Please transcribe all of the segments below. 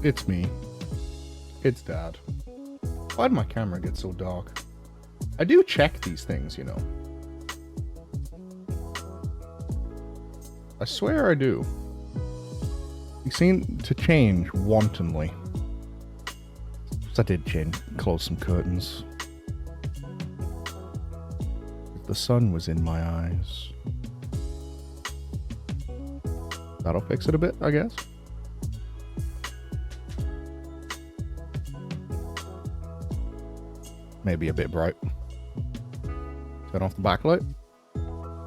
It's me. It's Dad. Why'd my camera get so dark? I do check these things, you know. I swear I do. You seem to change wantonly. I did close some curtains. the sun was in my eyes. That'll fix it a bit, I guess. Maybe a bit bright. Turn off the backlight.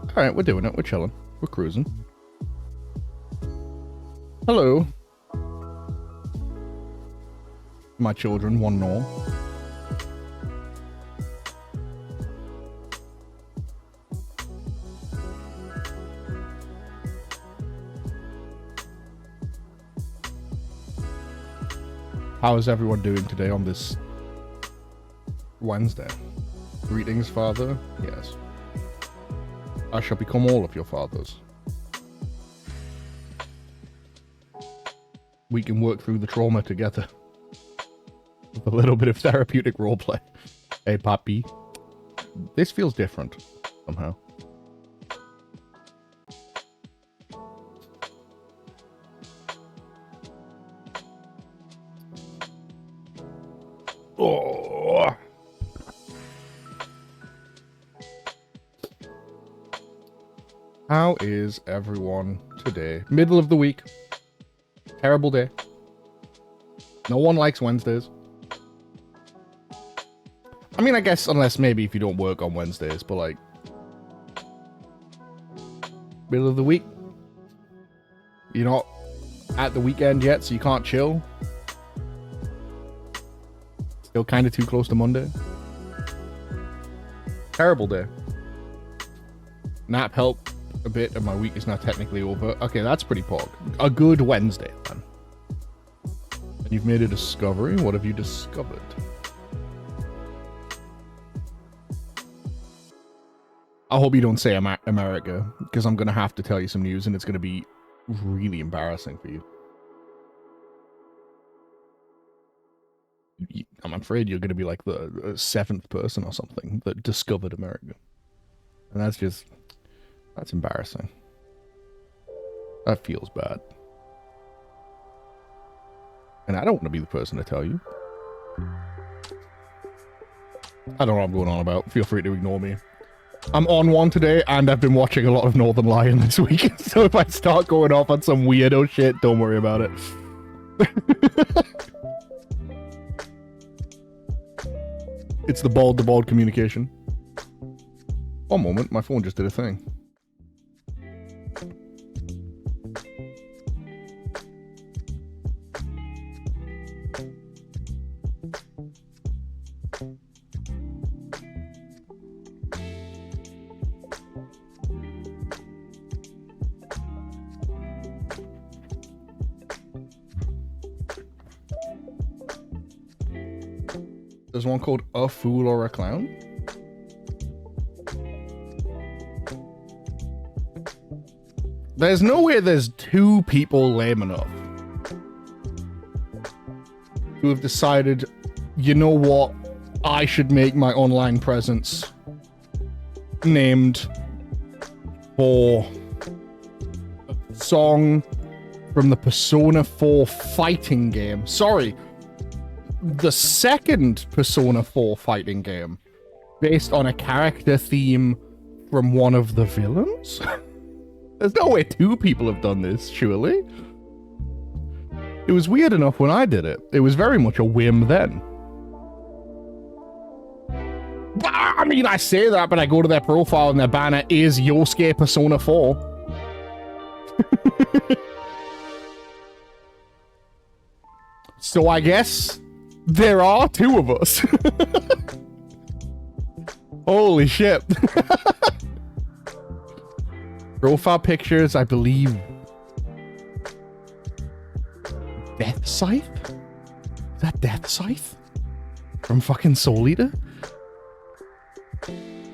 Alright, we're doing it. We're chilling. We're cruising. Hello. My children, one and all. How is everyone doing today on this Wednesday? Greetings, Father. Yes. I shall become all of your fathers. We can work through the trauma together. With a little bit of therapeutic roleplay. Hey, Papi. This feels different, somehow. Oh. How is everyone today? Middle of the week. Terrible day. No one likes Wednesdays. I mean, I guess unless maybe if you don't work on Wednesdays, but like... Middle of the week. You're not at the weekend yet, so you can't chill. Still kind of too close to Monday. Terrible day. Nap helped a bit, and my week is now technically over. Okay, that's pretty pog. A good Wednesday, then. And you've made a discovery. What have you discovered? I hope you don't say America, because I'm going to have to tell you some news, and it's going to be really embarrassing for you. I'm afraid you're going to be like the seventh person or something that discovered America. And that's embarrassing. That feels bad. And I don't want to be the person to tell you. I don't know what I'm going on about. Feel free to ignore me. I'm on one today, and I've been watching a lot of Northern Lion this week. So if I start going off on some weirdo shit, don't worry about it. It's the bald communication. One moment, my phone just did a thing. There's one called A Fool or a Clown. There's no way there's two people lame enough who have decided, you know what, I should make my online presence named for a song from the Persona 4 fighting game. Sorry. The second Persona 4 fighting game, based on a character theme from one of the villains? There's no way two people have done this, surely. It was weird enough when I did it. It was very much a whim then. But, I mean, I say that, but I go to their profile and their banner is Yosuke Persona 4. So I guess... there are two of us. Holy shit. Profile pictures, I believe. Death Scythe? Is that Death Scythe? From fucking Soul Eater?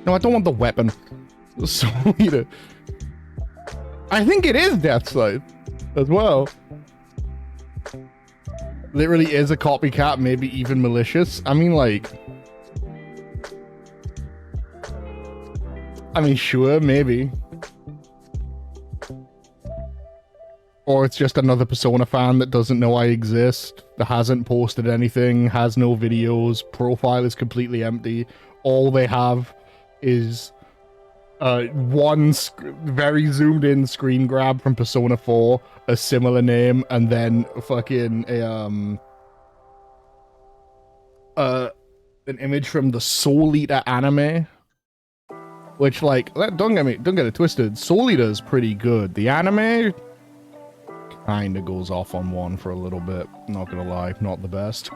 No, I don't want the weapon. Soul Eater. I think it is Death Scythe as well. Literally is a copycat, maybe even malicious. I mean, like... I mean, sure, maybe. Or it's just another Persona fan that doesn't know I exist, that hasn't posted anything, has no videos, profile is completely empty. All they have is One very zoomed in screen grab from Persona 4, a similar name, and then fucking an image from the Soul Eater anime. Which, like, don't get it twisted. Soul Eater's pretty good. The anime kind of goes off on one for a little bit. Not gonna lie, not the best.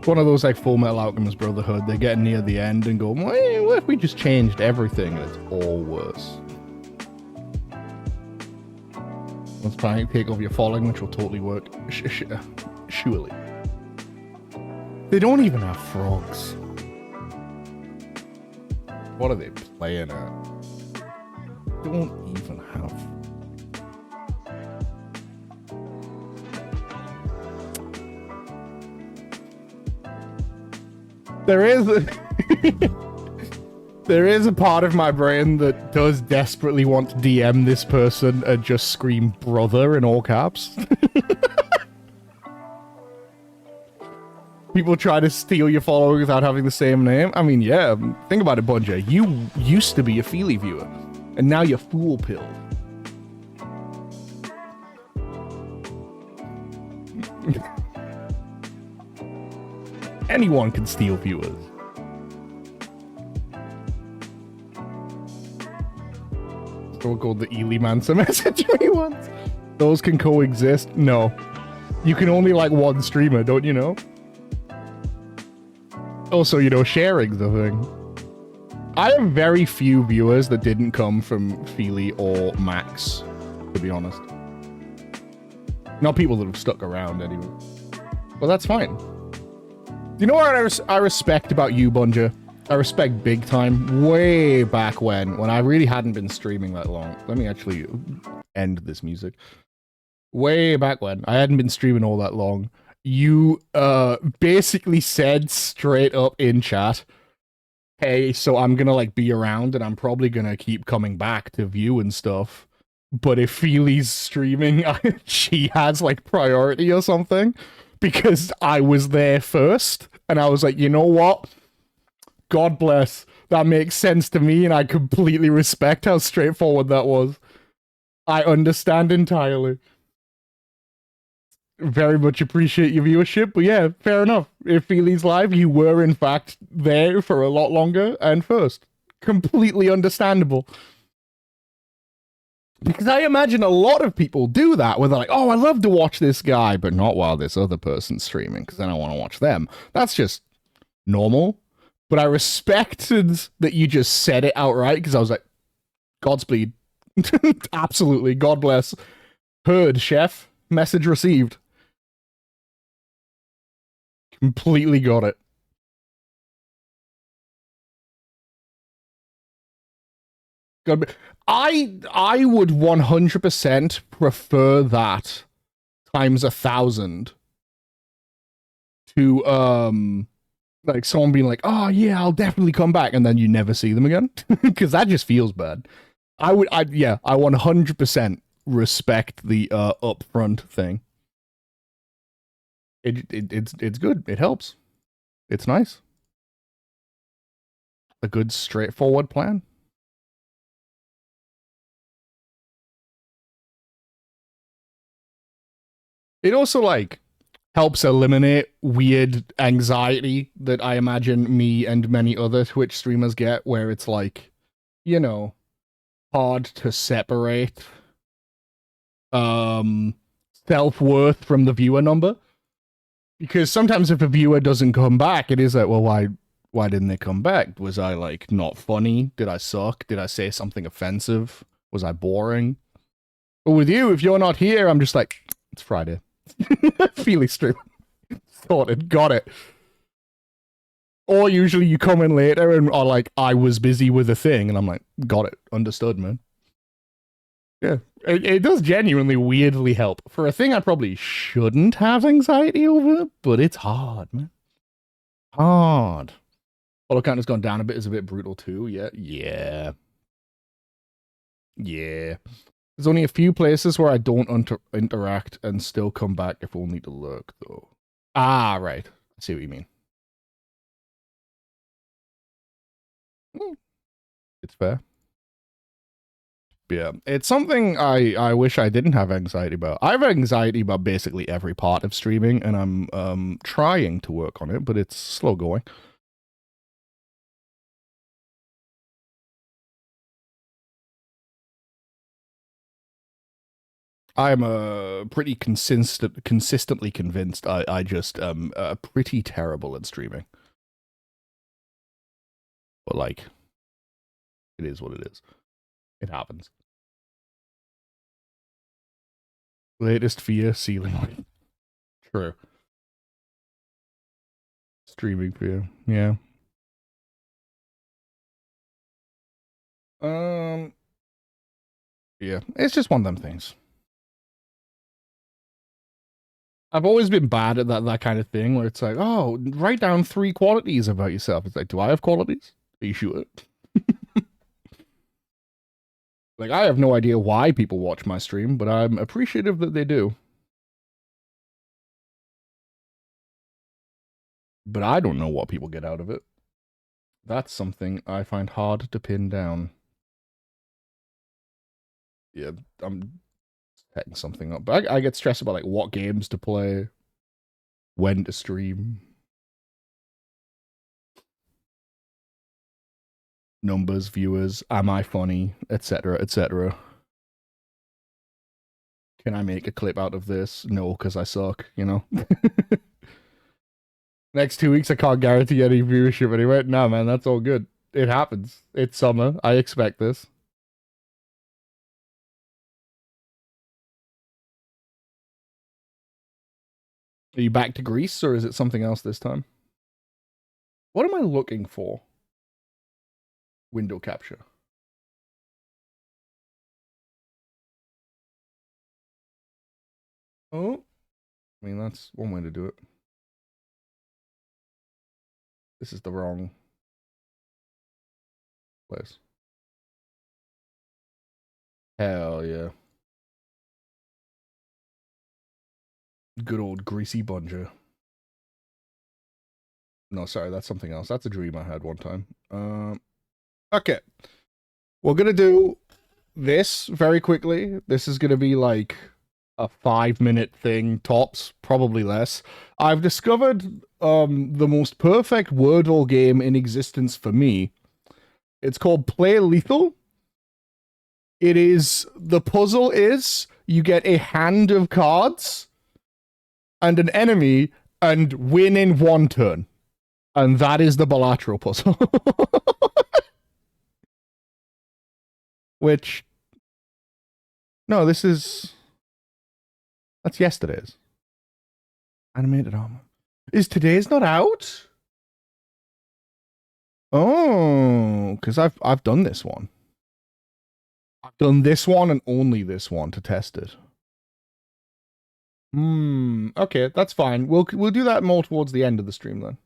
One of those like Full Metal Alchemist Brotherhood. They're getting near the end and go, well, what if we just changed everything and it's all worse? Let's try and take over your following, which will totally work. Surely. They don't even have frogs. What are they playing at? Don't even have. There is there is a part of my brain that does desperately want to DM this person and just scream brother in all caps. People try to steal your following without having the same name. I mean, yeah, think about it, Bunja. You used to be a Feely viewer, and now you're fool pilled. Anyone can steal viewers. So called the Ely Mansa message me once. Those can coexist? No. You can only like one streamer, don't you know? Also, you know, sharing's the thing. I have very few viewers that didn't come from Feely or Max, to be honest. Not people that have stuck around anyway. Well, that's fine. You know what I respect about you, Bunja? I respect big time. Way back when I really hadn't been streaming that long. Let me actually end this music. Way back when I hadn't been streaming all that long. You basically said straight up in chat, hey, so I'm gonna like be around and I'm probably gonna keep coming back to view and stuff. But if Feely's streaming, she has like priority or something. Because I was there first, and I was like, you know what? God bless. That makes sense to me, and I completely respect how straightforward that was. I understand entirely. Very much appreciate your viewership, but yeah, fair enough. If Feely's live, you were in fact there for a lot longer and first. Completely understandable. Because I imagine a lot of people do that, where they're like, oh, I love to watch this guy, but not while this other person's streaming, because then I want to watch them. That's just normal. But I respected that you just said it outright, because I was like, Godspeed. Absolutely. God bless. Heard, chef. Message received. Completely got it. God, I would 100% prefer that times 1,000 to like someone being like, oh yeah, I'll definitely come back, and then you never see them again, because that just feels bad. I 100% respect the upfront thing. It's good. It helps. It's nice. A good straightforward plan. It also like helps eliminate weird anxiety that I imagine me and many other Twitch streamers get, where it's like, you know, hard to separate self-worth from the viewer number. Because sometimes if a viewer doesn't come back, it is like, well, why didn't they come back? Was I like not funny? Did I suck? Did I say something offensive? Was I boring? But with you, if you're not here, I'm just like, it's Friday. Feely stream. Sorted. Got it. Or usually you come in later and are like, I was busy with a thing. And I'm like, got it. Understood, man. Yeah. It does genuinely weirdly help. For a thing I probably shouldn't have anxiety over, but it's hard, man. Hard. Follow count has gone down a bit, is a bit brutal too. Yeah. There's only a few places where I don't interact and still come back if only to lurk, though. Ah, right. I see what you mean. It's fair. Yeah, it's something I wish I didn't have anxiety about. I have anxiety about basically every part of streaming, and I'm trying to work on it, but it's slow going. I'm pretty consistently convinced I just am pretty terrible at streaming. But like, it is what it is. It happens. Latest fear, ceiling. True. Streaming fear. Yeah. Um. Yeah. It's just one of them things. I've always been bad at that kind of thing where it's like, oh, write down 3 qualities about yourself. It's like, do I have qualities? Are you sure? Like, I have no idea why people watch my stream, but I'm appreciative that they do. But I don't know what people get out of it. That's something I find hard to pin down. Yeah, I'm setting something up. But I get stressed about like what games to play, when to stream, numbers, viewers, am I funny, etc., etc. Can I make a clip out of this? No, because I suck, you know? Next 2 weeks, I can't guarantee any viewership anyway. No, man, that's all good. It happens. It's summer. I expect this. Are you back to Greece, or is it something else this time? What am I looking for? Window capture. Oh, I mean, that's one way to do it. This is the wrong place. Hell yeah. Good old greasy bunger. No, sorry, that's something else. That's a dream I had one time. Okay. We're gonna do this very quickly. This is gonna be like a 5-minute thing, tops, probably less. I've discovered the most perfect Wordle game in existence for me. It's called Play Lethal. It is the puzzle is you get a hand of cards and an enemy and win in 1 turn. And that is the bilateral puzzle. Which, no, this is, that's yesterday's. Animated armor. Is today's not out? Oh, because I've done this one. I've done this one and only this one to test it. Okay, that's fine. We'll do that more towards the end of the stream then.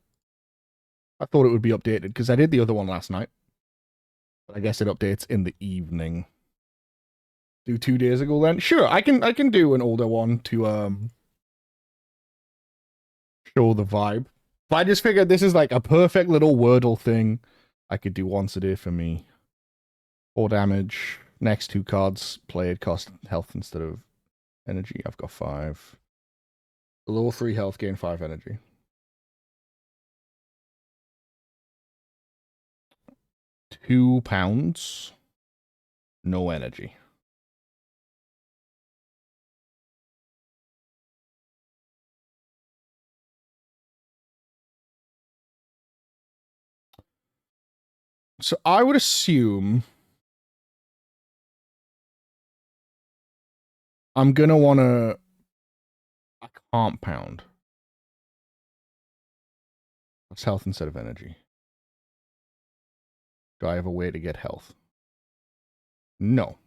I thought it would be updated because I did the other one last night. But I guess it updates in the evening. Do 2 days ago then? Sure, I can do an older one to show the vibe. But I just figured this is like a perfect little Wordle thing I could do once a day for me. 4 damage. Next 2 cards played cost health instead of energy. I've got 5. Below 3 health, gain 5 energy. £2. No energy. So I would assume I'm gonna wanna a compound. That's health instead of energy. Do I have a way to get health? No.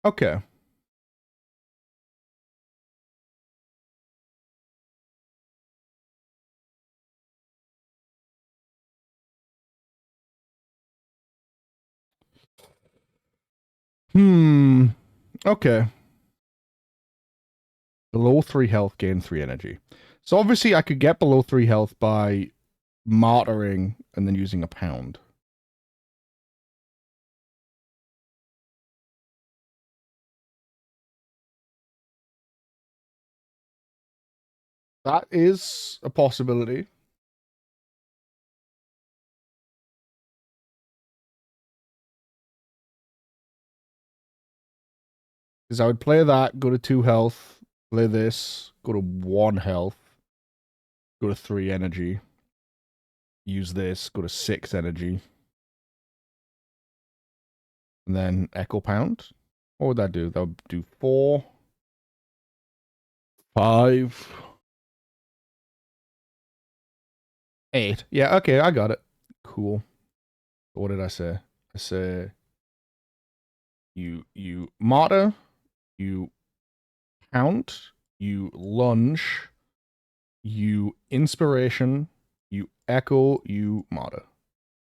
Okay. Hmm. Okay. Below 3 health, gain 3 energy. So obviously I could get below 3 health by martyring and then using a pound. That is a possibility. Because I would play that, go to 2 health, play this, go to 1 health, go to 3 energy, use this, go to 6 energy, and then Echo Pound. What would that do? That would do 4, 5, 8. Yeah, okay, I got it. Cool. What did I say? I say you martyr, you pound, you lunge, you inspiration, you echo, you martyr.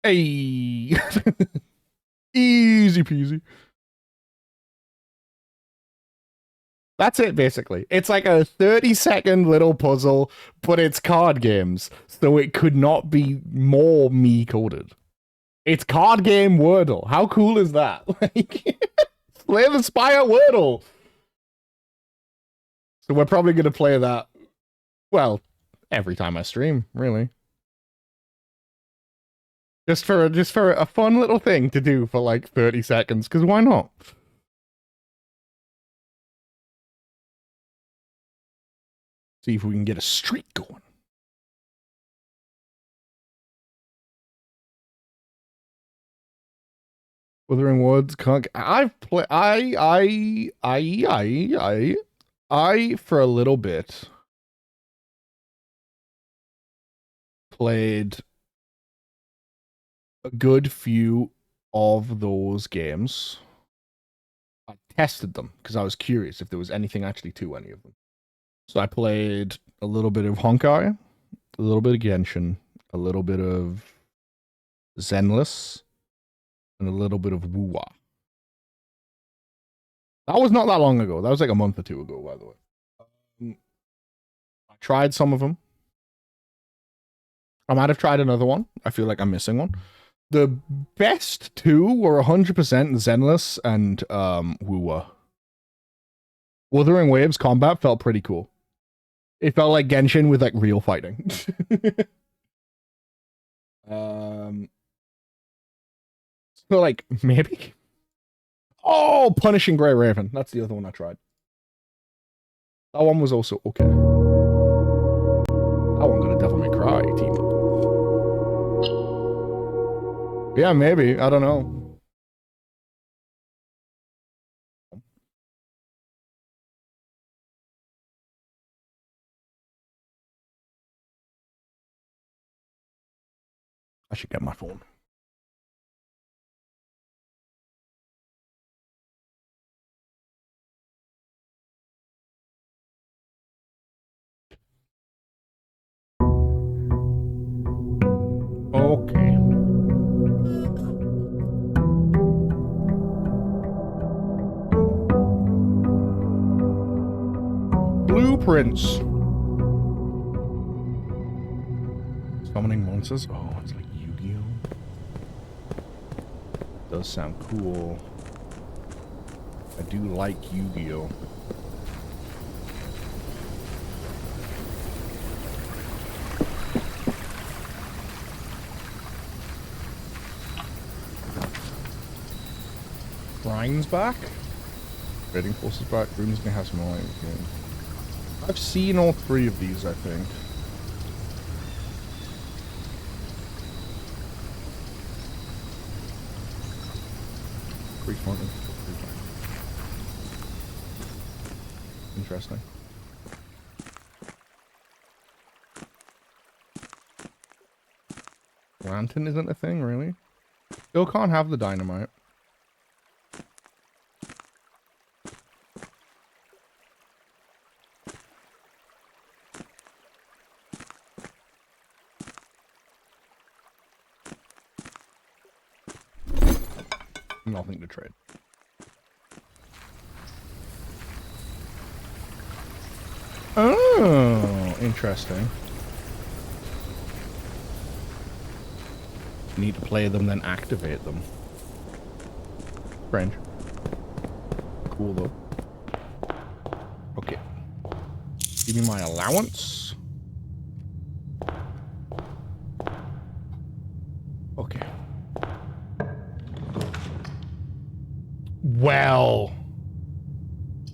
Hey! Easy peasy. That's it, basically. It's like a 30-second little puzzle, but it's card games, so it could not be more me-coded. It's card game Wordle. How cool is that? Like, Slay the Spire Wordle! So we're probably going to play that, well, every time I stream, really. Just for a fun little thing to do for like 30 seconds, because why not? See if we can get a streak going. Wuthering Woods, Conk. I've played. I for a little bit played a good few of those games. I tested them because I was curious if there was anything actually to any of them. So I played a little bit of Honkai, a little bit of Genshin, a little bit of Zenless, and a little bit of Wuwa. That was not that long ago. That was like a month or 2 ago, by the way. I tried some of them. I might have tried another one. I feel like I'm missing one. The best 2 were 100% Zenless and Wuwa. Wuthering Waves combat felt pretty cool. It felt like Genshin with like real fighting. So like maybe. Oh, Punishing Grey Raven. That's the other one I tried. That one was also okay. That one got a Devil May Cry team up. Yeah, maybe. I don't know. I should get my phone. Okay. Blueprints. Summoning monsters. Oh, it's like Yu-Gi-Oh. Does sound cool. I do like Yu-Gi-Oh. Brine's back. Trading Forces back. Rune's gonna have some more again. I've seen all 3 of these, I think. Interesting. Lantern isn't a thing, really? Still can't have the dynamite. Nothing to trade. Oh, interesting. Need to play them, then activate them. Strange. Cool, though. Okay. Give me my allowance. Okay. Well.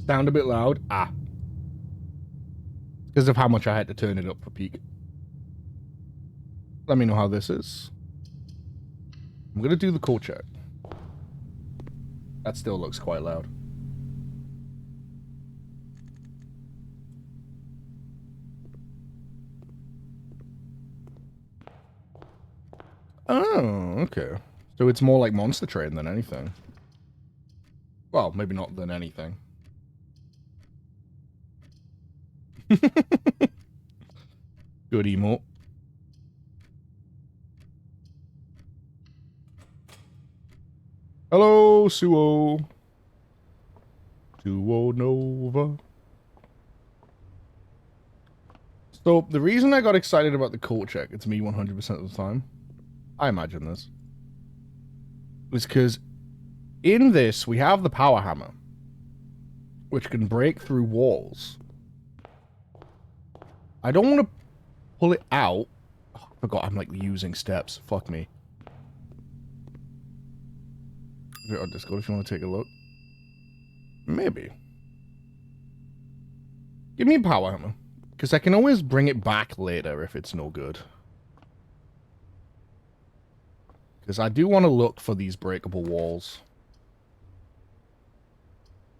Sound a bit loud? Ah. Because of how much I had to turn it up for peak. Let me know how this is. I'm going to do the call check. That still looks quite loud. Oh, okay. So it's more like Monster Train than anything. Well, maybe not than anything. Good emote. Hello, Suo. Suo Nova. So, the reason I got excited about the cult check, it's me 100% of the time, I imagine this, was because in this, we have the power hammer, which can break through walls. I don't want to pull it out. Oh, I forgot I'm, like, using steps. Fuck me. On Discord if you want to take a look. Maybe. Give me a power hammer. Because I can always bring it back later if it's no good. Because I do want to look for these breakable walls.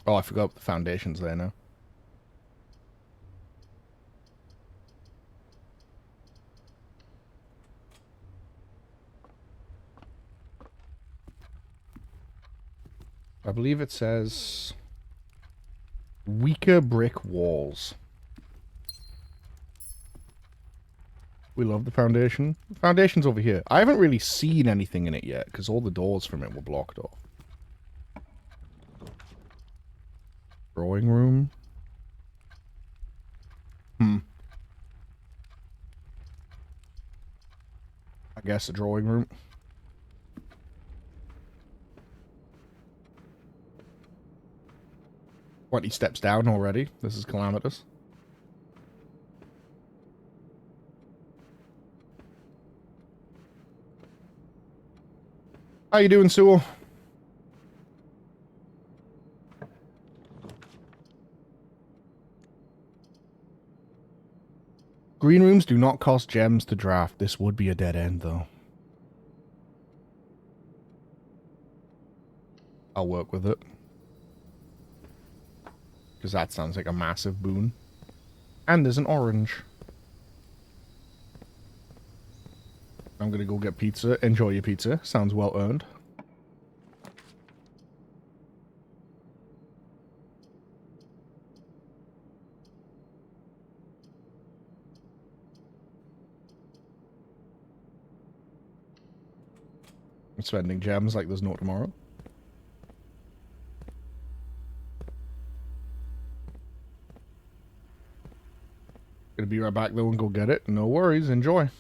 Oh, I forgot the foundation's there now. I believe it says weaker brick walls. We love the foundation. The foundation's over here. I haven't really seen anything in it yet because all the doors from it were blocked off. Drawing room. I guess a drawing room. 20 steps down already. This is calamitous. How you doing, Sewell? Green rooms do not cost gems to draft. This would be a dead end, though. I'll work with it. Because that sounds like a massive boon. And there's an orange. I'm gonna go get pizza. Enjoy your pizza. Sounds well earned. I'm spending gems like there's no tomorrow. Gonna be right back though and go get it. No worries. Enjoy.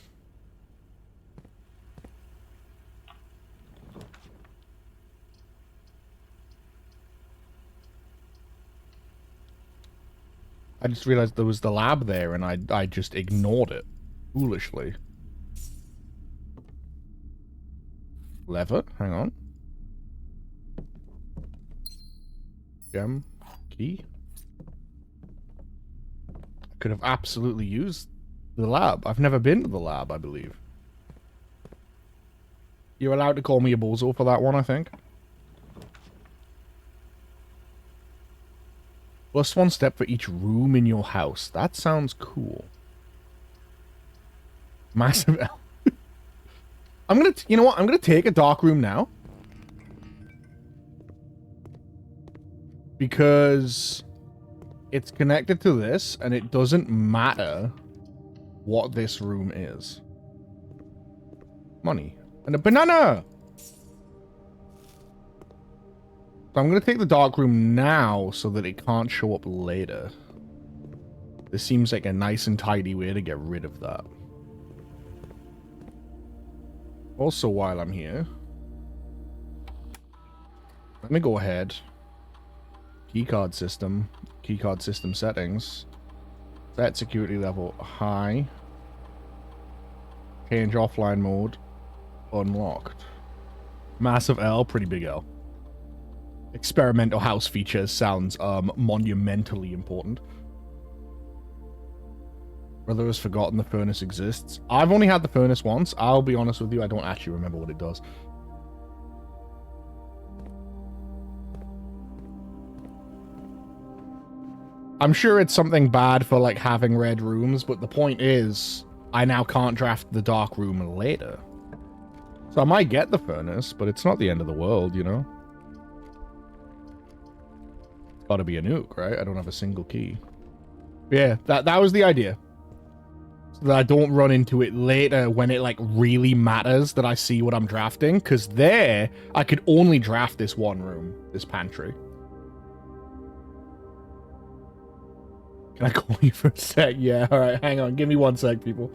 I just realized there was the lab there and I just ignored it. Foolishly. Lever? Hang on. Gem. Key. Could have absolutely used the lab. I've never been to the lab, I believe. You're allowed to call me a bozo for that one, I think. Plus one step for each room in your house. That sounds cool. Massive L. I'm gonna, you know what? I'm gonna take a dark room now. Because it's connected to this, and it doesn't matter what this room is. Money. And a banana! So I'm going to take the dark room now so that it can't show up later. This seems like a nice and tidy way to get rid of that. Also, while I'm here, let me go ahead. Keycard system settings. Set security level high. Change offline mode. Unlocked. Massive L, pretty big L. Experimental house features sounds monumentally important. Brother has forgotten the furnace exists. I've only had the furnace once. I'll be honest with you, I don't actually remember what it does. I'm sure it's something bad for, like, having red rooms, but the point is, I now can't draft the dark room later. So I might get the furnace, but it's not the end of the world, you know? It's gotta be a nuke, right? I don't have a single key. Yeah, that was the idea. So that I don't run into it later when it, like, really matters that I see what I'm drafting, because there, I could only draft this one room, this pantry. Can I call you for a sec? Yeah, alright, hang on. Give me 1 sec, people.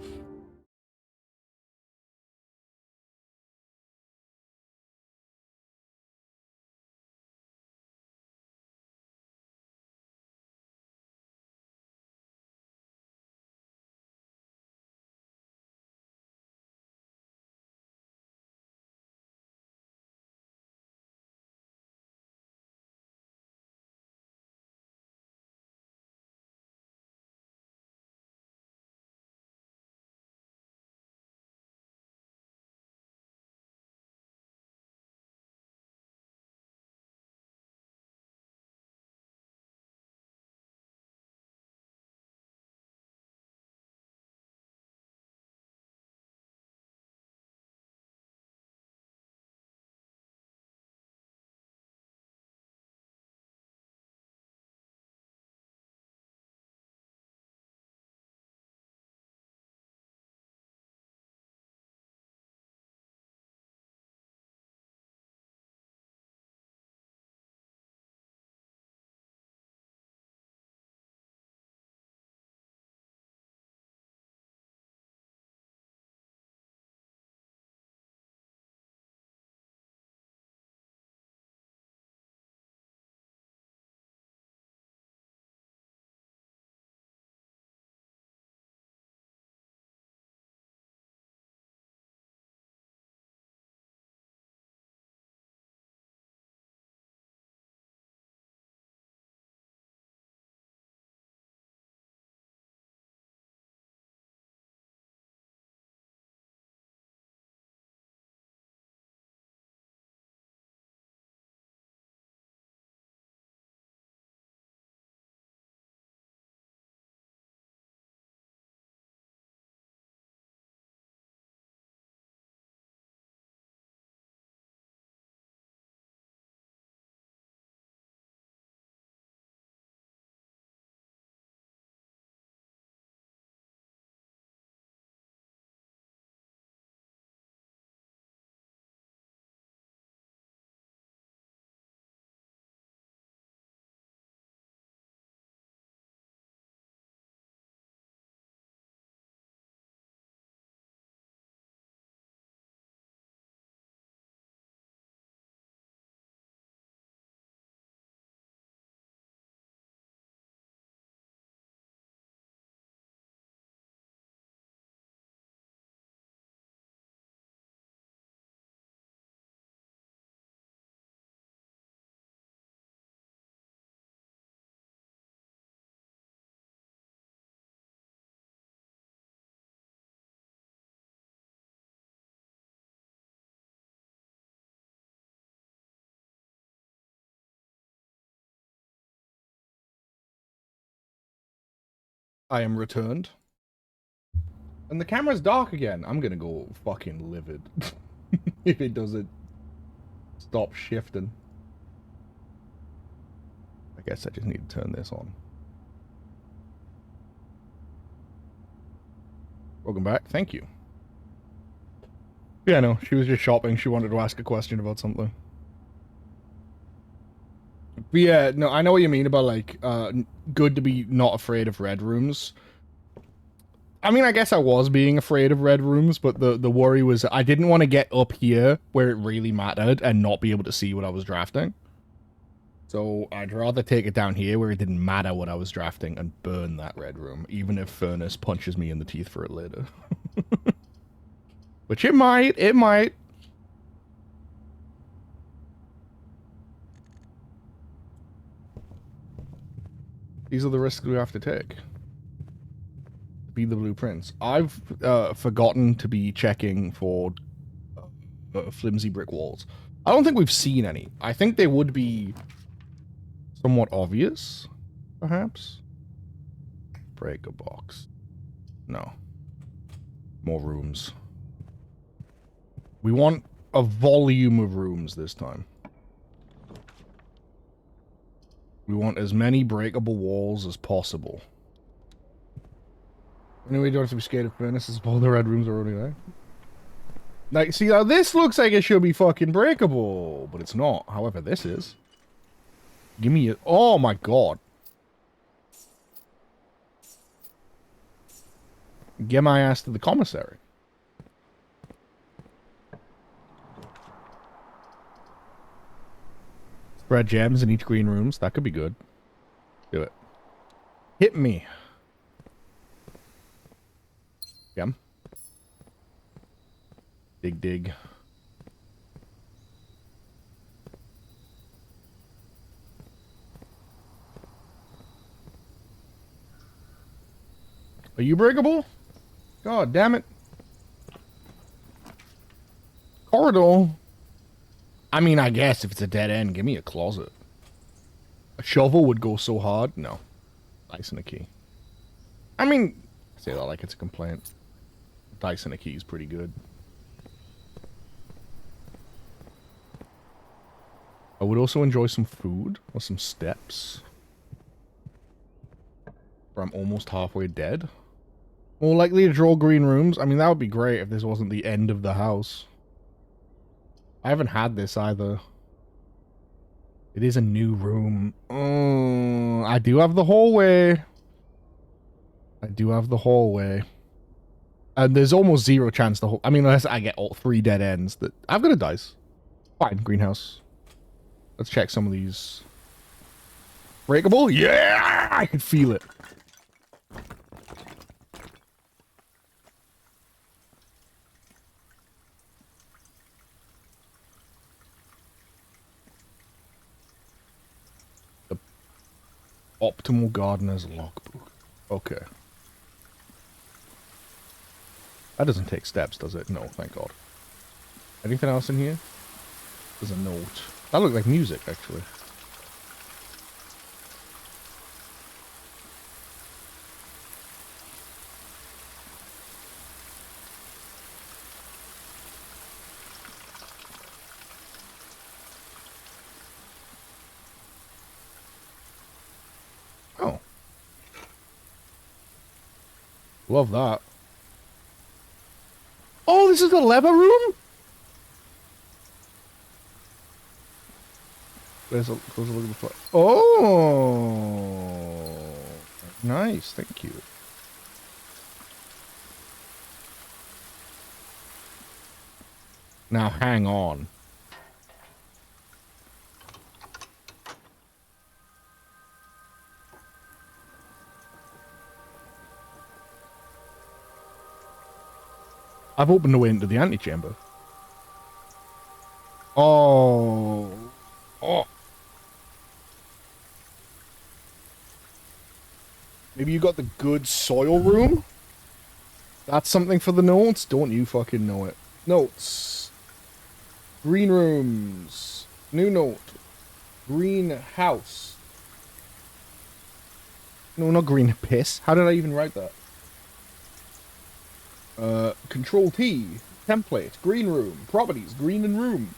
I am returned. And the camera's dark again. I'm gonna go fucking livid. If it doesn't stop shifting. I guess I just need to turn this on. Welcome back. Thank you. Yeah, no, she was just shopping. She wanted to ask a question about something. But yeah, no, I know what you mean about, like, good to be not afraid of red rooms. I mean, I guess I was being afraid of red rooms, but the worry was I didn't want to get up here where it really mattered and not be able to see what I was drafting. So I'd rather take it down here where it didn't matter what I was drafting and burn that red room, even if Furnace punches me in the teeth for it later. Which it might, it might. These are the risks we have to take. Be the blueprints. I've forgotten to be checking for flimsy brick walls. I don't think we've seen any. I think they would be somewhat obvious, perhaps. Break a box. No. More rooms. We want a volume of rooms this time. We want as many breakable walls as possible. Anyway, you don't have to be scared of furnaces. All the red rooms are already there. Like, see, now this looks like it should be fucking breakable, but it's not. However, this is. Give me a... Oh my god. Get my ass to the commissary. Spread gems in each green rooms. That could be good. Do it. Hit me. Gem. Dig, dig. Are you breakable? God damn it. Corridor. I mean, I guess if it's a dead end, give me a closet. A shovel would go so hard. No. Dice and a key. I mean, I say that like it's a complaint. Dice and a key is pretty good. I would also enjoy some food or some steps. Where I'm almost halfway dead. More likely to draw green rooms. I mean, that would be great if this wasn't the end of the house. I haven't had this either. It is a new room. I do have the hallway. I do have the hallway. And there's almost zero chance the whole... I mean, unless I get all 3 dead ends. That I've got a dice. Fine, greenhouse. Let's check some of these. Breakable? Yeah! I can feel it. The Optimal Gardener's Logbook. Okay. That doesn't take steps, does it? No, thank God. Anything else in here? There's a note. That looked like music, actually. Oh. Love that. Oh, this is the lever room? There's a look at the floor. Oh, nice. Thank you. Now, hang on. I've opened the way into the antechamber. Oh. Oh. Maybe you got the good soil room? That's something for the notes? Don't you fucking know it. Notes. Green rooms. New note. Greenhouse. No, not green piss. How did I even write that? Control T. Template. Green room. Properties. Green and room.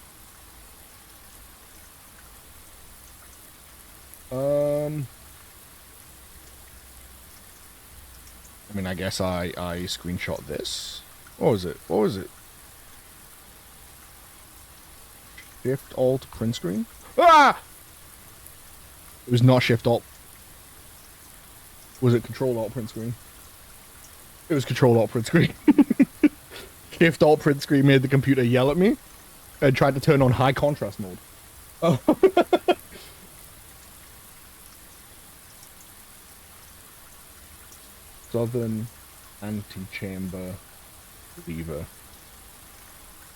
I mean, I guess I screenshot this. What was it? What was it? Shift Alt print screen? Ah! It was not Shift Alt. Was it Control Alt print screen? It was Control Alt print screen. Shift Alt print screen made the computer yell at me and tried to turn on high contrast mode. Oh. Southern antechamber lever.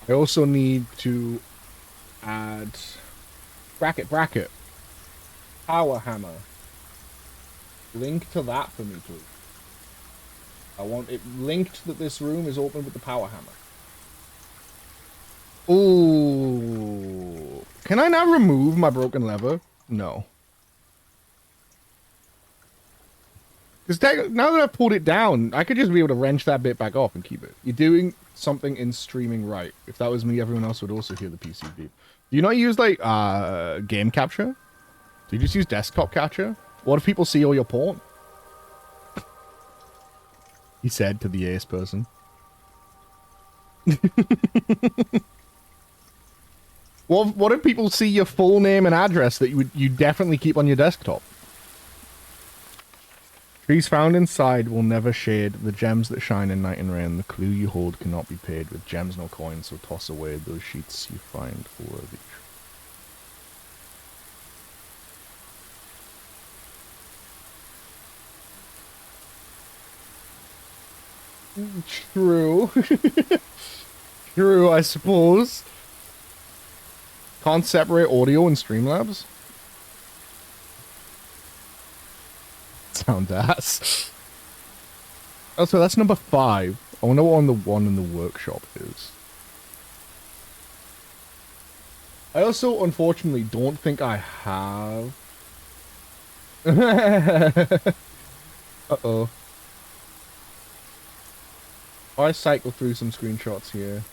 I also need to add bracket power hammer. Link to that for me, please. I want it linked that this room is open with the power hammer. Ooh. Can I now remove my broken lever? No. Because now that I've pulled it down, I could just be able to wrench that bit back off and keep it. You're doing something in streaming right. If that was me, everyone else would also hear the PC beep. Do you not use, like, game capture? Do you just use desktop capture? What if people see all your porn? He said to the ace person. What if people see your full name and address that you definitely keep on your desktop? Trees found inside will never shade. The gems that shine in night and rain. The clue you hold cannot be paid with gems no coins, so toss away those sheets you find worthy. True. True, I suppose. Can't separate audio and Streamlabs? Sound ass. Oh, so that's number 5. I wonder what the one in the workshop is. I also, unfortunately, don't think I have... Uh-oh. I cycle through some screenshots here.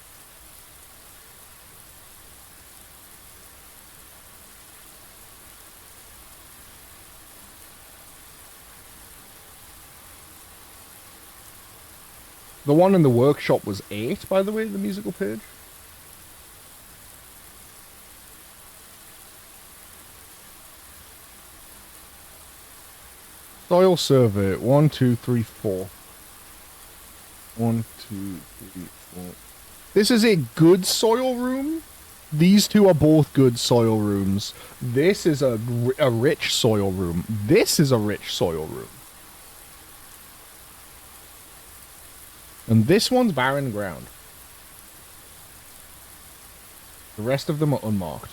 The one in the workshop was 8, by the way, the musical page. Soil survey, 1, 2, 3, 4. 1, 2, 3, 4. This is a good soil room. These two are both good soil rooms. This is a rich soil room. This is a rich soil room. And this one's barren ground. The rest of them are unmarked.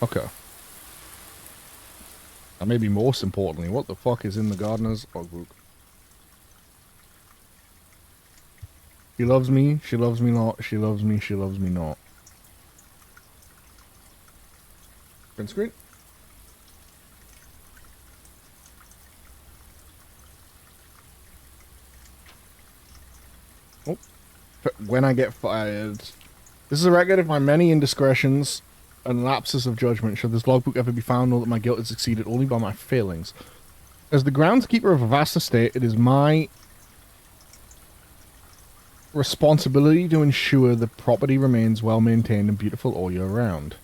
Okay. And maybe most importantly, what the fuck is in the gardener's logbook? She loves me, she loves me not, she loves me, she loves me not. Print screen? Oh. When I get fired. This is a record of my many indiscretions and lapses of judgment. Should this logbook ever be found, know that my guilt is exceeded only by my failings. As the groundskeeper of a vast estate, it is my responsibility to ensure the property remains well maintained and beautiful all year round.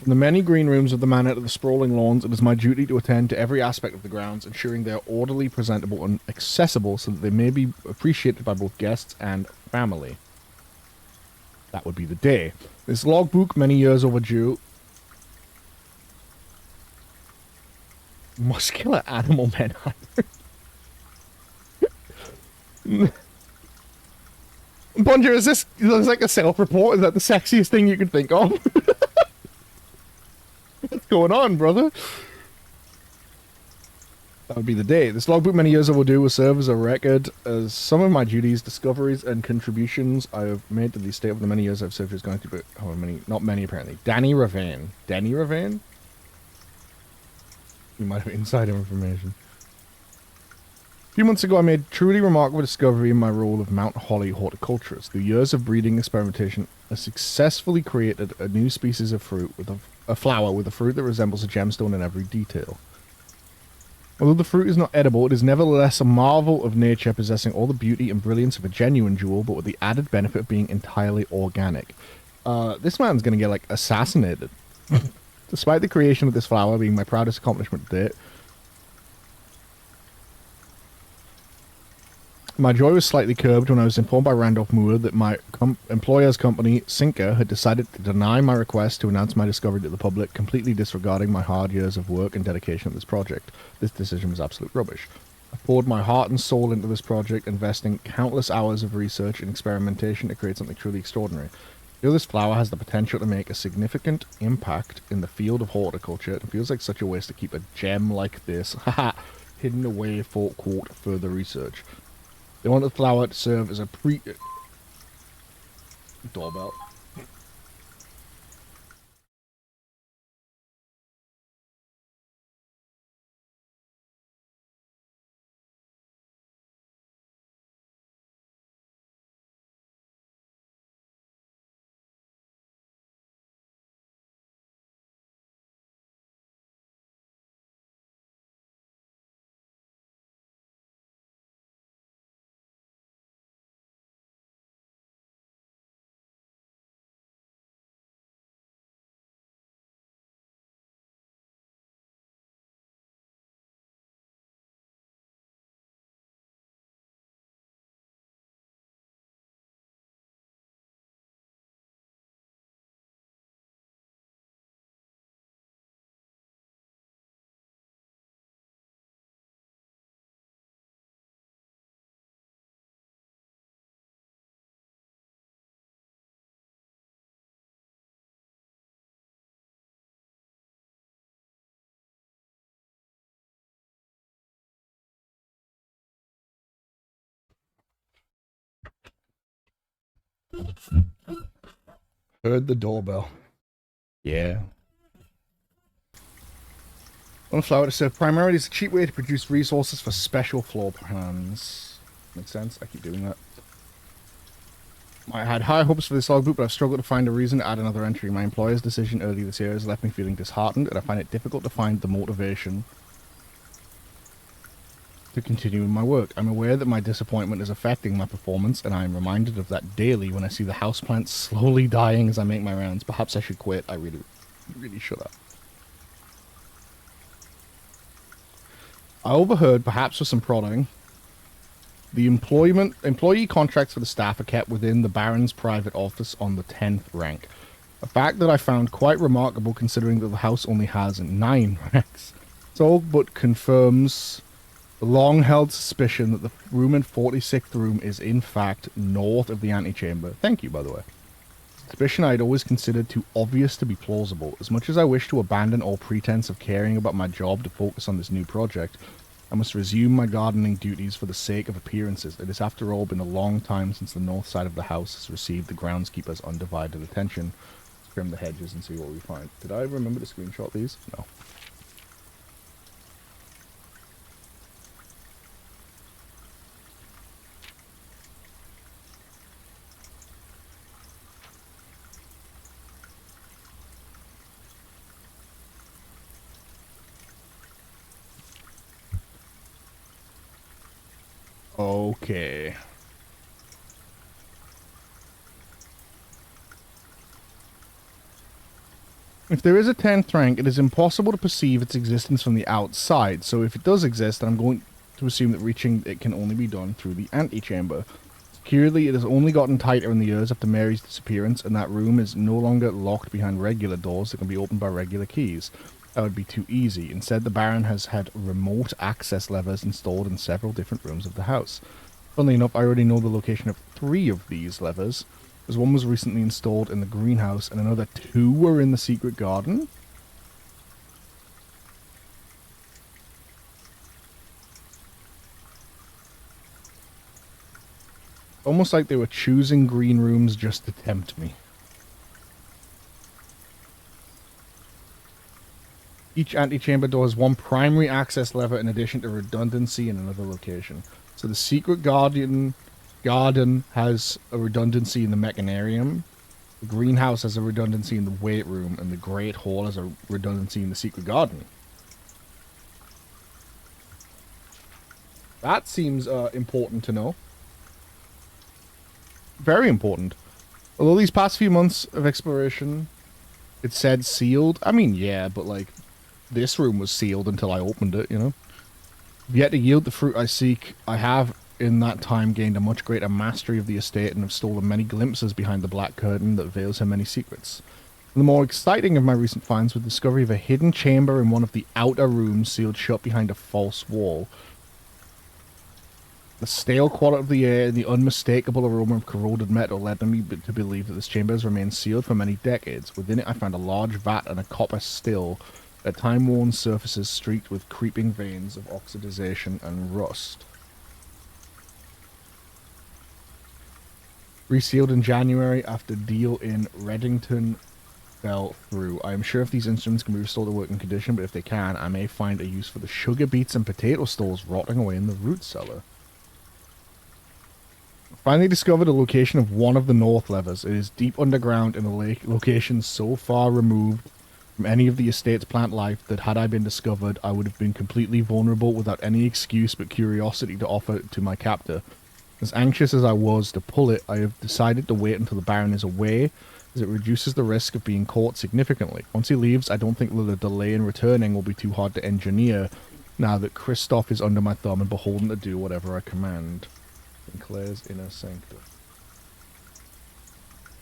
From the many green rooms of the manor to the sprawling lawns, it is my duty to attend to every aspect of the grounds, ensuring they are orderly, presentable, and accessible so that they may be appreciated by both guests and family. That would be the day. This logbook, many years overdue. Muscular animal manhunter. Bonjour, is this like a self-report? Is that the sexiest thing you can think of? What's going on, brother? That would be the day. This logbook, many years overdue, will serve as a record as some of my duties, discoveries, and contributions I have made to the estate over the many years I've served as going to be... How many? Not many, apparently. Danny Ravane. Danny Ravane? You might have insider information. A few months ago, I made a truly remarkable discovery in my role of Mount Holly horticulturist. Through years of breeding experimentation, I successfully created a new species of fruit with a flower with a fruit that resembles a gemstone in every detail. Although the fruit is not edible, it is nevertheless a marvel of nature, possessing all the beauty and brilliance of a genuine jewel, but with the added benefit of being entirely organic. This man's gonna get, like, assassinated. Despite the creation of this flower being my proudest accomplishment to date, my joy was slightly curbed when I was informed by Randolph Moore that my employer's company, Sinker, had decided to deny my request to announce my discovery to the public, completely disregarding my hard years of work and dedication to this project. This decision was absolute rubbish. I poured my heart and soul into this project, investing countless hours of research and experimentation to create something truly extraordinary. I feel this flower has the potential to make a significant impact in the field of horticulture. It feels like such a waste to keep a gem like this hidden away for, quote, further research. They want the flower to serve as a doorbell. Heard the doorbell. Yeah. On flower to serve primarily is a cheap way to produce resources for special floor plans. Makes sense. I keep doing that. I had high hopes for this logbook, but I've struggled to find a reason to add another entry. My employer's decision earlier this year has left me feeling disheartened, and I find it difficult to find the motivation to continue in my work. I'm aware that my disappointment is affecting my performance, and I am reminded of that daily when I see the houseplants slowly dying as I make my rounds. Perhaps I should quit. I really, really should have. I overheard, perhaps with some prodding, the employee contracts for the staff are kept within the Baron's private office on the 10th rank. A fact that I found quite remarkable considering that the house only has 9 ranks. So, but confirms the long-held suspicion that the room in 46th room is in fact north of the antechamber. Thank you, by the way. Suspicion I had always considered too obvious to be plausible. As much as I wish to abandon all pretense of caring about my job to focus on this new project, I must resume my gardening duties for the sake of appearances. It has after all been a long time since the north side of the house has received the groundskeeper's undivided attention. Let's trim the hedges and see what we find. Did I remember to screenshot these? No. Okay. If there is a 10th rank, it is impossible to perceive its existence from the outside, so if it does exist, then I'm going to assume that reaching it can only be done through the antechamber. Securely, it has only gotten tighter in the years after Mary's disappearance, and that room is no longer locked behind regular doors that can be opened by regular keys. That would be too easy. Instead, the Baron has had remote access levers installed in several different rooms of the house. Funnily enough, I already know the location of 3 of these levers, as one was recently installed in the greenhouse and another 2 were in the secret garden. Almost like they were choosing green rooms just to tempt me. Each antechamber door has one primary access lever in addition to redundancy in another location. So the secret garden has a redundancy in the mechanarium, the greenhouse has a redundancy in the weight room, and the great hall has a redundancy in the secret garden. That seems important to know. Very important. Although these past few months of exploration, it said sealed. I mean, yeah, but like, this room was sealed until I opened it, you know? Yet to yield the fruit I seek, I have in that time gained a much greater mastery of the estate and have stolen many glimpses behind the black curtain that veils her many secrets. The more exciting of my recent finds was the discovery of a hidden chamber in one of the outer rooms sealed shut behind a false wall. The stale quality of the air and the unmistakable aroma of corroded metal led me to believe that this chamber has remained sealed for many decades. Within it I found a large vat and a copper still, their time-worn surfaces streaked with creeping veins of oxidization and rust. Resealed in January after deal in Reddington fell through. I am sure if these instruments can be restored to working condition, but if they can, I may find a use for the sugar beets and potato stalls rotting away in the root cellar. Finally discovered the location of one of the north levers. It is deep underground in a location so far removed from any of the estate's plant life that had I been discovered, I would have been completely vulnerable without any excuse but curiosity to offer to my captor. As anxious as I was to pull it, I have decided to wait until the Baron is away, as it reduces the risk of being caught significantly. Once he leaves, I don't think that the delay in returning will be too hard to engineer, now that Kristoff is under my thumb and beholden to do whatever I command. Sinclair's inner sanctum.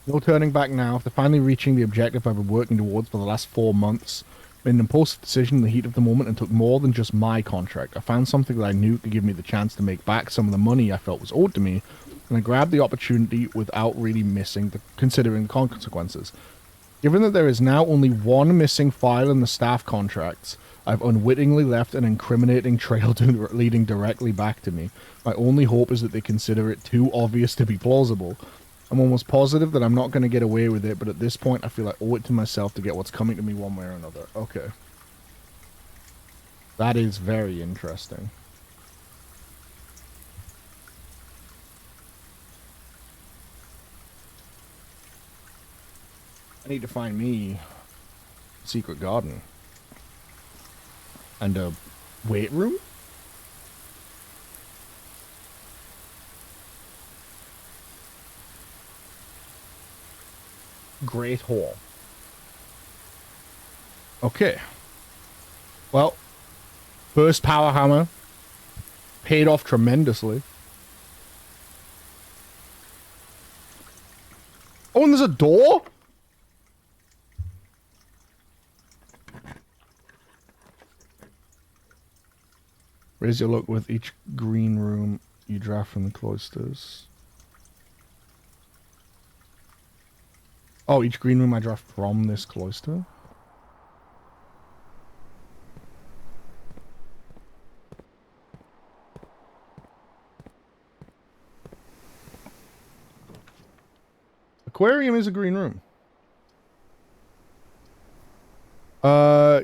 No turning back now. After finally reaching the objective I've been working towards for the last 4 months, made an impulsive decision in the heat of the moment and took more than just my contract. I found something that I knew could give me the chance to make back some of the money I felt was owed to me, and I grabbed the opportunity without really considering the consequences. Given that there is now only one missing file in the staff contracts, I've unwittingly left an incriminating trail leading directly back to me. My only hope is that they consider it too obvious to be plausible. I'm almost positive that I'm not going to get away with it, but at this point I feel I owe it to myself to get what's coming to me one way or another. Okay. That is very interesting. I need to find me a secret garden. And a weight room? Great Hall. Okay. Well, first power hammer paid off tremendously. Oh, and there's a door? Raise your luck with each green room you draft from the cloisters. Oh, each green room I draft from this cloister? Aquarium is a green room.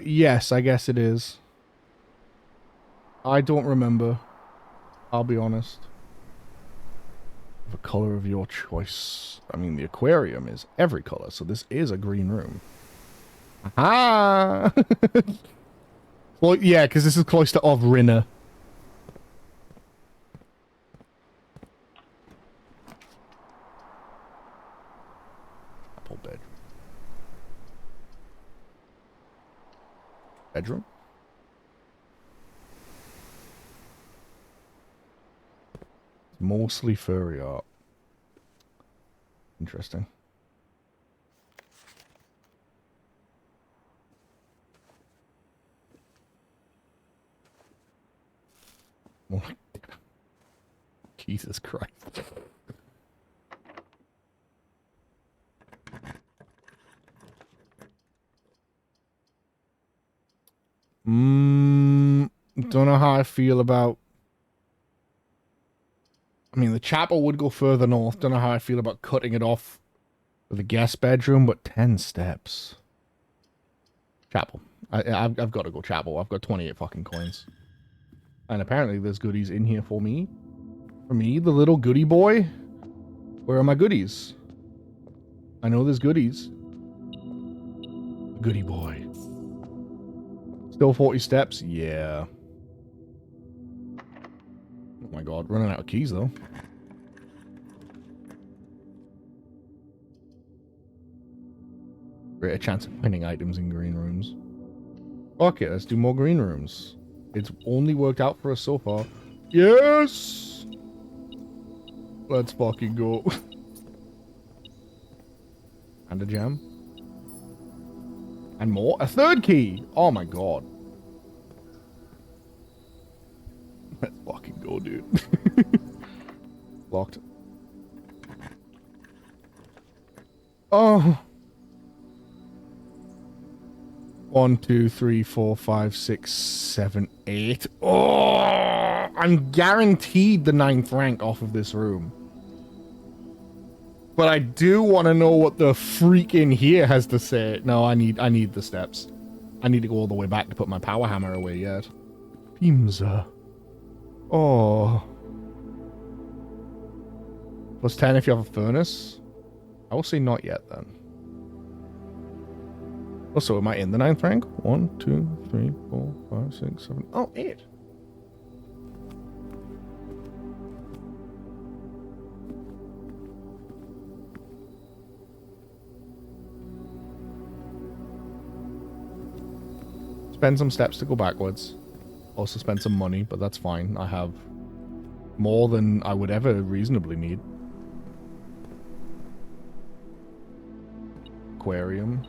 Yes, I guess it is. I don't remember. I'll be honest. The color of your choice. I mean, the aquarium is every color, so this is a green room. Aha! Well, yeah, because this is cloister of Rinna. Apple bedroom. Bedroom? Mostly furry art. Interesting. More like Jesus Christ. Don't know how I feel about... I mean, the chapel would go further north. Don't know how I feel about cutting it off with a guest bedroom, but 10 steps. Chapel. I've got to go chapel. I've got 28 fucking coins. And apparently there's goodies in here for me. For me, the little goodie boy. Where are my goodies? I know there's goodies. Goodie boy. Still 40 steps? Yeah. Oh my god, running out of keys though. Greater chance of finding items in green rooms. Okay, let's do more green rooms. It's only worked out for us so far. Yes! Let's fucking go. And a gem. And more. A third key! Oh my god. Let's fucking go, dude. Locked. Oh. 1, 2, 3, 4, 5, 6, 7, 8. Oh! I'm guaranteed the 9th rank off of this room. But I do want to know what the freak in here has to say. No, I need the steps. I need to go all the way back to put my power hammer away yet. Pimsa. Oh. Plus 10 if you have a furnace. I will say not yet then. Also, am I in the 9th rank? 1, 2, 3, 4, 5, 6, 7. Oh, 8. Spend some steps to go backwards. Also spend some money, but that's fine. I have more than I would ever reasonably need. Aquarium.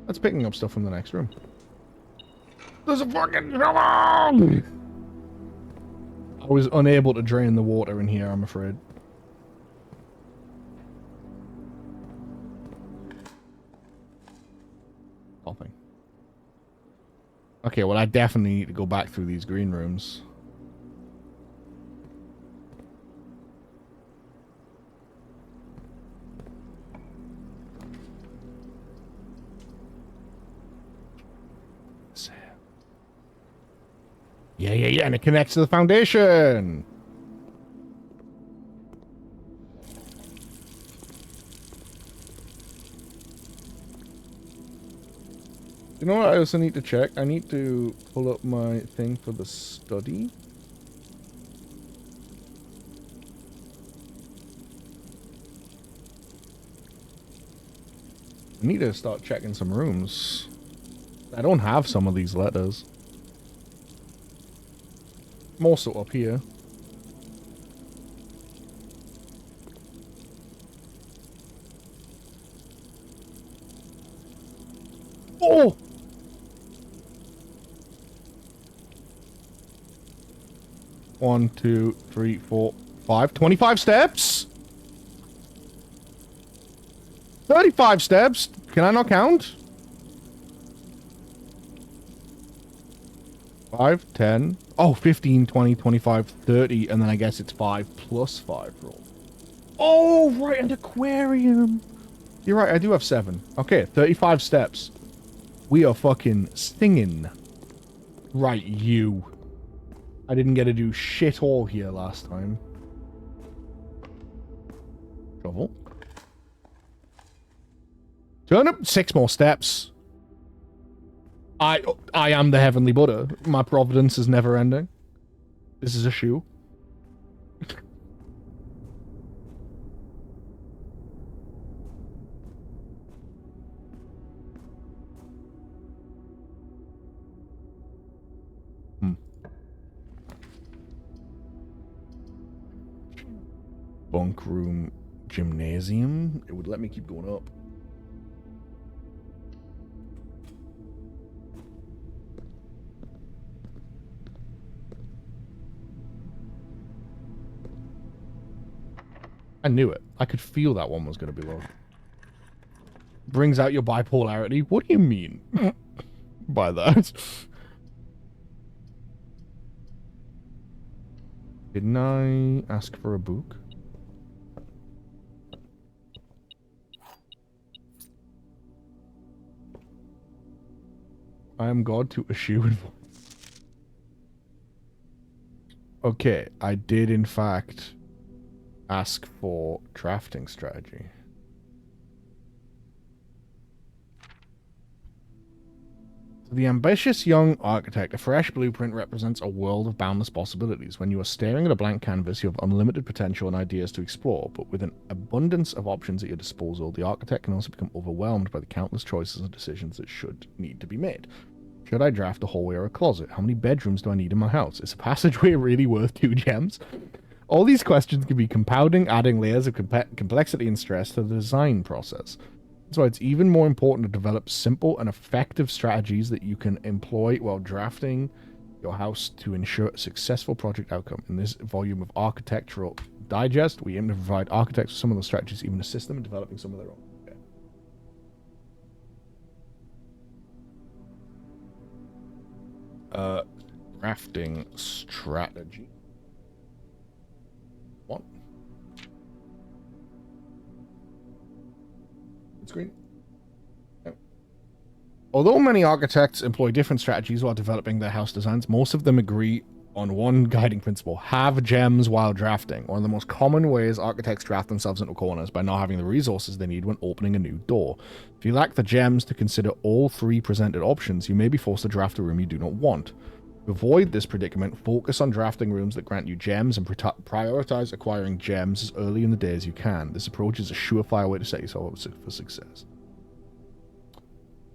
That's picking up stuff from the next room. There's a fucking shovel! I was unable to drain the water in here, I'm afraid. Nothing. Okay, well I definitely need to go back through these green rooms. Yeah, and it connects to the foundation. You know what I also need to check? I need to pull up my thing for the study. I need to start checking some rooms. I don't have some of these letters. More so up here. Oh! One, two, three, four, five. 25 steps? 35 steps? Can I not count? 5, 10. Oh, 15, 20, 25, 30. And then I guess it's 5 plus 5 roll. Oh, right, an aquarium. You're right, I do have 7. Okay, 35 steps. We are fucking stinging. Right, you. I didn't get to do shit all here last time. Shovel. Turn up 6 more steps. I am the Heavenly Buddha. My providence is never ending. This is a shoe. Bunk room gymnasium. It would let me keep going up. I knew it. I could feel that one was going to be low. Brings out your bipolarity. What do you mean by that? Didn't I ask for a book? I am God to eschew. Okay, I did in fact ask for crafting strategy. To the ambitious young architect, a fresh blueprint represents a world of boundless possibilities. When you are staring at a blank canvas, you have unlimited potential and ideas to explore, but with an abundance of options at your disposal, the architect can also become overwhelmed by the countless choices and decisions that should need to be made. Should I draft a hallway or a closet? How many bedrooms do I need in my house? Is a passageway really worth 2 gems? All these questions can be compounding, adding layers of complexity and stress to the design process. That's why it's even more important to develop simple and effective strategies that you can employ while drafting your house to ensure a successful project outcome. In this volume of Architectural Digest, we aim to provide architects with some of those strategies, even assist them in developing some of their own. Okay. Drafting strategy. What? Screen. Although many architects employ different strategies while developing their house designs, most of them agree on one guiding principle: have gems while drafting. One of the most common ways architects draft themselves into corners by not having the resources they need when opening a new door. If you lack the gems to consider all 3 presented options, you may be forced to draft a room you do not want. To avoid this predicament, focus on drafting rooms that grant you gems and prioritize acquiring gems as early in the day as you can. This approach is a surefire way to set yourself up for success.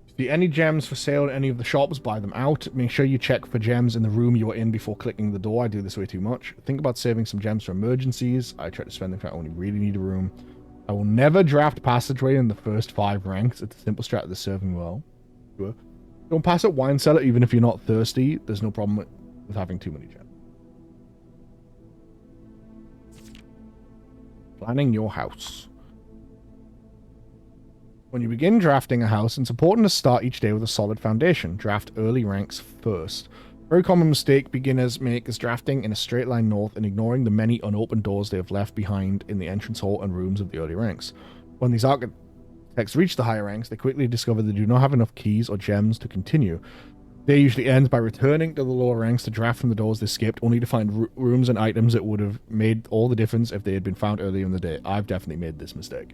If you see any gems for sale at any of the shops, buy them out. Make sure you check for gems in the room you are in before clicking the door. I do this way too much. Think about saving some gems for emergencies. I try to spend them if I only really need a room. I will never draft passageway in the first 5 ranks. It's a simple strat that's serving well. Sure. Don't pass up wine cellar even if you're not thirsty. There's no problem with having too many gems. Planning your house. When you begin drafting a house, it's important to start each day with a solid foundation. Draft early ranks first. Very common mistake beginners make is drafting in a straight line north and ignoring the many unopened doors they have left behind in the entrance hall and rooms of the early ranks. When these architects reach the higher ranks, they quickly discover they do not have enough keys or gems to continue. They usually ends by returning to the lower ranks to draft from the doors they skipped, only to find rooms and items that would have made all the difference if they had been found earlier in the day. I've definitely made this mistake.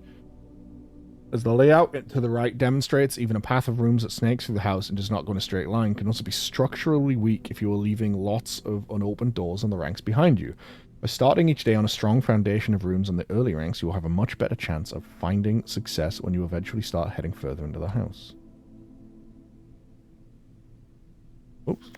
As the layout to the right demonstrates, even a path of rooms that snakes through the house and does not go in a straight line can also be structurally weak if you are leaving lots of unopened doors in the ranks behind you. By starting each day on a strong foundation of rooms in the early ranks, you will have a much better chance of finding success when you eventually start heading further into the house. Oops.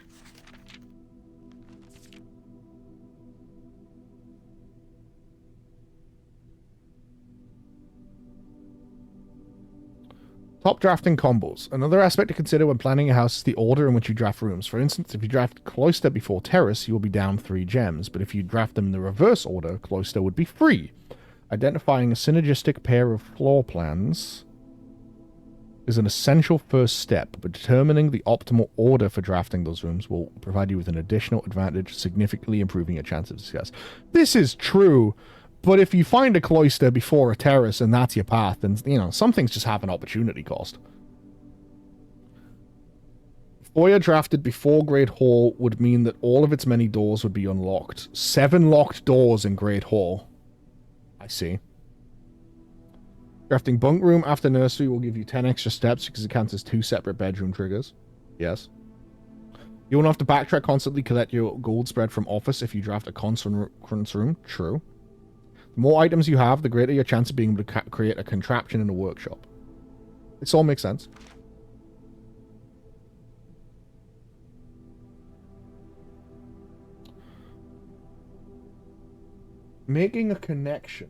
Top drafting combos. Another aspect to consider when planning a house is the order in which you draft rooms. For instance, if you draft Cloister before Terrace, you will be down 3 gems, but if you draft them in the reverse order, Cloister would be free. Identifying a synergistic pair of floor plans is an essential first step, but determining the optimal order for drafting those rooms will provide you with an additional advantage, significantly improving your chance of success. This is true. But if you find a cloister before a terrace and that's your path, then, you know, some things just have an opportunity cost. Foyer drafted before Great Hall would mean that all of its many doors would be unlocked. 7 locked doors in Great Hall. I see. Drafting bunk room after nursery will give you 10 extra steps because it counts as 2 separate bedroom triggers. Yes. You won't have to backtrack constantly, collect your gold spread from office if you draft a conference room. True. The more items you have, the greater your chance of being able to create a contraption in a workshop. This all makes sense. Making a connection.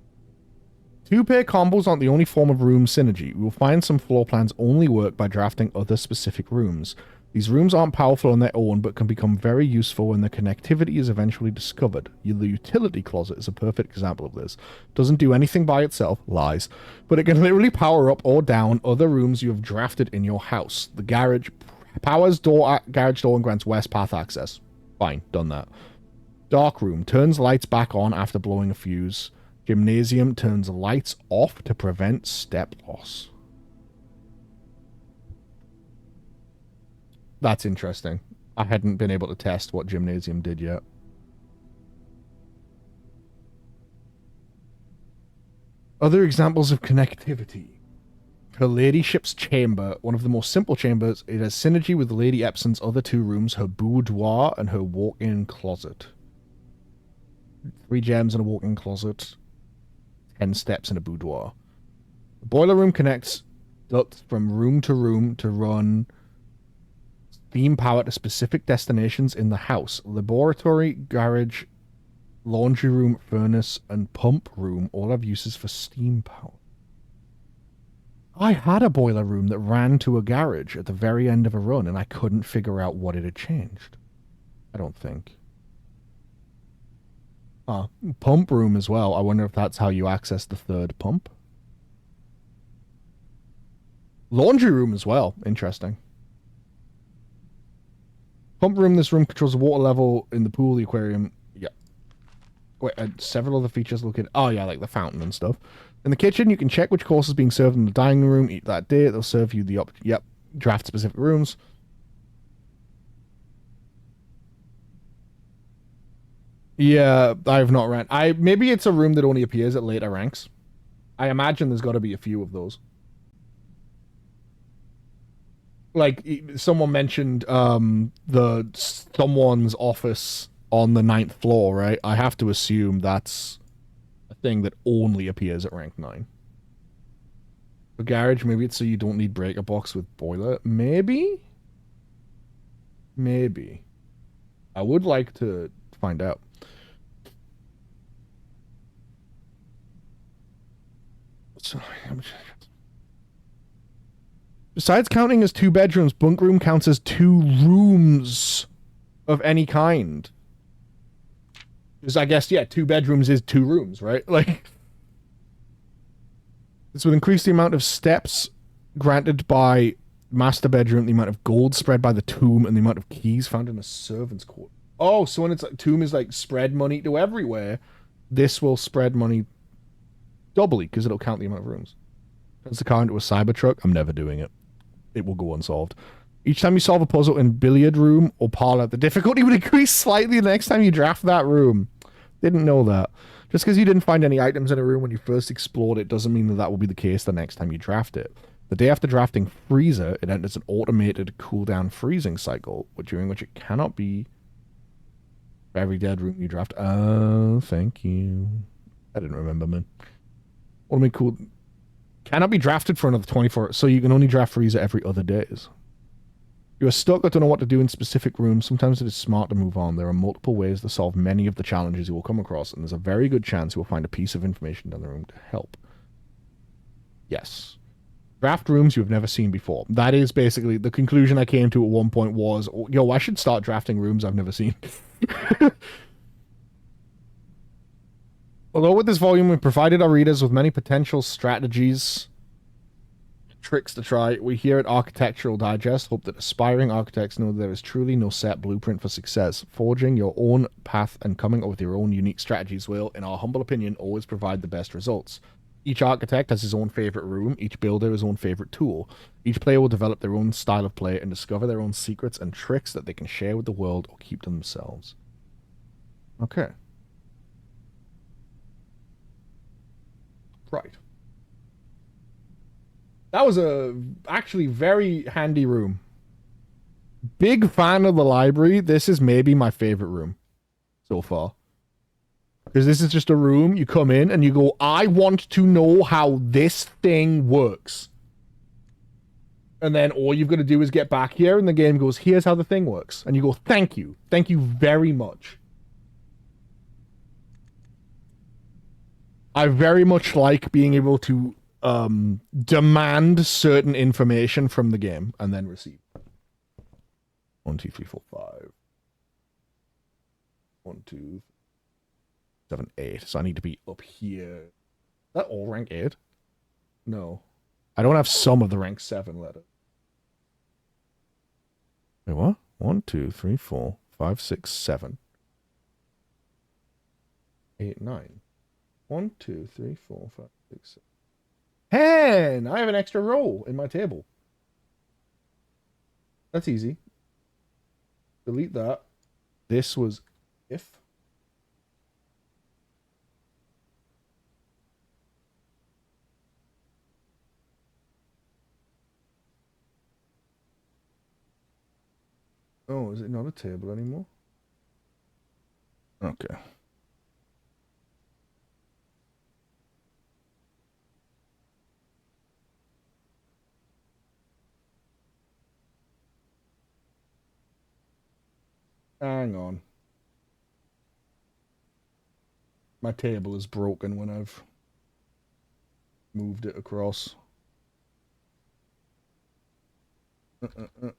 2-pair combos aren't the only form of room synergy. You will find some floor plans only work by drafting other specific rooms. These rooms aren't powerful on their own, but can become very useful when their connectivity is eventually discovered. The utility closet is a perfect example of this. It doesn't do anything by itself, lies, but it can literally power up or down other rooms you have drafted in your house. The garage powers garage door and grants west path access. Fine, done that. Dark room turns lights back on after blowing a fuse. Gymnasium turns lights off to prevent step loss. That's interesting. I hadn't been able to test what Gymnasium did yet. Other examples of connectivity. her ladyship's chamber, one of the most simple chambers. It has synergy with Lady Epson's other two rooms, her boudoir and her walk-in closet. 3 gems in a walk-in closet. 10 steps in a boudoir. The boiler room connects ducts from room to run steam power to specific destinations in the house. Laboratory, garage, laundry room, furnace, and pump room all have uses for steam power. I had a boiler room that ran to a garage at the very end of a run, and I couldn't figure out what it had changed. I don't think. Pump room as well. I wonder if that's how you access the third pump. Laundry room as well. Interesting. Pump room. This room controls the water level in the pool, the aquarium. Yeah. Wait, several other features located. Oh, yeah, like the fountain and stuff. In the kitchen, you can check which course is being served in the dining room. Eat that day. They'll serve you the Yep. Draft specific rooms. Yeah, I have not ran. Maybe it's a room that only appears at later ranks. I imagine there's got to be a few of those. Like someone mentioned someone's office on the 9th floor, right? I have to assume that's a thing that only appears at rank 9. The garage, maybe it's so you don't need breaker box with boiler. Maybe? Maybe. I would like to find out. So, besides counting as 2 bedrooms, bunk room counts as 2 rooms of any kind. Because I guess, yeah, 2 bedrooms is 2 rooms, right? Like, this would increase the amount of steps granted by master bedroom, the amount of gold spread by the tomb, and the amount of keys found in a servant's court. Oh, so when it's like, tomb is like spread money to everywhere, this will spread money doubly because it'll count the amount of rooms. Turns the car into a Cybertruck. I'm never doing it. It will go unsolved. Each time you solve a puzzle in billiard room or parlor, the difficulty would increase slightly the next time you draft that room. Didn't know that. Just because you didn't find any items in a room when you first explored it doesn't mean that that will be the case the next time you draft it. The day after drafting Freezer, it enters an automated cooldown freezing cycle, during which it cannot be for every dead room you draft. Oh, thank you. I didn't remember, man. What do I mean cool? Cannot be drafted for another 24, so you can only draft Freezer every other days. You are stuck or don't know what to do in specific rooms. Sometimes it is smart to move on. There are multiple ways to solve many of the challenges you will come across, and there's a very good chance you will find a piece of information down the room to help. Yes. Draft rooms you have never seen before. That is basically the conclusion I came to at one point was, yo, I should start drafting rooms I've never seen. Although with this volume, we provided our readers with many potential strategies, tricks to try. We here at Architectural Digest hope that aspiring architects know there is truly no set blueprint for success. Forging your own path and coming up with your own unique strategies will, in our humble opinion, always provide the best results. Each architect has his own favorite room, each builder his own favorite tool. Each player will develop their own style of play and discover their own secrets and tricks that they can share with the world or keep to themselves. Okay. Right. That was a actually very handy room. Big fan of the library. This is maybe my favorite room so far. Because this is just a room, you come in and you go, I want to know how this thing works. And then all you've got to do is get back here and the game goes, here's how the thing works. And you go, thank you. Thank you very much. I very much like being able to demand certain information from the game and then receive. 1, 2, 3, 4, 5. 1, 2, 7, 8. So I need to be up here. Is that all rank 8? No. I don't have some of the rank 7 letter. Wait, what? 1, 2, 3, 4, 5, 6, 7. 8, 9. 1, 2, 3, 4, 5, 6, 7. 10! I have an extra row in my table. That's easy. Delete that. This was if. Oh, is it not a table anymore? Okay. Hang on. My table is broken when I've moved it across. Uh, uh, uh.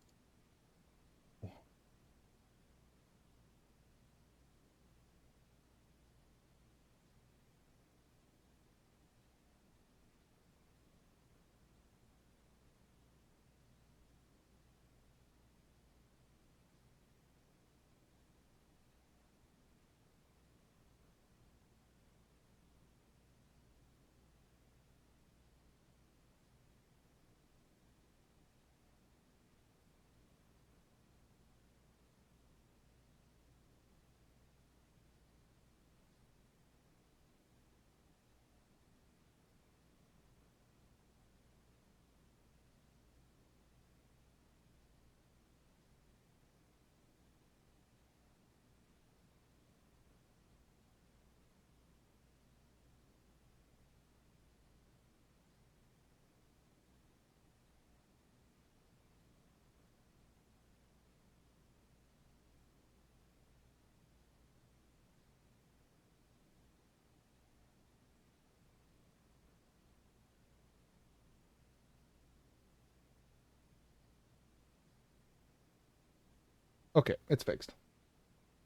Okay, it's fixed.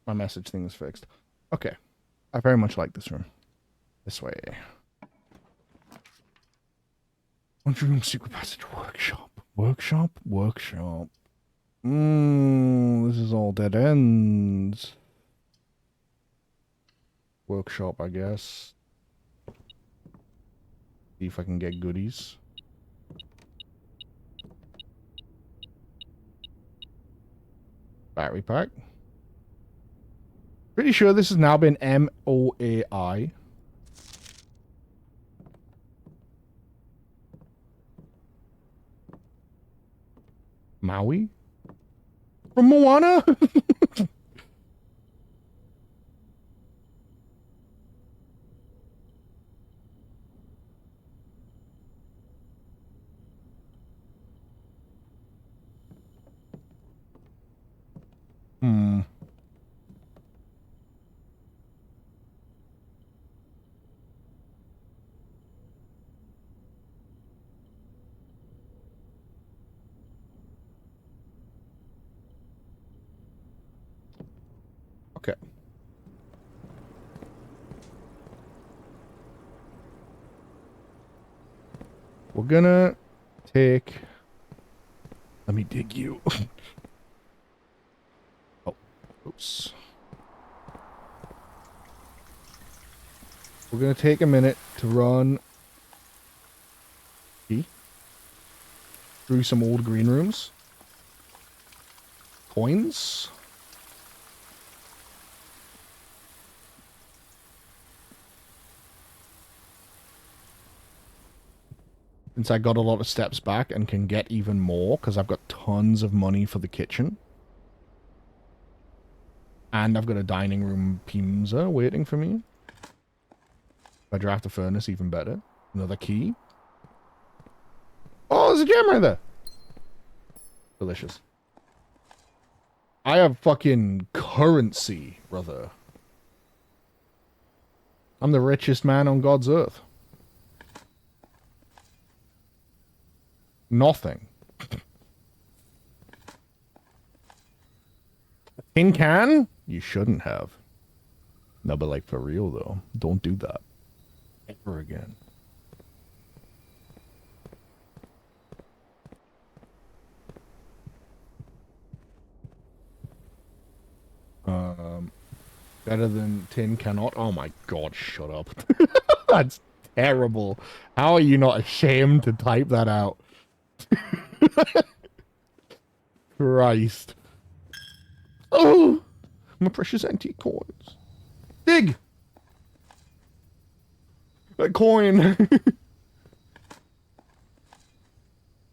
My message thing is fixed. Okay. I very much like this room. This way. Laundry room, secret passage, workshop. Workshop? Workshop. This is all dead ends. Workshop, I guess. See if I can get goodies. Battery pack. Pretty sure this has now been MOAI. Maui? From Moana? Hmm. Okay. We're gonna take... Let me dig you. Oh, oops. We're gonna take a minute to run through some old green rooms. Coins. Since I got a lot of steps back and can get even more because I've got tons of money for the kitchen. And I've got a dining room pizza waiting for me. If I draft a furnace, even better. Another key. Oh, there's a gem right there. Delicious. I have fucking currency, brother. I'm the richest man on God's earth. Nothing. Tin can? You shouldn't have. No, but like for real though. Don't do that. Ever again. Better than tin cannot. Oh my god, shut up. That's terrible. How are you not ashamed to type that out? Christ. Oh! My precious antique coins. Dig! A coin!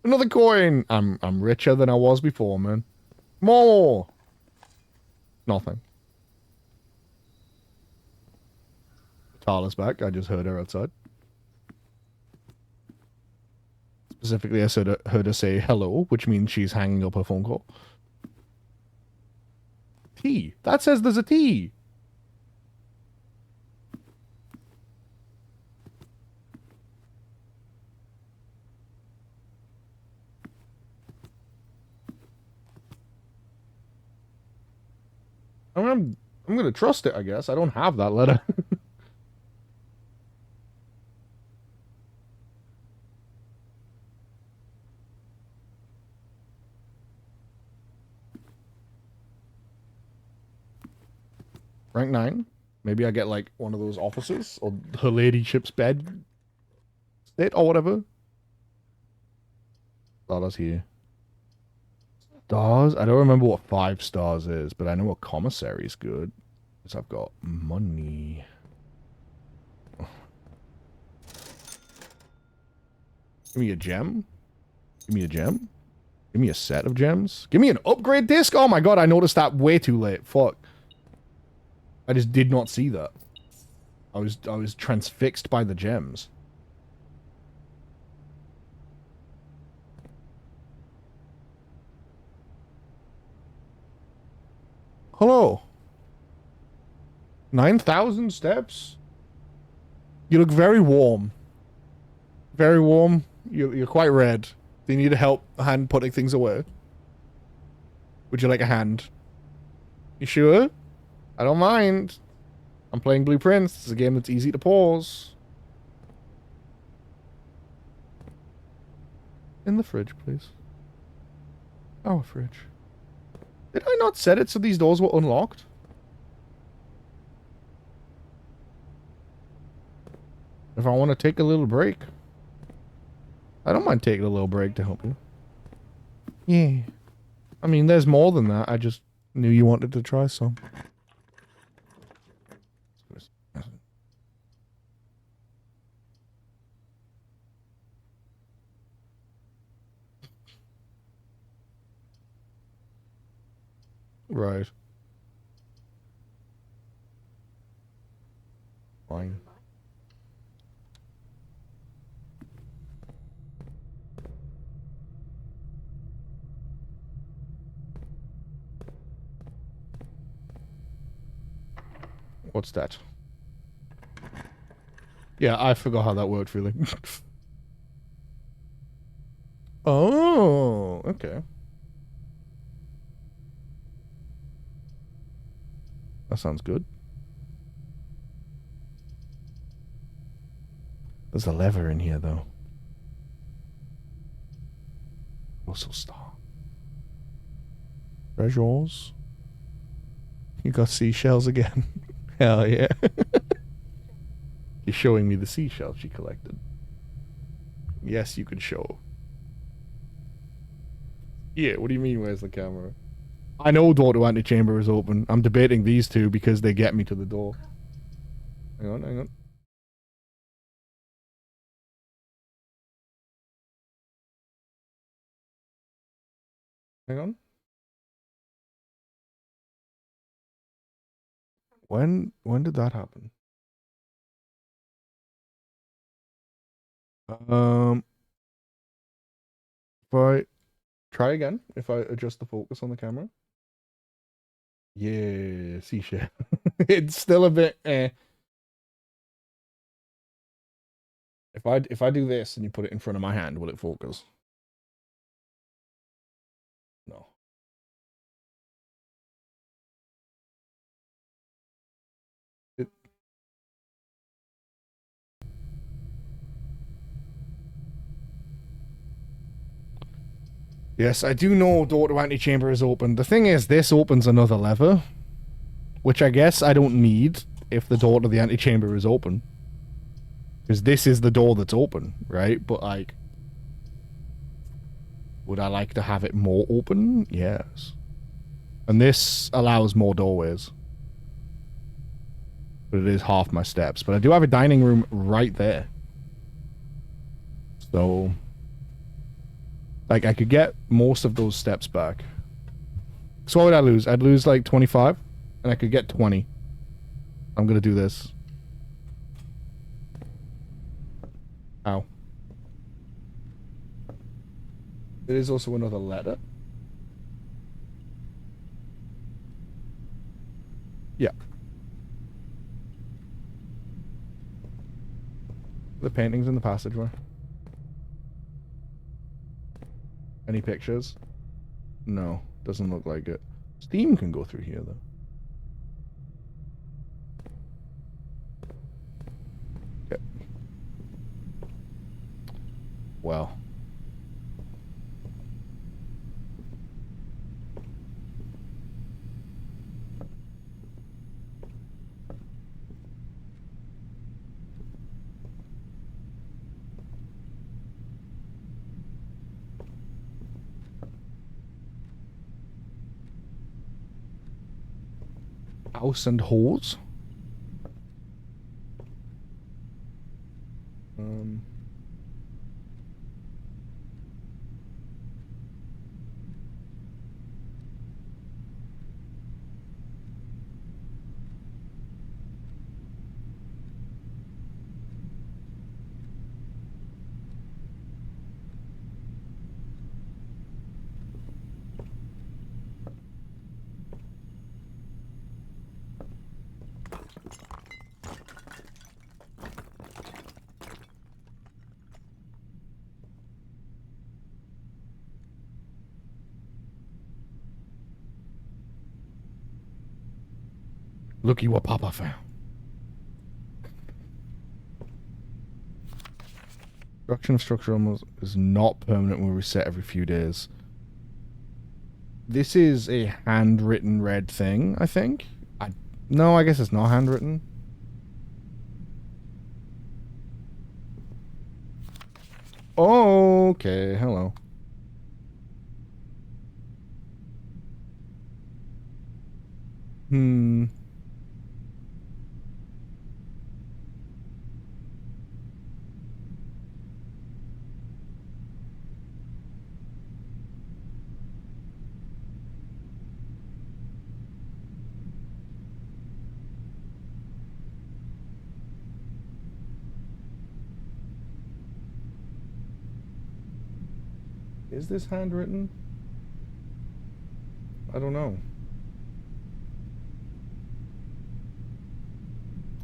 Another coin! I'm richer than I was before, man. More! Nothing. Tala's back. I just heard her outside. Specifically, I heard her say hello, which means she's hanging up her phone call. T. That says there's a T. I'm gonna trust it, I guess. I don't have that letter. Rank 9. Maybe I get like one of those officers or her ladyship's bed state or whatever. Stars here. Stars? I don't remember what 5 stars is, but I know a commissary is good. Because I've got money. Give me a gem. Give me a gem. Give me a set of gems. Give me an upgrade disc. Oh my god, I noticed that way too late. Fuck. I just did not see that. I was transfixed by the gems. Hello. 9,000 steps? You look very warm. Very warm. You're quite red. Do you need a hand putting things away? Would you like a hand? You sure? I don't mind. I'm playing Blueprints. It's a game that's easy to pause. In the fridge, please. Our fridge. Did I not set it so these doors were unlocked? If I want to take a little break. I don't mind taking a little break to help you. Yeah. I mean, there's more than that. I just knew you wanted to try some. Right. Fine. What's that? Yeah, I forgot how that worked, really. Oh, okay. That sounds good. There's a lever in here, though. Also star. Treasures. You got seashells again. Hell yeah. You're showing me the seashells you collected. Yes, you could show. Yeah, what do you mean, where's the camera? I know door to antechamber is open. I'm debating these two because they get me to the door. Hang on, hang on. Hang on. When did that happen? If I try again, if I adjust the focus on the camera. Yeah, seashell. It's still a bit If I do this and you put it in front of my hand, will it focus? No. Yes, I do know door to antechamber is open. The thing is, this opens another lever, which I guess I don't need if the door to the antechamber is open. Because this is the door that's open, right? But, like, would I like to have it more open? Yes. And this allows more doorways. But it is half my steps. But I do have a dining room right there. So, like, I could get most of those steps back. So what would I lose? I'd lose, like, 25? And I could get 20. I'm gonna do this. Ow. There is also another letter. Yeah. The paintings in the passageway. Any pictures? No, doesn't look like it. Steam can go through here, though. Okay. Well. House and Hose? Um... Looky what Papa found. Destruction of structure almost is not permanent. Will reset every few days. This is a handwritten red thing, I think. No, I guess it's not handwritten. Okay, hello. Hmm. Is this handwritten? I don't know.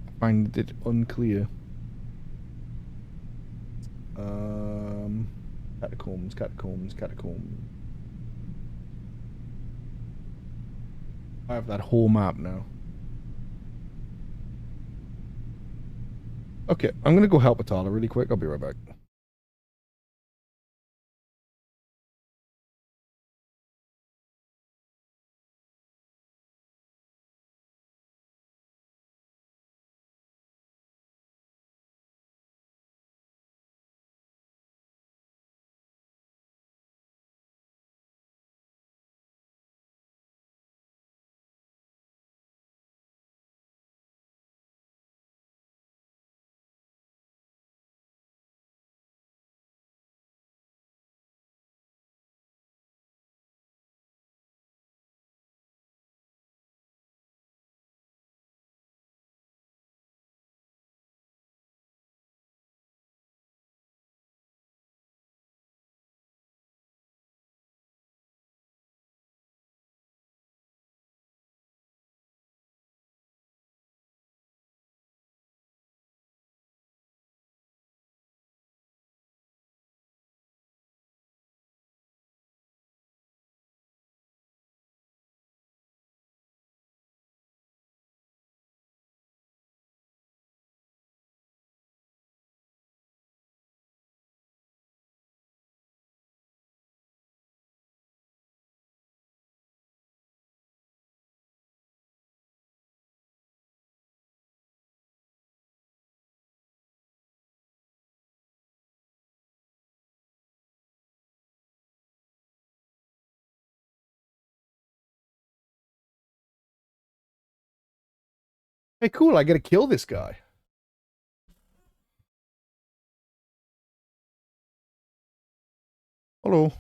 I find it unclear. Catacombs, catacombs, catacombs. I have that whole map now. Okay, I'm gonna go help Atala really quick. I'll be right back. Hey, cool, I gotta kill this guy. Hello.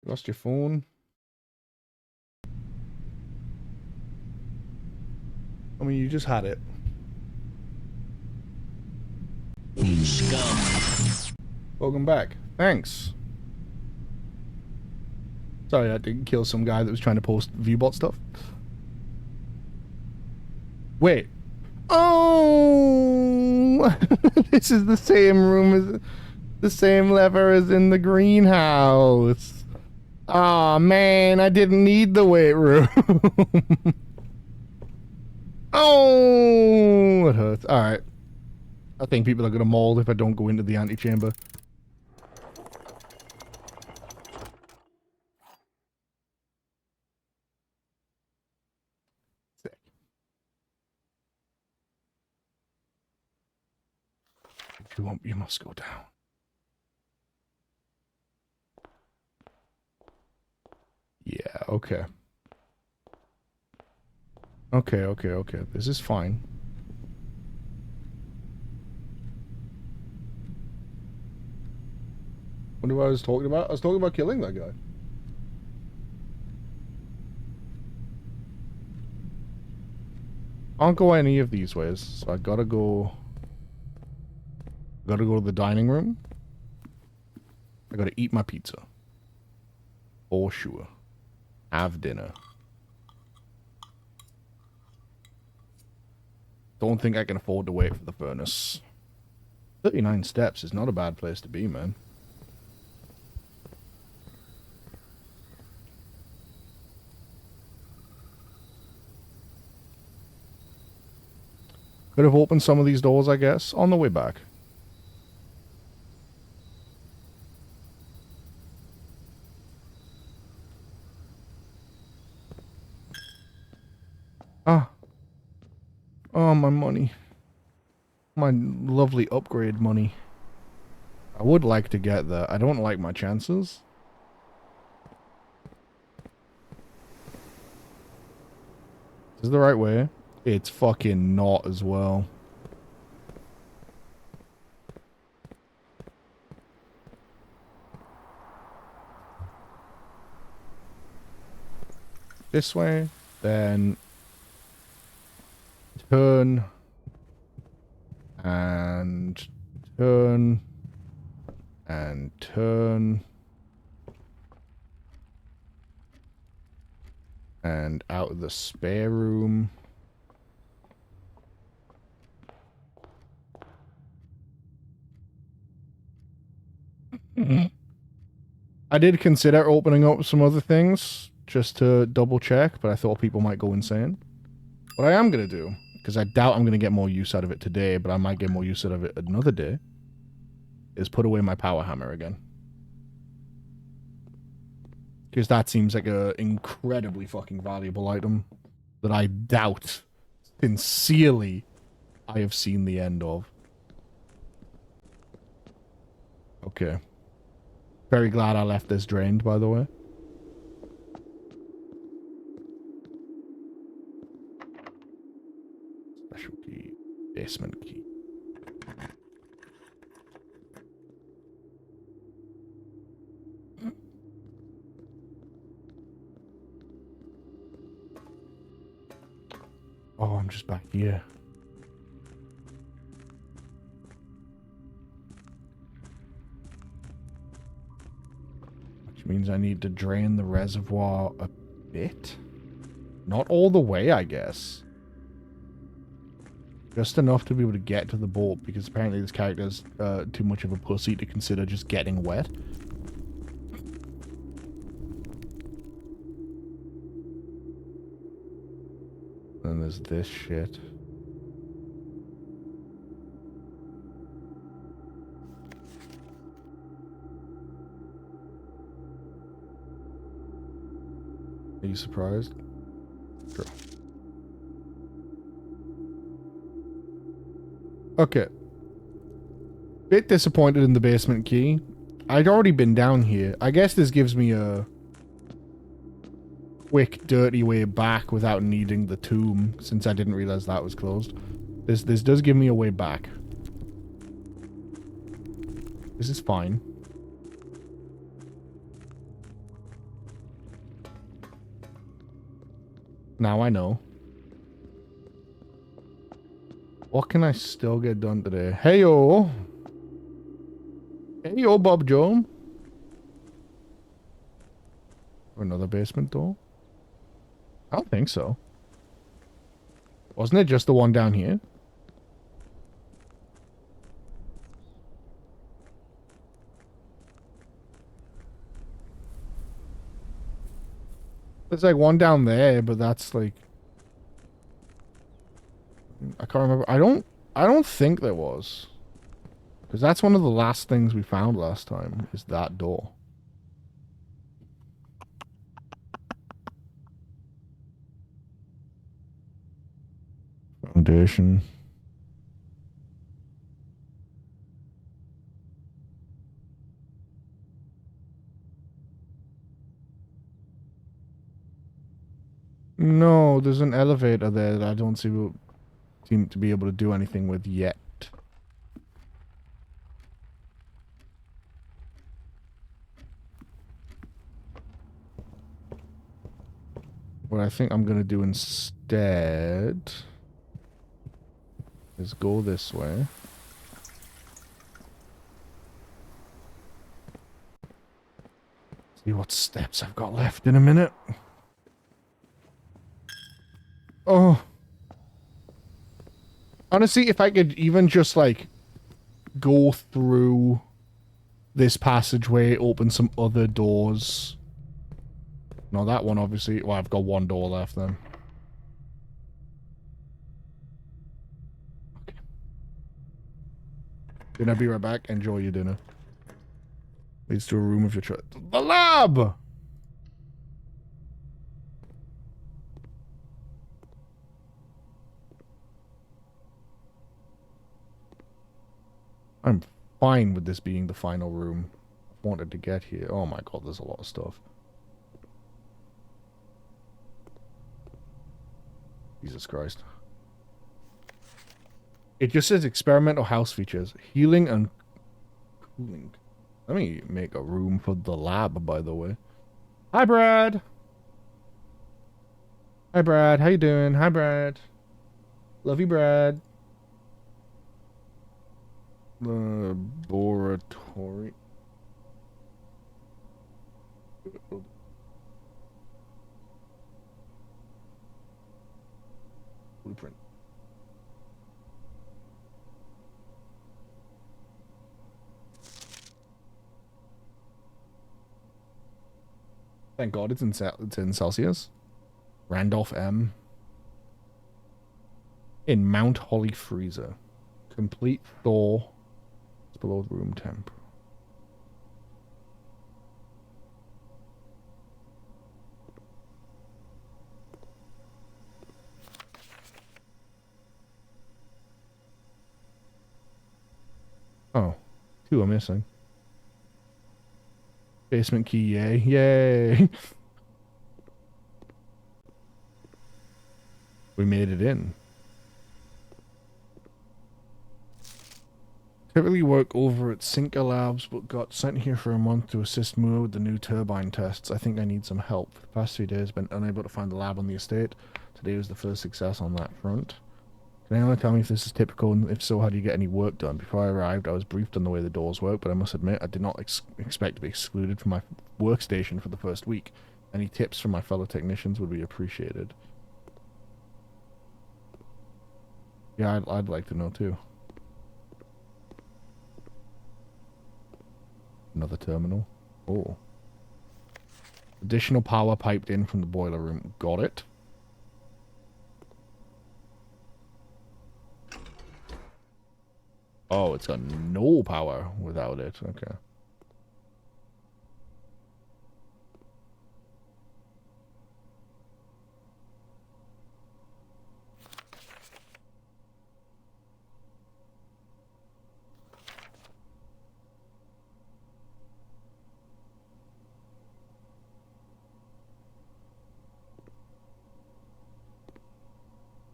You lost your phone? I mean, you just had it. Scum. Welcome back. Thanks. Sorry, I didn't kill some guy that was trying to post VBot stuff. Wait. Oh! This is the same room as... the same lever as in the greenhouse. Aw, man, I didn't need the weight room. Oh, it hurts. Alright. I think people are gonna mold if I don't go into the antechamber. Sick. If you want, you must go down. Yeah, okay. Okay. This is fine. Wonder what I was talking about? I was talking about killing that guy. I can't go any of these ways, so I gotta go... Gotta go to the dining room. I gotta eat my pizza. For sure. Have dinner. Don't think I can afford to wait for the furnace. 39 steps is not a bad place to be, man. Could have opened some of these doors, I guess, on the way back. Ah. Oh, my money. My lovely upgrade money. I would like to get that. I don't like my chances. Is this the right way? It's fucking not as well. This way, then turn and turn and turn and out of the spare room. I did consider opening up some other things just to double check, but I thought people might go insane. What I am going to do, because I doubt I'm going to get more use out of it today, but I might get more use out of it another day, is put away my power hammer again. Because that seems like an incredibly fucking valuable item that I doubt, sincerely, I have seen the end of. Okay. Very glad I left this drained, by the way. Special key. Basement key. Oh, I'm just back here. Which means I need to drain the reservoir a bit? Not all the way, I guess. Just enough to be able to get to the boat, because apparently this character's too much of a pussy to consider just getting wet. Then there's this shit. Are you surprised? Sure. Okay. Bit disappointed in the basement key. I'd already been down here. I guess this gives me a quick, dirty way back without needing the tomb, since I didn't realize that was closed. This does give me a way back. This is fine. Now I know. What can I still get done today? Hey-yo. Hey-yo, Bob Joe. Another basement door? I don't think so. Wasn't it just the one down here? There's like one down there, but that's like... I can't remember. I don't think there was. Because that's one of the last things we found last time, is that door. Foundation. No, there's an elevator there that I don't seem to be able to do anything with yet. What I think I'm gonna do instead is go this way. See what steps I've got left in a minute. Oh. Honestly, if I could even just like go through this passageway, open some other doors. No, that one obviously. Well, I've got one door left then. Okay. Dinner, be right back. Enjoy your dinner. Leads to a room of your choice. The lab! I'm fine with this being the final room. I wanted to get here. Oh my god, there's a lot of stuff. Jesus Christ. It just says experimental house features. Healing and cooling. Let me make a room for the lab, by the way. Hi, Brad. Hi, Brad. How you doing? Hi, Brad. Love you, Brad. Laboratory. Blueprint. Thank God it's in Celsius. Randolph M. In Mount Holly freezer. Complete thaw. It's below room temp. Oh, two are missing. Basement key, yay. Yay! We made it in. Typically work over at Cinca Labs, but got sent here for a month to assist Moore with the new turbine tests. I think I need some help. For the past 3 days, I've been unable to find the lab on the estate. Today was the first success on that front. Can anyone tell me if this is typical, and if so, how do you get any work done? Before I arrived, I was briefed on the way the doors work, but I must admit, I did not expect to be excluded from my workstation for the first week. Any tips from my fellow technicians would be appreciated. Yeah, I'd like to know too. Another terminal. Oh. Additional power piped in from the boiler room. Got it. Oh, it's got no power without it. Okay.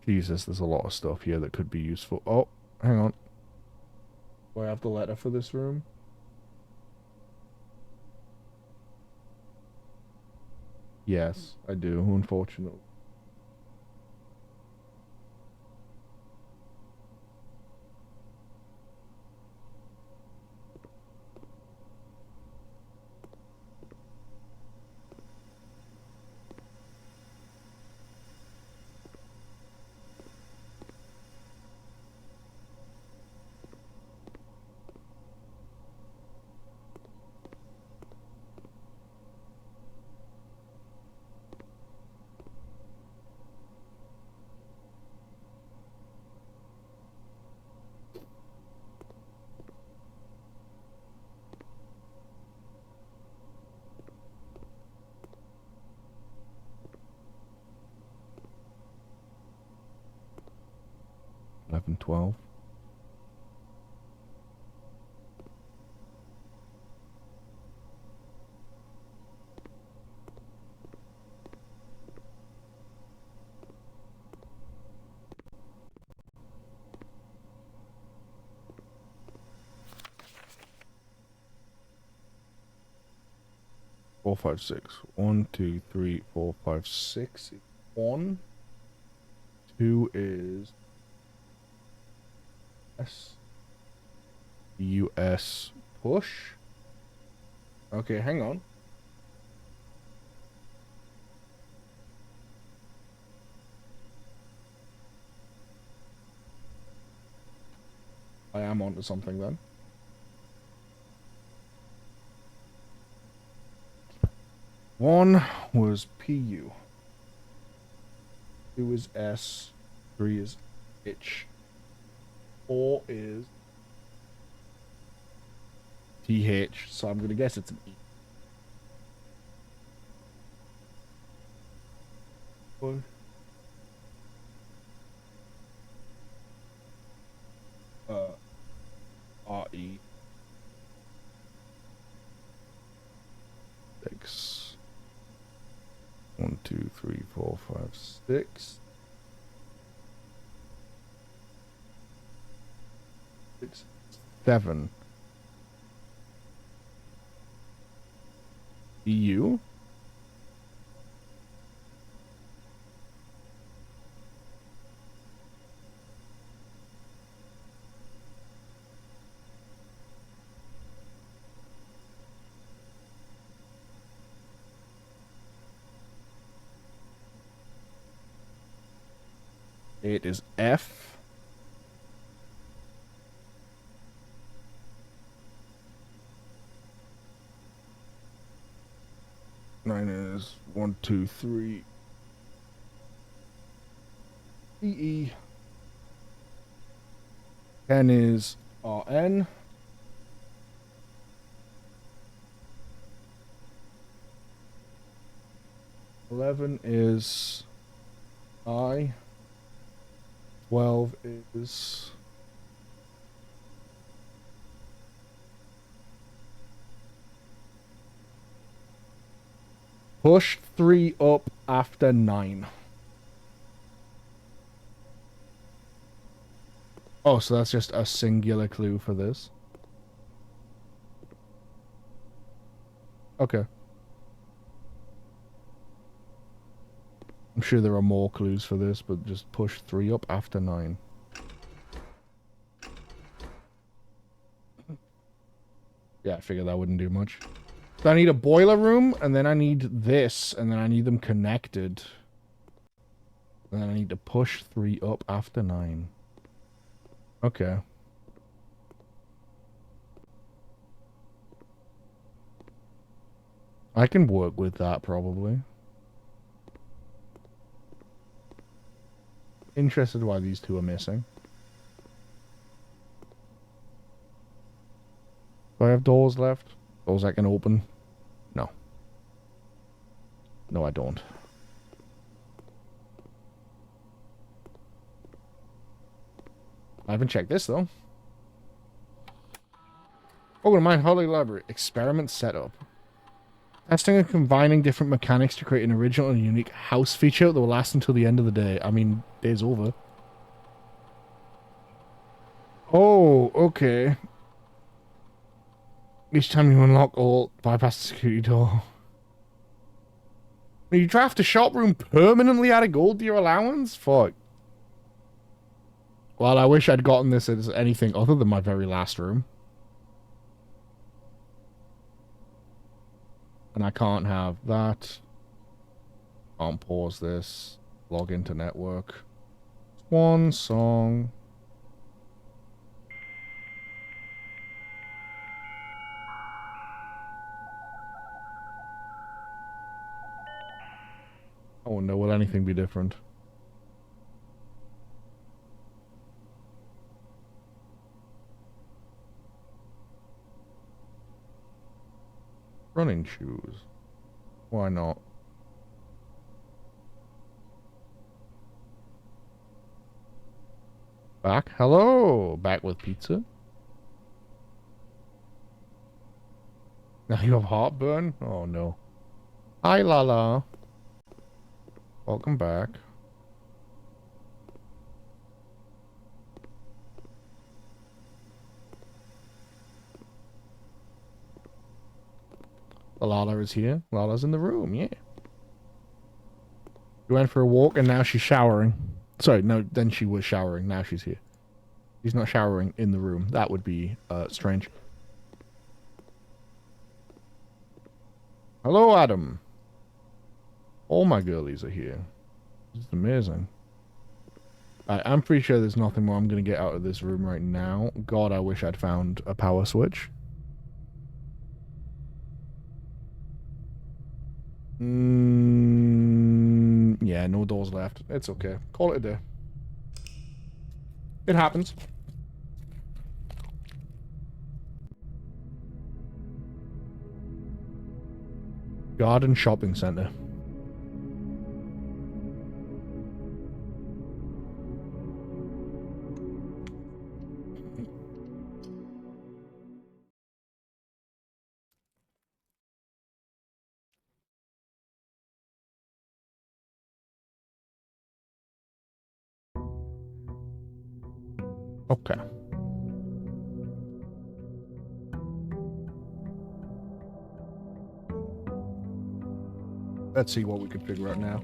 Jesus, there's a lot of stuff here that could be useful. Oh, hang on. Do I have the letter for this room? Yes, I do, unfortunately. and 12. Four, five, six. 1, 2, 3, 4, 5, 6. 1. 2 is S. US push. Okay, hang on. I am onto something then. One was PU. 2 is S. 3 is H. 4 is TH. So I'm gonna guess it's an E. What? RE. 6. 1, 2, 3, 4, 5, 6. 6, 7. EU. It is F. Nine is 1, 2, 3. EE. 10 is RN. 11 is I. 12 is push 3 up after 9. Oh, so that's just a singular clue for this. Okay. I'm sure there are more clues for this, but just push 3 up after 9. Yeah, I figured that wouldn't do much. So I need a boiler room, and then I need this, and then I need them connected. And then I need to push 3 up after 9. Okay. I can work with that, probably. Interested why these two are missing. Do I have doors left? Doors I can open? No. No, I don't. I haven't checked this, though. Oh, to Mine Holly Library. Experiment setup. Testing and combining different mechanics to create an original and unique house feature that will last until the end of the day. I mean, day's over. Oh, okay. Each time you unlock or bypass the security door. You draft a shop room permanently out of gold to your allowance? Fuck. Well, I wish I'd gotten this as anything other than my very last room. And I can't have that. Can't pause this. Log into network. One song. Oh no, will anything be different? Running shoes. Why not? Back. Hello. Back with pizza. Now you have heartburn? Oh no. Hi, Lala. Welcome back. Lala is here. Lala's in the room, yeah. She went for a walk and now she's showering. Sorry, no, then she was showering. Now she's here. She's not showering in the room. That would be strange. Hello, Adam. All my girlies are here. This is amazing. I'm pretty sure there's nothing more I'm going to get out of this room right now. God, I wish I'd found a power switch. Yeah, no doors left. It's okay. Call it a day. It happens. Garden shopping center. Okay. Let's see what we can figure out now.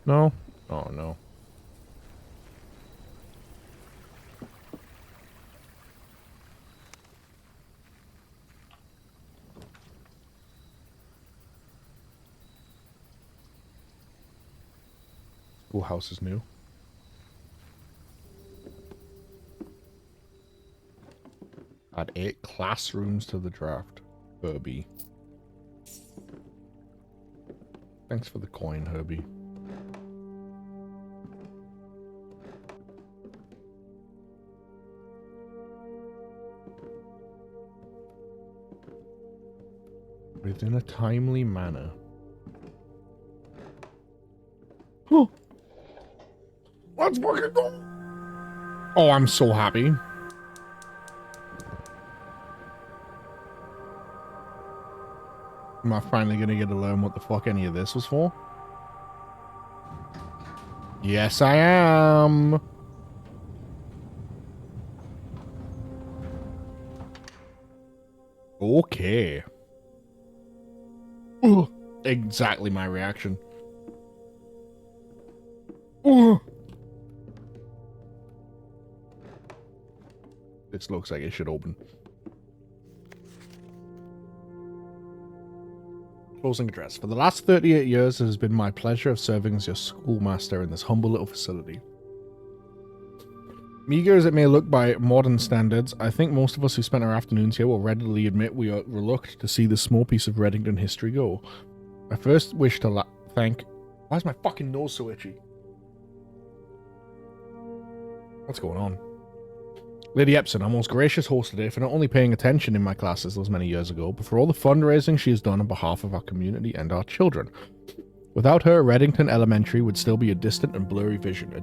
No? Oh, no. Schoolhouse is new. Add 8 classrooms to the draft. Herbie. Thanks for the coin, Herbie. Within a timely manner. Oh! Let's fucking go! Oh, I'm so happy. Am I finally gonna get to learn what the fuck any of this was for? Yes, I am! Okay. Ugh, exactly my reaction. Ugh. This looks like it should open. Closing address. For the last 38 years, it has been my pleasure of serving as your schoolmaster in this humble little facility. Meager as it may look by modern standards, I think most of us who spent our afternoons here will readily admit we are reluctant to see this small piece of Reddington history go. I first wish to thank... Why is my fucking nose so itchy? What's going on? Lady Epson, our most gracious host today, for not only paying attention in my classes those many years ago, but for all the fundraising she has done on behalf of our community and our children. Without her, Reddington Elementary would still be a distant and blurry vision, a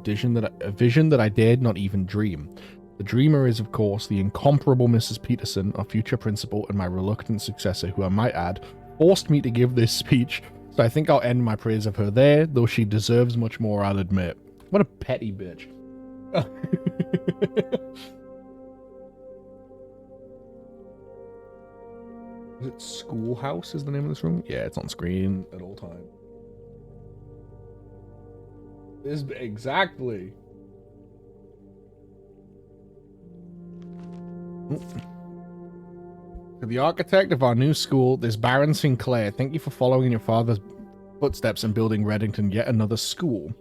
vision that I dared not even dream. The dreamer is, of course, the incomparable Mrs. Peterson, our future principal and my reluctant successor, who I might add, forced me to give this speech, so I think I'll end my praise of her there, though she deserves much more, I'll admit. What a petty bitch. Is it Schoolhouse is the name of this room? Yeah, it's on screen at all times. Exactly. To the architect of our new school, this Baron Sinclair, thank you for following in your father's footsteps and building Reddington yet another school.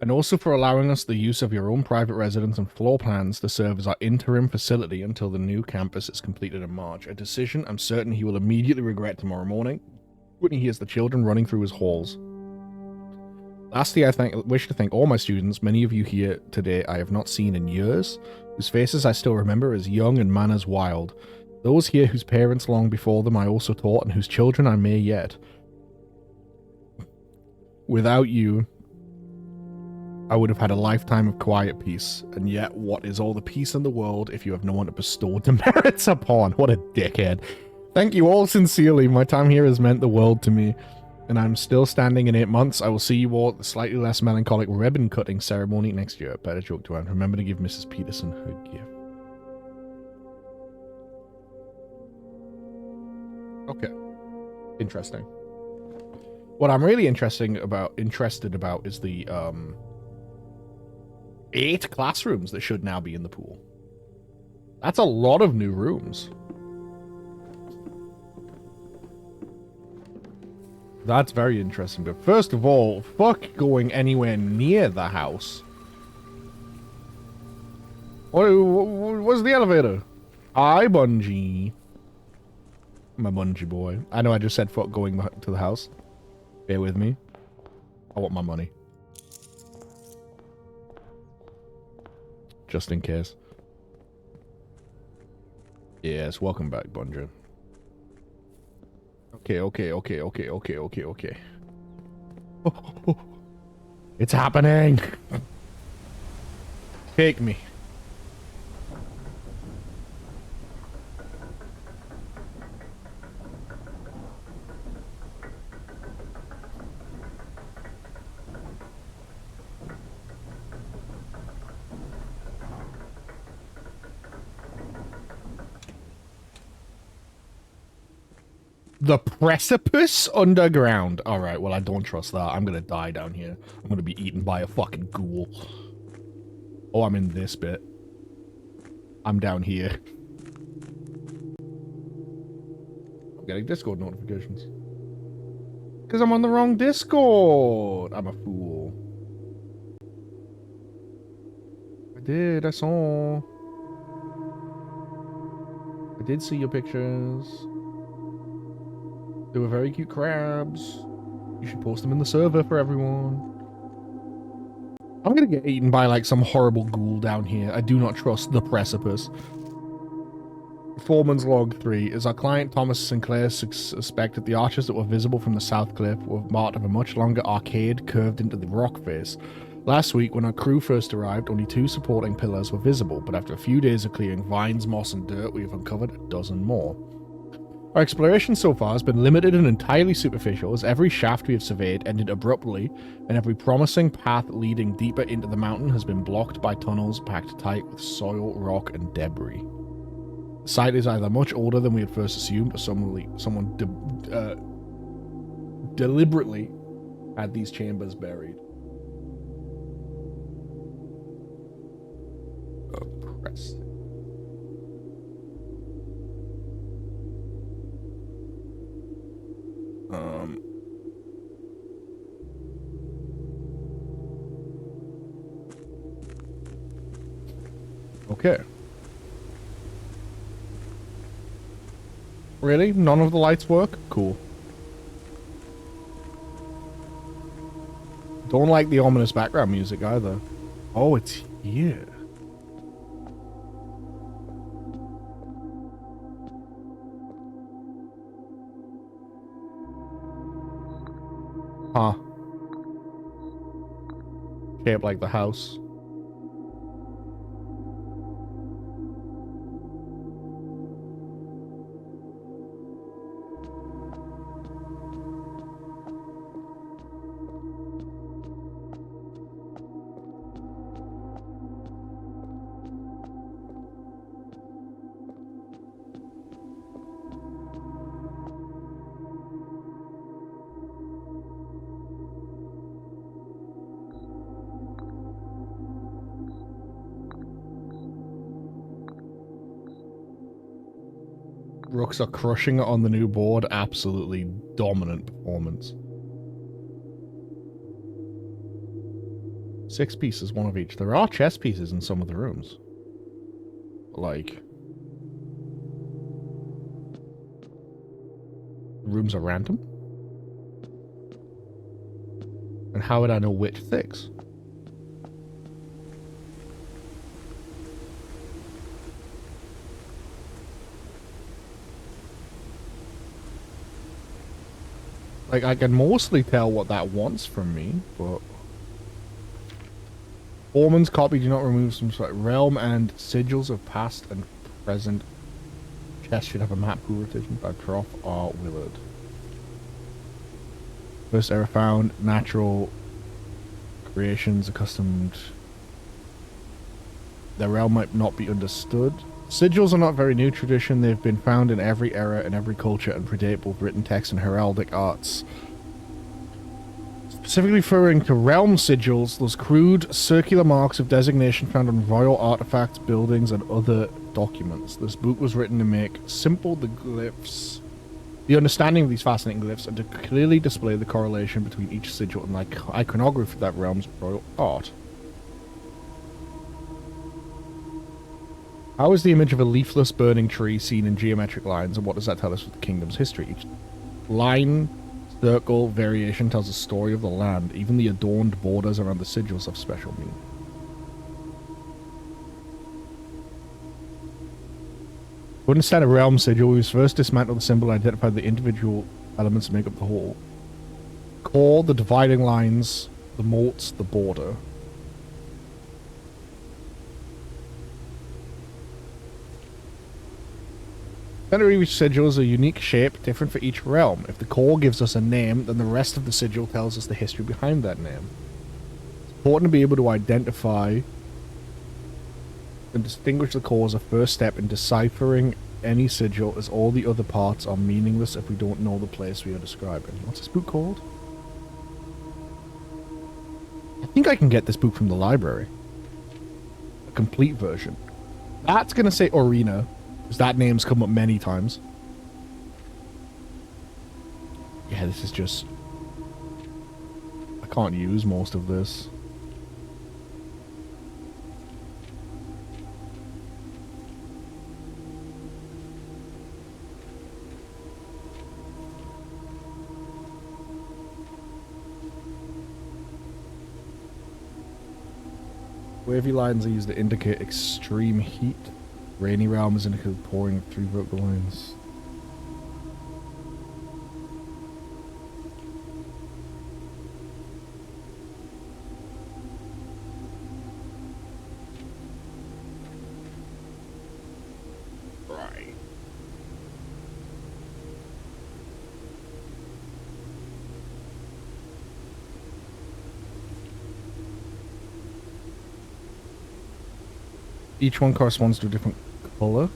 And also for allowing us the use of your own private residence and floor plans to serve as our interim facility until the new campus is completed in March. A decision I'm certain he will immediately regret tomorrow morning when he hears the children running through his halls. Lastly, I wish to thank all my students, many of you here today I have not seen in years, whose faces I still remember as young and manners wild. Those here whose parents long before them I also taught, and whose children I may yet. Without you, I would have had a lifetime of quiet peace, and yet what is all the peace in the world if you have no one to bestow demerits upon? What a dickhead. Thank you all sincerely. My time here has meant the world to me, and I'm still standing in 8 months. I will see you all at the slightly less melancholic ribbon-cutting ceremony next year. Better joke to end. Remember to give Mrs. Peterson her gift. Okay. Interesting. What I'm really interested about is the 8 classrooms that should now be in the pool. That's a lot of new rooms. That's very interesting. But first of all, fuck going anywhere near the house. What's the elevator? Hi, Bungie. My Bungie boy. I know I just said fuck going to the house. Bear with me. I want my money. Just in case. Yes, welcome back, Bungie. Okay. Oh. It's happening! Take me. The precipice underground. Alright, well, I don't trust that. I'm gonna die down here. I'm gonna be eaten by a fucking ghoul. Oh, I'm in this bit. I'm down here. I'm getting Discord notifications. Because I'm on the wrong Discord. I'm a fool. I saw. I did see your pictures. They were very cute crabs. You should post them in the server for everyone. I'm gonna get eaten by like some horrible ghoul down here. I do not trust the precipice. Foreman's log 3. As our client Thomas Sinclair suspected, the arches that were visible from the south cliff were part of a much longer arcade curved into the rock face. Last week, when our crew first arrived, only 2 supporting pillars were visible, but after a few days of clearing vines, moss, and dirt, we have uncovered a dozen more. Our exploration so far has been limited and entirely superficial, as every shaft we have surveyed ended abruptly, and every promising path leading deeper into the mountain has been blocked by tunnels packed tight with soil, rock, and debris. The site is either much older than we had first assumed, or someone deliberately had these chambers buried. Oppressive. Okay. Really? None of the lights work? Cool. Don't like the ominous background music either. Oh, it's here. Huh. Shaped like the house. Rooks are crushing it on the new board. Absolutely dominant performance. 6 pieces, 1 of each. There are chess pieces in some of the rooms. Like, rooms are random? And how would I know which 6? Like, I can mostly tell what that wants from me, but... Ormond's copy do not remove some sort of realm and sigils of past and present. Chest should have a map pool rotation by Trough or Willard. First ever found, natural creations accustomed. Their realm might not be understood. Sigils are not very new tradition. They've been found in every era and every culture and predate both written text and heraldic arts. Specifically referring to realm sigils, those crude circular marks of designation found on royal artifacts, buildings, and other documents. This book was written to make simple the glyphs, the understanding of these fascinating glyphs, and to clearly display the correlation between each sigil and like iconography of that realm's royal art. How is the image of a leafless burning tree seen in geometric lines, and what does that tell us of the kingdom's history? Each line, circle, variation tells a story of the land. Even the adorned borders around the sigils have special meaning. To understand a realm sigil, we must first dismantle the symbol and identify the individual elements that make up the whole. Core, the dividing lines, the moats, the border. Center of each sigil is a unique shape, different for each realm. If the core gives us a name, then the rest of the sigil tells us the history behind that name. It's important to be able to identify and distinguish the core as a first step in deciphering any sigil, as all the other parts are meaningless if we don't know the place we are describing. What's this book called? I think I can get this book from the library. A complete version. That's going to say Orina, because that name's come up many times. Yeah, this is just... I can't use most of this. Wavy lines are used to indicate extreme heat. Rainy realm is indicated pouring through vertical lines. Right. Each one corresponds to a different color.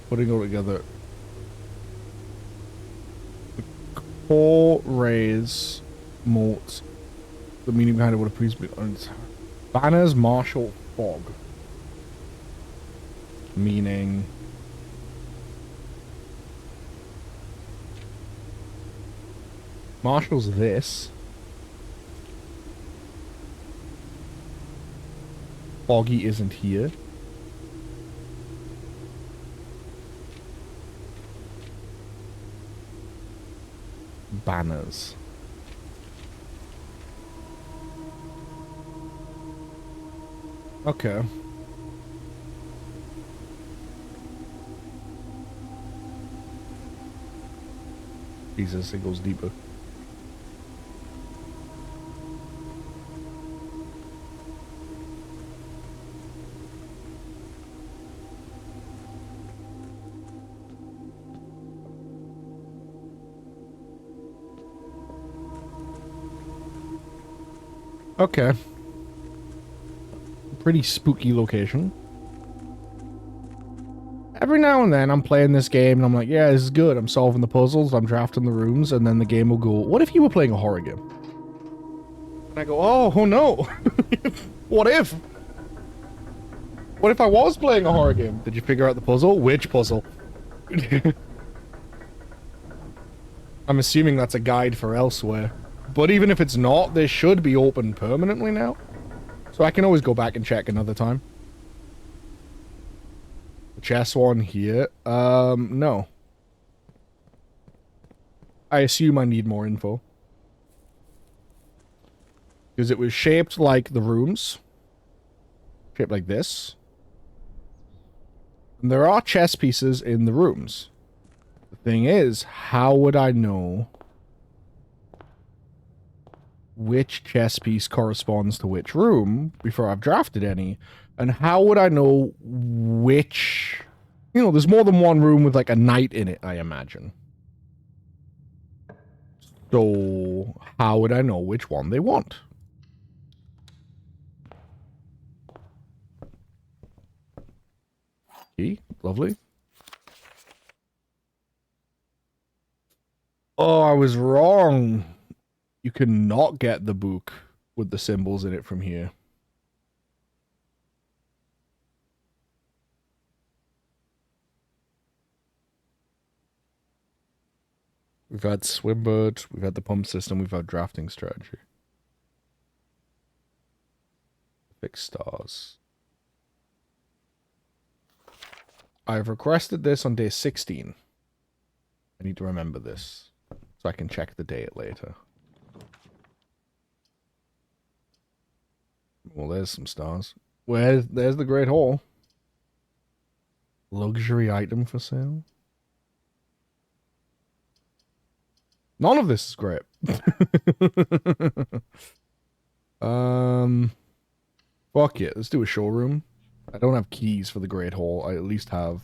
Putting it all together. The core rays, moat. The meaning behind it would appears to be banners, martial, fog. Meaning Marshall's this. Foggy isn't here. Banners. Okay. Jesus, it goes deeper. Okay. Pretty spooky location. Every now and then I'm playing this game and I'm like, yeah, this is good. I'm solving the puzzles, I'm drafting the rooms, and then the game will go, what if you were playing a horror game? And I go, oh no. What if? What if I was playing a horror game? Did you figure out the puzzle? Which puzzle? I'm assuming that's a guide for elsewhere. But even if it's not, they should be open permanently now. So I can always go back and check another time. The chest one here. No. I assume I need more info. Because it was shaped like the rooms. Shaped like this. And there are chess pieces in the rooms. The thing is, how would I know which chess piece corresponds to which room before I've drafted any? And how would I know which... You know, there's more than one room with, like, a knight in it, I imagine. So, how would I know which one they want? Okay, lovely. Oh, I was wrong. You cannot get the book with the symbols in it from here. We've had Swimbird, we've had the pump system, we've had drafting strategy. Fixed stars. I've requested this on day 16. I need to remember this so I can check the date later. Well, there's some stars. There's the Great Hall. Luxury item for sale. None of this is great. Fuck it. Let's do a showroom. I don't have keys for the Great Hall. I at least have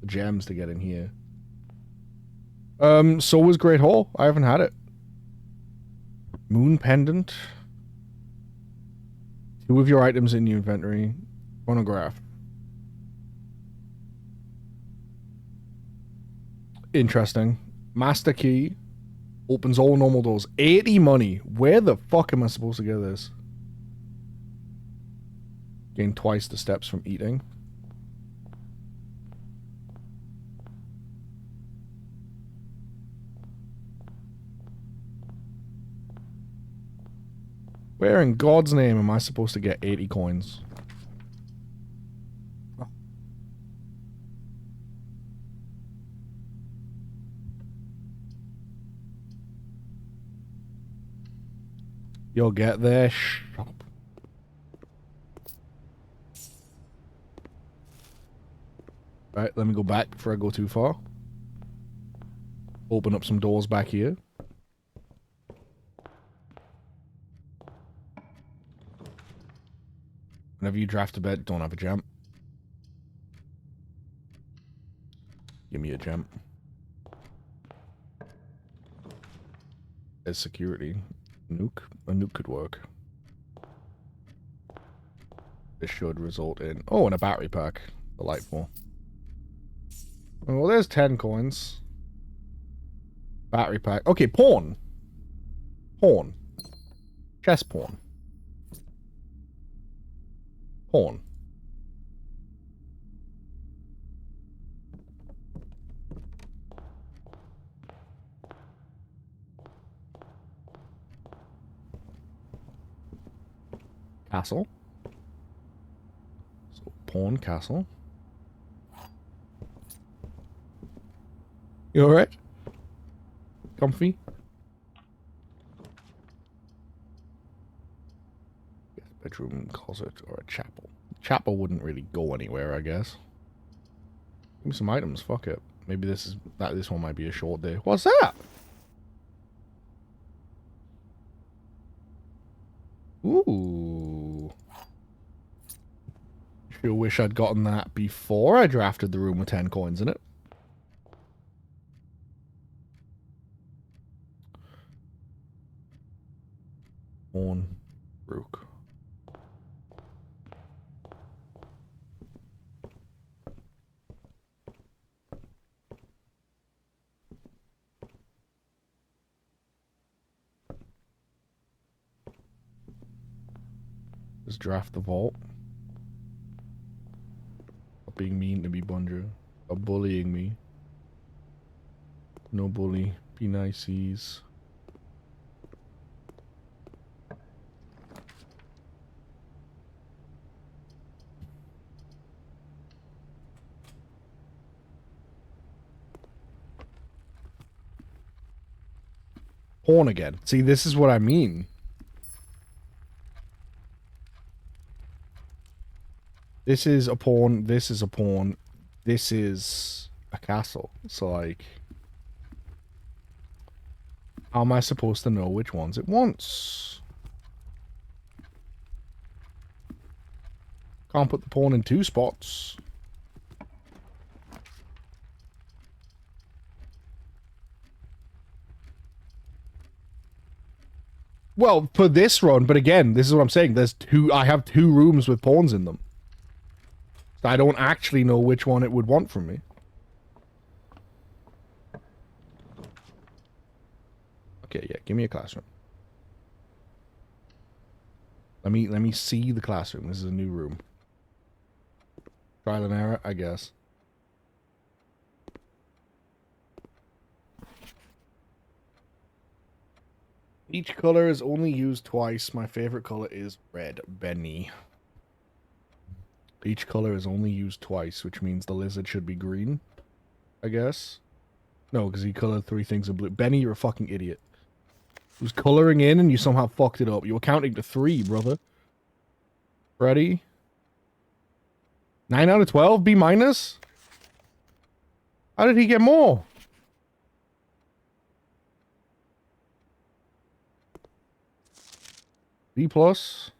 the gems to get in here. So was Great Hall. I haven't had it. Moon Pendant. 2 of your items in your inventory. Chronograph. Interesting. Master Key. Opens all normal doors. 80 money. Where the fuck am I supposed to get this? Gain twice the steps from eating. Where in God's name am I supposed to get 80 coins? You'll get there. Shop. Right, let me go back before I go too far. Open up some doors back here. Whenever you draft a bet, don't have a gem. Give me a gem. As security. Nuke? A nuke could work. This should result in... Oh, and a battery pack. Delightful. Well, there's 10 coins. Battery pack. Okay, pawn. Pawn. Chess pawn. Pawn. Castle. So, pawn, castle. You alright? Comfy? Bedroom, closet, or a chapel. Chapel wouldn't really go anywhere, I guess. Give me some items, fuck it. Maybe this one might be a short day. What's that? Ooh. Sure wish I'd gotten that before I drafted the room with 10 coins in it. Pawn, rook. Just draft the vault. Stop being mean to me, Bunja. Stop bullying me. No bully. Be niceys. Pawn again. See, this is what I mean. This is a pawn. This is a pawn. this is a castle. So, like, how am I supposed to know which ones it wants? Can't put the pawn in 2 spots. Well, for this run, but again, this is what I'm saying. I have 2 rooms with pawns in them. So I don't actually know which one it would want from me. Okay, yeah, give me a classroom. Let me see the classroom. This is a new room. Trial and error, I guess. Each color is only used twice. My favorite color is red, Benny. Each color is only used twice, which means the lizard should be green, I guess. No, because he colored 3 things in blue. Benny, you're a fucking idiot. He was coloring in and you somehow fucked it up. You were counting to 3, brother. Ready? 9 out of 12? B minus? How did he get more? B plus?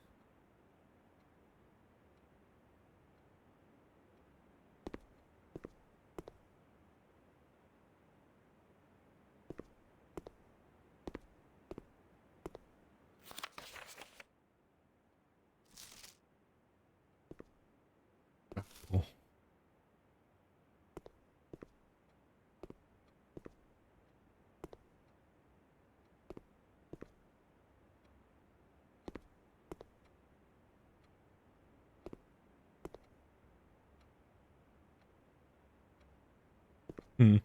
Hmm.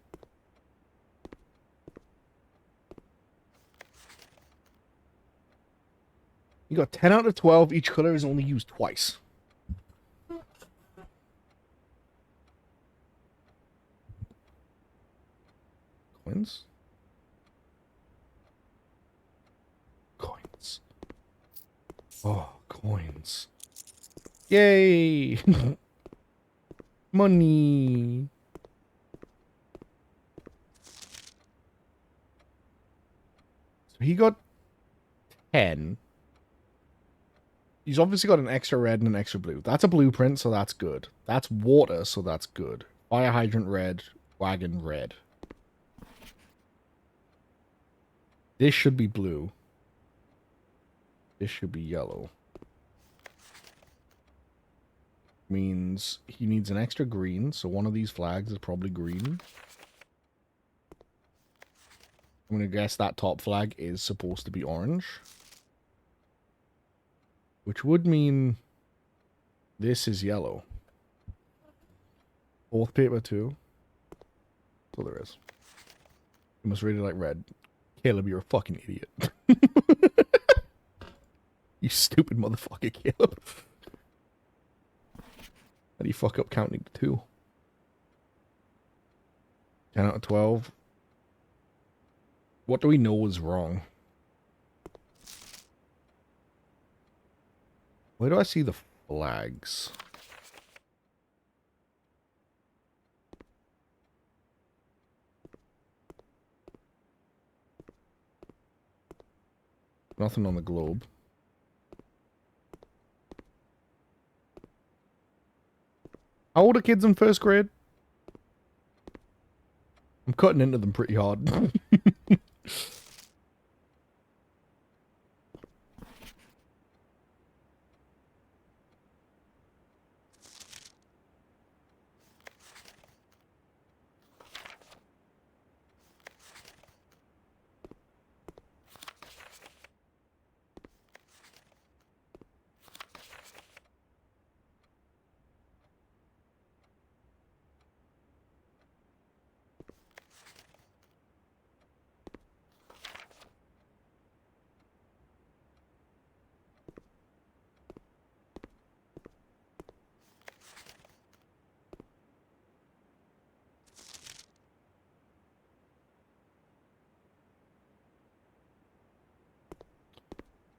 You got 10 out of 12. Each color is only used twice. Coins? Coins. Oh, coins. Yay! Money! So he got 10. He's obviously got an extra red and an extra blue. That's a blueprint, so that's good. That's water, so that's good. Fire hydrant red, wagon red. This should be blue. This should be yellow. Means he needs an extra green, so one of these flags is probably green. I'm going to guess that top flag is supposed to be orange. Which would mean this is yellow. Fourth paper too. So there is. You must really like red. Caleb, you're a fucking idiot. You stupid motherfucker, Caleb. How do you fuck up counting to 2? 10 out of 12. What do we know is wrong? Where do I see the flags? Nothing on the globe. How old are kids in 1st grade? I'm cutting into them pretty hard.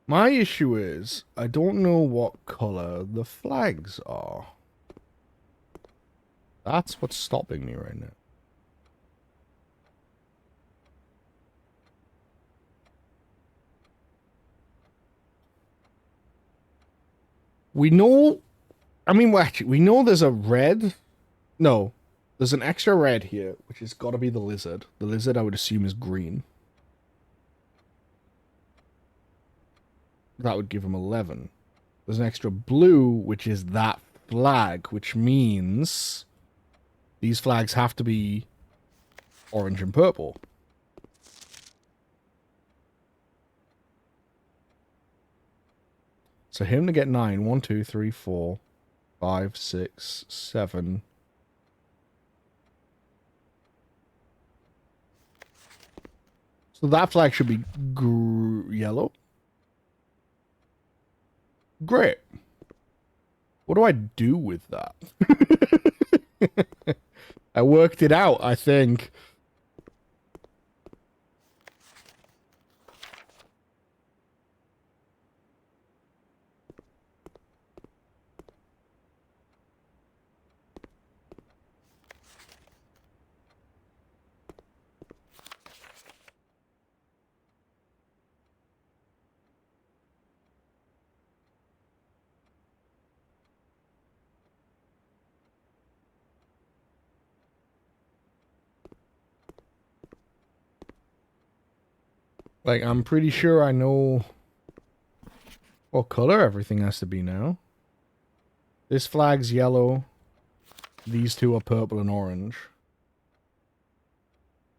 My issue is, I don't know what color the flags are. That's what's stopping me right now. We know... I mean, well, actually, we know there's a red... No. There's an extra red here, which has got to be the lizard. The lizard, I would assume, is green. That would give him 11. There's an extra blue, which is that flag, which means these flags have to be orange and purple. So him to get 9. 1, 2, 3, 4, 5, 6, 7. So that flag should be yellow. Great. What do I do with that? I worked it out, I think. Like, I'm pretty sure I know what color everything has to be now. This flag's yellow. These two are purple and orange.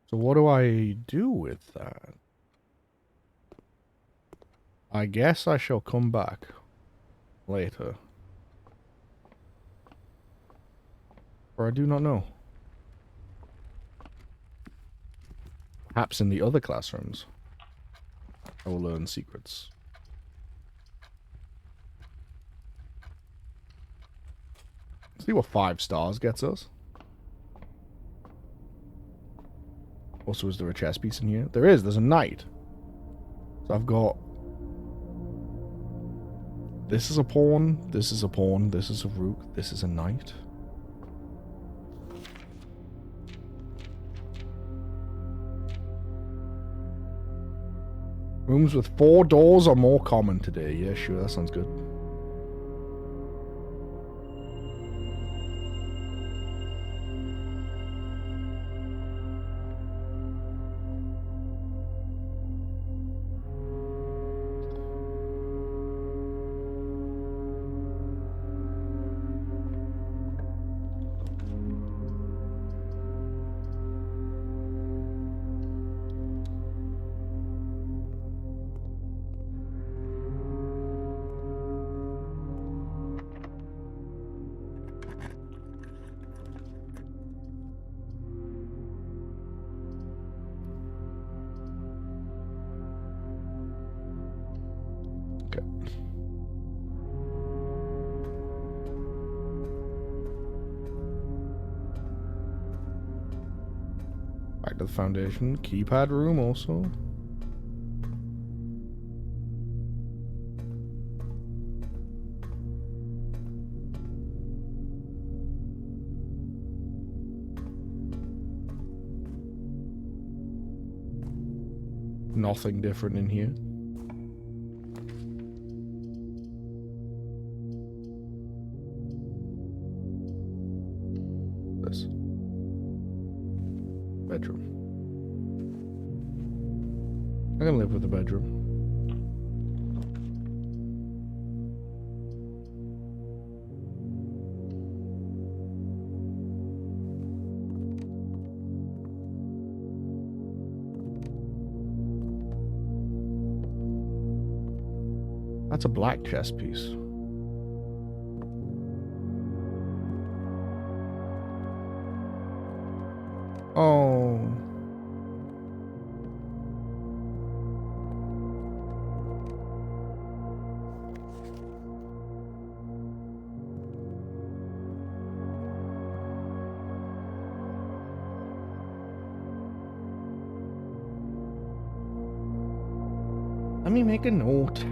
So what do I do with that? I guess I shall come back later. Or I do not know. Perhaps in the other classrooms, I will learn secrets. See what 5 stars gets us. Also, is there a chess piece in here? There is. There's a knight. So I've got... This is a pawn. This is a pawn. This is a rook. This is a knight. Rooms with 4 doors are more common today. Yeah, sure. That sounds good. Back to the foundation. Keypad room also. Nothing different in here. This. Bedroom. I can live with the bedroom. That's a black chess piece. Oh. Let me make a note.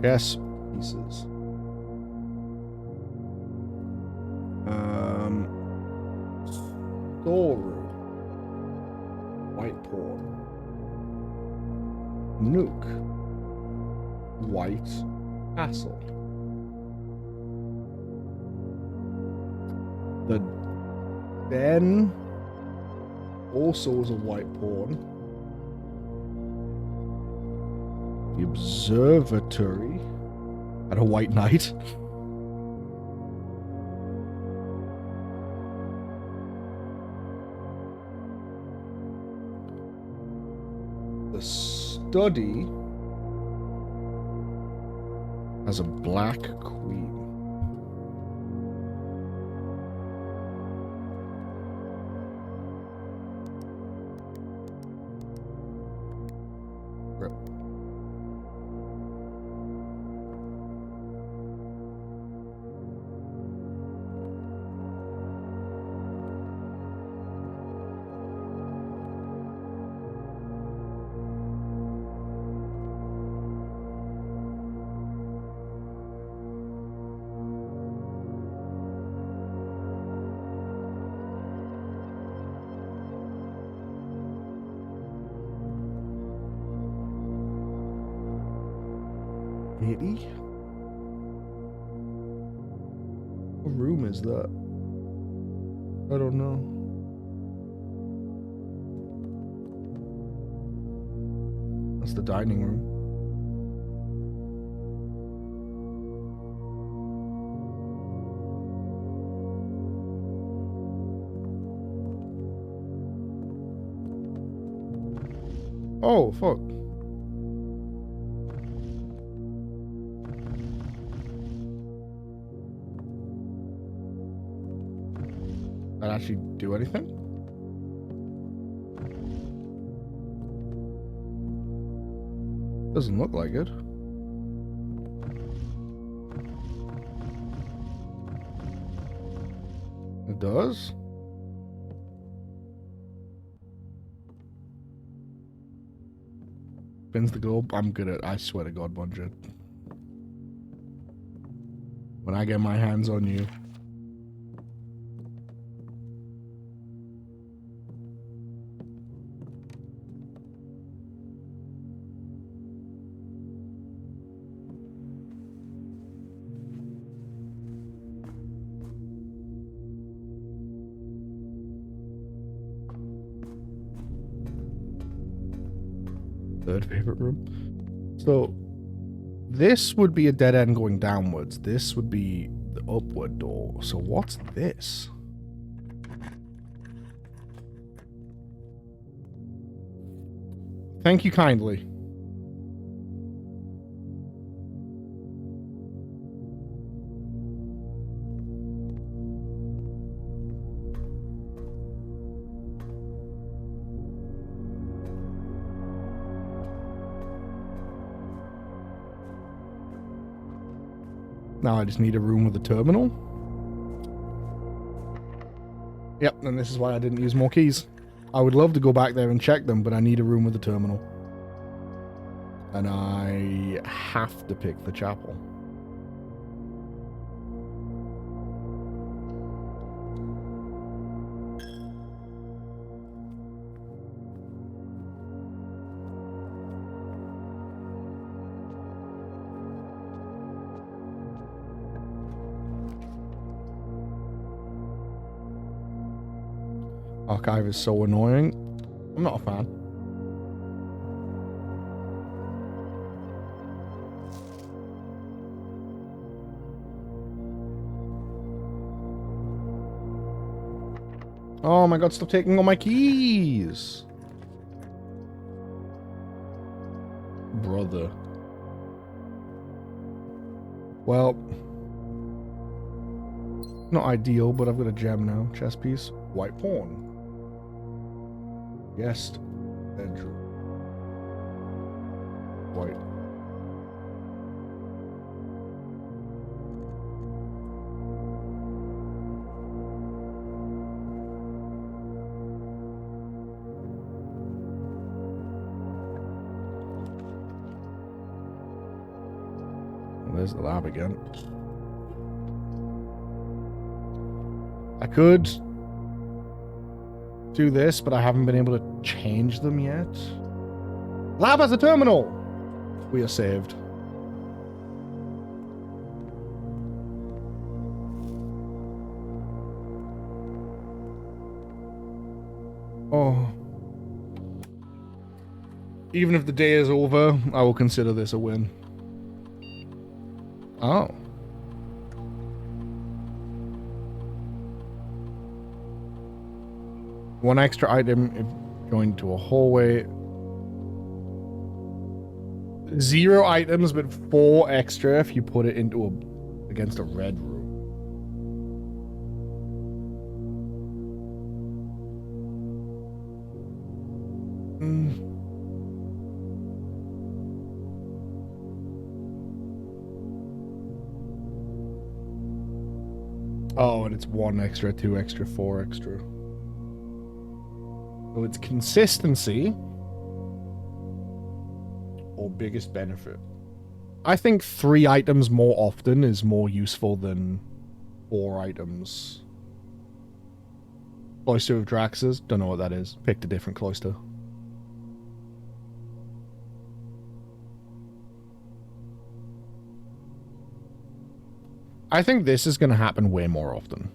Chess pieces. Doru. White pawn. Nook. White castle. The den also is a white pawn. The observatory had a white knight. The study has a black queen. Rip. What room is that? I don't know. That's the dining room. Oh, fuck. That actually do anything? Doesn't look like it. It does? Spins the globe. I'm good at, I swear to God, Bungie. When I get my hands on you. Third favorite room. So this would be a dead end going downwards. This would be the upward door. So what's this? Thank you kindly. Now I just need a room with a terminal. Yep, and this is why I didn't use more keys. I would love to go back there and check them, but I need a room with a terminal. And I have to pick the chapel. Archive is so annoying. I'm not a fan. Oh my god, stop taking all my keys. Brother. Well, not ideal, but I've got a gem now. Chess piece. White pawn. Guest bedroom. White. Well, there's the lab again. I could do this, but I haven't been able to change them yet. Lab as a terminal! We are saved. Oh. Even if the day is over, I will consider this a win. Oh. One extra item if joined to a hallway. 0 items, but 4 extra if you put it into against a red room. Oh, and it's 1 extra, 2 extra, 4 extra. So it's consistency or biggest benefit. I think 3 items more often is more useful than 4 items. Cloister of Draxus? Don't know what that is. Picked a different cloister. I think this is going to happen way more often.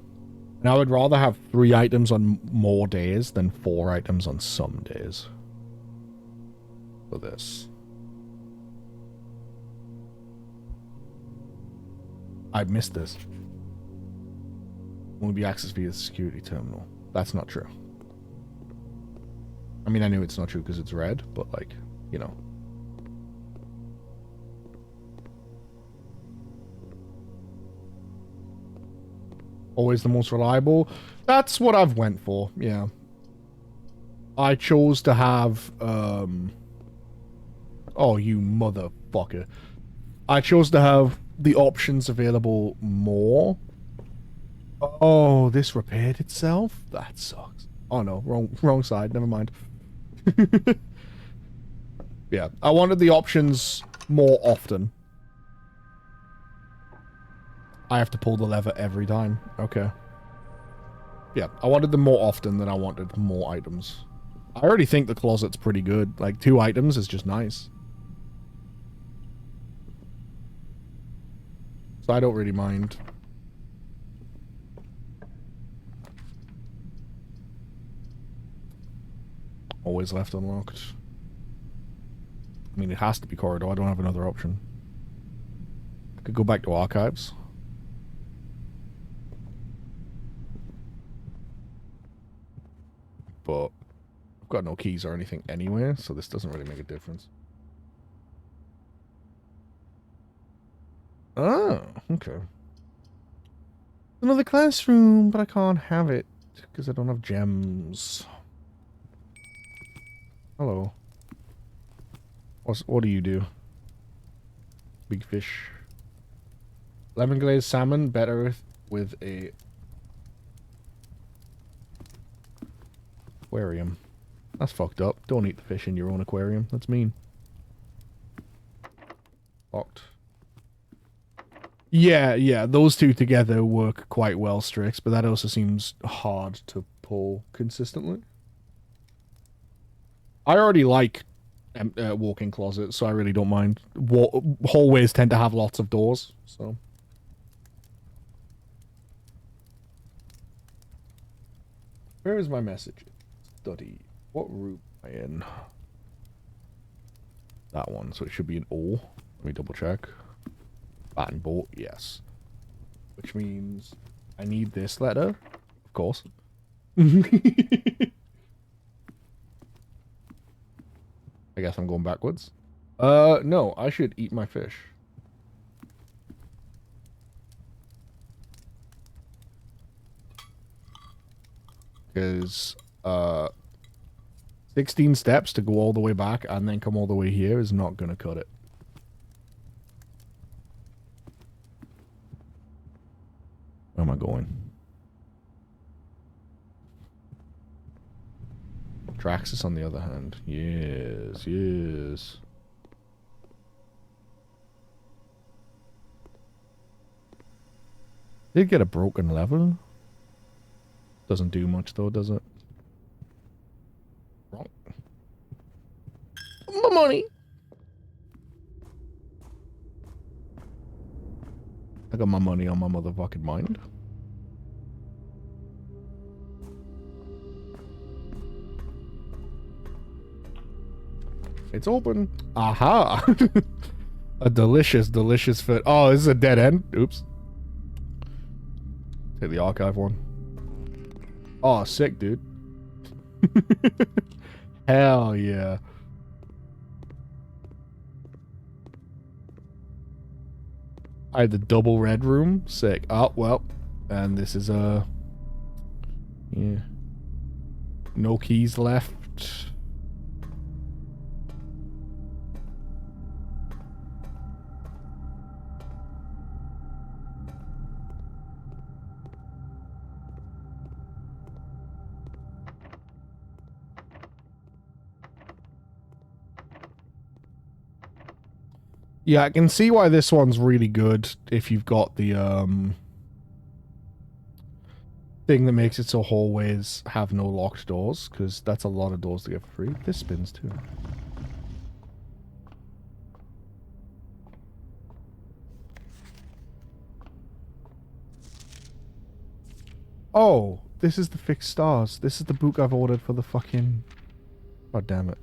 And I would rather have 3 items on more days than 4 items on some days. For this. I missed this. Only be accessed via the security terminal. That's not true. I mean, I knew it's not true because it's red, but like, you know. Always the most reliable. That's what I've went for, yeah. I chose to have, oh, you motherfucker. I chose to have the options available more. Oh, this repaired itself? That sucks. Oh no, wrong side, never mind. Yeah, I wanted the options more often. I have to pull the lever every time. Okay. Yeah, I wanted them more often than I wanted more items. I already think the closet's pretty good. Like, 2 items is just nice. So I don't really mind. Always left unlocked. I mean, it has to be corridor. I don't have another option. I could go back to archives. But I've got no keys or anything anywhere, so this doesn't really make a difference. Oh, okay. Another classroom, but I can't have it because I don't have gems. Hello. What do you do? Big fish. Lemon glazed salmon, better with a aquarium. That's fucked up. Don't eat the fish in your own aquarium. That's mean. Locked. Yeah, those two together work quite well, Strix, but that also seems hard to pull consistently. I already like walk-in closets, so I really don't mind. Hallways tend to have lots of doors, so... Where is my message? Study. What room am I in? That one, so it should be an O. Let me double check. Batten bolt, yes. Which means I need this letter, of course. I guess I'm going backwards. No, I should eat my fish. Because, 16 steps to go all the way back and then come all the way here is not gonna cut it. Where am I going? Draxus on the other hand. Yes, yes. Did get a broken level? Doesn't do much though, does it? I got my money on my motherfucking mind. It's open. Aha! A delicious, delicious fit. Oh, this is a dead end. Oops. Take the archive one. Oh, sick, dude. Hell yeah. I had the double red room. Sick. Oh, well. And this is a... yeah. No keys left. Yeah, I can see why this one's really good if you've got the thing that makes it so hallways have no locked doors, because that's a lot of doors to get for free. This spins too. Oh, this is the fixed stars. This is the book I've ordered for the fucking... God damn it.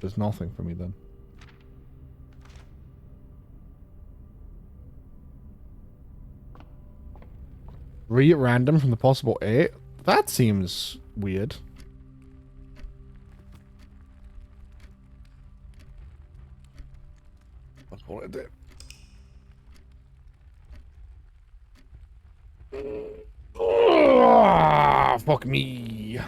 There's nothing for me then. Read at random from the possible 8? That seems weird. That's what I did. Fuck me.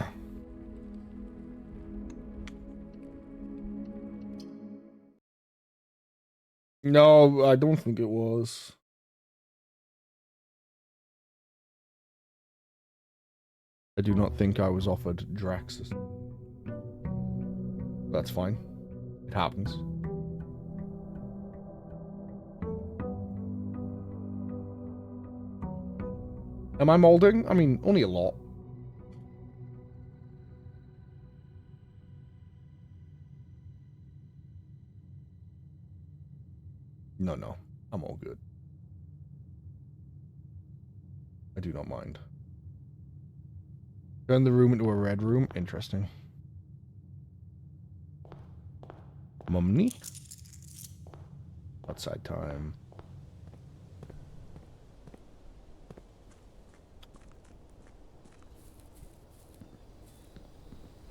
No, I don't think it was. I do not think I was offered Draxus. That's fine. It happens. Am I molding? I mean, only a lot. No. I'm all good. I do not mind. Turn the room into a red room. Interesting. Mummy? Outside time.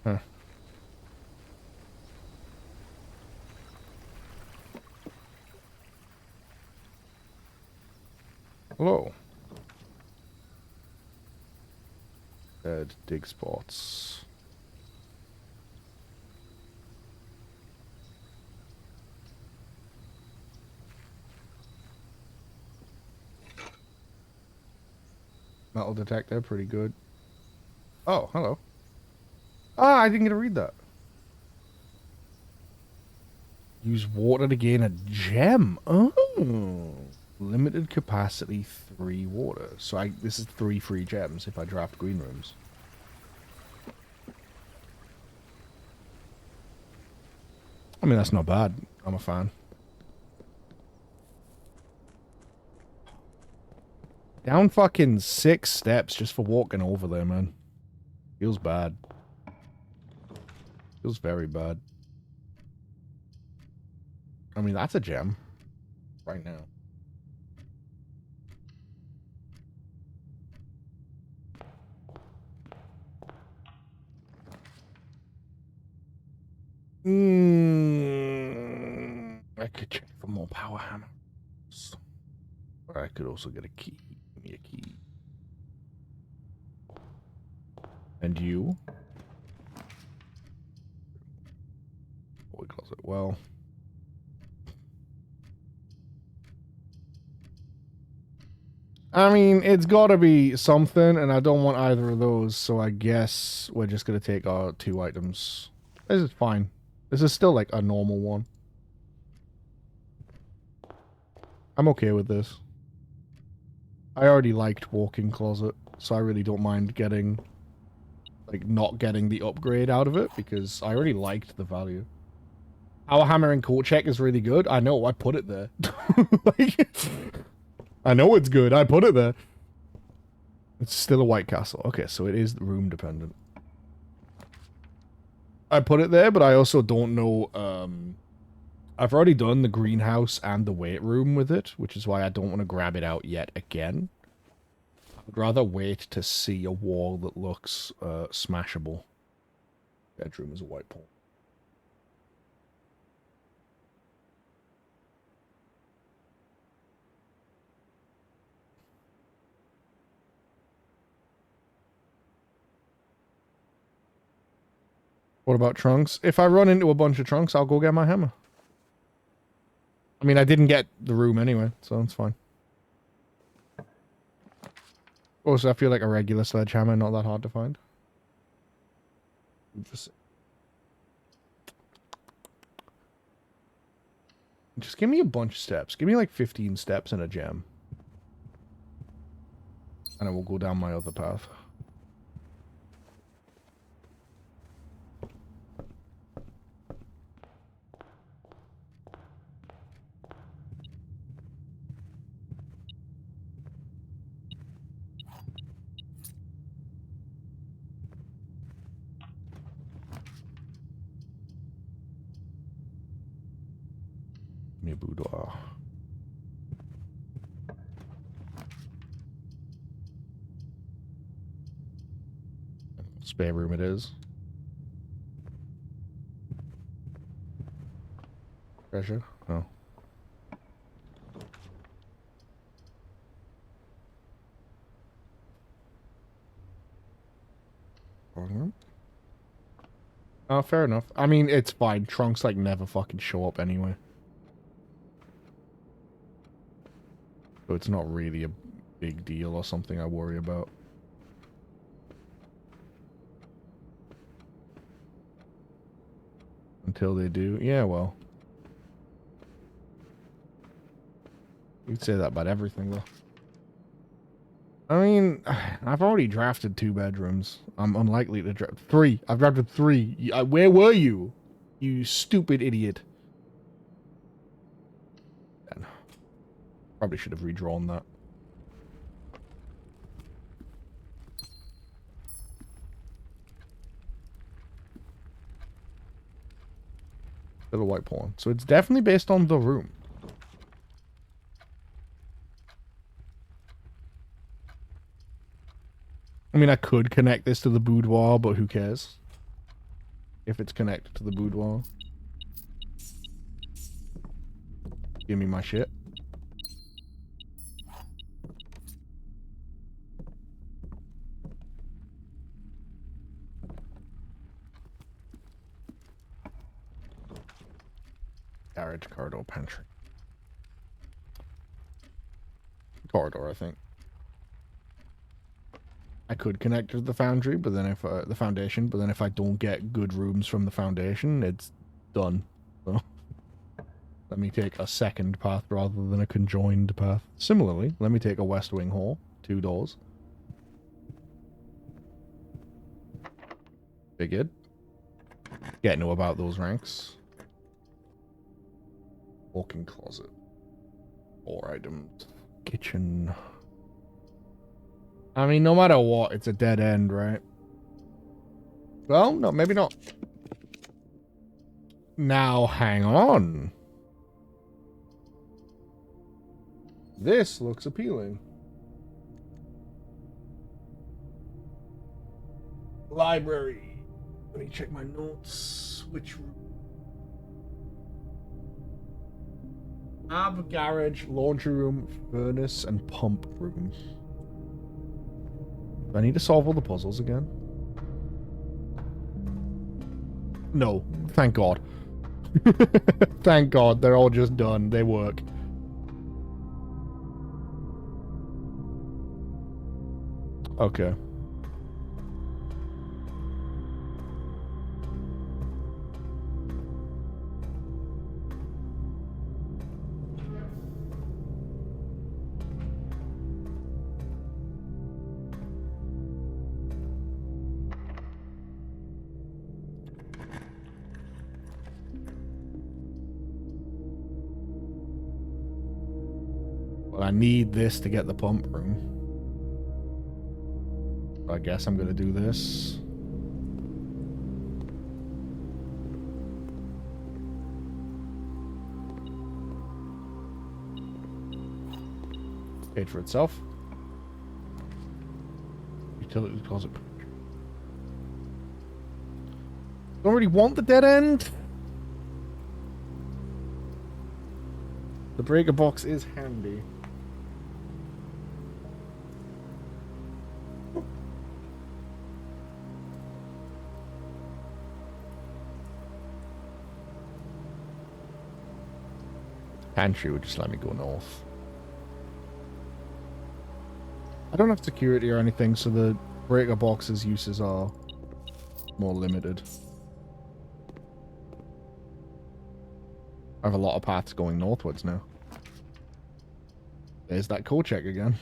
Huh. Hello. Bed, dig spots. Metal detector, pretty good. Oh, hello. Ah, I didn't get to read that. Use water to gain a gem. Oh. Limited capacity 3 water. So this is 3 free gems if I draft green rooms. I mean, that's not bad. I'm a fan. Down fucking 6 steps just for walking over there, man. Feels bad. Feels very bad. I mean, that's a gem. Right now. I could check for more power hammers. Or I could also get a key. Give me a key. And you? Boy closet. Well. I mean, it's gotta be something, and I don't want either of those, so I guess we're just gonna take our 2 items. This is fine. This is still like a normal one. I'm okay with this. I already liked walk-in closet, so I really don't mind getting, like, not getting the upgrade out of it, because I already liked the value. Our hammer and coat check is really good. I know, I put it there. Like, I know it's good. I put it there. It's still a White Castle. Okay, so it is room dependent. I put it there, but I also don't know. I've already done the greenhouse and the weight room with it, which is why I don't want to grab it out yet again. I'd rather wait to see a wall that looks smashable. Bedroom is a white pole. What about trunks? If I run into a bunch of trunks, I'll go get my hammer. I mean, I didn't get the room anyway, so it's fine. Also, I feel like a regular sledgehammer, not that hard to find. Just give me a bunch of steps. Give me like 15 steps and a gem. And I will go down my other path. Give me a boudoir. Spare room it is. Treasure? No. Oh, fair enough. I mean, it's fine. Trunks, like, never fucking show up anyway. So it's not really a big deal or something I worry about. Until they do. Yeah, well. You'd say that about everything, though. I mean, I've already drafted 2 bedrooms. I'm unlikely to draft 3. I've drafted 3. Where were you? You stupid idiot. Probably should have redrawn that. Little white pawn. So it's definitely based on the room. I mean, I could connect this to the boudoir, but who cares? If it's connected to the boudoir. Give me my shit. Garage, corridor, pantry. Corridor, I think. I could connect to the foundry, but then if the foundation, but then if I don't get good rooms from the foundation, it's done. So let me take a second path rather than a conjoined path. Similarly, let me take a west wing hall, 2 doors. Figured. Get know about those ranks. Walk-in closet. 4 items. Kitchen. I mean, no matter what, it's a dead end, right? Well, no, maybe not. Now, hang on. This looks appealing. Library. Let me check my notes. Which room? I have a garage, laundry room, furnace, and pump room. Do I need to solve all the puzzles again? No. Thank God. Thank God. They're all just done. They work. Okay. But I need this to get the pump room. I guess I'm gonna do this. Paid for itself. Utility closet. Don't really want the dead end. The breaker box is handy. Pantry would just let me go north. I don't have security or anything, so the breaker box's uses are more limited. I have a lot of paths going northwards now. There's that code check again.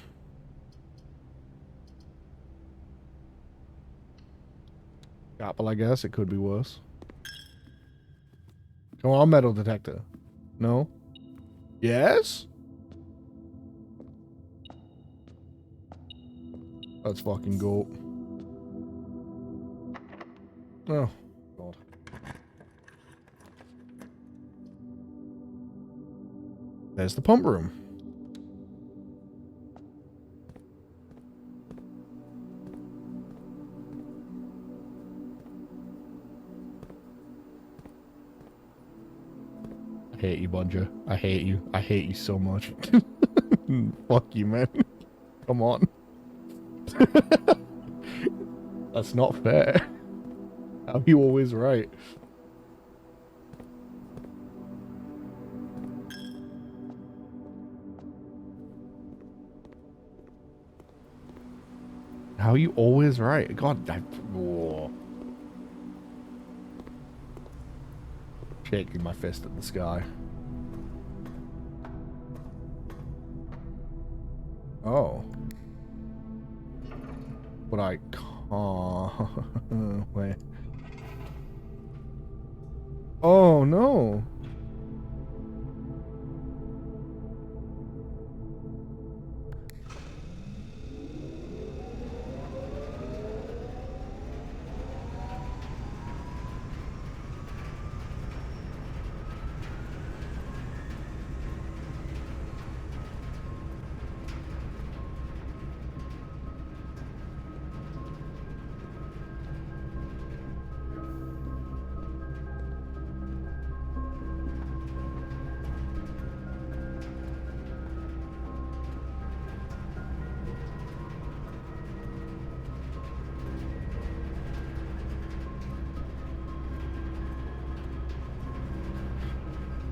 Apple, I guess. It could be worse. Come on, metal detector. No? Yes? Let's fucking go. Oh, God. There's the pump room. I hate you, Bodger. I hate you. I hate you so much. Fuck you, man. Come on. That's not fair. How are you always right? How are you always right? God, whoa. Shaking my fist at the sky. Oh. But I can't. Wait. Oh, no.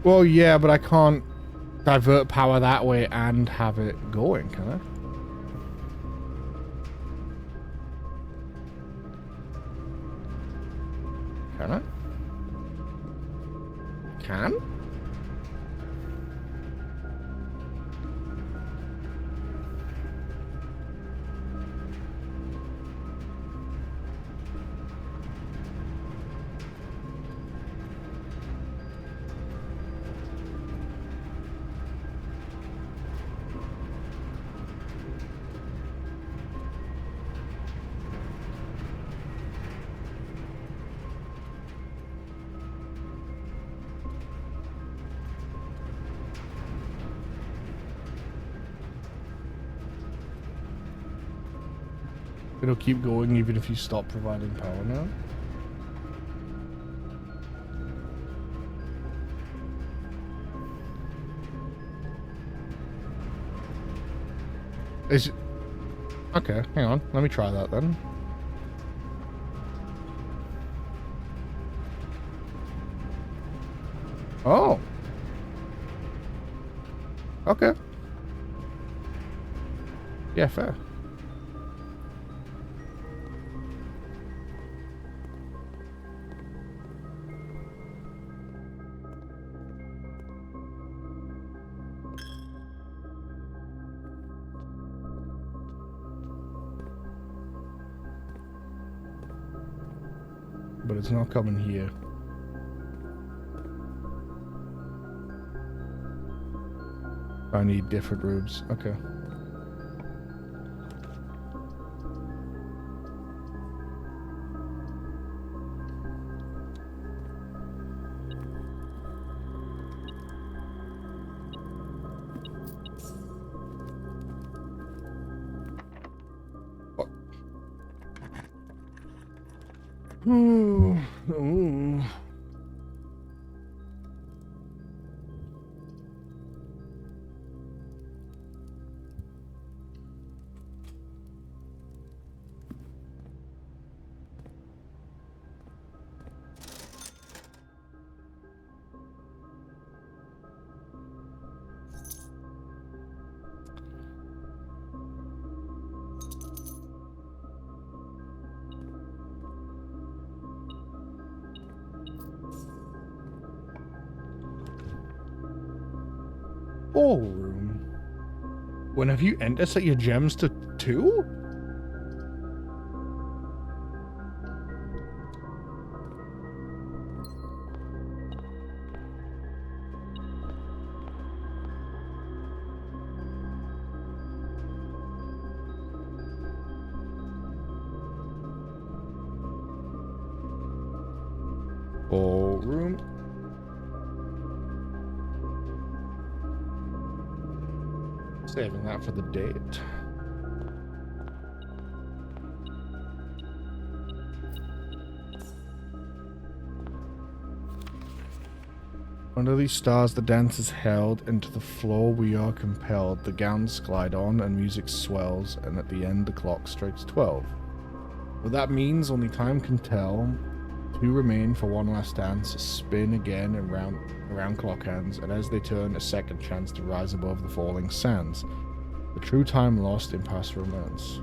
Well, yeah, but I can't divert power that way and have it going, can I? Can I? Can? It'll keep going even if you stop providing power now. Is it... Okay, hang on. Let me try that then. Oh. Okay. Yeah, fair. But it's not coming here. I need different rooms. Okay. Ooh. Ballroom. Whenever you enter, set your gems to 2? Ballroom. Saving that for the date. Under these stars, the dance is held, and to the floor we are compelled. The gowns glide on, and music swells, and at the end the clock strikes 12. What that means, only time can tell. 2 remain for one last dance, spin again and around clock hands, and as they turn, a second chance to rise above the falling sands. The true time lost in past romance.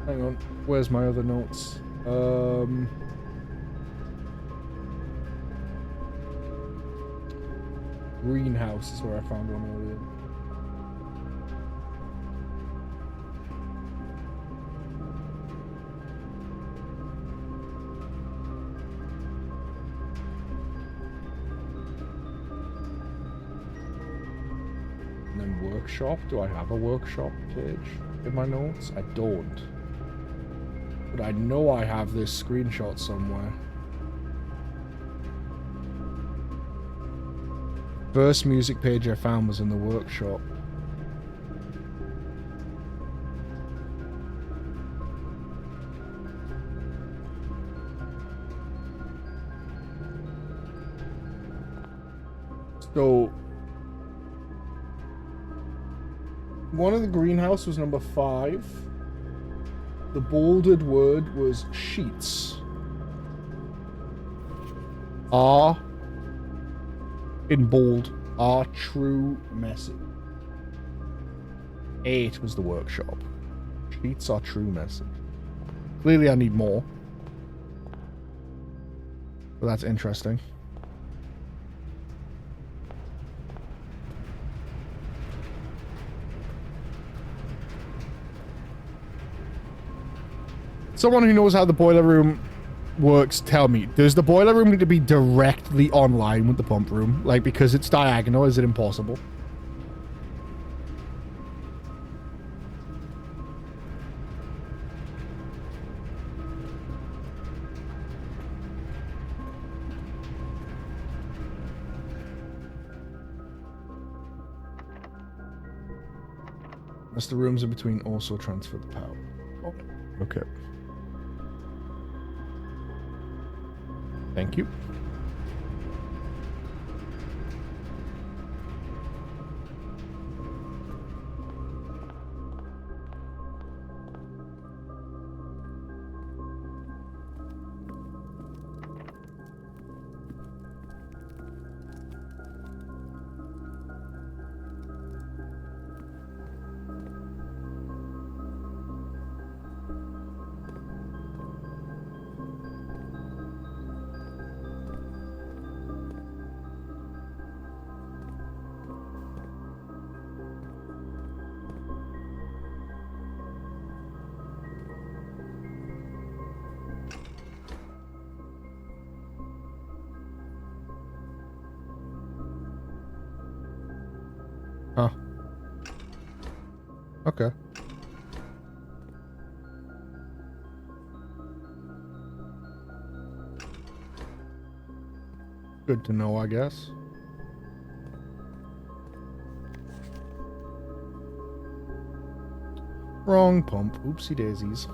Hang on, where's my other notes? Greenhouse is where I found one earlier. And then workshop. Do I have a workshop page in my notes? I don't. But I know I have this screenshot somewhere. First music page I found was in the workshop. So one of the greenhouse was number 5. The bolded word was sheets. R in bold, our true message. 8 was the workshop. Sheets are true message. Clearly I need more. But that's interesting. Someone who knows how the boiler room works, tell me, does the boiler room need to be directly online with the pump room? Like, because it's diagonal, is it impossible? Unless the rooms in between also transfer the power. Okay. Thank you. Okay. Good to know, I guess. Wrong pump. Oopsie daisies.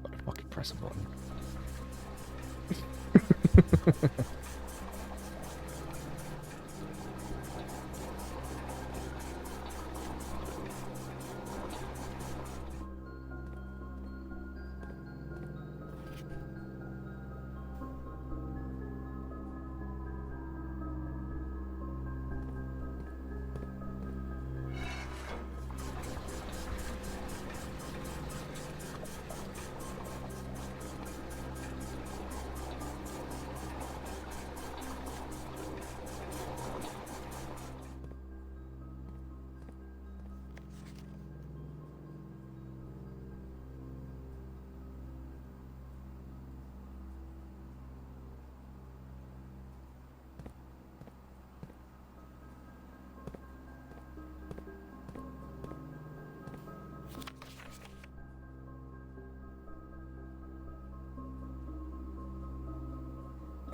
Gotta fucking press a button.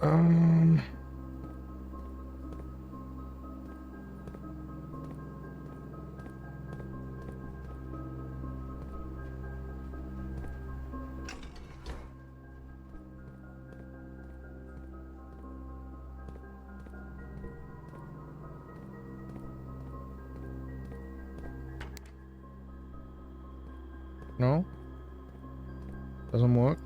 Um. No? Doesn't work?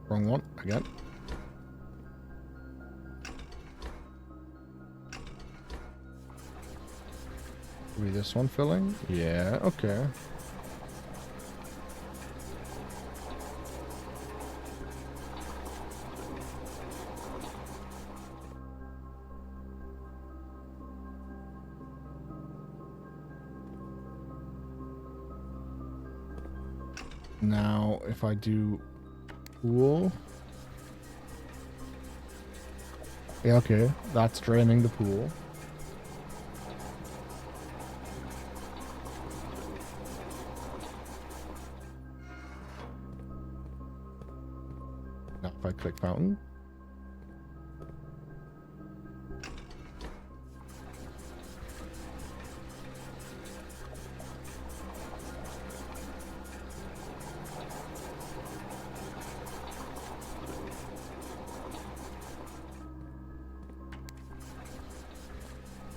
Wrong one, again. Maybe this one filling? Yeah, okay. Now, if I do pool. Yeah, okay. That's draining the pool. Now if I click fountain.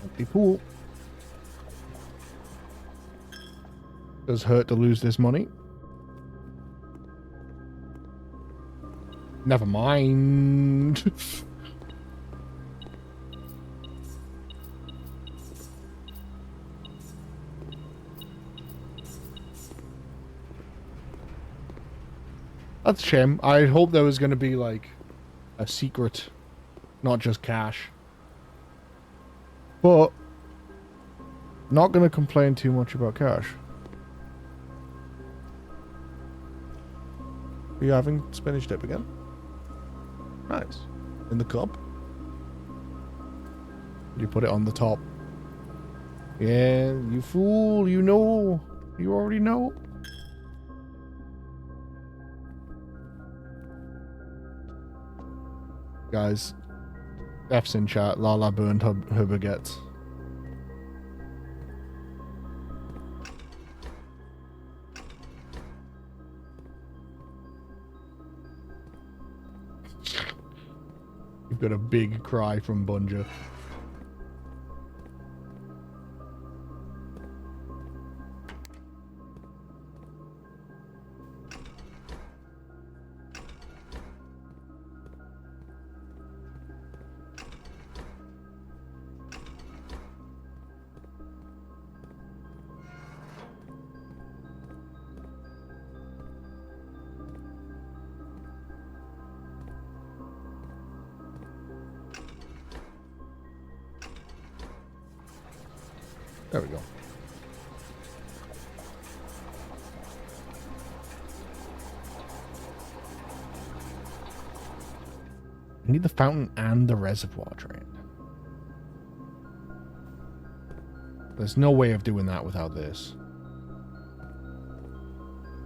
Empty pool. Does hurt to lose this money. Never mind. That's a shame. I hope there was going to be like a secret, not just cash. But not going to complain too much about cash. Are you having spinach dip again? Nice. In the cup? You put it on the top. Yeah, you fool, you know. You already know? Guys, F's in chat. Lala burned her baguettes. You've got a big cry from Bunja. There we go. I need the fountain and the reservoir drained. There's no way of doing that without this.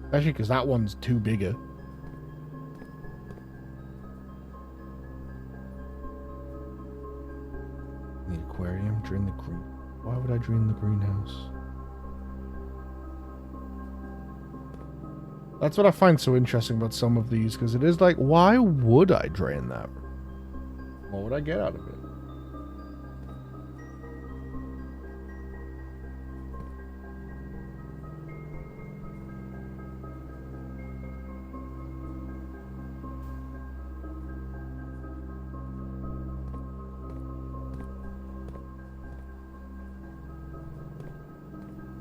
Especially because that one's too bigger. Need aquarium, drain the green. Why would I drain the greenhouse? That's what I find so interesting about some of these, because it is like, why would I drain that? What would I get out of it?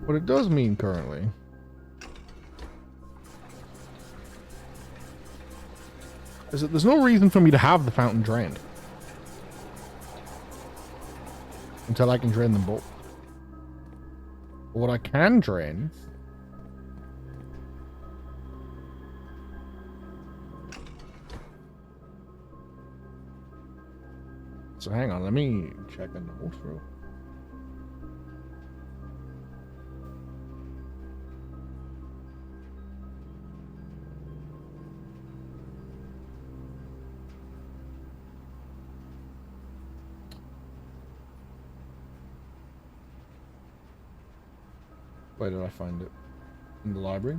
What it does mean currently is that there's no reason for me to have the fountain drained until I can drain them both. But what I can drain so hang on, let me check a note real. Where did I find it? In the library?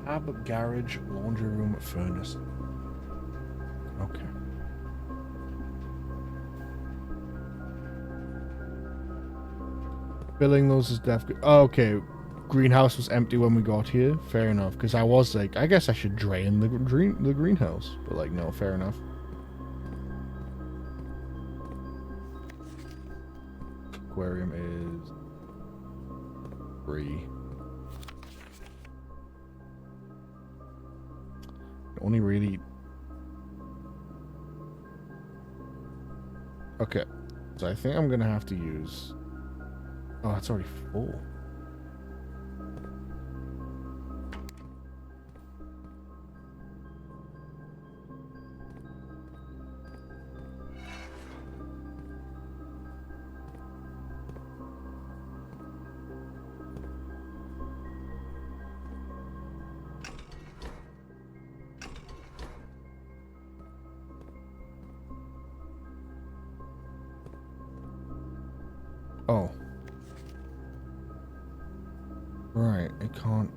Lab, garage, laundry room, furnace. Okay. Filling those is definitely... Oh, okay. Greenhouse was empty when we got here. Fair enough. Because I was like, I guess I should drain the greenhouse. But like, no, fair enough. Aquarium is 3. Only really... Okay. So I think I'm going to have to use... Oh, it's already full. Oh. Right, it can't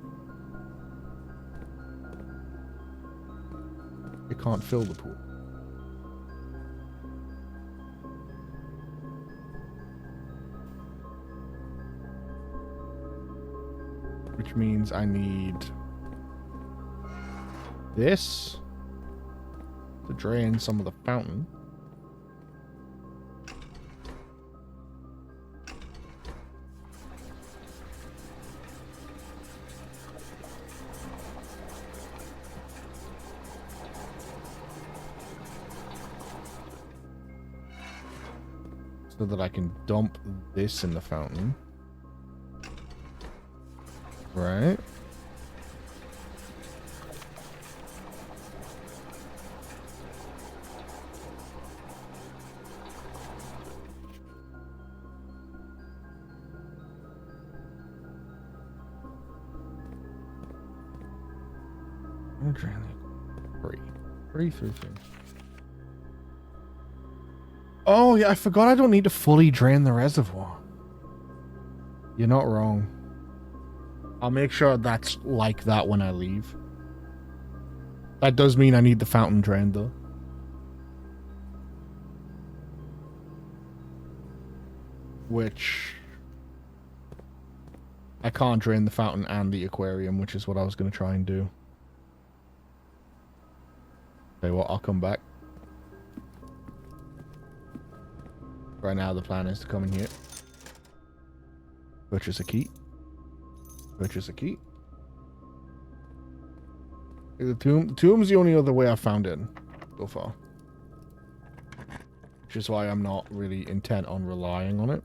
fill the pool. Which means I need this to drain some of the fountain. So that I can dump this in the fountain. Right? Three. Oh, yeah, I forgot I don't need to fully drain the reservoir. You're not wrong. I'll make sure that's like that when I leave. That does mean I need the fountain drained, though. Which... I can't drain the fountain and the aquarium, which is what I was going to try and do. Tell you what, I'll come back. Right now, the plan is to come in here. Purchase a key. Purchase a key. The tomb's the only other way I've found in so far. Which is why I'm not really intent on relying on it.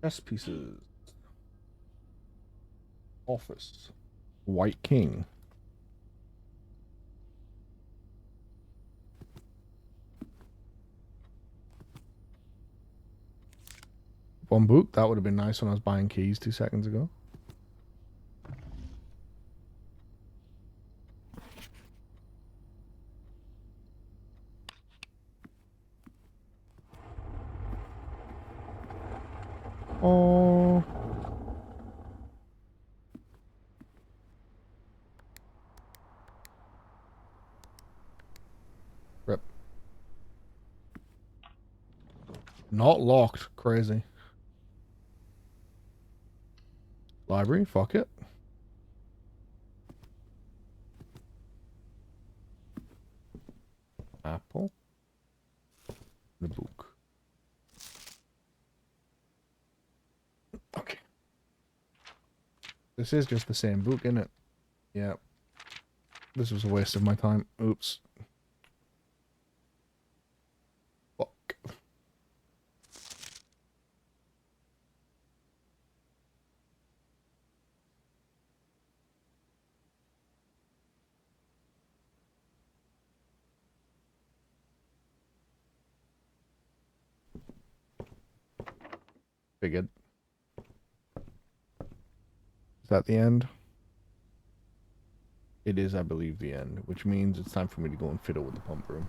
Chess pieces. Office. White King. One boot. That would have been nice when I was buying keys 2 seconds ago. Oh. Rip. Not locked. Crazy. Library. Fuck it. Apple. The book. Okay. This is just the same book, isn't it? Yeah. This was a waste of my time. Oops. Fuck. Figured. Is that the end? It is, I believe, the end, which means it's time for me to go and fiddle with the pump room.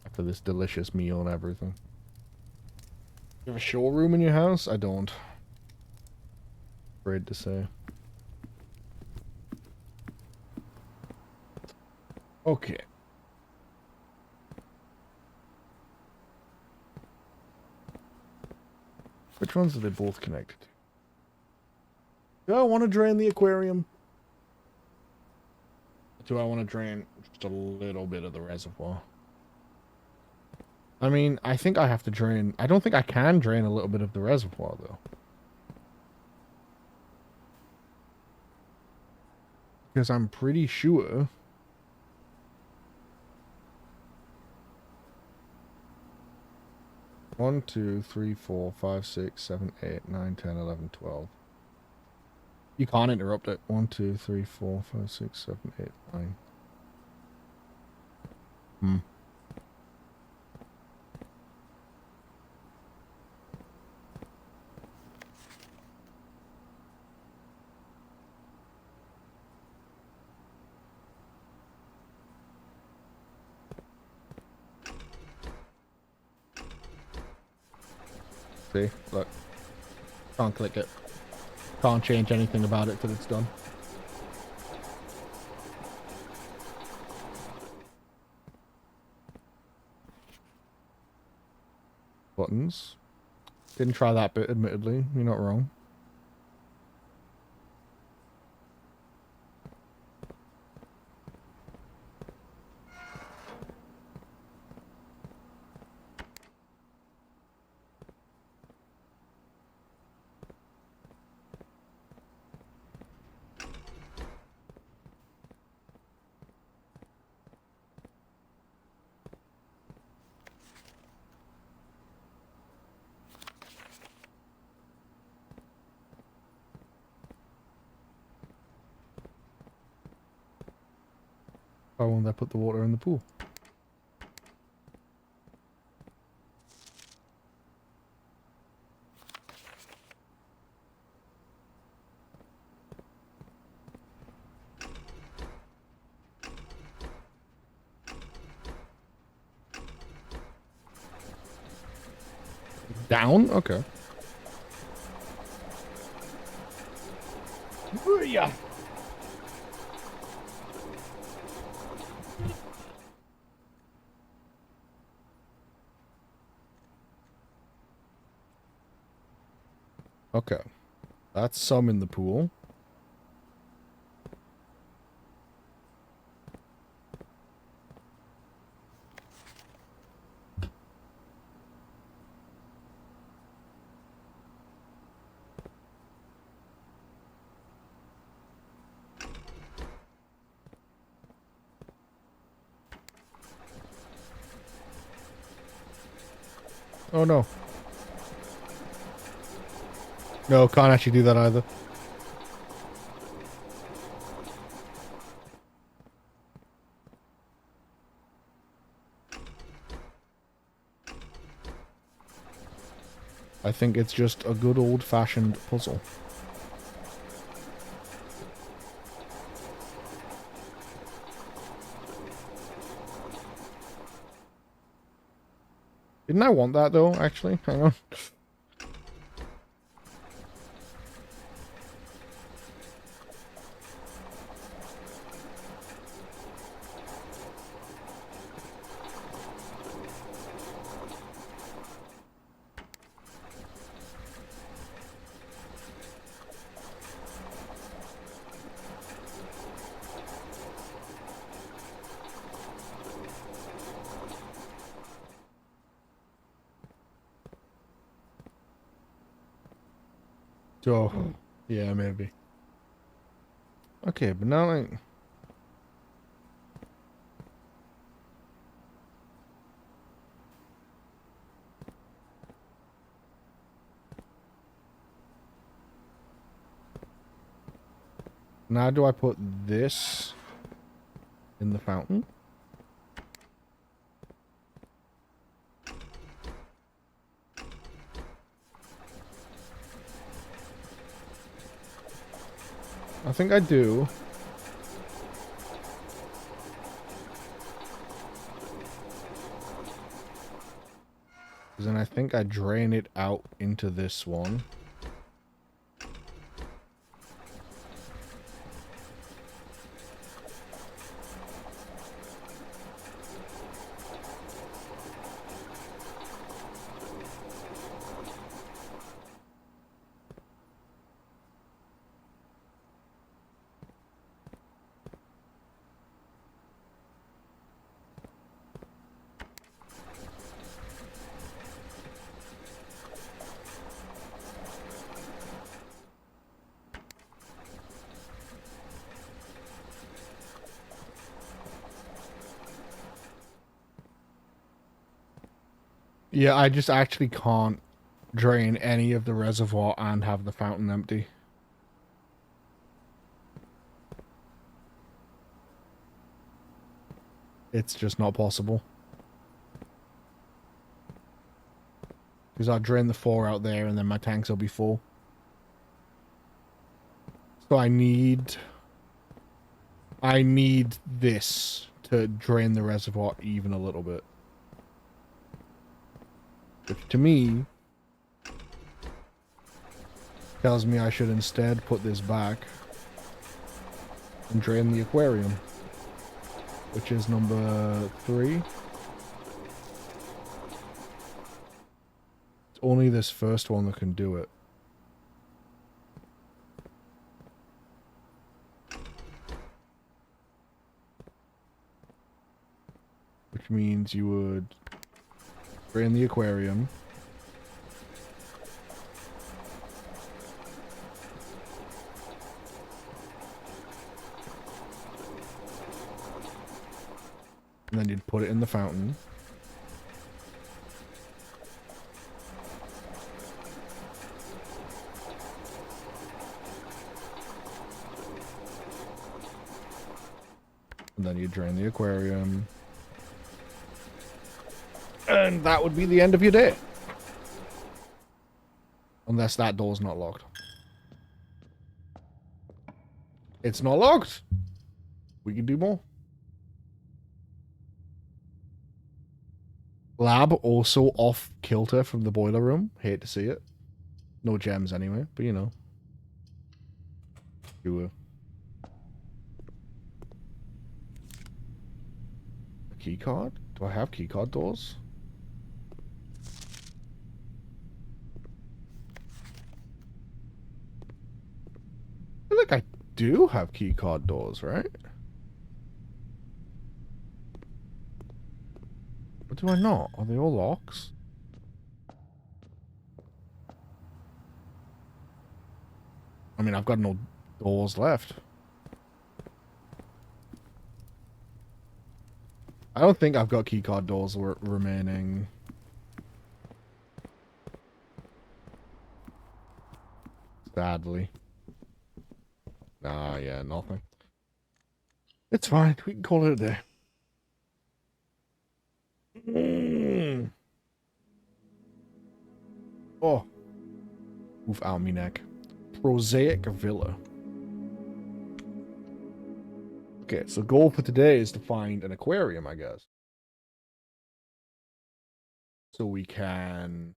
After this delicious meal and everything. You have a showroom in your house? I don't. Afraid to say. Okay. Which ones are they both connected to? Do I want to drain the aquarium? Do I want to drain just a little bit of the reservoir? I mean, I think I have to drain... I don't think I can drain a little bit of the reservoir, though. Because I'm pretty sure... One, two, three, 4, 5, 6, 7, 8, 9, 10, 11, 12. You can't interrupt it. 1, 2, 3, 4, 5, 6, 7, 8, 9. Hmm. See, look. Can't click it. Can't change anything about it till it's done. Buttons. Didn't try that bit, admittedly. You're not wrong. Why won't I put the water in the pool? Down? Okay. Yeah. Okay. That's some in the pool. Oh no. No, can't actually do that either. I think it's just a good old-fashioned puzzle. Didn't I want that though, actually? Hang on. So, yeah, maybe. Okay, but now like... Now do I put this in the fountain? I think I do. Because then I think I drain it out into this one. Yeah, I just actually can't drain any of the reservoir and have the fountain empty. It's just not possible. Because I'll drain the 4 out there and then my tanks will be full. So I need this to drain the reservoir even a little bit. Which to me tells me I should instead put this back and drain the aquarium, which is number 3. It's only this first one that can do it. Which means you would drain the aquarium. And then you'd put it in the fountain. And then you drain the aquarium. And that would be the end of your day. Unless that door's not locked. It's not locked. We can do more. Lab also off kilter from the boiler room. Hate to see it. No gems anyway, but you know. Sure. A key card? Do I have key card doors? I feel like I do have key card doors, right? But do I not? Are they all locks? I mean, I've got no doors left. I don't think I've got keycard doors remaining. Sadly. Nah, yeah, nothing. It's fine. We can call it a day. Oh. Move out me neck. Prosaic Villa. Okay, so goal for today is to find an aquarium, I guess. So we can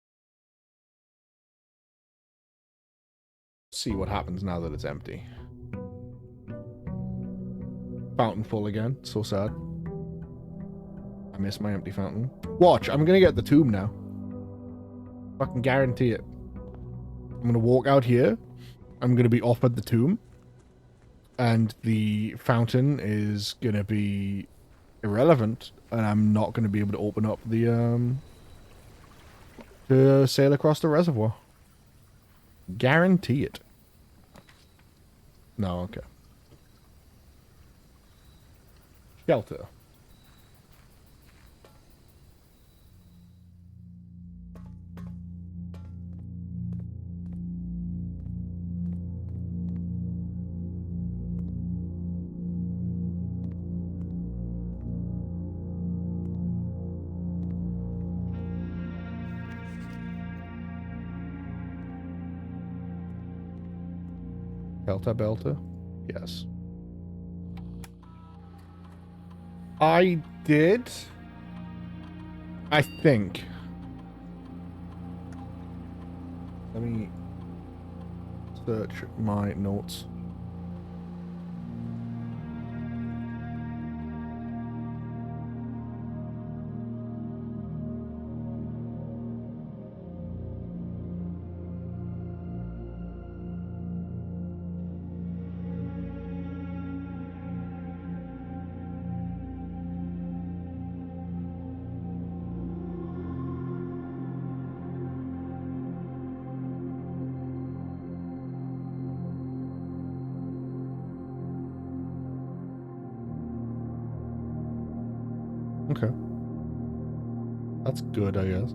see what happens now that it's empty. Fountain full again. So sad. I miss my empty fountain. Watch, I'm gonna get the tomb now. Fucking guarantee it. I'm gonna walk out here. I'm gonna be offered the tomb. And the fountain is gonna be irrelevant. And I'm not gonna be able to open up the, to sail across the reservoir. Guarantee it. No, okay. Shelter. Belter, belter? Yes. I did. I think. Let me search my notes. Okay. That's good, I guess.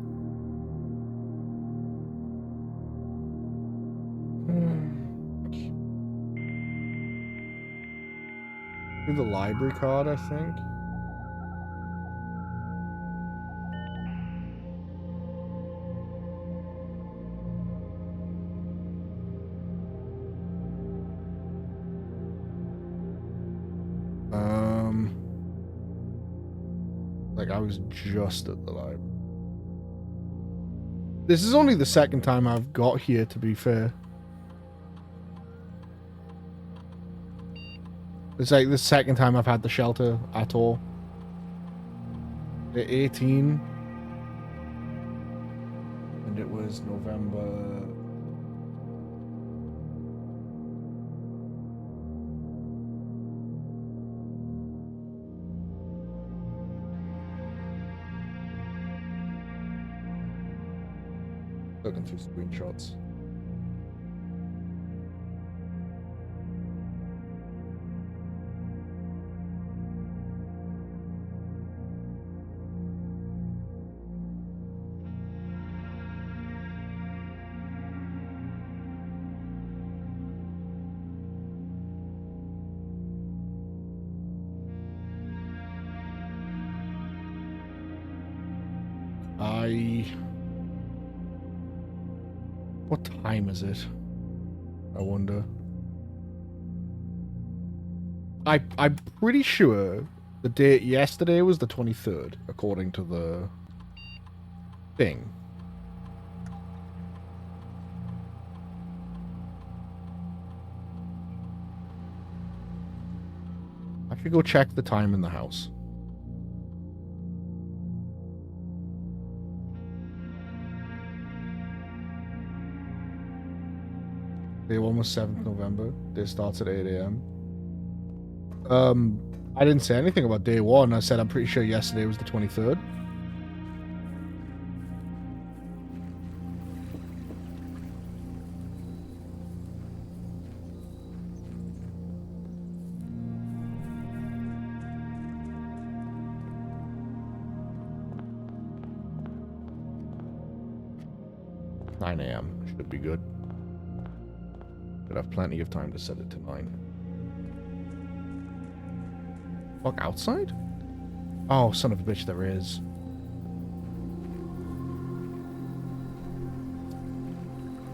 Do the library card, I think. Like, I was just at the library. This is only the second time I've got here, to be fair. It's like the second time I've had the shelter at all. The 18. And it was November. Looking through screenshots. What time is it? I wonder. I'm pretty sure the date yesterday was the 23rd, according to the thing. I should go check the time in the house. Day 1 was 7th November. Day starts at 8 a.m. I didn't say anything about day 1. I said I'm pretty sure yesterday was the 23rd. Should be good. Should have plenty of time to set it to 9. Fuck, outside? Oh, son of a bitch, there is.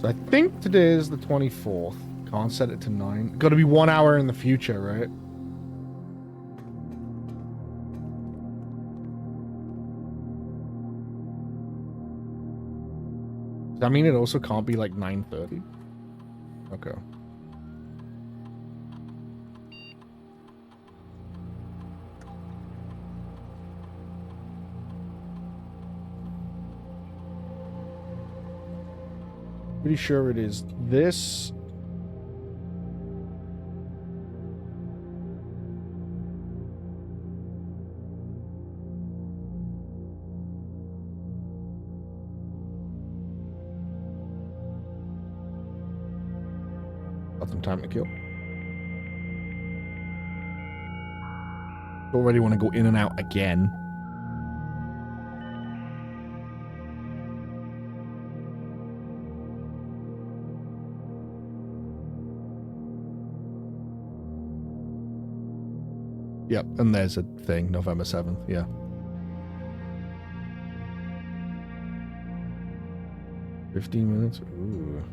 So I think today is the 24th. Can't set it to 9. Gotta be 1 hour in the future, right? Does that mean it also can't be like 9:30? Okay. Pretty sure it is this. Got some time to kill. Already want to go in and out again. Yep, and there's a thing, November 7th, yeah. $15. Ooh.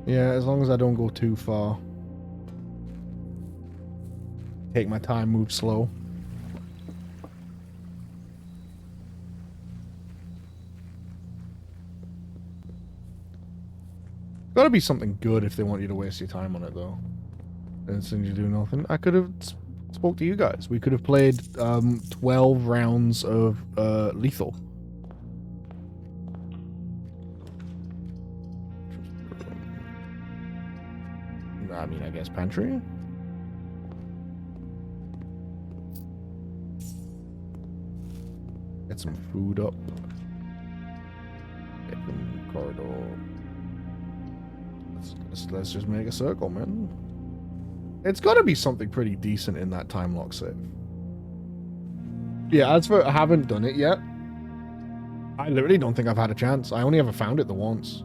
Yeah, as long as I don't go too far. Take my time, move slow. Gotta be something good if they want you to waste your time on it, though. And since you do nothing, I could have spoke to you guys. We could have played 12 rounds of Lethal. I mean, I guess pantry. Get some food up. Get some corridor. Let's just make a circle, man. It's got to be something pretty decent in that time lock save. Yeah, as for I haven't done it yet. I literally don't think I've had a chance. I only ever found it the once.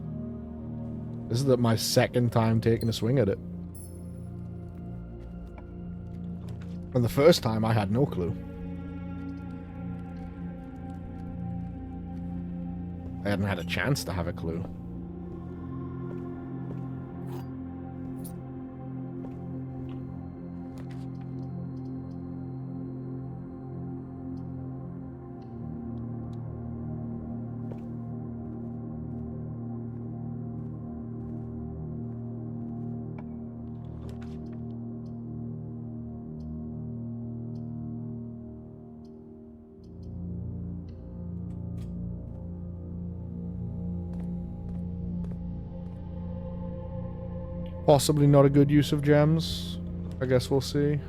This is my second time taking a swing at it. And the first time I had no clue. I hadn't had a chance to have a clue. Possibly not a good use of gems. I guess we'll see.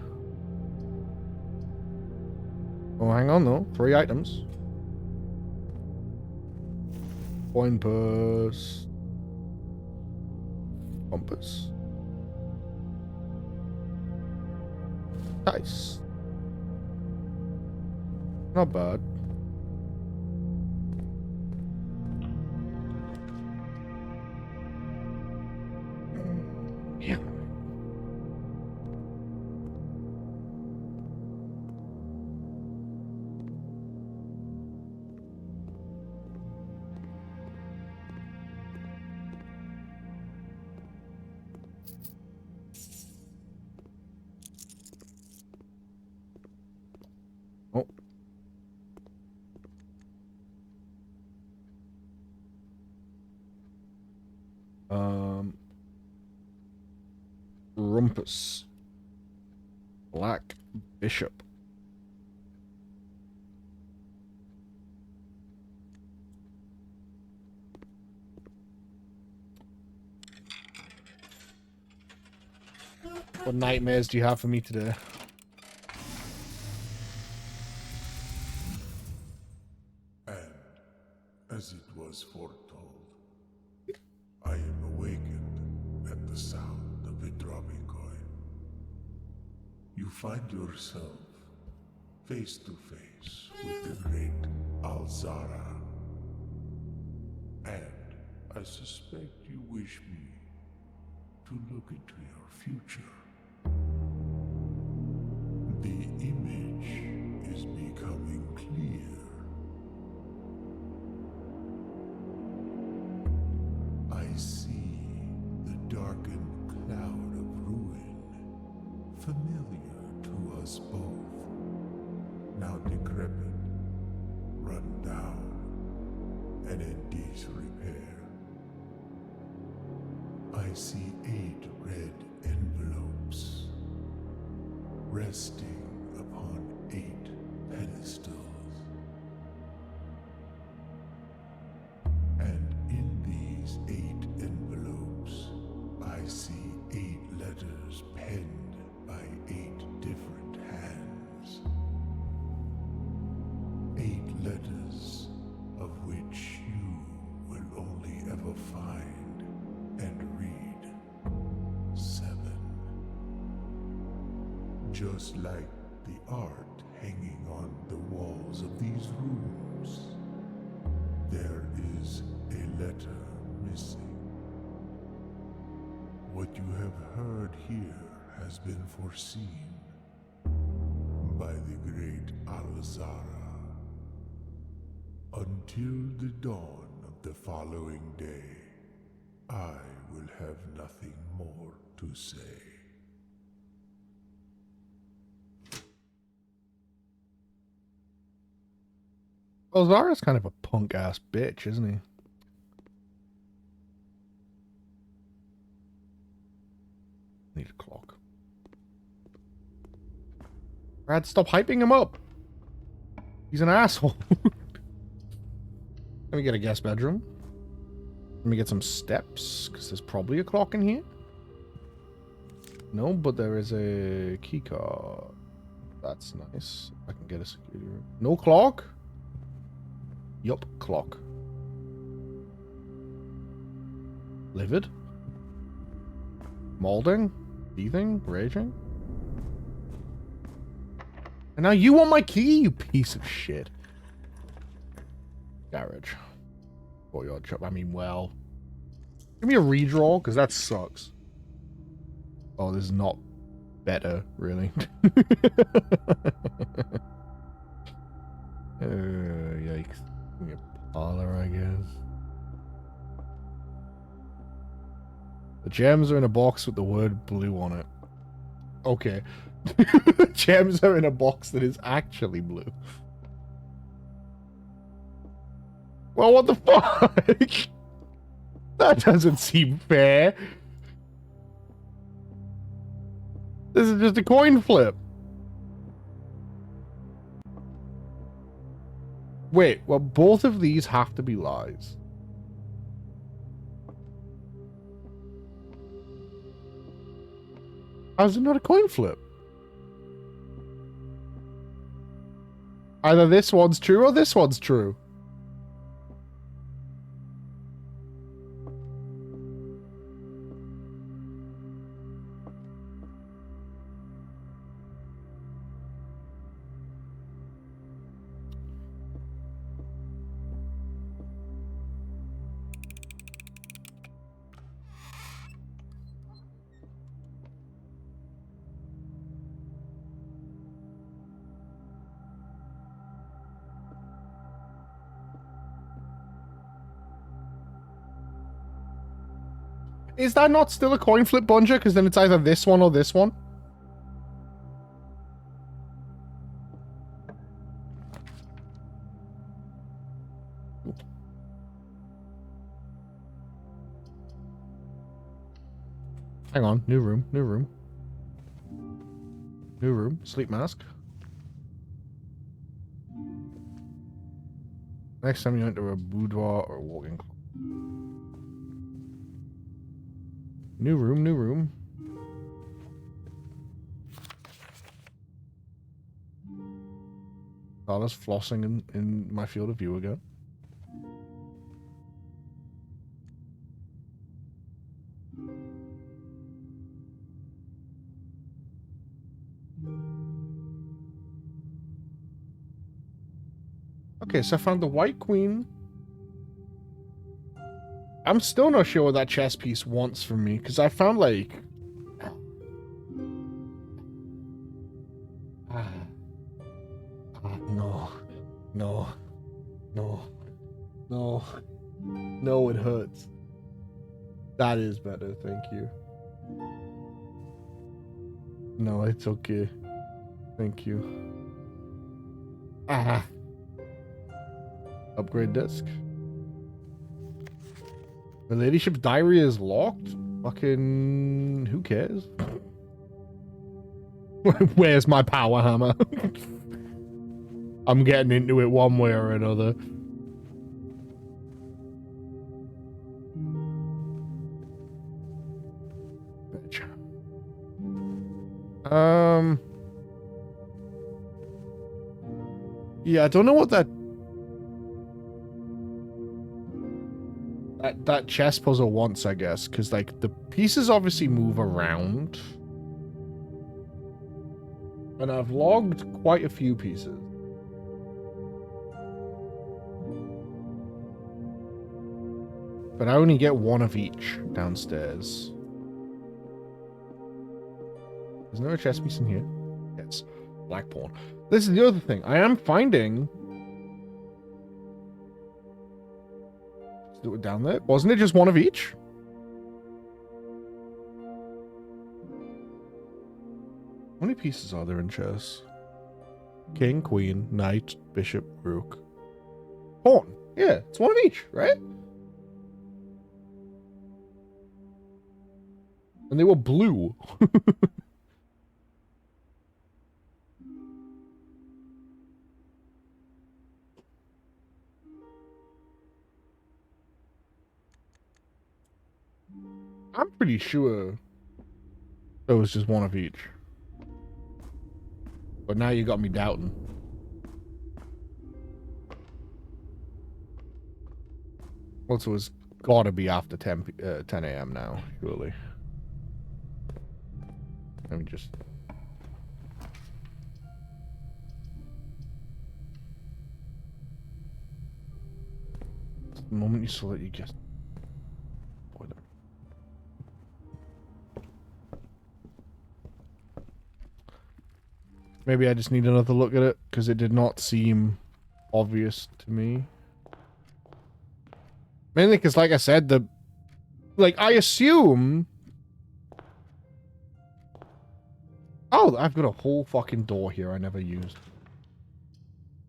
Oh, hang on though. 3 items. Coin purse. Compass. Nice. Not bad. Yeah. Oh. Rumpus. Black Bishop. What nightmares do you have for me today? And, as it was foretold, I am awakened at the sound of a dropping coin. You find yourself face to face with the great Alzara. And I suspect you wish me to look into your future. The image is becoming clear. I see the darkened cloud of ruin, familiar to us both, now decrepit, run down, and in disrepair. I see 8 red envelopes, resting upon 8 pedestals. And in these 8 envelopes, I see 8 letters penned by 8 different hands. 8 letters of which you will only ever find and read 7. Just like the art hanging on the walls of these rooms, there is a letter missing. What you have heard here has been foreseen by the great Alzara. Until the dawn of the following day, I will have nothing more to say. Well, Zara's kind of a punk-ass bitch, isn't he? Need a clock. Brad, stop hyping him up. He's an asshole. Let me get a guest bedroom. Let me get some steps, because there's probably a clock in here. No, but there is a key card. That's nice. I can get a security room. No clock? Yup, clock. Livid? Molding? Teething? Raging? And now you want my key, you piece of shit. Garage. Courtyard shop. I mean, well. Give me a redraw, because that sucks. Oh, this is not better, really. Yikes. Give me a Parlor, I guess. The gems are in a box with the word blue on it. Okay. The gems are in a box that is actually blue. Well, what the fuck? That doesn't seem fair. This is just a coin flip. Wait, well, both of these have to be lies. How's it not a coin flip? Either this one's true or this one's true. Is that not still a coin flip, Bunja? Because then it's either this one or this one. Hang on, new room, new room. New room, sleep mask. Next time you enter a boudoir or walk-in closet. New room, new room. Carla's flossing in my field of view again. Okay, so I found the White Queen. I'm still not sure what that chess piece wants from me, because I found, like... no. No. No. No. No, it hurts. That is better, thank you. No, it's okay. Thank you. Upgrade disc. The ladyship's diary is locked? Fucking... who cares? Where's my power hammer? I'm getting into it one way or another. Bitch. Yeah, I don't know what that chess puzzle wants, I guess, because, like, the pieces obviously move around. And I've logged quite a few pieces. But I only get one of each downstairs. There's no chess piece in here. Yes. Black pawn. This is the other thing. I am finding... do it down there. Wasn't it just one of each? How many pieces are there in chess? King, queen, knight, bishop, rook. Pawn. Yeah, it's one of each, right? And they were blue. I'm pretty sure it was just one of each. But now you got me doubting. Also, it's gotta be after 10 a.m. now, surely. Let me just... the moment you saw it, you just... Maybe I just need another look at it, because it did not seem obvious to me. Mainly because, like I said, I assume... Oh, I've got a whole fucking door here I never used.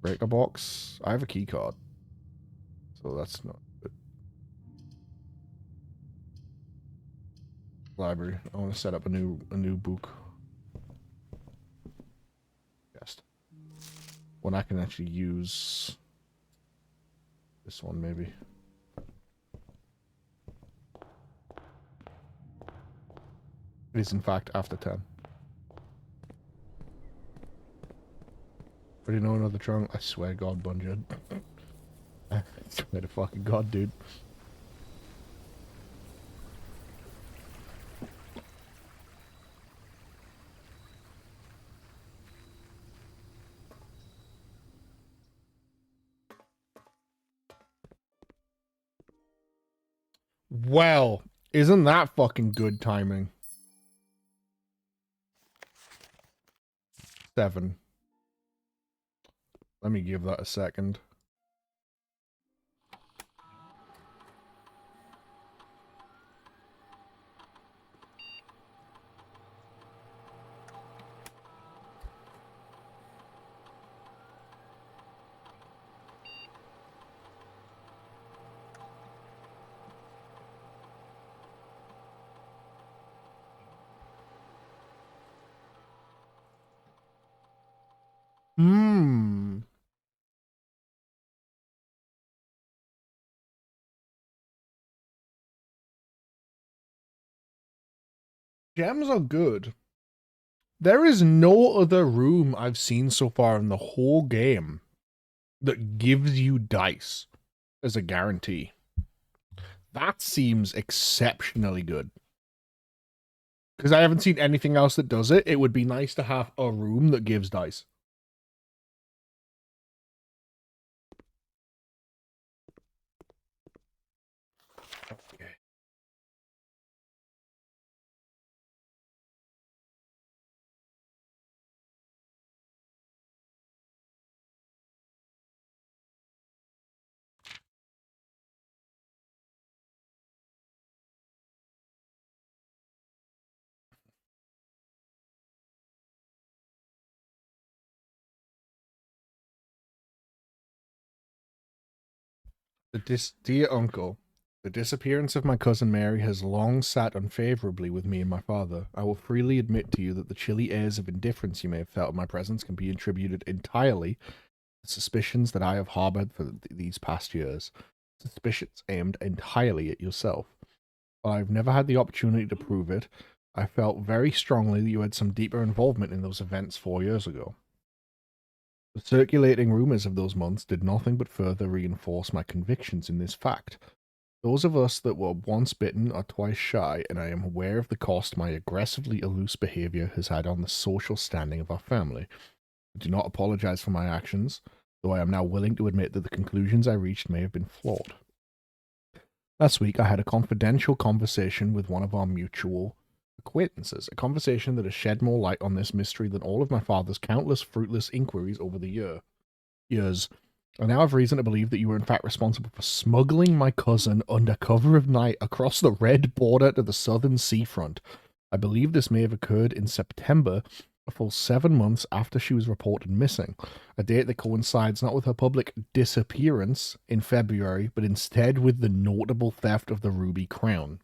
Breaker box. I have a key card. So that's not good. Library. I want to set up a new book. Chest. One I can actually use. This one, maybe. It is, in fact, after 10. Already know another trunk? I swear to God, Bunjed. I swear to fucking God, dude. Well, isn't that fucking good timing? 7. Let me give that a second. Hmm. Gems are good. There is no other room I've seen so far in the whole game that gives you dice as a guarantee. That seems exceptionally good. Because I haven't seen anything else that does it. It would be nice to have a room that gives dice. Okay. Dear Uncle, the disappearance of my cousin Mary has long sat unfavorably with me and my father. I will freely admit to you that the chilly airs of indifference you may have felt in my presence can be attributed entirely to suspicions that I have harbored for these past years. Suspicions aimed entirely at yourself. While I've never had the opportunity to prove it, I felt very strongly that you had some deeper involvement in those events 4 years ago. The circulating rumors of those months did nothing but further reinforce my convictions in this fact. Those of us that were once bitten are twice shy, and I am aware of the cost my aggressively loose behavior has had on the social standing of our family. I do not apologize for my actions, though I am now willing to admit that the conclusions I reached may have been flawed. Last week, I had a confidential conversation with one of our mutual acquaintances, a conversation that has shed more light on this mystery than all of my father's countless fruitless inquiries over the years. I now have reason to believe that you were in fact responsible for smuggling my cousin under cover of night across the red border to the southern seafront. I believe this may have occurred in September, a full 7 months after she was reported missing, a date that coincides not with her public disappearance in February, but instead with the notable theft of the Ruby Crown.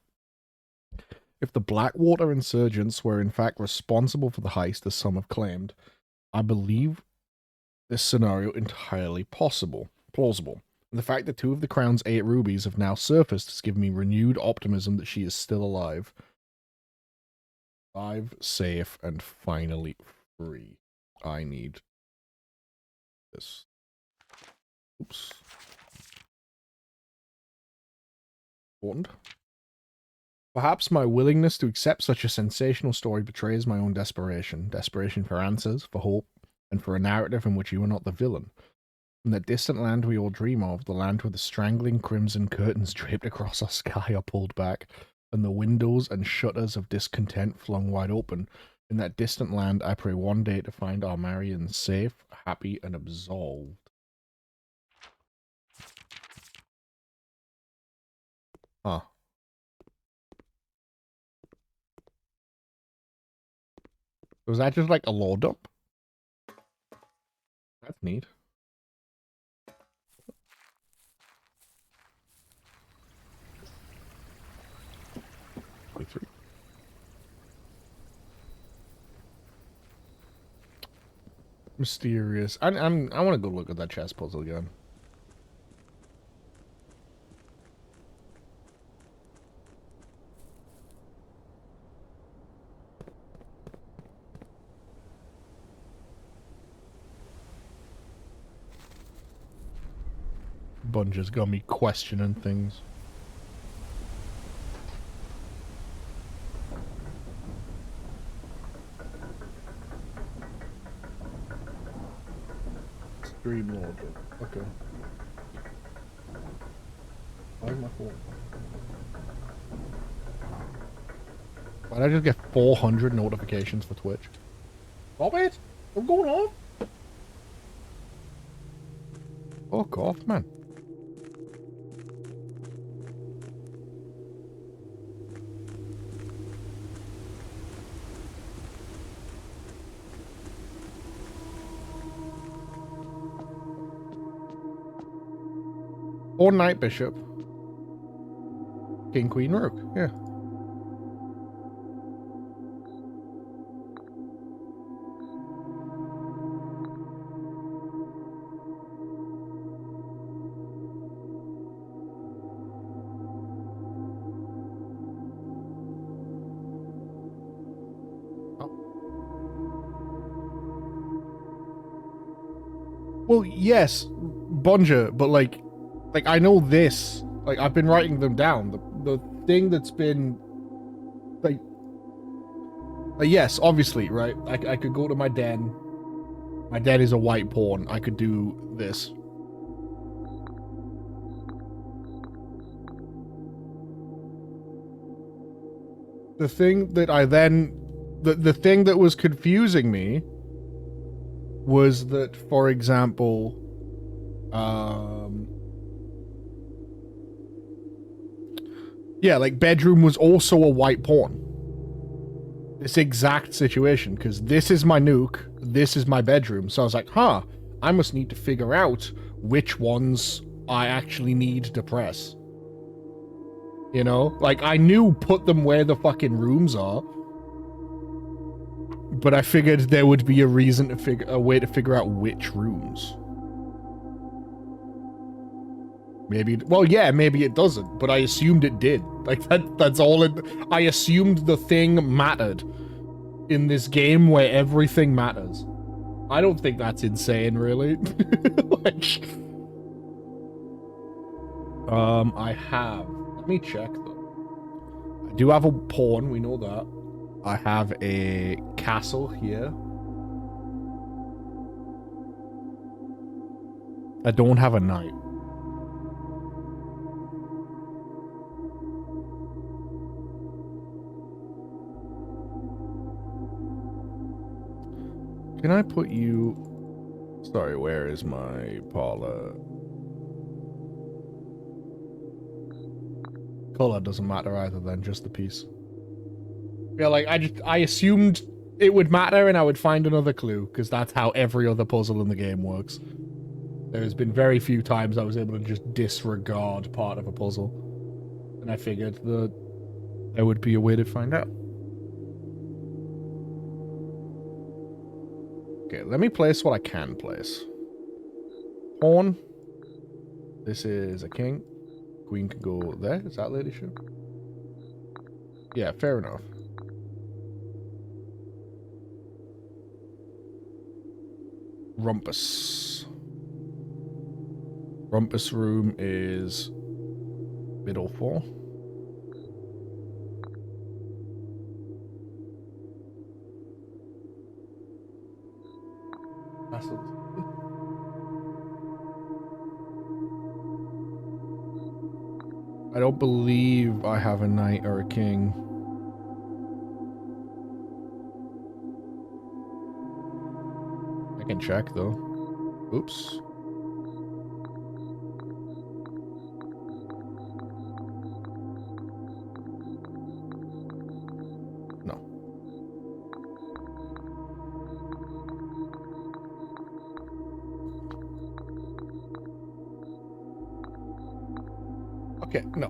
If the Blackwater insurgents were in fact responsible for the heist, as some have claimed, I believe this scenario entirely plausible. And the fact that 2 of the Crown's 8 rubies have now surfaced has given me renewed optimism that she is still alive. Alive, safe, and finally free. I need this. Oops. Important. Perhaps my willingness to accept such a sensational story betrays my own desperation. Desperation for answers, for hope, and for a narrative in which you are not the villain. In that distant land we all dream of, the land where the strangling crimson curtains draped across our sky are pulled back, and the windows and shutters of discontent flung wide open. In that distant land, I pray one day to find our Marion safe, happy, and absolved. Huh. Was that just like a load up? That's neat. Three. Mysterious. I want to go look at that chess puzzle again. Bunge's got me questioning things. Stream logic. Okay. Where's my phone? Why did I just get 400 notifications for Twitch? Stop it! I'm going off! Fuck off, man. Or Knight Bishop. King, Queen, Rook. Yeah. Well, yes, Bunge, but like I know this. Like I've been writing them down. The thing that's been like yes, obviously, right? I could go to my den. My den is a white pawn. I could do this. The thing that I then the thing that was confusing me was that, for example, yeah, like bedroom was also a white pawn. This exact situation, because this is my nuke, this is my bedroom. So I was like, huh, I must need to figure out which ones I actually need to press. You know? Like, I knew put them where the fucking rooms are. But I figured there would be a reason to a way to figure out which rooms. Maybe, well, yeah, maybe it doesn't, but I assumed it did. Like, that's all it, I assumed the thing mattered in this game where everything matters. I don't think that's insane, really. Like, I have, let me check, though. I do have a pawn, we know that. I have a castle here. I don't have a knight. Can I put you... Sorry, where is my Paula? Color doesn't matter either then, just the piece. Yeah, like, I assumed it would matter and I would find another clue, because that's how every other puzzle in the game works. There's been very few times I was able to just disregard part of a puzzle. And I figured that there would be a way to find out. Okay, let me place what I can place. Pawn. This is a king. Queen can go there. Is that ladyship? Yeah, fair enough. Rumpus. Rumpus room is middle 4. I don't believe I have a knight or a king. I can check though. Oops. Okay, no.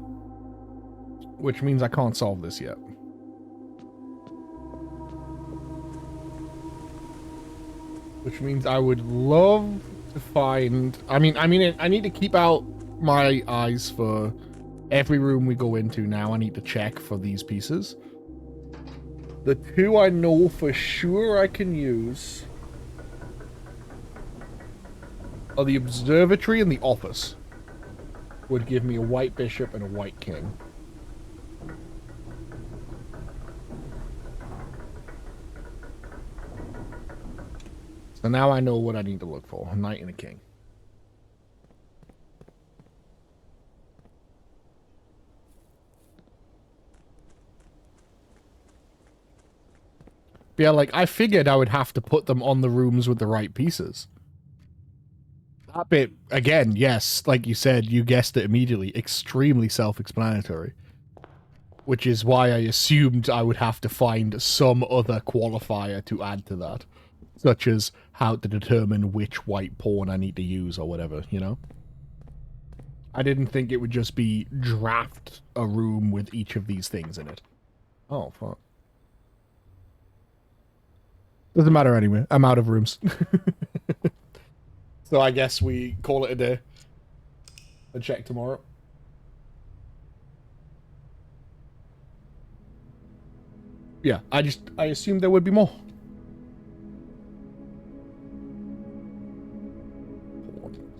Which means I can't solve this yet. Which means I would love to find... I mean, I need to keep out my eyes for every room we go into now. I need to check for these pieces. The two I know for sure I can use are the observatory and the office. Would give me a white bishop and a white king. So now I know what I need to look for. A knight and a king. But yeah, like, I figured I would have to put them on the rooms with the right pieces. That bit, again, yes, like you said, you guessed it immediately. Extremely self-explanatory. Which is why I assumed I would have to find some other qualifier to add to that. Such as how to determine which white pawn I need to use or whatever, you know? I didn't think it would just be draft a room with each of these things in it. Oh, fuck. Doesn't matter anyway. I'm out of rooms. So I guess we call it a day. And check tomorrow. Yeah, I assumed there would be more.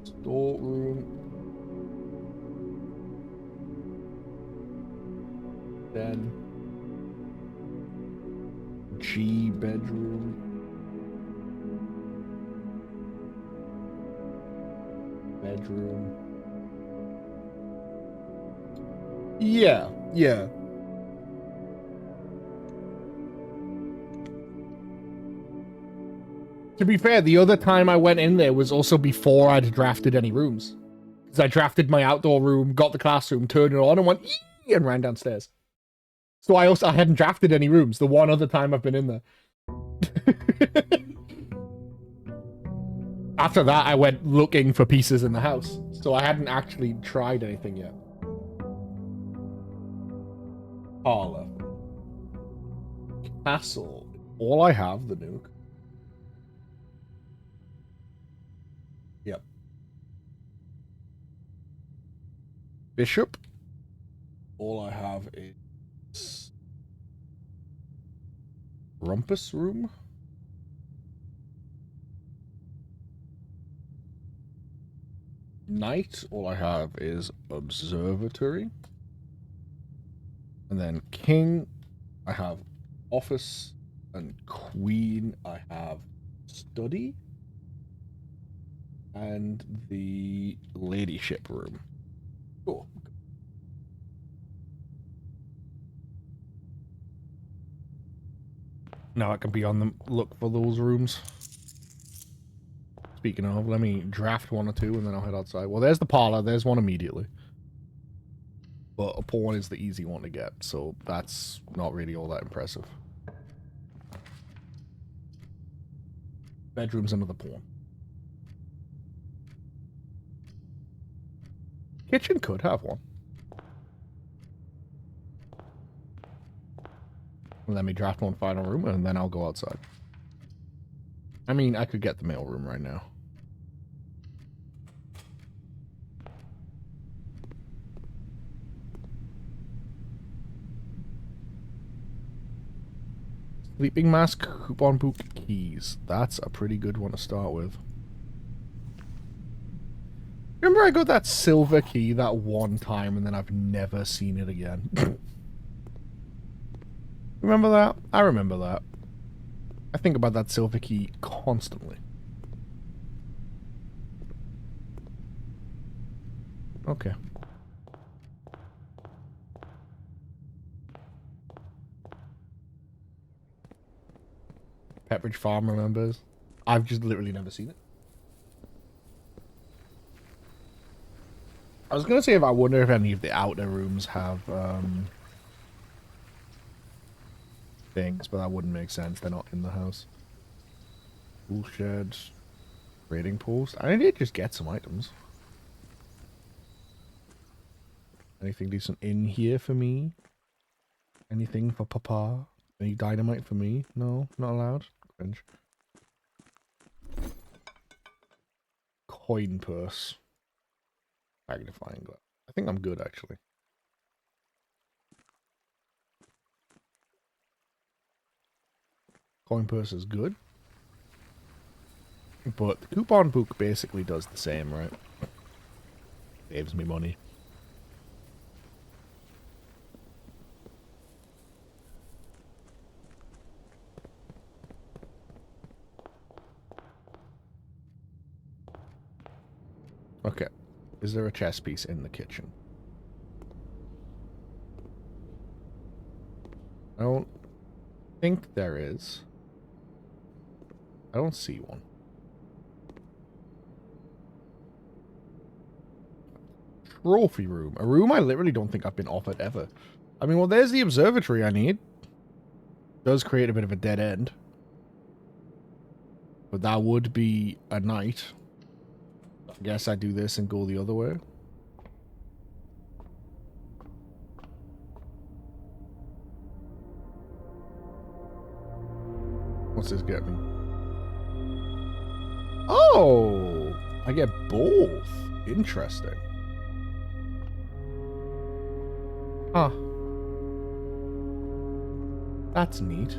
Storeroom. Then G bedroom. Bedroom. Yeah, yeah. To be fair, the other time I went in there was also before I'd drafted any rooms. Because I drafted my outdoor room, got the classroom, turned it on, and went Eee! And ran downstairs. So I hadn't drafted any rooms the one other time I've been in there. After that, I went looking for pieces in the house. So I hadn't actually tried anything yet. Parlor. Castle. All I have, the nuke. Yep. Bishop. All I have is Rumpus room. Knight. All I have is observatory. And then king. I have office. And queen. I have study. And the ladyship room. Cool. Now I can be on the look for those rooms. Speaking of, let me draft one or two and then I'll head outside. Well, there's the parlor. There's one immediately. But a pawn is the easy one to get, so that's not really all that impressive. Bedroom's another pawn. Kitchen could have one. Let me draft one final room and then I'll go outside. I mean, I could get the mail room right now. Sleeping mask, coupon book, keys. That's a pretty good one to start with. Remember I got that silver key that one time and then I've never seen it again. Remember that? I remember that. I think about that silver key constantly. Okay. Pepperidge Farm remembers. I've just literally never seen it. I was gonna say if I wonder if any of the outer rooms have things, but that wouldn't make sense. They're not in the house. Tool shed, trading post. I need to just get some items. Anything decent in here for me? Anything for Papa? Any dynamite for me? No, not allowed. Cringe. Coin purse. Magnifying glass. I think I'm good, actually. Coin purse is good. But the coupon book basically does the same, right? Saves me money. Okay. Is there a chess piece in the kitchen? I don't think there is. I don't see one. Trophy room. A room I literally don't think I've been offered ever. I mean, well, there's the observatory I need. Does create a bit of a dead end. But that would be a night. I guess I do this and go the other way. What's this get me? Oh! I get both. Interesting. Huh. That's neat.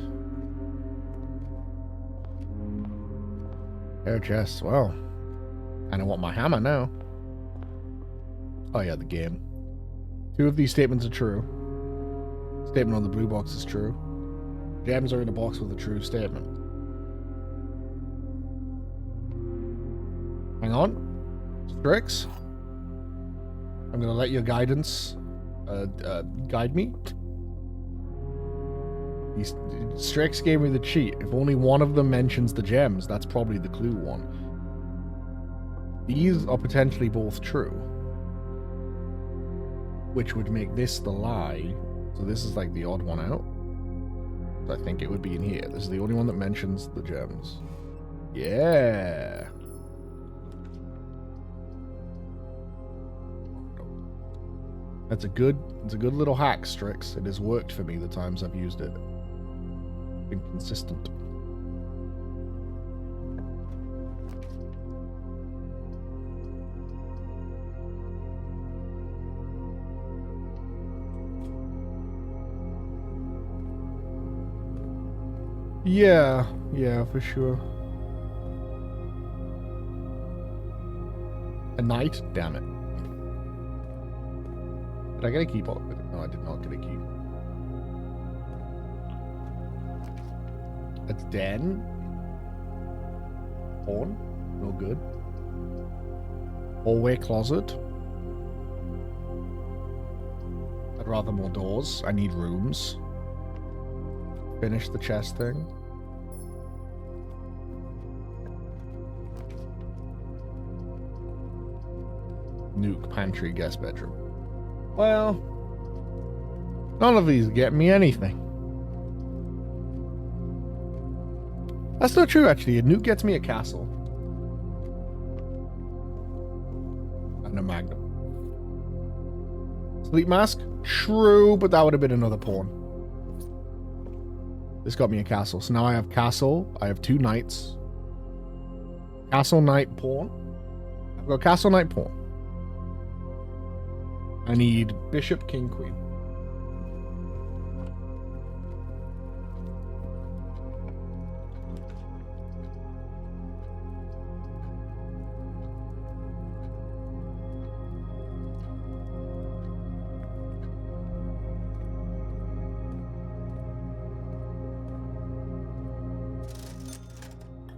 Air chest. Well, I don't want my hammer now. Oh yeah, the game. 2 of these statements are true. Statement on the blue box is true. Gems are in a box with a true statement. Hang on. Strix. I'm gonna let your guidance guide me. Strix gave me the cheat. If only one of them mentions the gems, that's probably the clue one. These are potentially both true. Which would make this the lie. So this is like the odd one out. So I think it would be in here. This is the only one that mentions the gems. Yeah. It's a good little hack, Strix. It has worked for me the times I've used it. Been consistent. Yeah, for sure. A knight? Damn it. Did I get a key? No, I did not get a key. A den? Pawn? No good. Hallway closet? I'd rather more doors. I need rooms. Finish the chest thing. Nuke, pantry, guest bedroom. Well, none of these get me anything. That's not true, actually. A nuke gets me a castle. And a magnum. Sleep mask? True, but that would have been another pawn. This got me a castle. So now I have castle. I have 2 knights. Castle, knight, pawn. I've got castle, knight, pawn. I need bishop, king, queen.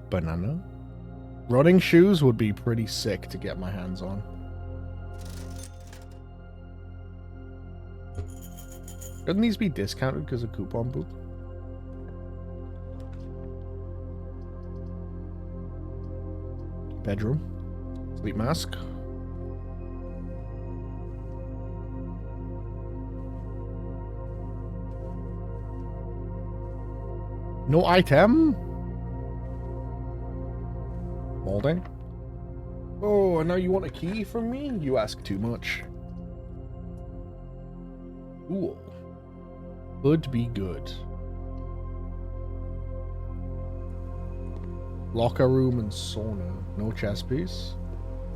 Banana. Running shoes would be pretty sick to get my hands on. Shouldn't these be discounted because of coupon book? Bedroom. Sleep mask. No item? Molding? Oh, and now you want a key from me? You ask too much. Cool. Could be good. Locker room and sauna. No chess piece.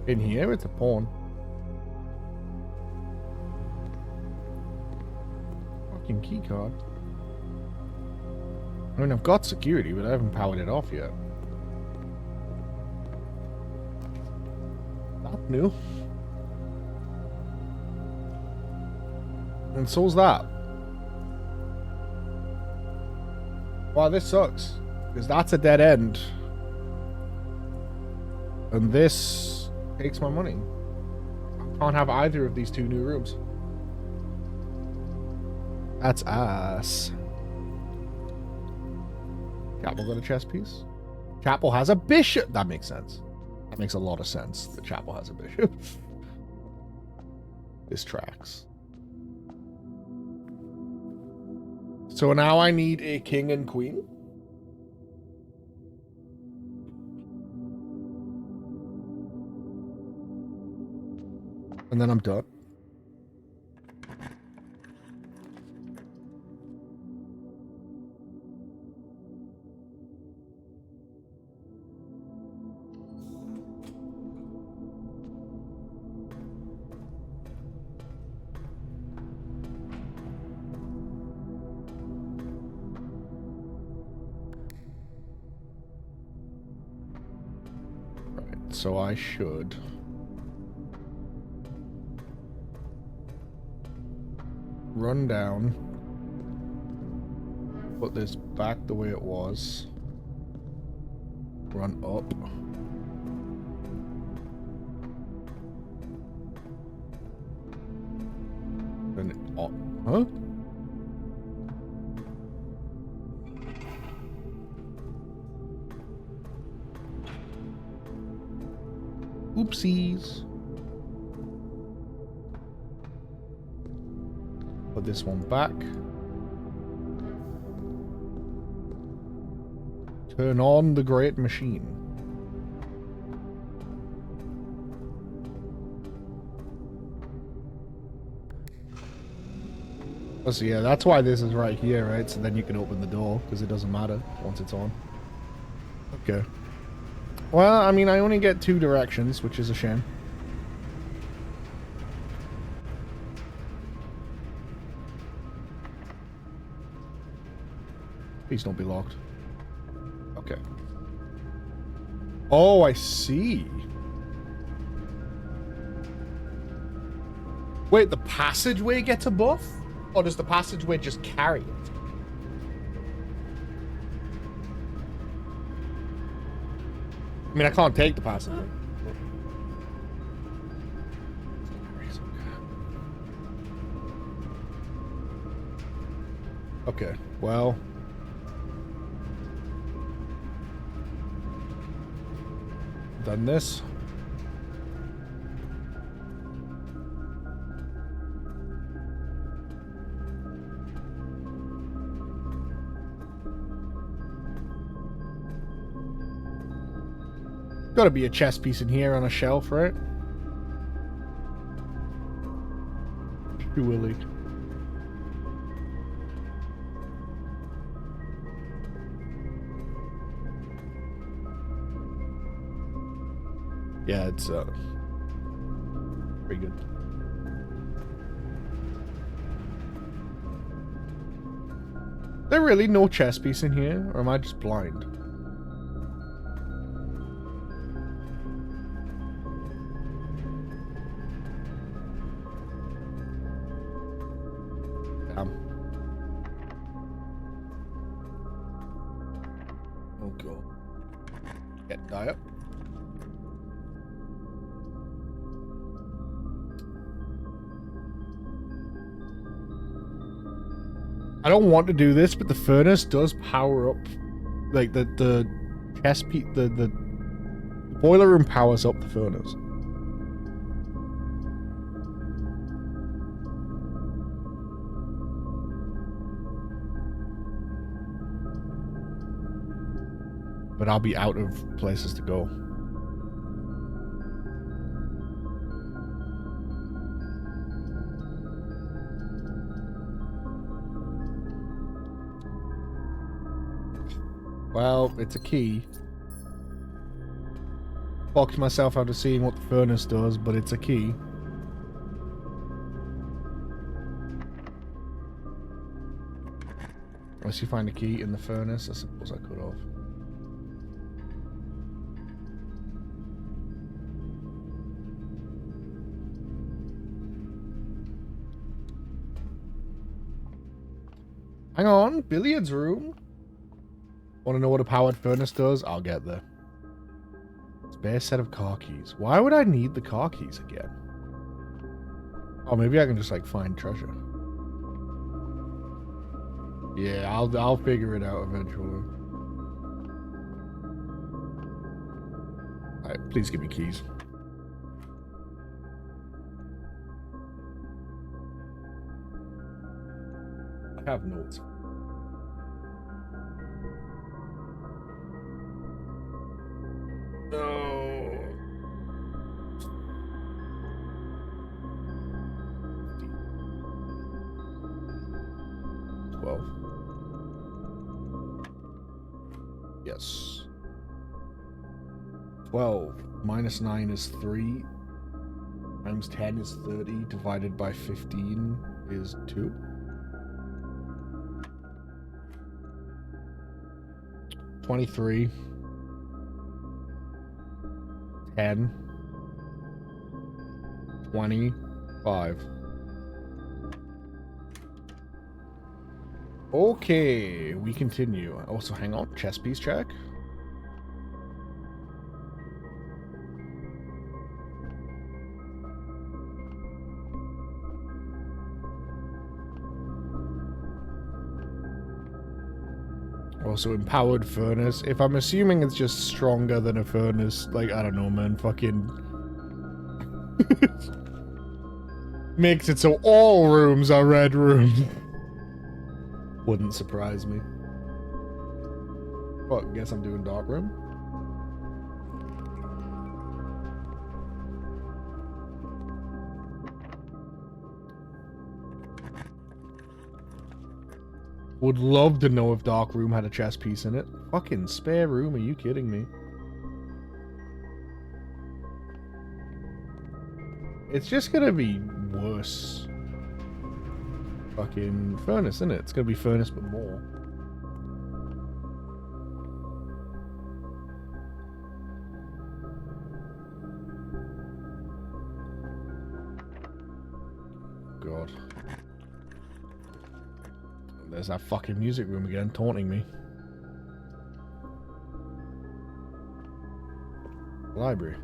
In here, it's a pawn. Fucking key card. I mean, I've got security, but I haven't powered it off yet. That's new. And so's that. Wow, this sucks. Because that's a dead end. And this takes my money. I can't have either of these two new rooms. That's ass. Chapel got a chess piece? Chapel has a bishop! That makes sense. That makes a lot of sense. The chapel has a bishop. This tracks. So now I need a king and queen? And then I'm done. Right, so I should... run down, put this back the way it was, run up, then up, huh? Oopsies. Put this one back. Turn on the great machine. Oh, so yeah, that's why this is right here, right? So then you can open the door, because it doesn't matter once it's on. Okay. Well, I mean, I only get 2 directions, which is a shame. Please don't be locked. Okay. Oh, I see. Wait, the passageway gets a buff? Or does the passageway just carry it? I mean, I can't take the passageway. Okay, well... done this. Gotta be a chess piece in here on a shelf, right? Surely. Yeah, it's pretty good. There really no chess piece in here, or am I just blind? Damn. Oh god. Get die up. I don't want to do this, but the furnace does power up, like the chest piece, the boiler room powers up the furnace. But I'll be out of places to go. Well, it's a key. Fucked myself out of seeing what the furnace does, but it's a key. Unless you find a key in the furnace, I suppose I could have. Hang on, billiards room. Want to know what a powered furnace does? I'll get there. Spare set of car keys. Why would I need the car keys again? Oh, maybe I can just like find treasure. Yeah, I'll figure it out eventually. Alright, please give me keys. I have notes. No. Yes. 12 minus 9 is 3. Times 10 is 30. Divided by 15 is 2. 23. 10. 25. Okay, we continue. Also, hang on. Chess piece check. Also, empowered furnace. If I'm assuming it's just stronger than a furnace, like, I don't know, man. Fucking... makes it so all rooms are red rooms. Wouldn't surprise me. Well, guess I'm doing dark room. Would love to know if dark room had a chess piece in it. Fucking spare room, are you kidding me? It's just gonna be worse. Fucking furnace, isn't it? It's gonna be furnace but more. God. There's that fucking music room again, taunting me. Library.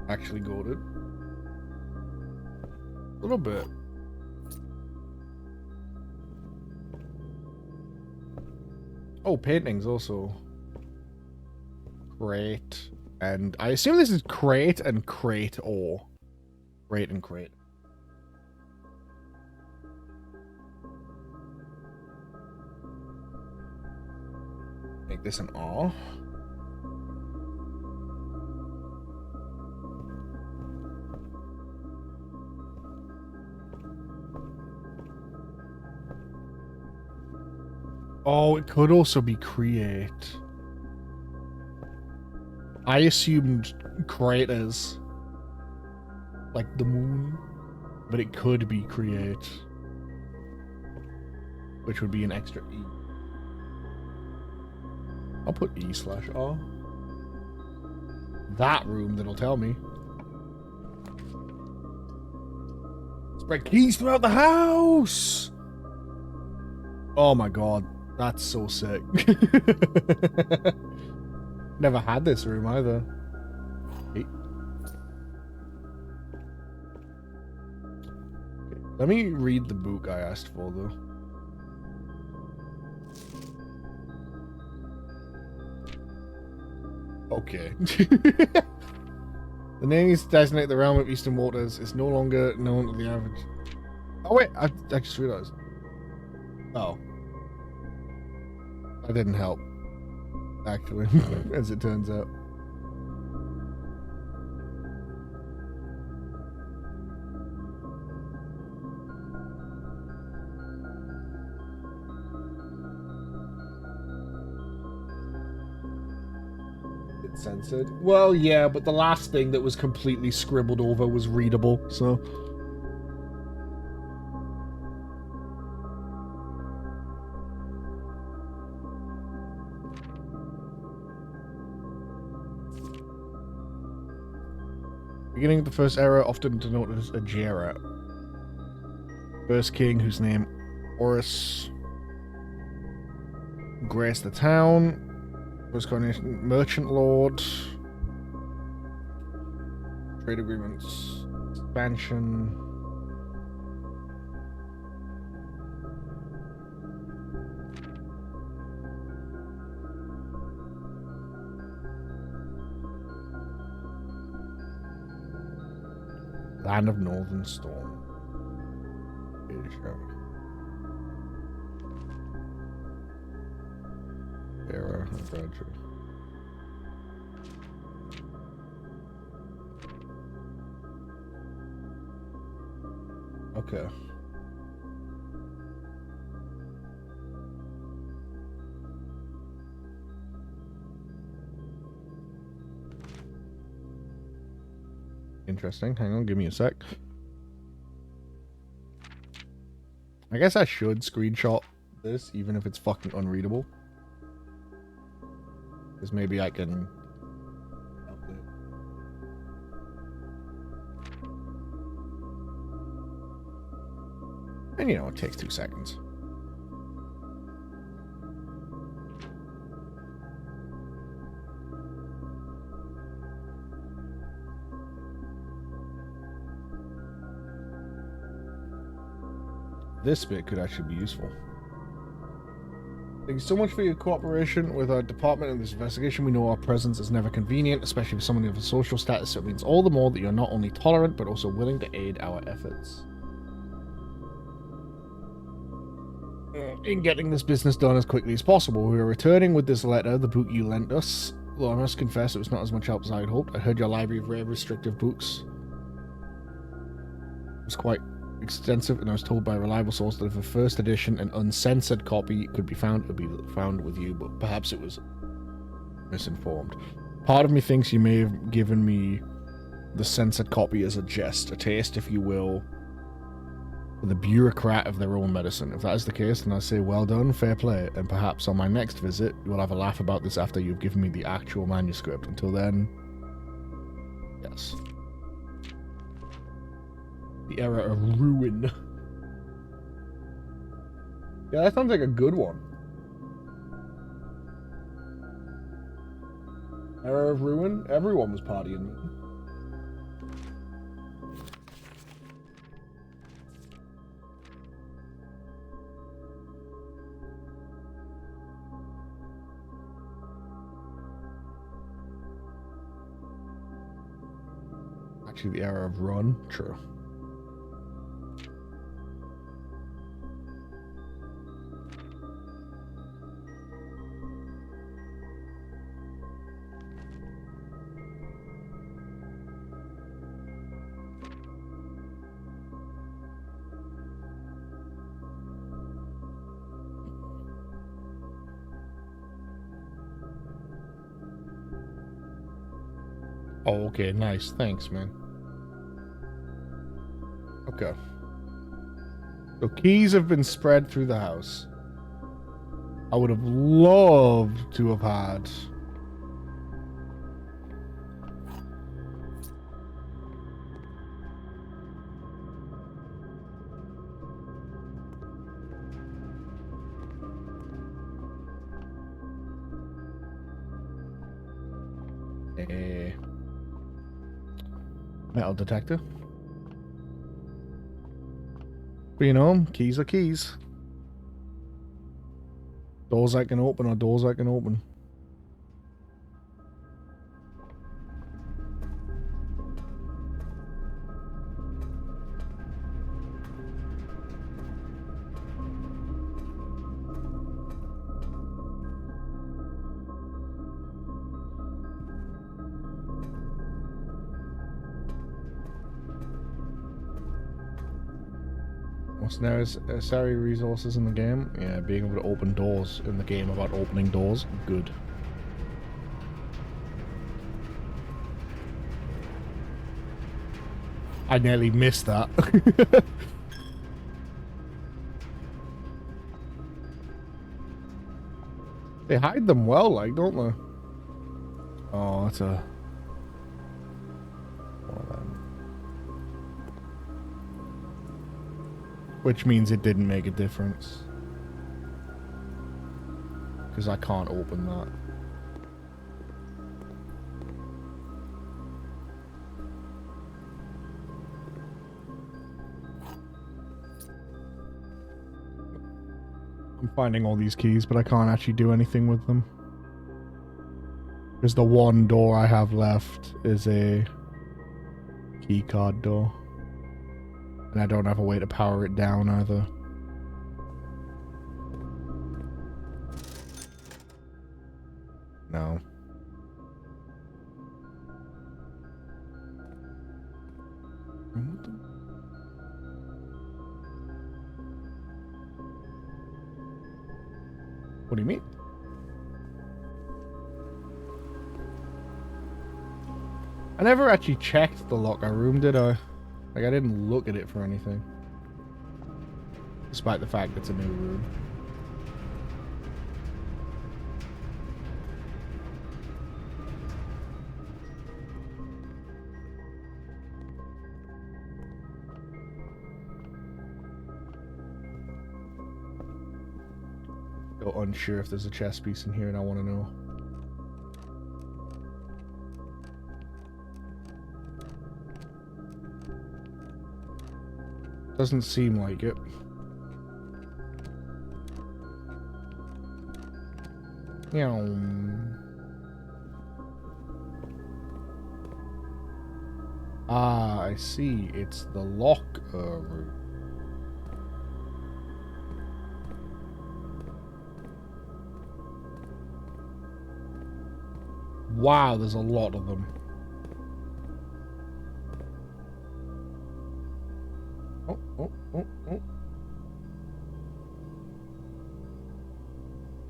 Actually got it. A little bit. Oh, paintings also. Crate. And I assume this is crate and crate ore. Crate and crate. Make this an R. Oh, it could also be create. I assumed craters. Like the moon. But it could be create. Which would be an extra E. I'll put E/R. That room that'll tell me. Spread keys throughout the house! Oh my god. That's so sick. Never had this room either. Hey. Okay. Let me read the book I asked for though. Okay. The names designate the realm of Eastern Waters. It's no longer known to the average. Oh wait, I just realized. Oh. That didn't help, actually, as it turns out. censored. Well, yeah, but the last thing that was completely scribbled over was readable, so... Beginning of the first era, often denoted as Ajera. First king, whose name Horus graced the town. First coronation, merchant lord. Trade agreements, expansion. Land of Northern Storm. Era adventure. Okay. Interesting. Hang on, give me a sec. I guess I should screenshot this, even if it's fucking unreadable. Because maybe I can... And you know, it takes 2 seconds. This bit could actually be useful. Thank you so much for your cooperation with our department in this investigation. We know our presence is never convenient, especially for someone of a social status, so it means all the more that you're not only tolerant, but also willing to aid our efforts. In getting this business done as quickly as possible, we are returning with this letter, the book you lent us. Though I must confess it was not as much help as I had hoped. I heard your library of rare restrictive books was quite extensive, and I was told by a reliable source that if a first edition and uncensored copy could be found, it would be found with you, but perhaps it was misinformed. Part of me thinks you may have given me the censored copy as a jest, a taste, if you will, for the bureaucrat of their own medicine. If that is the case, then I say well done, fair play, and perhaps on my next visit, we'll have a laugh about this after you've given me the actual manuscript. Until then, yes. The Era of Ruin. Yeah, that sounds like a good one. Era of Ruin? Everyone was partying. Actually, the Era of Run? True. Oh, okay, nice. Thanks, man. Okay. So keys have been spread through the house. I would have loved to have had... a metal detector. But you know, keys are keys. Doors I can open are doors I can open. Necessary resources in the game. Yeah, being able to open doors in the game about opening doors. Good. I nearly missed that. They hide them well, like, don't they? Oh, that's a... Well, then. Which means it didn't make a difference. Because I can't open that. I'm finding all these keys, but I can't actually do anything with them. Because the one door I have left is a key card door. And I don't have a way to power it down either. No. What do you mean? I never actually checked the locker room, did I? Like, I didn't look at it for anything. Despite the fact it's a new room. Still unsure if there's a chess piece in here and I want to know. Doesn't seem like it. Ah, I see. It's the locker room. Wow, there's a lot of them. Oh.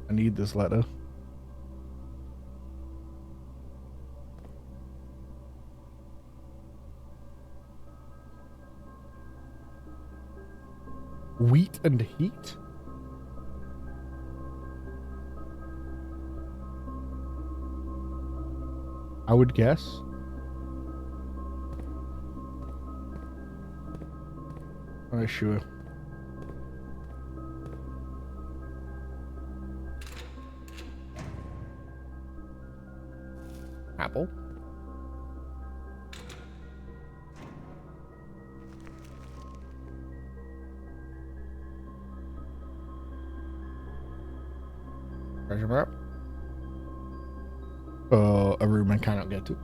I need this letter. Wheat and heat? I would guess. Alright, sure. Apple. Treasure map. A room I cannot get to.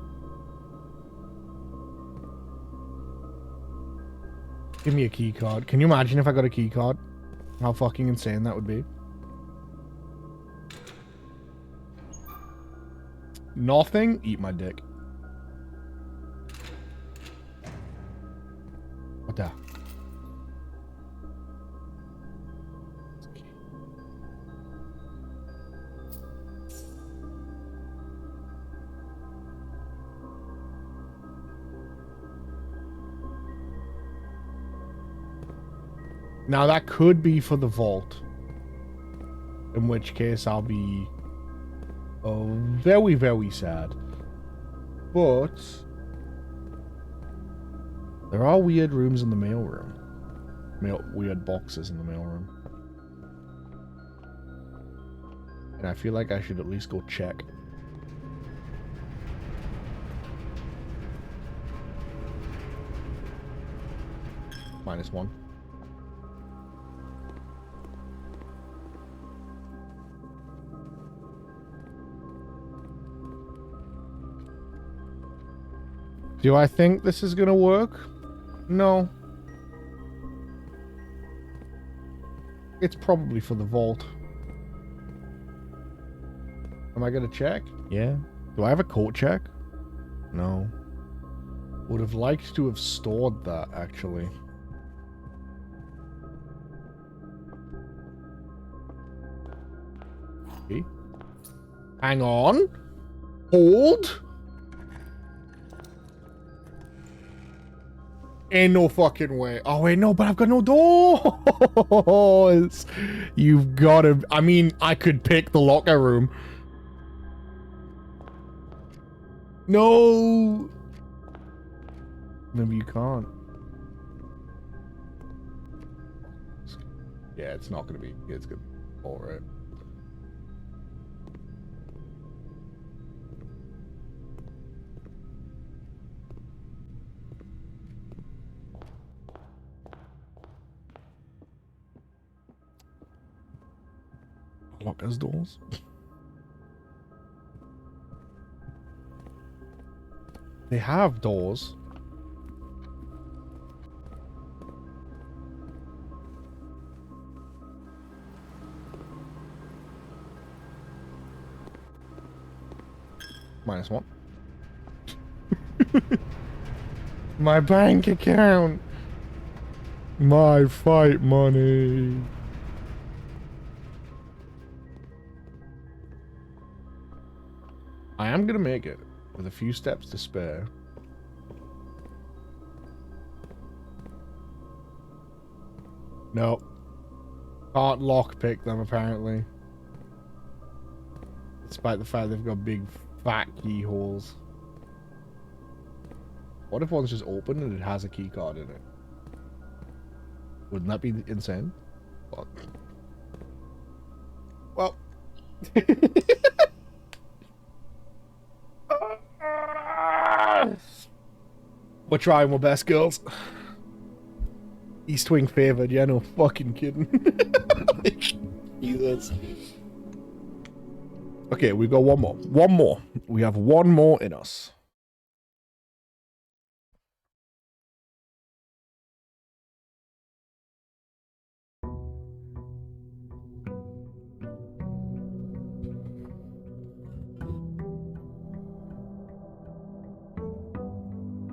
Give me a key card. Can you imagine if I got a key card? How fucking insane that would be. Nothing? Eat my dick. What the? Now that could be for the vault. In which case I'll be very, very sad. But there are weird rooms in the mailroom. Weird boxes in the mailroom. And I feel like I should at least go check. -1. Do I think this is gonna work? No. It's probably for the vault. Am I gonna check? Yeah. Do I have a coat check? No. Would have liked to have stored that, actually. Okay. Hang on. Hold. Ain't no fucking way. Oh wait, no, but I've got no doors. You've got to. I mean, I could pick the locker room. No. Maybe you can't. Yeah, it's not gonna be. It's gonna be all right. Lockers doors. They have doors. -1. My bank account. My fight money. I am gonna make it with a few steps to spare. Nope. Can't lockpick them apparently. Despite the fact they've got big fat keyholes. What if one's just open and it has a key card in it? Wouldn't that be insane? Well. We're trying our best, girls. East Wing favored, yeah, no fucking kidding. Jesus. Okay, we got one more. One more. We have one more in us.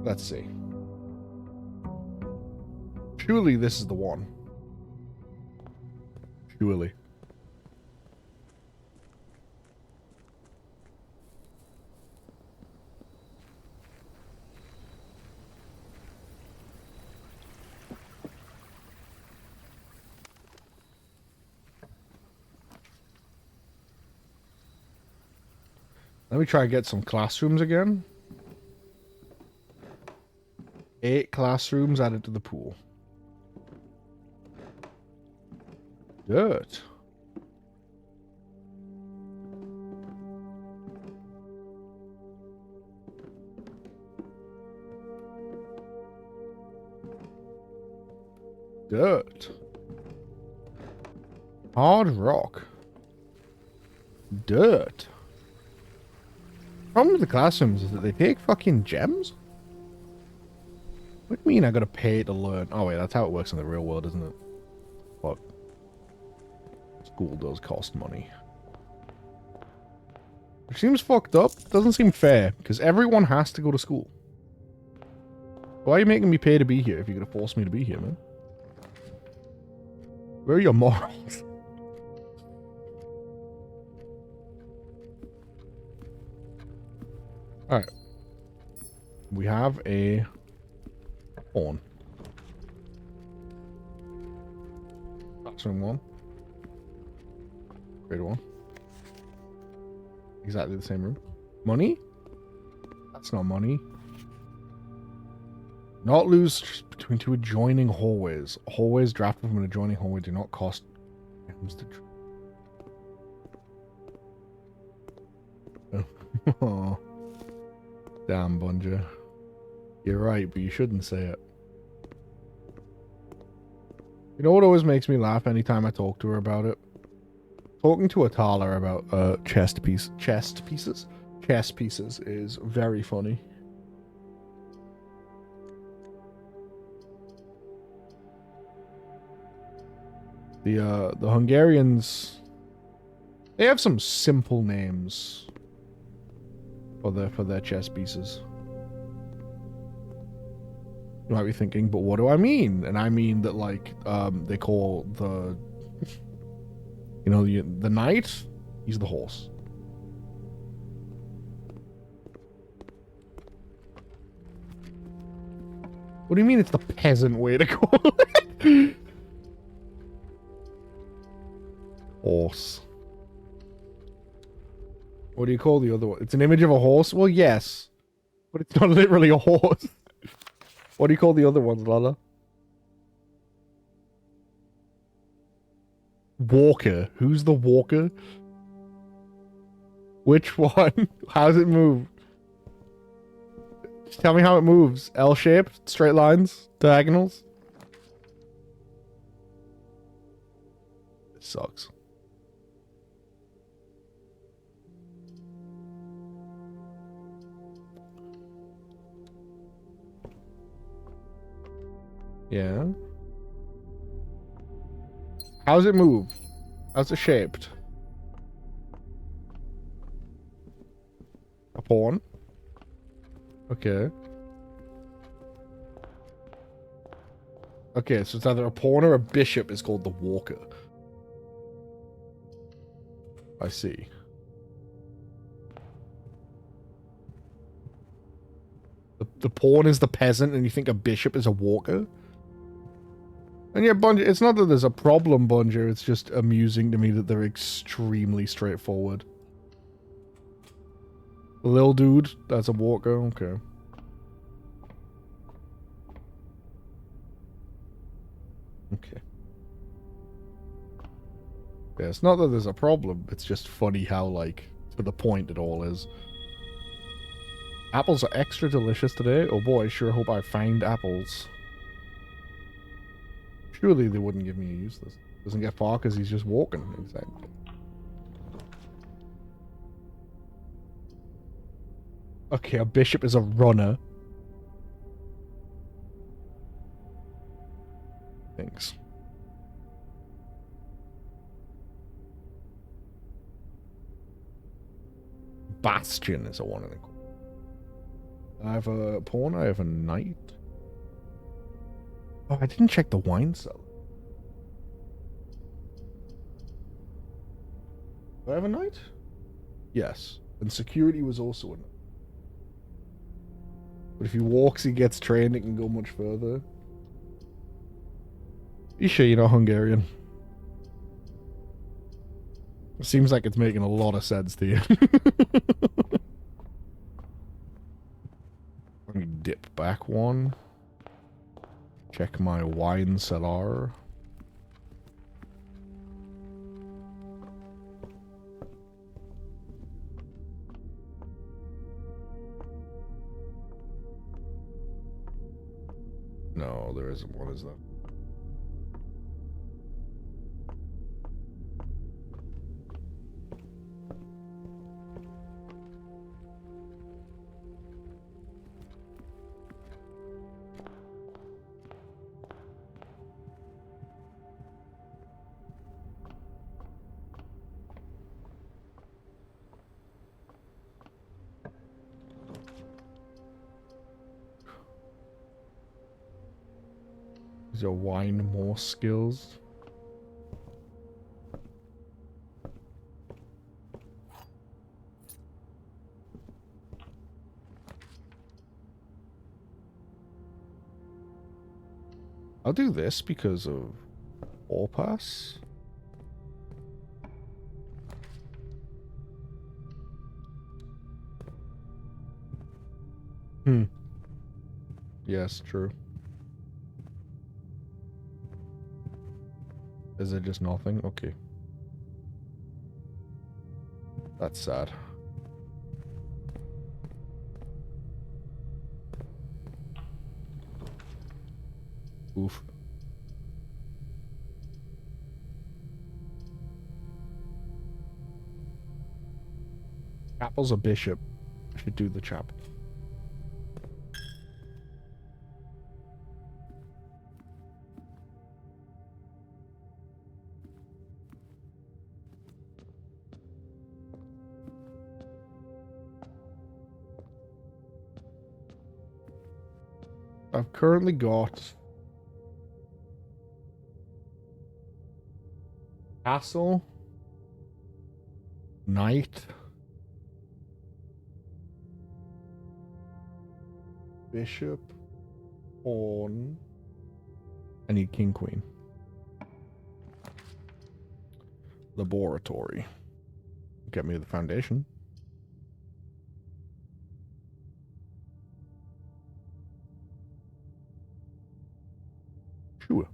Let's see. Surely this is the one. Surely. Let me try and get some classrooms again. 8 classrooms added to the pool. Dirt. Dirt. Hard rock. Dirt. Problem with the classrooms is that they take fucking gems? What do you mean I gotta pay to learn? Oh wait, that's how it works in the real world, isn't it? Fuck. School does cost money. Which seems fucked up. Doesn't seem fair, because everyone has to go to school. Why are you making me pay to be here if you're gonna force me to be here, man? Where are your morals? Alright. We have a horn. Classroom 1. Grade 1. Exactly the same room. Money? That's not money. Not lose between 2 adjoining hallways. Hallways drafted from an adjoining hallway do not cost gems to oh. Damn, Bunja. You're right, but you shouldn't say it. You know what always makes me laugh anytime I talk to her about it? Talking to Atala about chest pieces is very funny. The Hungarians, they have some simple names for their chess pieces. You might be thinking, but what do I mean? And I mean that, like, they call the, you know, the knight, he's the horse. What do you mean it's the peasant way to call it? Horse. What do you call the other one? It's an image of a horse? Well, yes. But it's not literally a horse. What do you call the other ones, Lala? Walker. Who's the walker? Which one? How does it move? Just tell me how it moves. L-shaped? Straight lines? Diagonals? This sucks. Yeah. How's it move? How's it shaped? A pawn? Okay. Okay, so it's either a pawn or a bishop is called the walker. I see. The pawn is the peasant and you think a bishop is a walker? And yeah, Bungie, it's not that there's a problem, Bungie, it's just amusing to me that they're extremely straightforward. The little dude, that's a walker, okay. Okay. Yeah, it's not that there's a problem, it's just funny how, like, to the point it all is. Apples are extra delicious today? Oh boy, I sure hope I find apples. Surely they wouldn't give me a useless. Doesn't get far because he's just walking. Exactly. Okay, a bishop is a runner. Thanks. Bastion is a one in a... I have a pawn, I have a knight. Oh, I didn't check the wine cellar. Do I have a knight? Yes. And security was also a knight. But if he walks, he gets trained, it can go much further. You sure you're not Hungarian? It seems like it's making a lot of sense to you. Let me dip back one. Check my wine cellar. No, there isn't one, is there? Is your wine more skills? I'll do this because of All Pass. Yes, true. Is it just nothing? Okay. That's sad. Oof. Chapel's a bishop. I should do the chapel. I've currently got castle, knight, bishop, Pawn. I need king, queen. Laboratory. Get me the foundation. Sure.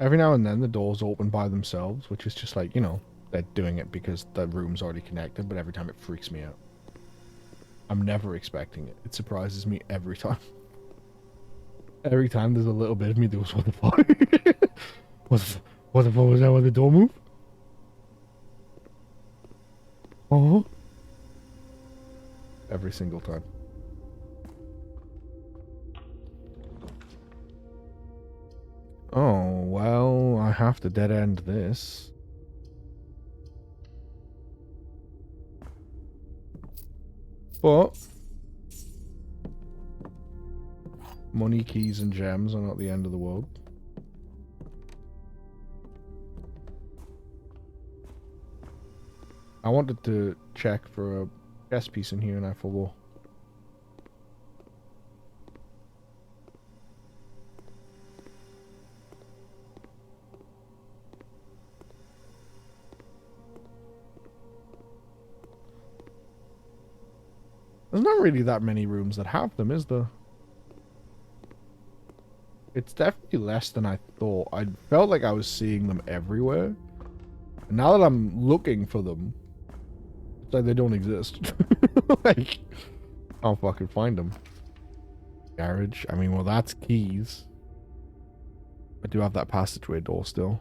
Every now and then the doors open by themselves, which is just like, you know, they're doing it because the room's already connected, but every time it freaks me out. I'm never expecting it. It surprises me every time. Every time there's a little bit of me that goes, what the fuck? What the fuck was that when the door moved? Oh. Every single time. Oh, well, I have to dead end this. But money, keys, and gems are not the end of the world. I wanted to check for a chess piece in here and I forgot. There's not really that many rooms that have them, is there? It's definitely less than I thought. I felt like I was seeing them everywhere. And now that I'm looking for them, it's like they don't exist. Like, I'll fucking find them. Garage. I mean, well, that's keys. I do have that passageway door still.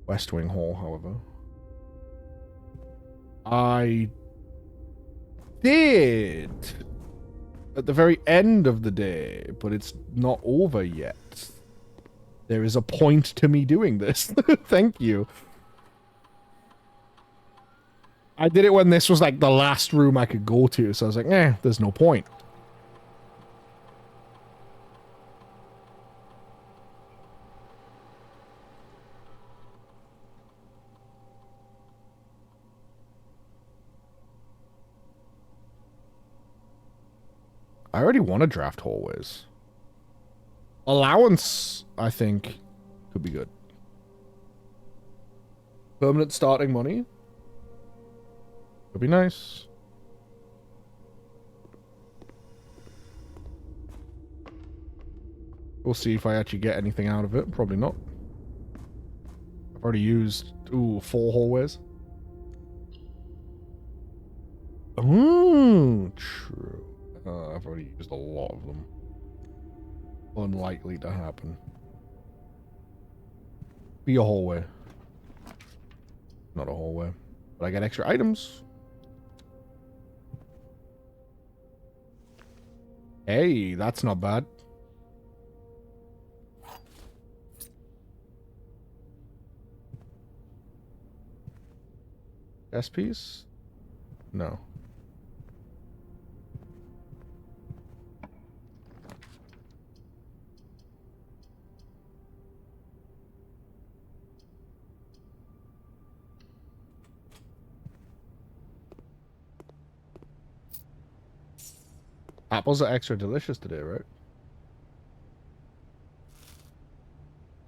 West Wing Hall, however. I did at the very end of the day, but it's not over yet. There is a point to me doing this. Thank you. I did it when this was like the last room I could go to, so I was like, eh, there's no point. I already want to draft hallways. Allowance, I think, could be good. Permanent starting money. Could be nice. We'll see if I actually get anything out of it. Probably not. I've already used, 4 hallways. Ooh, true. I've already used a lot of them. Unlikely to happen. Be a hallway. Not a hallway. But I get extra items. Hey, that's not bad. Chess piece? No. Apples are extra delicious today, right?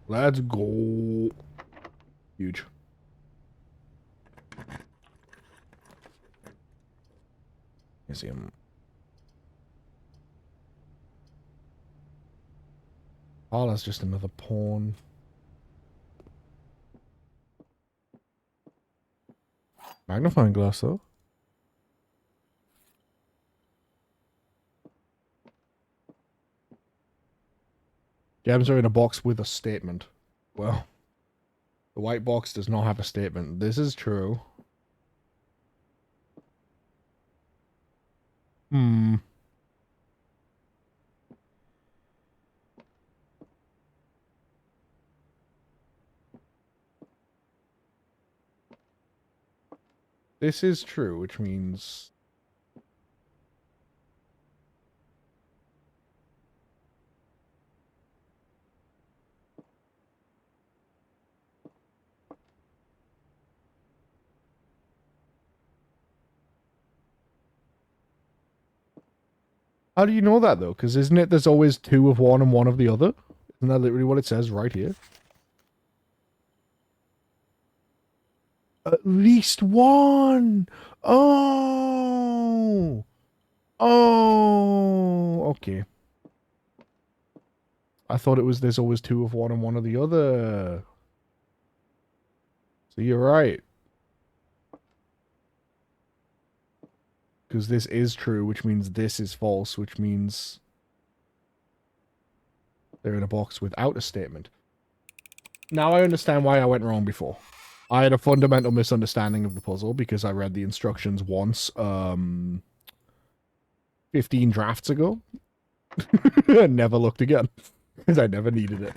Let's go. Huge. You see him. Oh, that's just another pawn. Magnifying glass, though. Gems are in a box with a statement. Well, the white box does not have a statement. This is true. Hmm. This is true, which means... How do you know that, though? Because isn't it there's always two of one and one of the other? Isn't that literally what it says right here? At least one! Oh! Oh! Okay. I thought it was there's always two of one and one of the other. So you're right. Because this is true, which means this is false, which means they're in a box without a statement. Now I understand why I went wrong before. I had a fundamental misunderstanding of the puzzle because I read the instructions once, 15 drafts ago. And never looked again. Because I never needed it.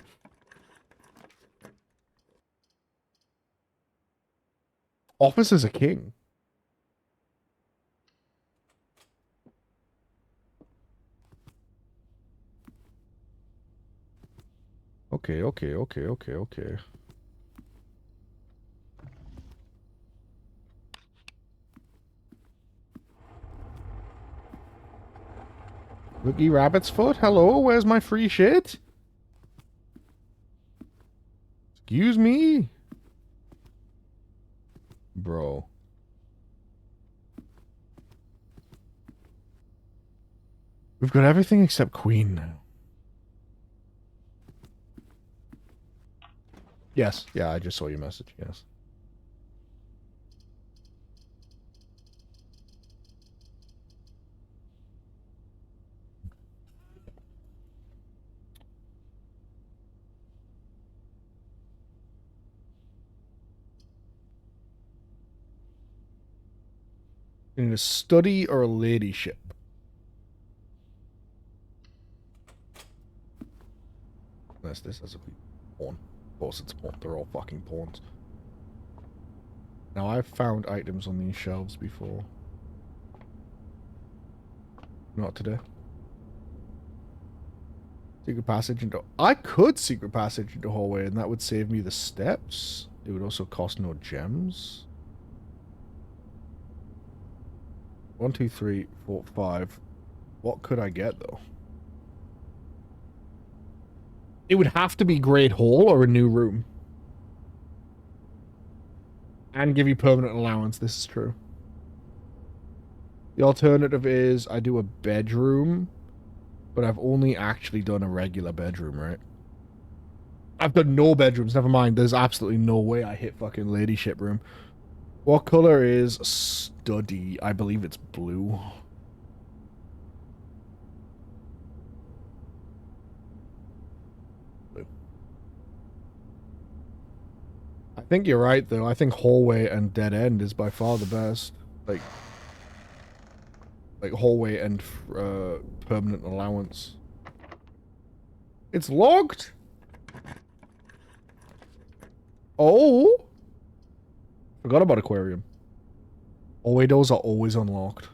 Office is a king. Okay. Looky Rabbit's Foot, hello, where's my free shit? Excuse me? Bro. We've got everything except Queen now. Yes, yeah, I just saw your message, yes. You need a study or a ladyship? Unless this has a pawn. Of course it's a pawn. They're all fucking pawns. Now I've found items on these shelves before. Not today. Secret passage into... I could secret passage into hallway and that would save me the steps. It would also cost no gems. 1, 2, 3, 4, 5. What could I get though? It would have to be Great Hall or a new room. And give you permanent allowance, this is true. The alternative is I do a bedroom, but I've only actually done a regular bedroom, right? I've done no bedrooms, never mind. There's absolutely no way I hit fucking ladyship room. What color is study? I believe it's blue. I think you're right, though. I think hallway and dead end is by far the best. Like hallway and permanent allowance. It's locked? Oh! Forgot about aquarium. Hallway doors are always unlocked.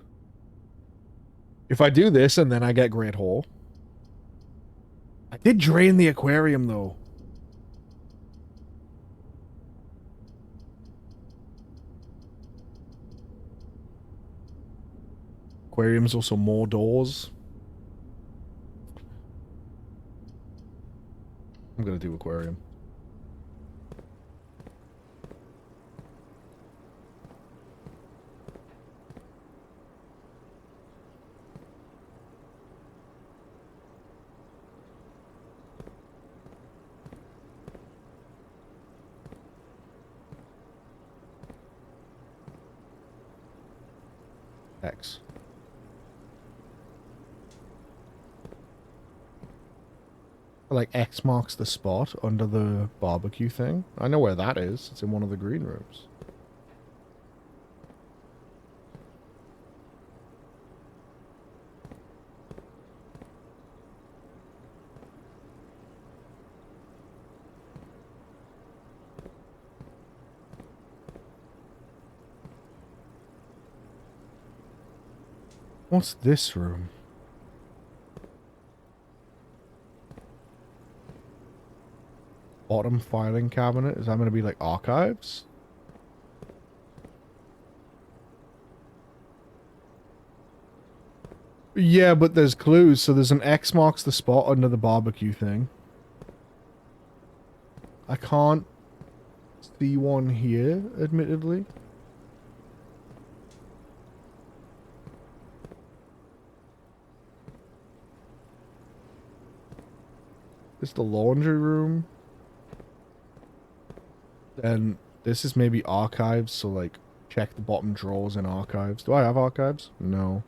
If I do this and then I get Great Hall. I did drain the aquarium, though. Aquarium's also more doors. I'm gonna do aquarium. X. Like X marks the spot under the barbecue thing. I know where that is. It's in one of the green rooms. What's this room? Bottom filing cabinet? Is that going to be like archives? Yeah, but there's clues. So there's an X marks the spot under the barbecue thing. I can't see one here, admittedly. It's the laundry room. Then this is maybe archives, so like check the bottom drawers in archives. Do I have archives? No.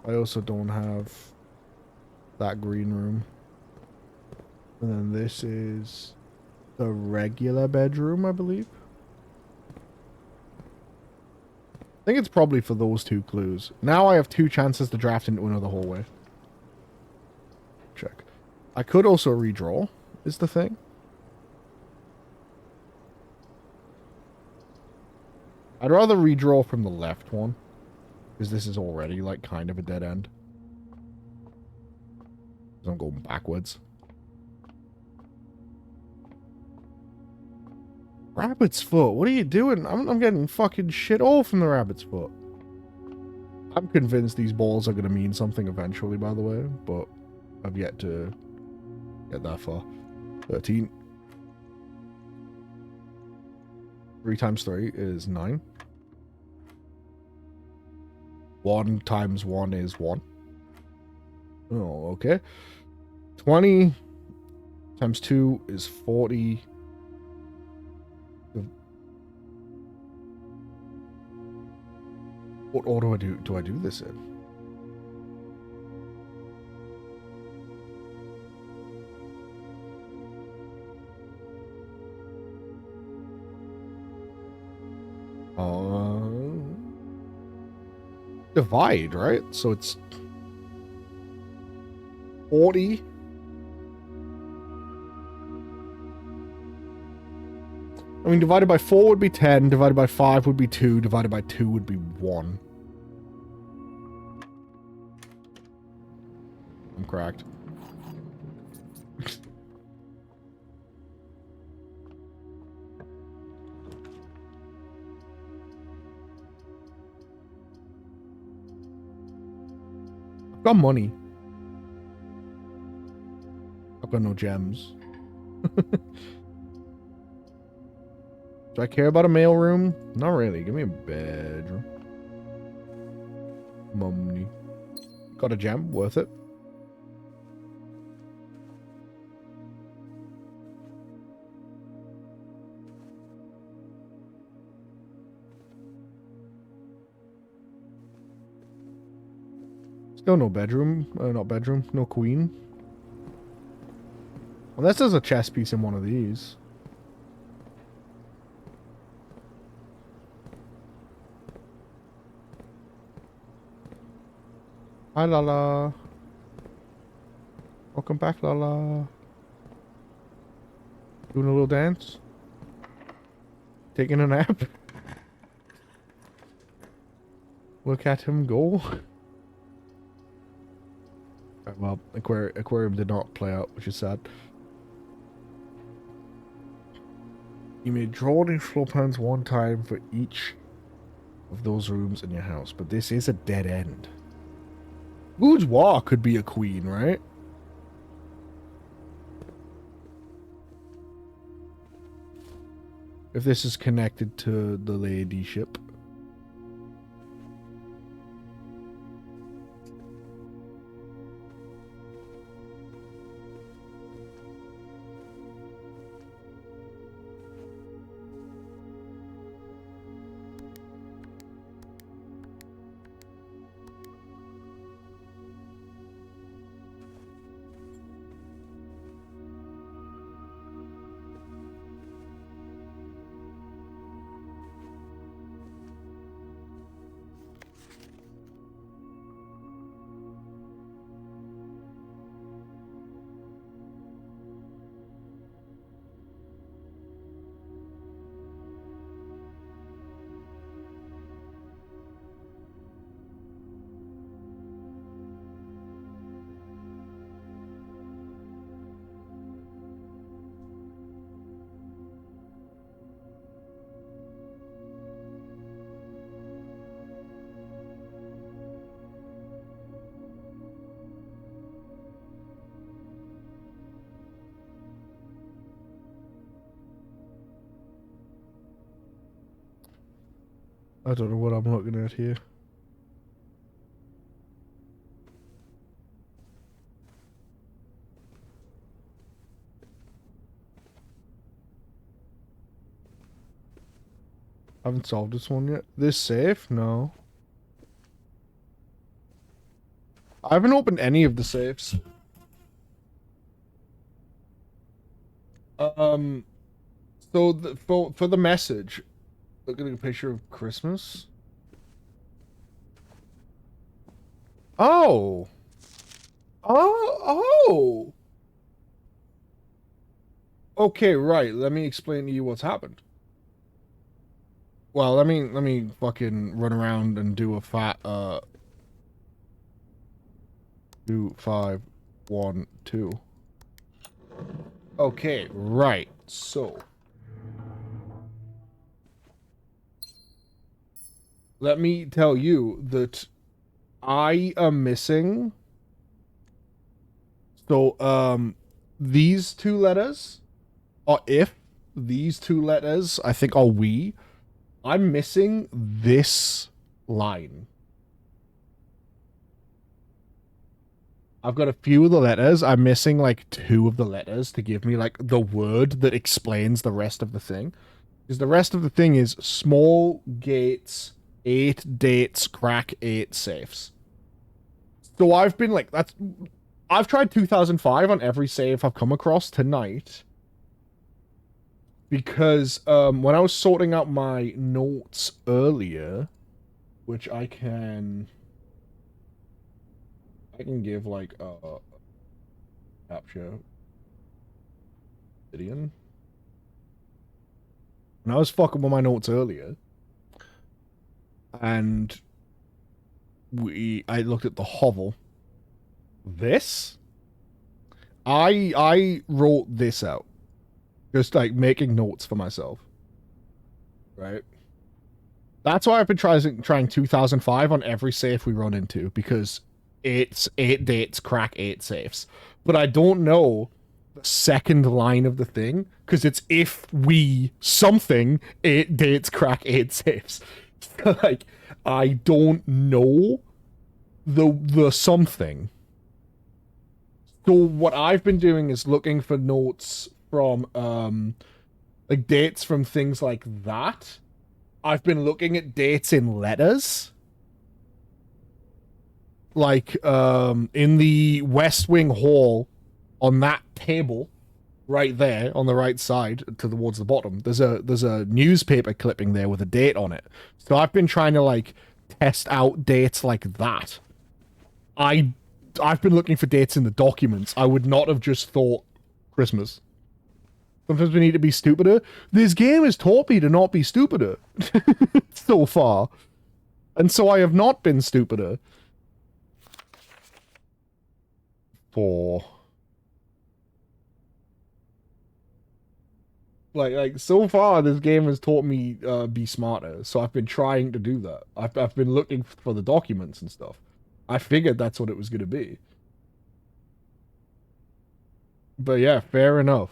I also don't have that green room. And then this is the regular bedroom, I believe. I think it's probably for those two clues. Now I have two chances to draft into another hallway. Check. I could also redraw, is the thing. I'd rather redraw from the left one, because this is already, like, kind of a dead end. Because I'm going backwards. Rabbit's foot, what are you doing? I'm getting fucking shit all from the rabbit's foot. I'm convinced these balls are going to mean something eventually, by the way, but I've yet to get that far. 13. 3 times 3 is 9. 1 times 1 is 1. Oh, okay. 20 times 2 is 40. What order do I do this in? Divide, right? So it's 40. I mean, divided by 4 would be 10, divided by 5 would be 2, divided by 2 would be 1. I'm correct. I've got money. I've got no gems. Do I care about a mailroom? Not really. Give me a bedroom. Money. Got a gem. Worth it. Still no bedroom. Not bedroom. No queen. Unless there's a chess piece in one of these. Hi, Lala. Welcome back, Lala. Doing a little dance? Taking a nap? Look at him go. Well, Aquarium did not play out, which is sad. You may draw these floor plans one time for each of those rooms in your house, but this is a dead end. Boudoir could be a queen, right? If this is connected to the ladyship. I don't know what I'm looking at here. I haven't solved this one yet. This safe? No. I haven't opened any of the safes. So for the message, look at a picture of Christmas. Oh. Oh. Okay, right. Let me explain to you what's happened. Well, let me fucking run around and do a fat 2 5 1 2. Okay, right. So let me tell you that I am missing. So these two letters are if. These two letters I think are we. I'm missing this line. I've got a few of the letters. I'm missing like 2 of the letters to give me like the word that explains the rest of the thing. Because the rest of the thing is small gates, 8 dates, crack 8 safes. So I've been like, I've tried 2005 on every save I've come across tonight. Because when I was sorting out my notes earlier, which I can give like a capture Gideon. When I was fucking with my notes earlier, and I looked at the hovel. This, I wrote this out, just like making notes for myself, right? That's why I've been trying 2005 on every safe we run into, because it's 8 dates, crack 8 safes. But I don't know the second line of the thing, because it's if we something 8 dates, crack 8 safes. So, like, I don't know the something. So what I've been doing is looking for notes from like dates from things like that. I've been looking at dates in letters. Like in the West Wing Hall on that table right there on the right side towards the bottom, there's a newspaper clipping there with a date on it. So I've been trying to like test out dates like that. I've been looking for dates in the documents. I would not have just thought Christmas. Sometimes we need to be stupider. This game has taught me to not be stupider so far. And so I have not been stupider. For like so far this game has taught me be smarter. So I've been trying to do that. I've been looking for the documents and stuff. I figured that's what it was going to be. But yeah, fair enough.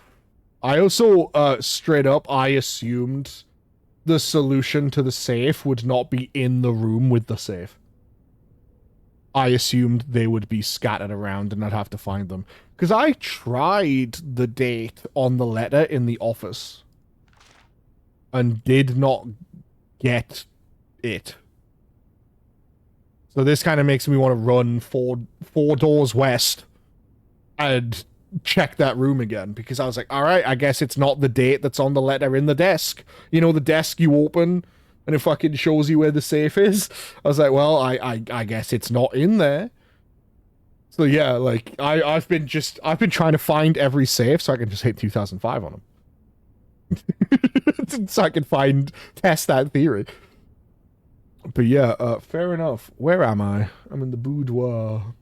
I also straight up I assumed the solution to the safe would not be in the room with the safe. I assumed they would be scattered around and I'd have to find them. Because I tried the date on the letter in the office and did not get it. So this kind of makes me want to run four doors west and check that room again, because I was like, all right, I guess it's not the date that's on the letter in the desk. You know, the desk you open and it fucking shows you where the safe is. I was like, well, I guess it's not in there. So yeah, like I've been trying to find every safe so I can just hit 2005 on them. So I can test that theory. But yeah, fair enough. Where am I? I'm in the boudoir.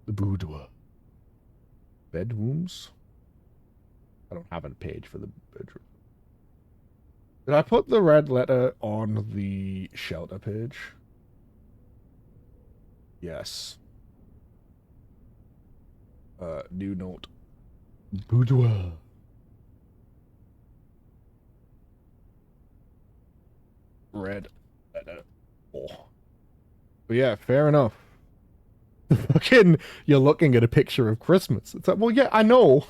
The boudoir. Bedrooms? I don't have a page for the bedroom. Did I put the red letter on the shelter page? Yes. New note. Boudoir. Red Oh. But yeah, fair enough. Fucking, you're looking at a picture of Christmas. It's like, well, yeah, I know.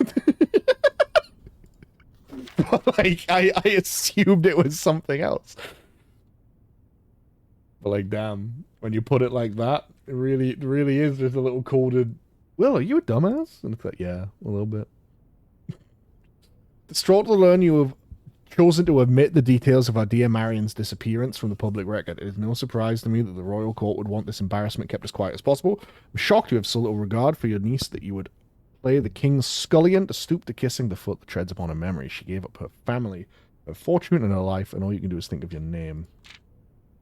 But like, I assumed it was something else. But like, damn, when you put it like that, it really is just a little coded. Will, are you a dumbass? And it's like, yeah, a little bit. Distraught to learn you have chosen to omit the details of our dear Marion's disappearance from the public record. It is no surprise to me that the royal court would want this embarrassment kept as quiet as possible. I'm shocked you have so little regard for your niece that you would play the king's scullion to stoop to kissing the foot that treads upon her memory. She gave up her family, her fortune, and her life, and all you can do is think of your name.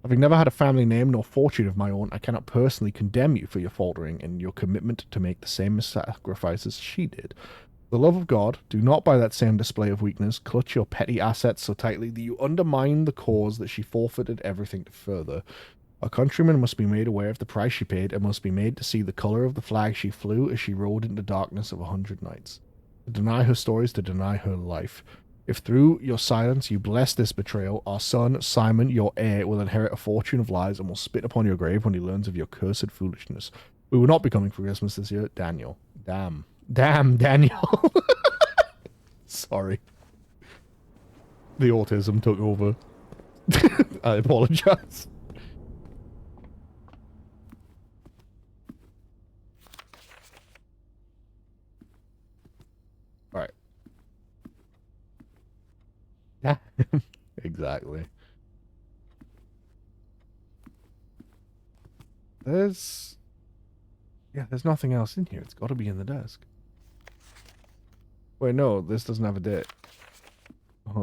Having never had a family name nor fortune of my own, I cannot personally condemn you for your faltering and your commitment to make the same sacrifices she did. For the love of God, do not by that same display of weakness clutch your petty assets so tightly that you undermine the cause that she forfeited everything to further. Our countrymen must be made aware of the price she paid and must be made to see the colour of the flag she flew as she rode into darkness of 100 nights. To deny her stories, to deny her life. If through your silence you bless this betrayal, our son, Simon, your heir, will inherit a fortune of lies and will spit upon your grave when he learns of your cursed foolishness. We will not be coming for Christmas this year, Daniel. Damn. Damn, Daniel. Sorry. The autism took over. I apologize. Alright. Yeah. Exactly. There's... Yeah, there's nothing else in here. It's got to be in the desk. Wait, no, this doesn't have a date. I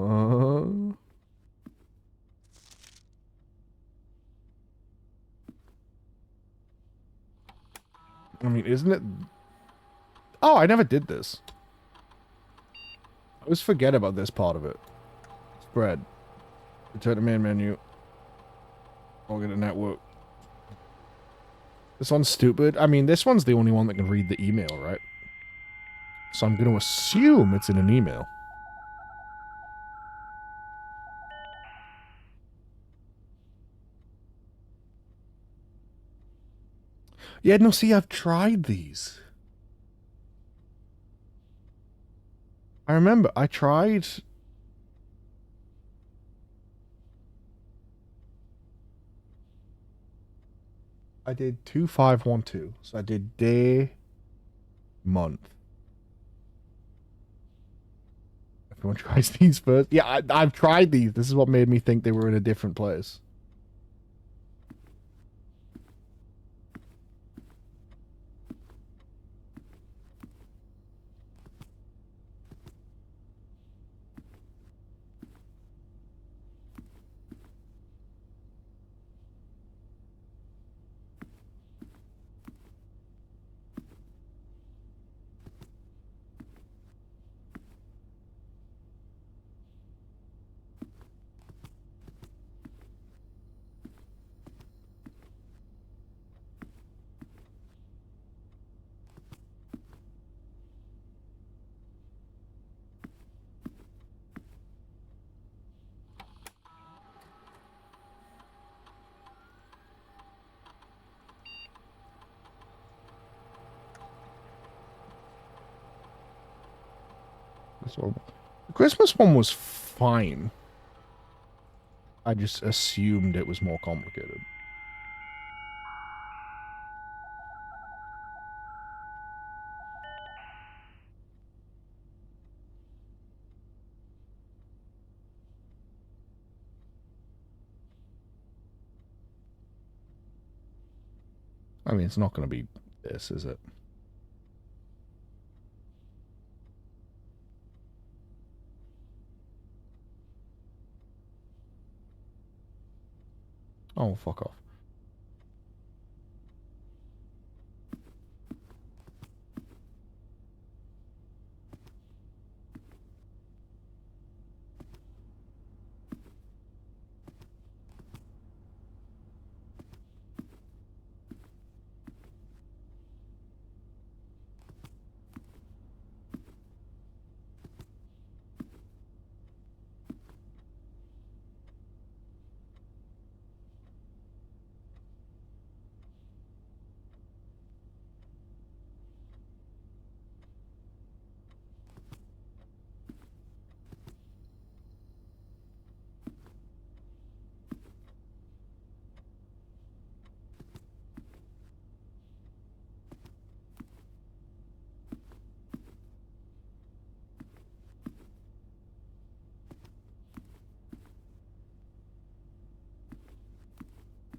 mean, isn't it... Oh, I never did this. I always forget about this part of it. Spread. Return to main menu. Log into network. This one's stupid. I mean, this one's the only one that can read the email, right? So I'm going to assume it's in an email. Yeah, no, see, I've tried these. I remember, I tried... I did 2512. So I did day, month. Everyone tries these first. Yeah, I've tried these. This is what made me think they were in a different place. This one. The Christmas one was fine. I just assumed it was more complicated. I mean, it's not going to be this, is it? Oh, fuck off.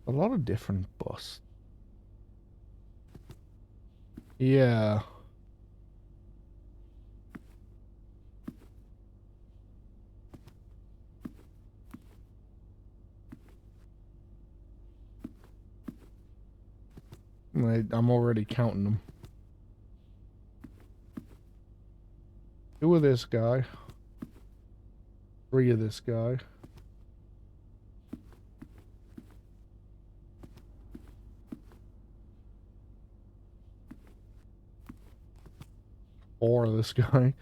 A lot of different busts. Yeah. I'm already counting them. 2 of this guy. 3 of this guy. 4 of this guy.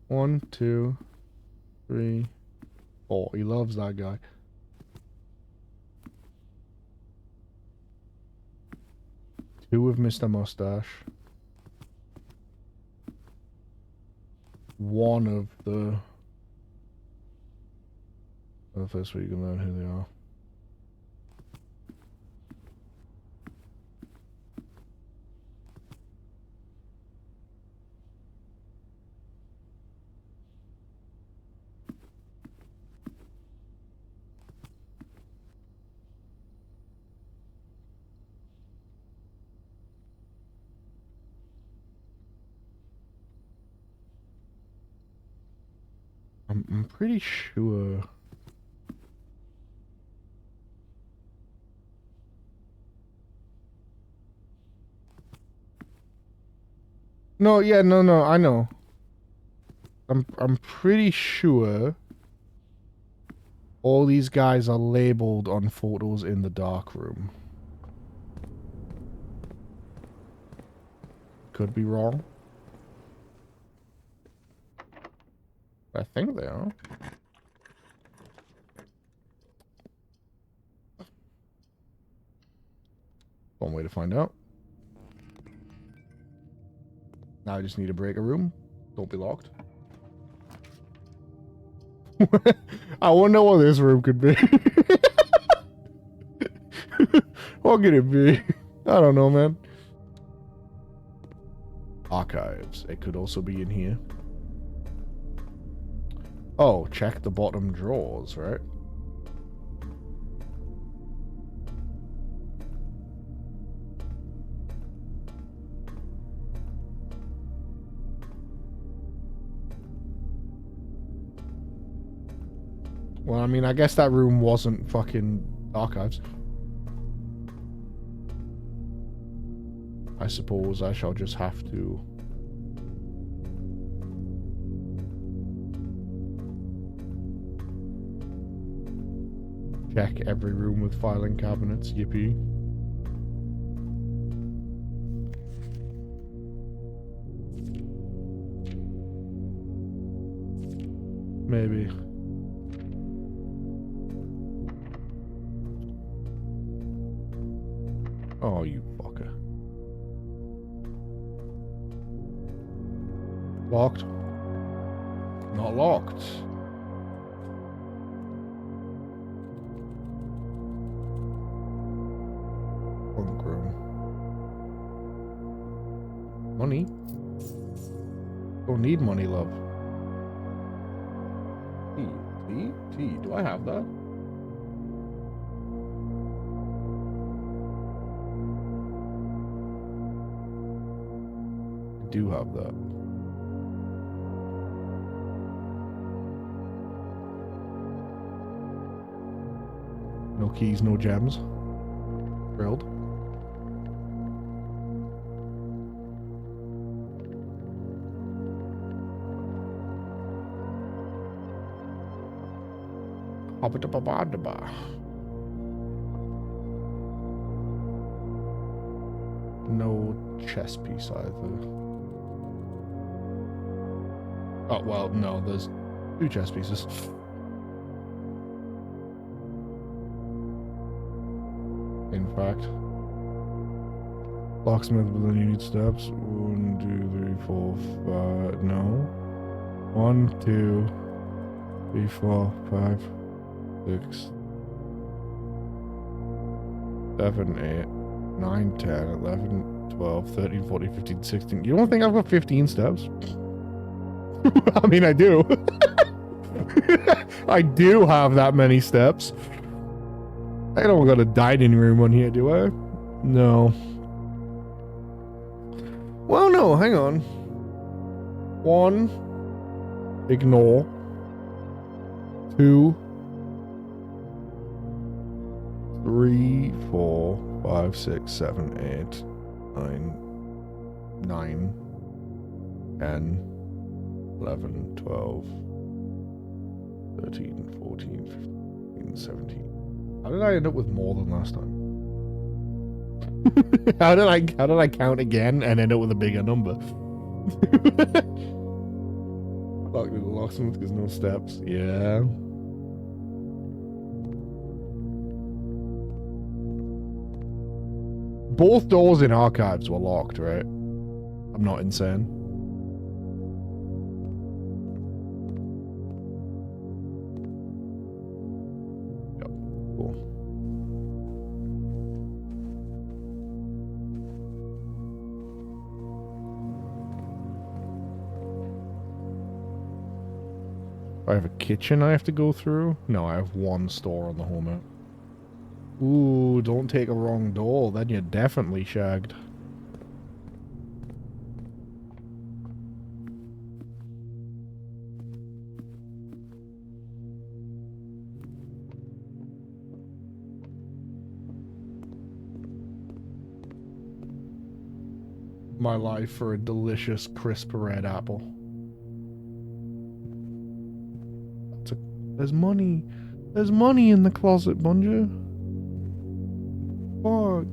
1, 2, 3, 4. He loves that guy. Two of Mr. Mustache. 1 of the... The first way you can learn who they are. I'm pretty sure. No, yeah, no, I know. I'm pretty sure all these guys are labeled on photos in the dark room. Could be wrong. I think they are. One way to find out. Now I just need to break a room. Don't be locked. I wonder what this room could be. What could it be? I don't know, man. Archives. It could also be in here. Oh, check the bottom drawers, right? Well, I mean, I guess that room wasn't fucking archives. I suppose I shall just have to... check every room with filing cabinets, yippee. Maybe. Oh, you fucker. Locked? Not locked. Bunk room. Money? Don't need money, love. T. Do I have that? I do have that. No keys, no gems. Thrilled. No chess piece either. Oh, well, no, there's 2 chess pieces. In fact. Locksmith, but then you need steps. 1, 2, 3, 4, 5. No. 1, 2, 3, 4, 5, 6, 7, 8, 9, 10, 11, 12, 13, 14, 15, 16. You don't think I've got 15 steps? I mean, I do. I do have that many steps. I don't got a dining room on here, do I? No. Well, no, hang on. 1. Ignore. 2. 3, 4, 5, 6, 7, 8, 9, 10, 11, 12, 13, 14, 15, 17. How did I end up with more than last time? how did I count again and end up with a bigger number? Locked in the locksmith because no steps. Yeah. Both doors in archives were locked, right? I'm not insane. Yep, cool. I have a kitchen I have to go through? No, I have one store on the whole map. Ooh, don't take a wrong door, then you're definitely shagged. My life for a delicious, crisp red apple. There's money. There's money in the closet, Bunja. Fuck.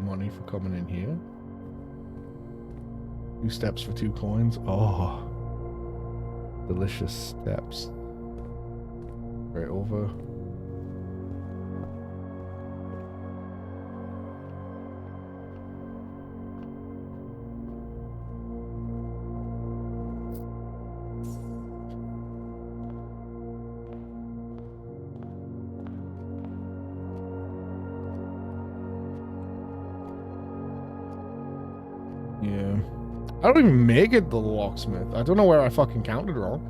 Money for coming in here. 2 steps for 2 coins. Oh, delicious steps. Right over. Yeah. I don't even make it the locksmith. I don't know where I fucking counted wrong.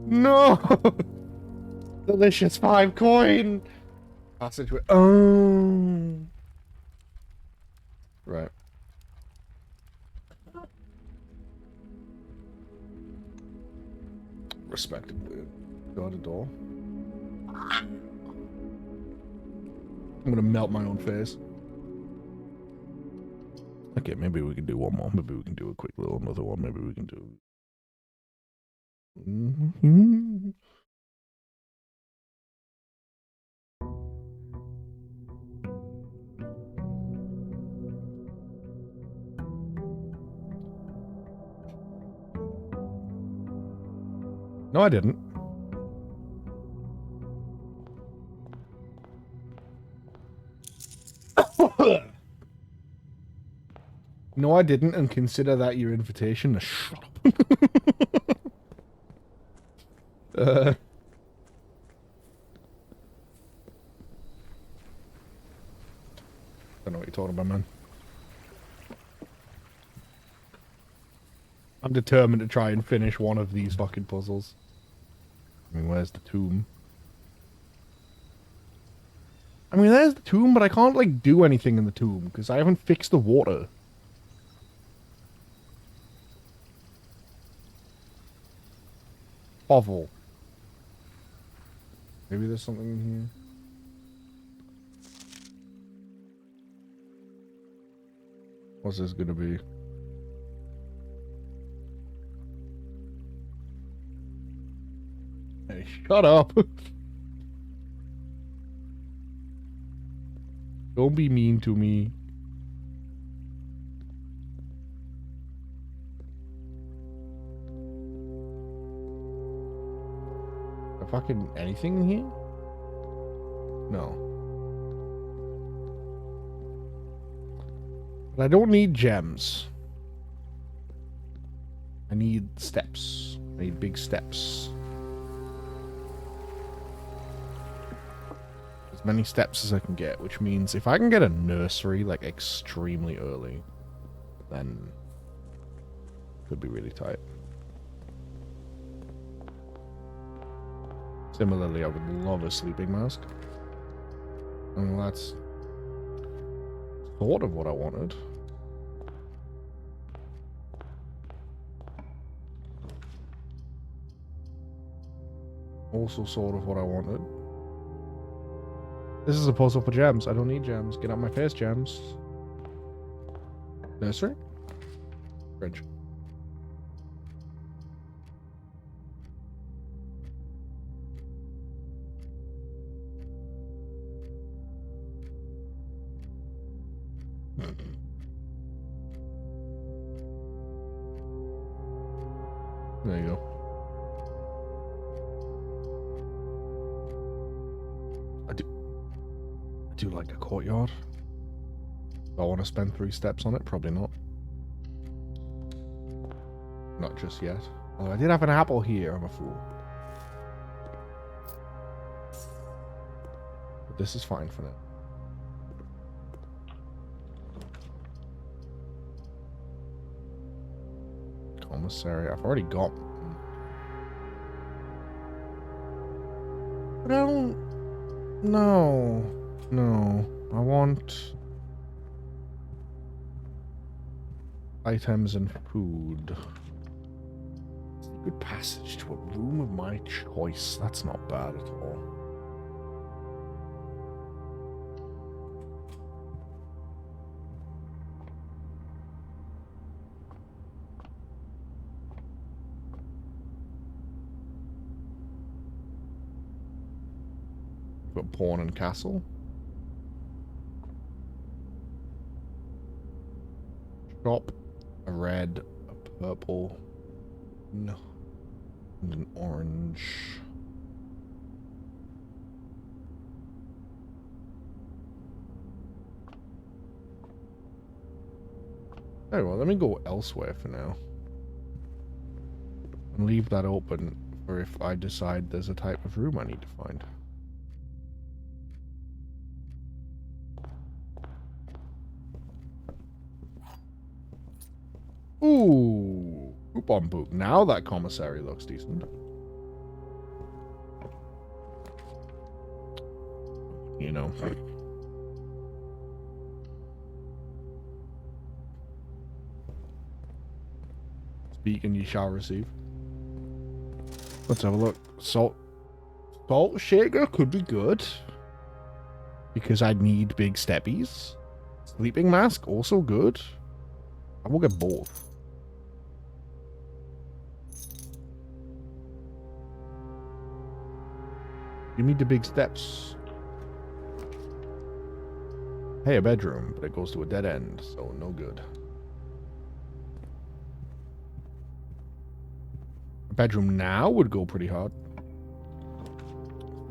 No! Delicious 5 coin! Passageway. Oh. Right. Respectably. Door to door. I'm gonna melt my own face. Okay, maybe we can do one more. Maybe we can do a quick little another one. Maybe we can do... No, I didn't. No, I didn't, and consider that your invitation to shut up. Don't know what you're talking about, man. I'm determined to try and finish one of these fucking puzzles. I mean, where's the tomb? I mean, there's the tomb, but I can't, like, do anything in the tomb, because I haven't fixed the water. Hovel. Maybe there's something in here. What's this gonna be? Hey, shut up! Don't be mean to me. Fucking anything in here? No. But I don't need gems. I need steps. I need big steps. As many steps as I can get, which means if I can get a nursery, like, extremely early, then could be really tight. Similarly, I would love a sleeping mask. And that's sort of what I wanted. Also sort of what I wanted. This is a puzzle for gems. I don't need gems. Get out my face, gems. Nursery? Fridge. There you go. I do like a courtyard. Do I want to spend 3 steps on it? Probably not. Not just yet. Oh, I did have an apple here. I'm a fool. But this is fine for now. Commissary. I've already got... But I don't... No. No. I want... items and food. Good passage to a room of my choice. That's not bad at all. Got pawn and castle. Shop. A red, a purple, no, and an orange. Very well, let me go elsewhere for now. And leave that open for if I decide there's a type of room I need to find. Ooh, coupon book. Now that commissary looks decent. You know. Speak and ye shall receive. Let's have a look. Salt shaker could be good. Because I need big steppies. Sleeping mask, also good. I will get both. Give me the big steps. Hey, a bedroom, but it goes to a dead end, so no good. A bedroom now would go pretty hard.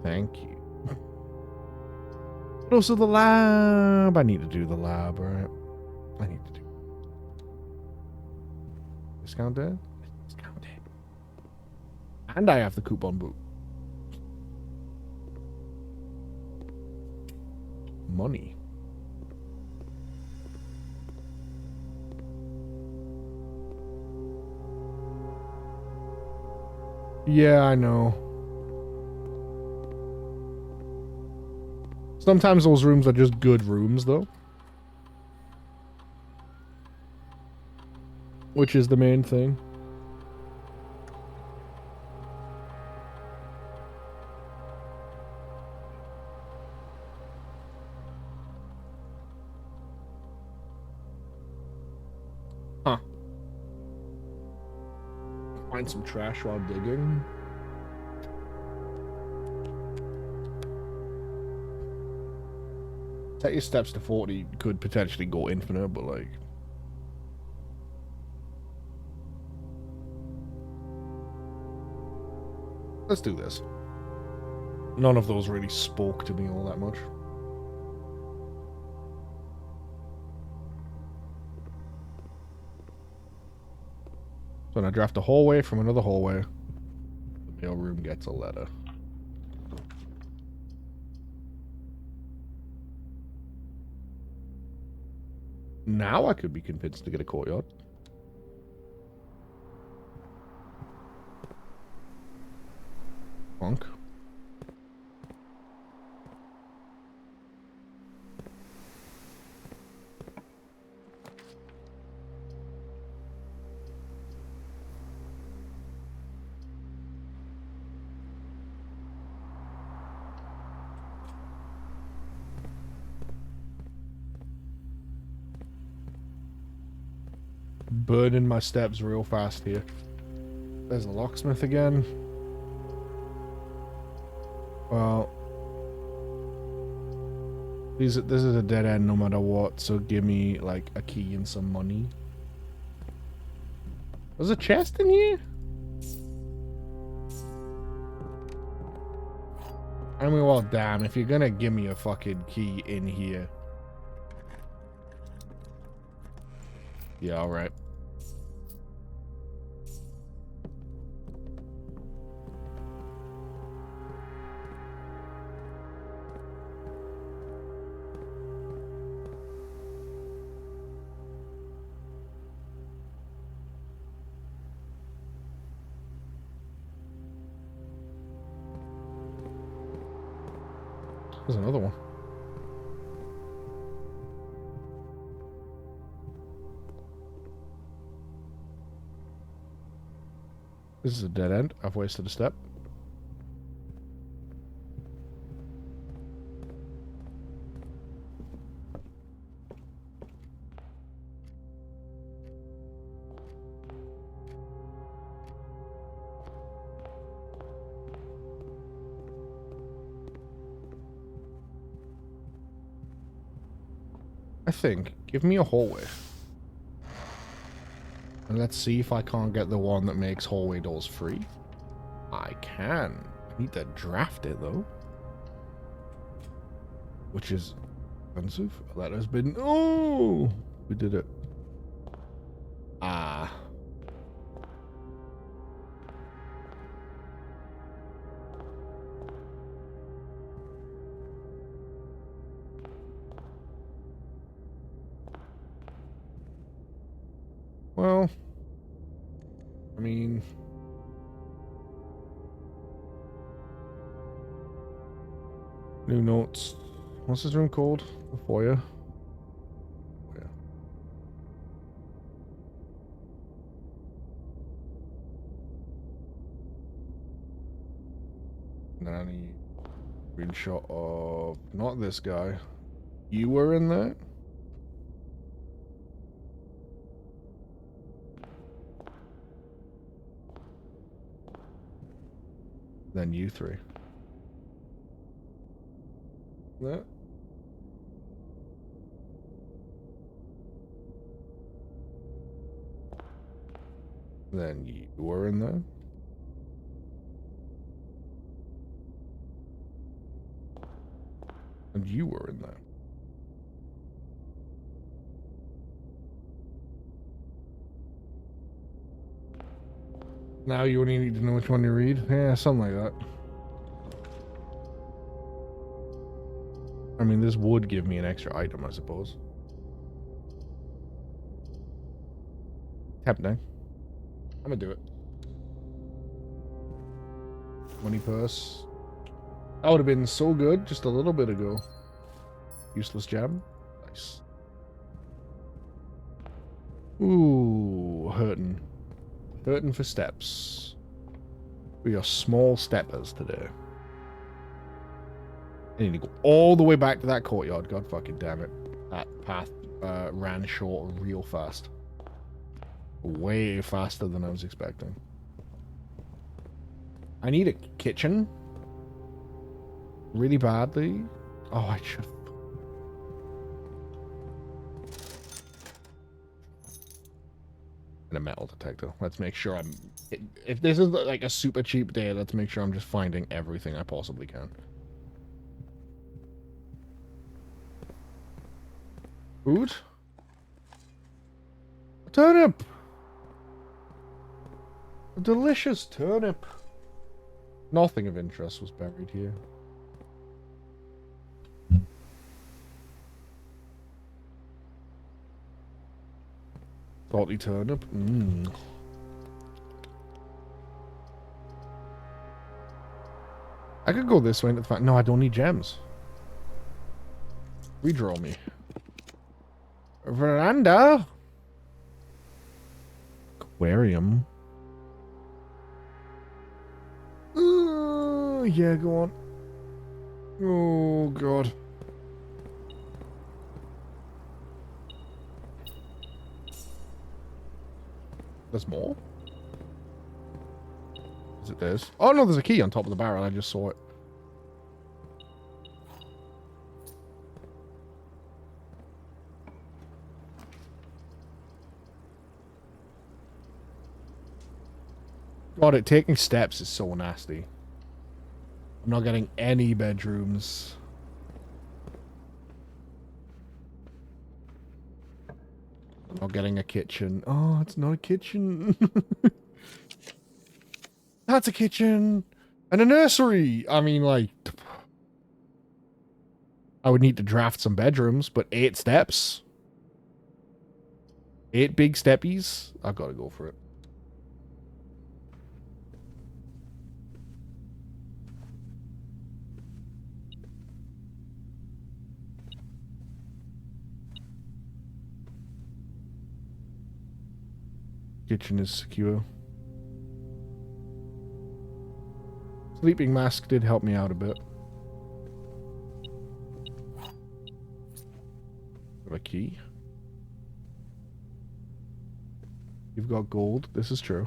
Thank you. But also the lab. I need to do the lab, right? I need to do. Discounted? Discounted. And I have the coupon boot. Money. Yeah, I know. Sometimes those rooms are just good rooms, though. Which is the main thing. Huh. Find some trash while digging. Set your steps to 40 could potentially go infinite, but like... Let's do this. None of those really spoke to me all that much. So when I draft a hallway from another hallway, the mailroom gets a letter. Now I could be convinced to get a courtyard. Bonk. Burning my steps real fast here. There's a locksmith again. Well, this is a dead end no matter what, so give me like a key and some money. There's a chest in here? I mean, well, damn, if you're gonna give me a fucking key in here. Yeah, alright. There's another one. This is a dead end. I've wasted a step. I think. Give me a hallway. And let's see if I can't get the one that makes hallway doors free. I can. I need to draft it though. Which is expensive. That has been... Oh! We did it. Ah. Well, I mean, new notes. What's this room called? The foyer. Foyer. And then I need a screenshot of not this guy. You were in there? Then you three. That. Then you were in there. And you were in there. Now you only need to know which one you read? Yeah, something like that. I mean, this would give me an extra item, I suppose. Tempting. I'm gonna do it. Money purse. That would have been so good just a little bit ago. Useless gem. Nice. Ooh, hurting. Hurting for steps. We are small steppers today. I need to go all the way back to that courtyard. God fucking damn it. That path ran short real fast. Way faster than I was expecting. I need a kitchen. Really badly. Oh, I should... And a metal detector. Let's make sure I'm... If this is like a super cheap day, let's make sure I'm just finding everything I possibly can. Food? A turnip! A delicious turnip. Nothing of interest was buried here. Salty turnip. Mmm. I could go this way into the fact. No, I don't need gems. Redraw me. Veranda. Aquarium. Yeah, go on. Oh, God. There's more? Is it this? Oh, no, there's a key on top of the barrel. I just saw it. God, it taking steps is so nasty. I'm not getting any bedrooms. I'm not getting a kitchen. Oh, it's not a kitchen. That's a kitchen. And a nursery. I mean, like... I would need to draft some bedrooms, but 8 steps? 8 big steppies? I've got to go for it. Kitchen is secure. Sleeping mask did help me out a bit. Have a key. You've got gold. This is true.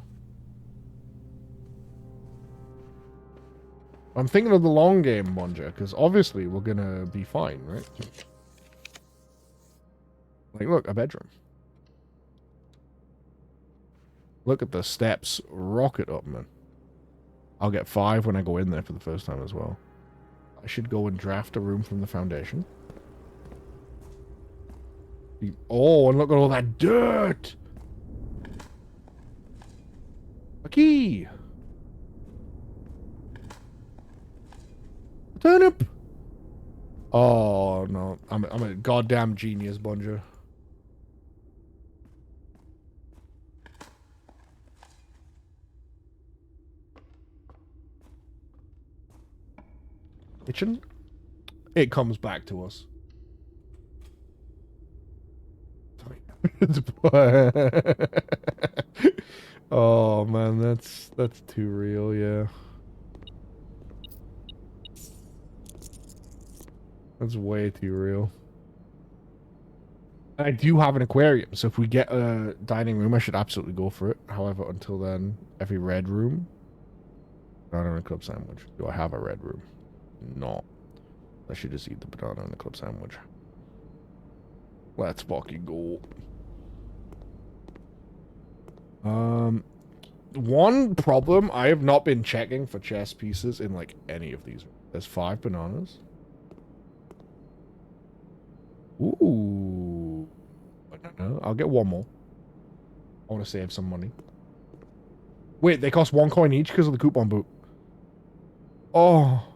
I'm thinking of the long game, Monja, because obviously we're gonna be fine, right? Like, look, a bedroom. Look at the steps. Rocket up, man. I'll get 5 when I go in there for the first time as well. I should go and draft a room from the foundation. Oh, and look at all that dirt! A key! A turnip! Oh, no. I'm a goddamn genius, Bonja. Kitchen? It comes back to us. Oh man, that's too real, yeah. That's way too real. I do have an aquarium, so if we get a dining room, I should absolutely go for it. However, until then, every red room. Banana and a club sandwich. Do I have a red room? No. I should just eat the banana and the club sandwich. Let's fucking go. One problem, I have not been checking for chess pieces in like any of these. There's 5 bananas. Ooh. Banana. I'll get 1 more. I want to save some money. Wait, they cost 1 coin each because of the coupon boot. Oh.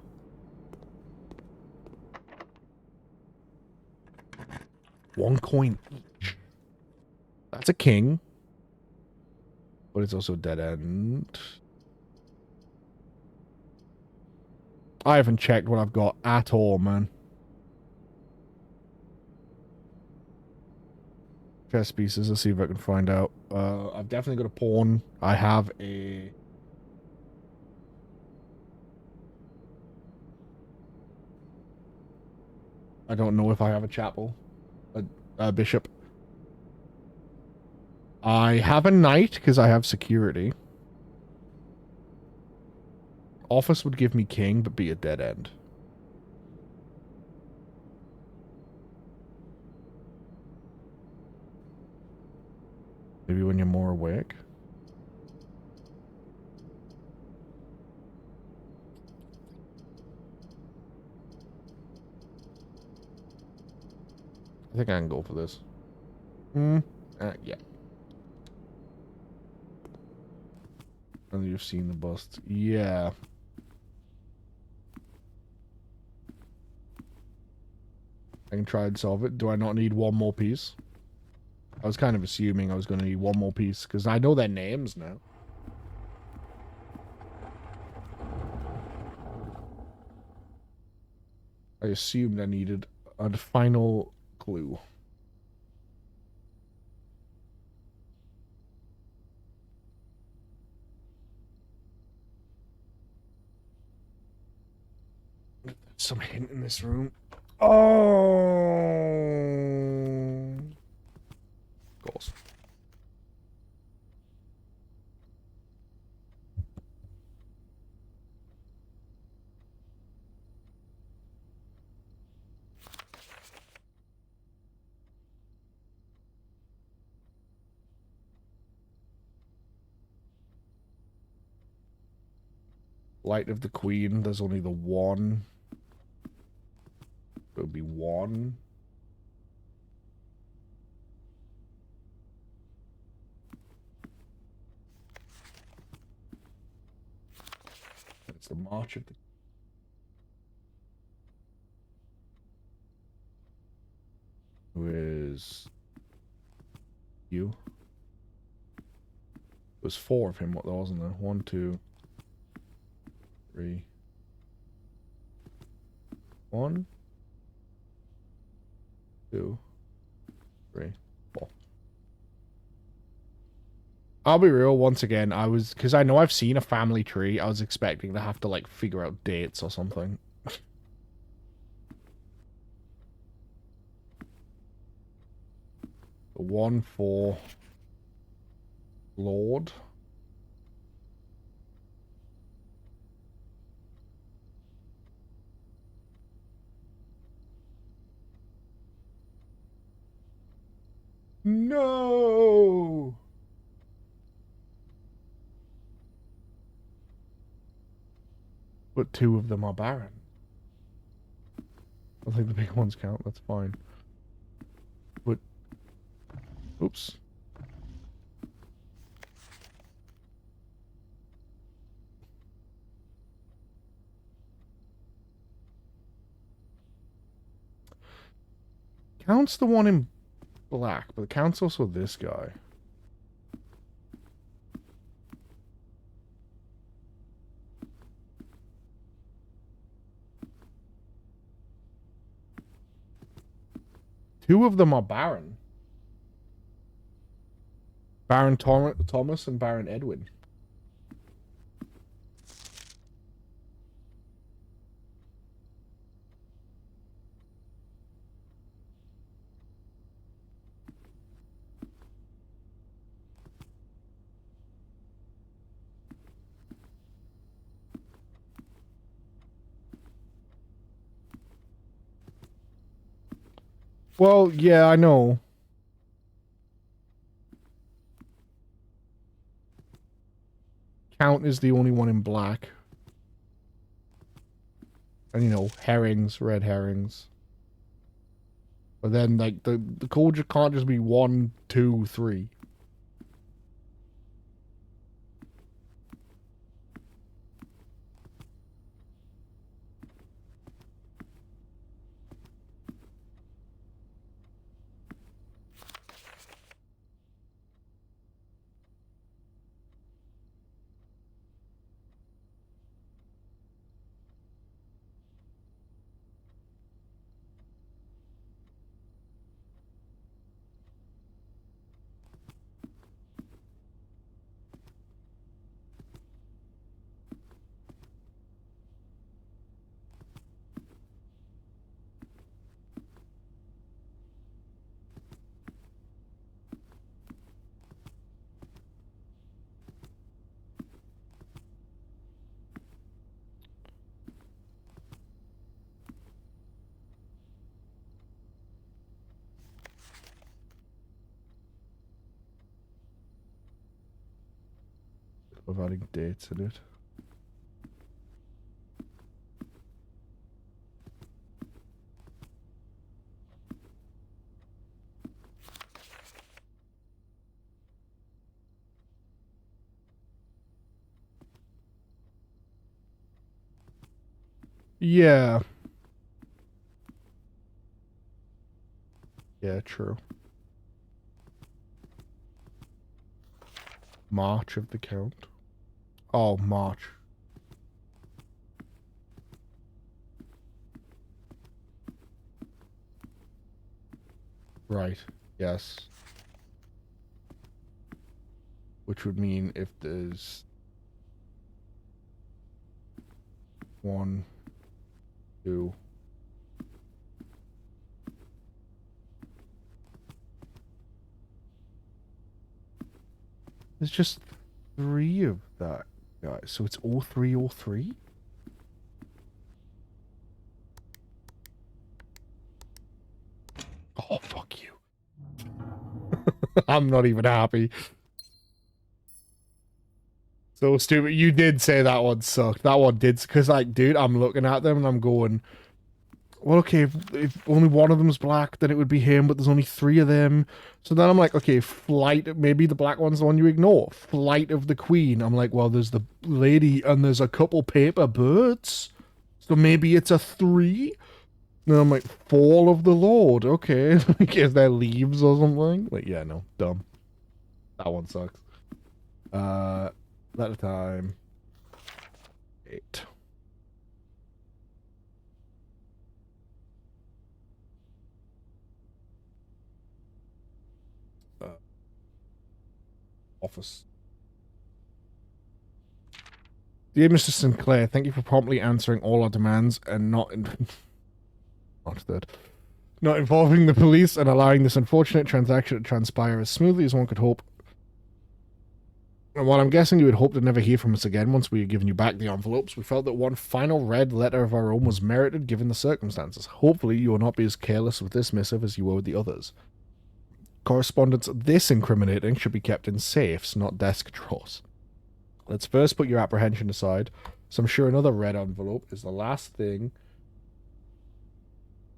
One coin each. That's a king. But it's also dead end. I haven't checked what I've got at all, man. Chess pieces. Let's see if I can find out. I've definitely got a pawn. I have a... I don't know if I have a chapel. A bishop. I have a knight because I have security. Office would give me king, but be a dead end. Maybe when you're more awake. I think I can go for this. Yeah. And you've seen the bust. Yeah. I can try and solve it. Do I not need one more piece? I was kind of assuming I was going to need one more piece, because I know their names now. I assumed I needed a final clue. There's some hint in this room. Oh! Of course. Light of the Queen, there's only the one. It would be one. It's the March of the... Who is... you? It was 4 of him, what there wasn't there? 1, 2, 3. 1, 2, 3, 4. I'll be real, once again, because I know I've seen a family tree, I was expecting to have to, like, figure out dates or something. 1 for Lord. No! But 2 of them are Baron. I think the big ones count, that's fine. But... oops. Count's the one in black, but Count's also this guy. Two of them are Baron. Baron Thomas and Baron Edwin. Well, yeah, I know. Count is the only one in black. And, you know, herrings, red herrings. But then, like, the code can't just be 1, 2, 3. of adding dates in it. Yeah. Yeah, true. March of the count. Oh, March. Right. Yes. Which would mean if there's 1, 2. There's just 3 of that guy. So it's all 3, all 3? Oh, fuck you. I'm not even happy. So stupid. You did say that one sucked. That one did. Because, like, dude, I'm looking at them and I'm going, well, okay, if only one of them's black, then it would be him, but there's only 3 of them. So then I'm like, okay, Flight, maybe the black one's the one you ignore. Flight of the Queen. I'm like, well, there's the lady and there's a couple paper birds. So maybe it's a 3? And I'm like, Fall of the Lord. Okay. Like, is there leaves or something? Like, yeah, no. Dumb. That one sucks. Letter time. 8. Office. Dear Mr. Sinclair, thank you for promptly answering all our demands and not involving the police and allowing this unfortunate transaction to transpire as smoothly as one could hope. And while I'm guessing you would hope to never hear from us again once we had given you back the envelopes, we felt that one final red letter of our own was merited given the circumstances. Hopefully you will not be as careless with this missive as you were with the others. Correspondence this incriminating should be kept in safes, not desk drawers. Let's first put your apprehension aside, so I'm sure another red envelope is the last thing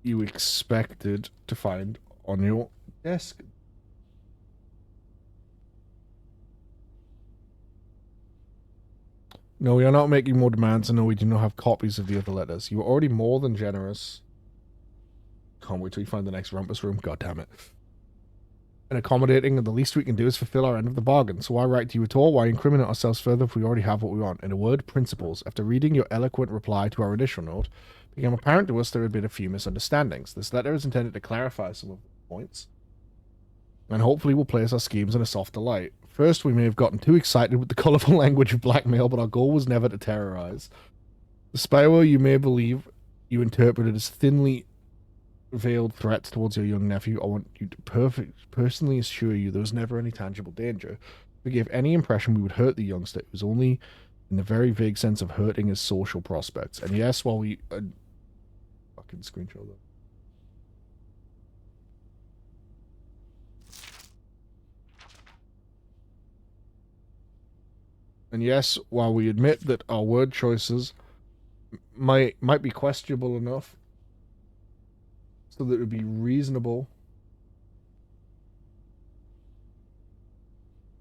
you expected to find on your desk. No, we are not making more demands, and no, we do not have copies of the other letters. You are already more than generous. Can't wait till you find the next rumpus room. God damn it. And accommodating, and the least we can do is fulfill our end of the bargain. So why write to you at all? Why incriminate ourselves further if we already have what we want? In a word, principles. After reading your eloquent reply to our initial note, it became apparent to us there had been a few misunderstandings. This letter is intended to clarify some of the points, and hopefully will place our schemes in a softer light. First, we may have gotten too excited with the colourful language of blackmail, but our goal was never to terrorize. The spyware you may believe you interpreted as thinly veiled threats towards your young nephew. I want you to personally assure you there was never any tangible danger. If we gave any impression we would hurt the youngster, it was only in the very vague sense of hurting his social prospects. And yes, while we... fucking screenshot that. And yes, while we admit that our word choices might be questionable enough so that it would be reasonable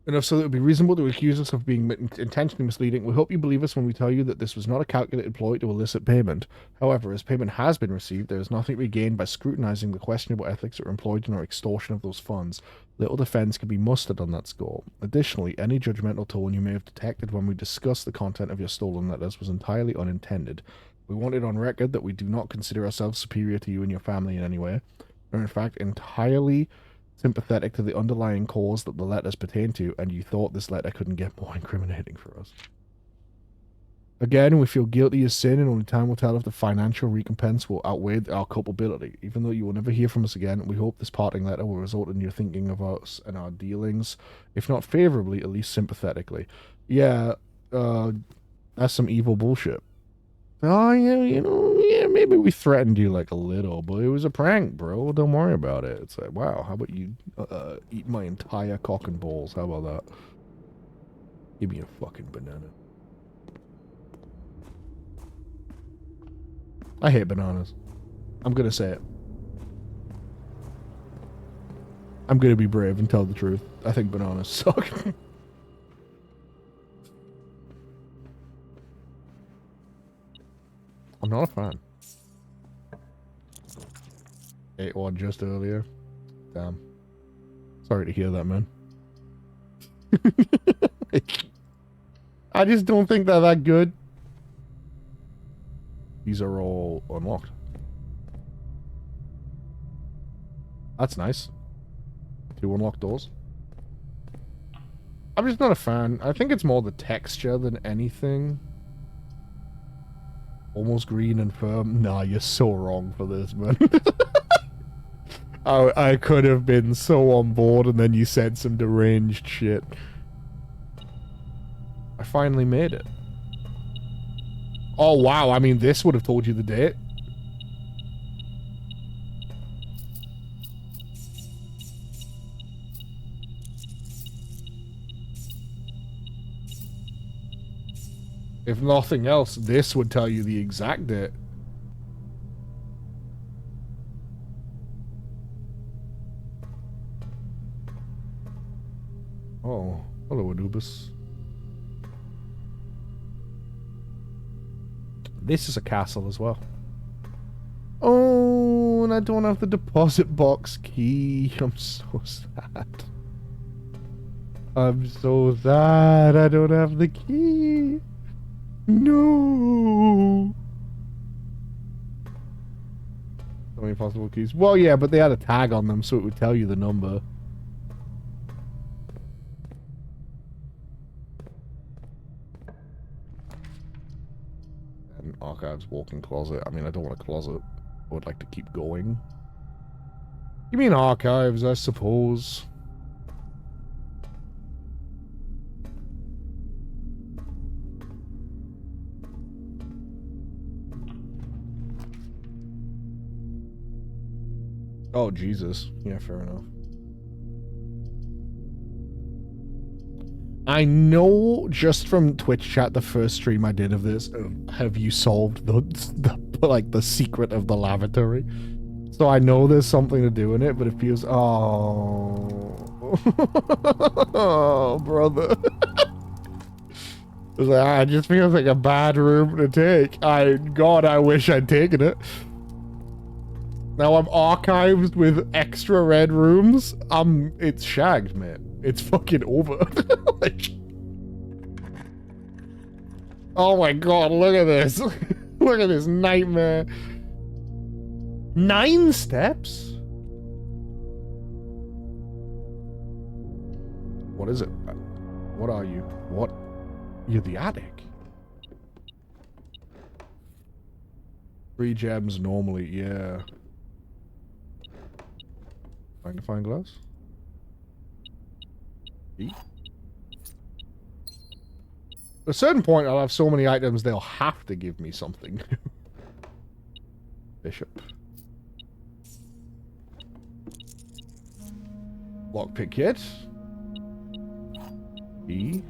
to accuse us of being intentionally misleading, we hope you believe us when we tell you that this was not a calculated ploy to elicit payment. However, as payment has been received, there is nothing to be gained by scrutinizing the questionable ethics that were employed in our extortion of those funds. Little defense can be mustered on that score. Additionally, any judgmental tone you may have detected when we discussed the content of your stolen letters was entirely unintended. We want it on record that we do not consider ourselves superior to you and your family in any way. We are in fact entirely sympathetic to the underlying cause that the letters pertain to, and you thought this letter couldn't get more incriminating for us. Again, we feel guilty as sin, and only time will tell if the financial recompense will outweigh our culpability. Even though you will never hear from us again, we hope this parting letter will result in your thinking of us and our dealings, if not favorably, at least sympathetically. Yeah, that's some evil bullshit. Oh, yeah, maybe we threatened you like a little, but it was a prank, bro. Don't worry about it. It's like, wow, how about you eat my entire cock and balls? How about that? Give me a fucking banana. I hate bananas. I'm gonna say it. I'm gonna be brave and tell the truth. I think bananas suck. I'm not a fan. Ate one just earlier. Damn. Sorry to hear that, man. I just don't think they're that good. These are all unlocked. That's nice. 2 unlocked doors. I'm just not a fan. I think it's more the texture than anything. Almost green and firm. Nah, you're so wrong for this, man. I could have been so on board and then you said some deranged shit. I finally made it. Oh, wow. I mean, this would have told you the date. If nothing else, this would tell you the exact date. Oh, hello, Anubis. This is a castle as well. Oh, and I don't have the deposit box key. I'm so sad. I'm so sad I don't have the key. No. So many possible keys. Well, yeah, but they had a tag on them, so it would tell you the number. And archives, walk-in closet. I mean, I don't want a closet. I would like to keep going. You mean archives, I suppose. Oh, Jesus. Yeah, fair enough. I know just from Twitch chat, the first stream I did of this, have you solved the secret of the lavatory? So I know there's something to do in it, but it feels, oh, oh, brother. It just feels like a bad room to take. God, I wish I'd taken it. Now I'm archived with extra red rooms. It's shagged, man. It's fucking over. Like, oh my god, look at this. Look at this nightmare. 9 steps? What is it? What are you? What? You're the attic. 3 gems normally, yeah. Magnifying glass? At a certain point, I'll have so many items, they'll have to give me something. Bishop. Lockpick kit. E.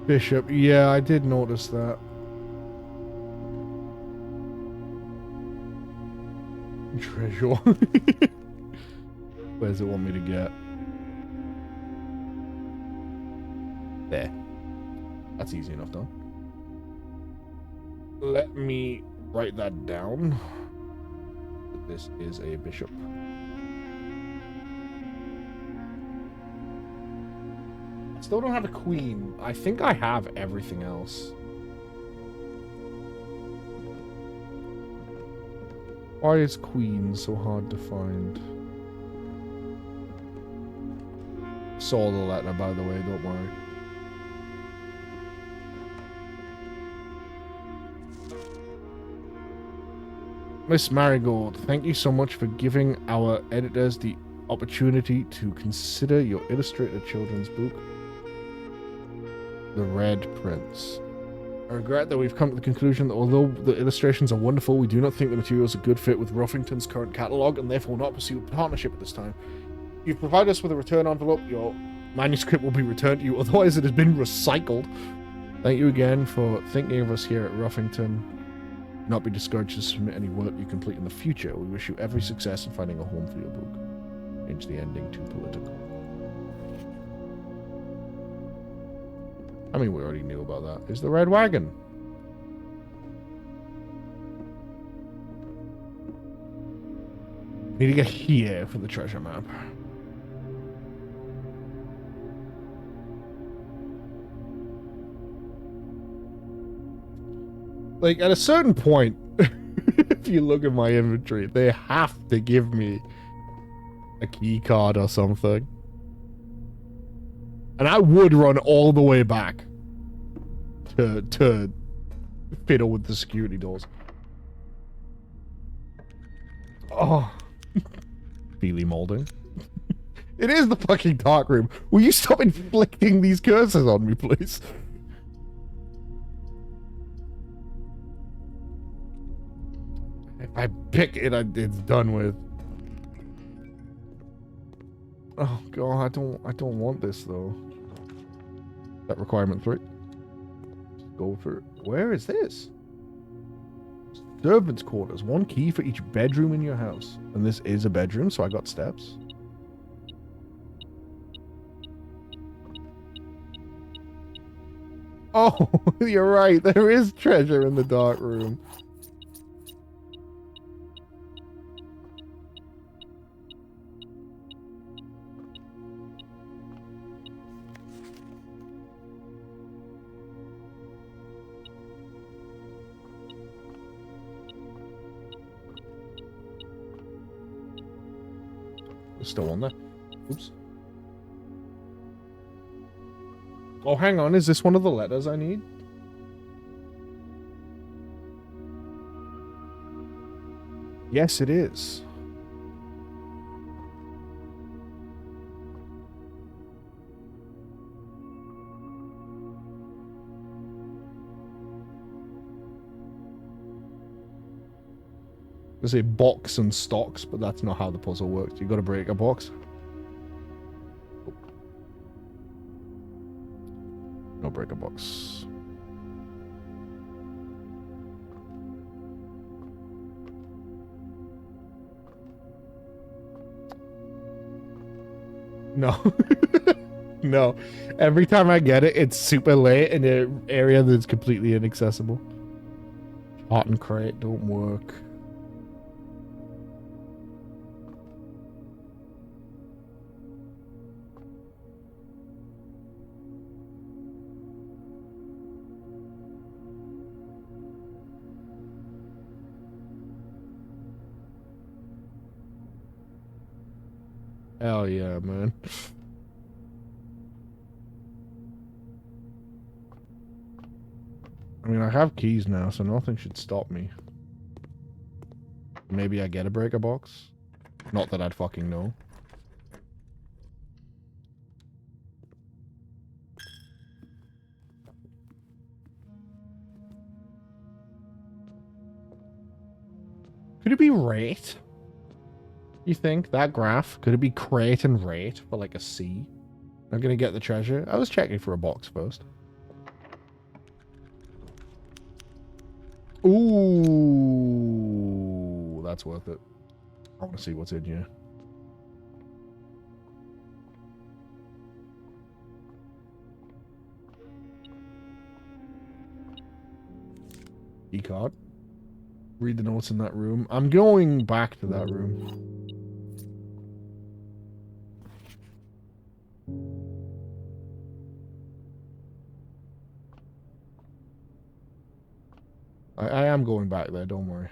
Bishop, yeah, I did notice that. Treasure. Where does it want me to get? There. That's easy enough done. Let me write that down. This is a bishop. Still don't have a queen. I think I have everything else. Why is queen so hard to find? Saw the letter, by the way, don't worry. Miss Marigold, thank you so much for giving our editors the opportunity to consider your illustrated children's book, The Red Prince. I regret that we've come to the conclusion that although the illustrations are wonderful, we do not think the materials are a good fit with Ruffington's current catalogue and therefore will not pursue a partnership at this time. If you provide us with a return envelope, your manuscript will be returned to you, otherwise it has been recycled. Thank you again for thinking of us here at Ruffington. Do not be discouraged to submit any work you complete in the future. We wish you every success in finding a home for your book. Change the ending to political. I mean, we already knew about that. Is the red wagon? Need to get here for the treasure map. Like, at a certain point, if you look at my inventory, they have to give me a key card or something. And I would run all the way back to fiddle with the security doors. Oh. Feely molding. It is the fucking dark room. Will you stop inflicting these curses on me, please? If I pick it, it's done with. Oh god, I don't want this though. That requirement 3. Go for it. Where is this? Servants' quarters. 1 key for each bedroom in your house. And this is a bedroom, so I got steps. Oh, you're right. There is treasure in the dark room. Still on there. Oops. Oh, hang on. Is this one of the letters I need? Yes, it is. I say box and stocks, but that's not how the puzzle works. You got to break a box. No, break a box. No. No. Every time I get it, it's super late in an area that's completely inaccessible. Hot and crate don't work. Hell yeah, man. I mean, I have keys now, so nothing should stop me. Maybe I get a breaker box? Not that I'd fucking know. Could it be rate? You think that graph? Could it be crate and rate for like a C? I'm gonna get the treasure. I was checking for a box first. Ooh, that's worth it. I want to see what's in here. Key card. Read the notes in that room. I'm going back to that room. I am going back there, don't worry.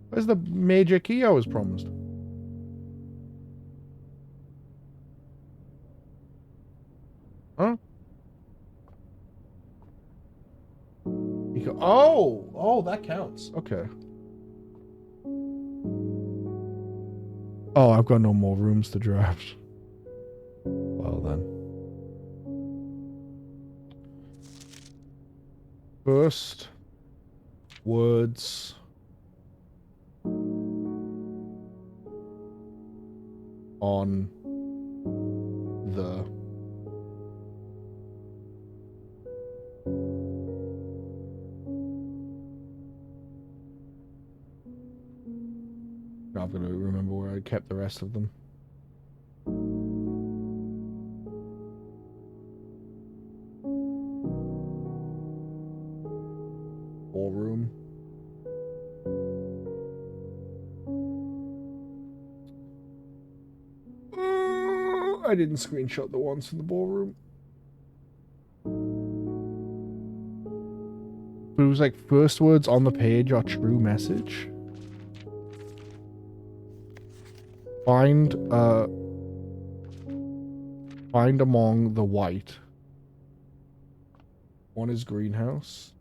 Where's the major key I was promised? Huh? Oh, that counts. Okay. Oh, I've got no more rooms to draft. Well then. First words on the I'm gonna remember where I kept the rest of them. Ballroom. I didn't screenshot the ones from the ballroom. But it was like first words on the page are true message. Find among the white. One is greenhouse.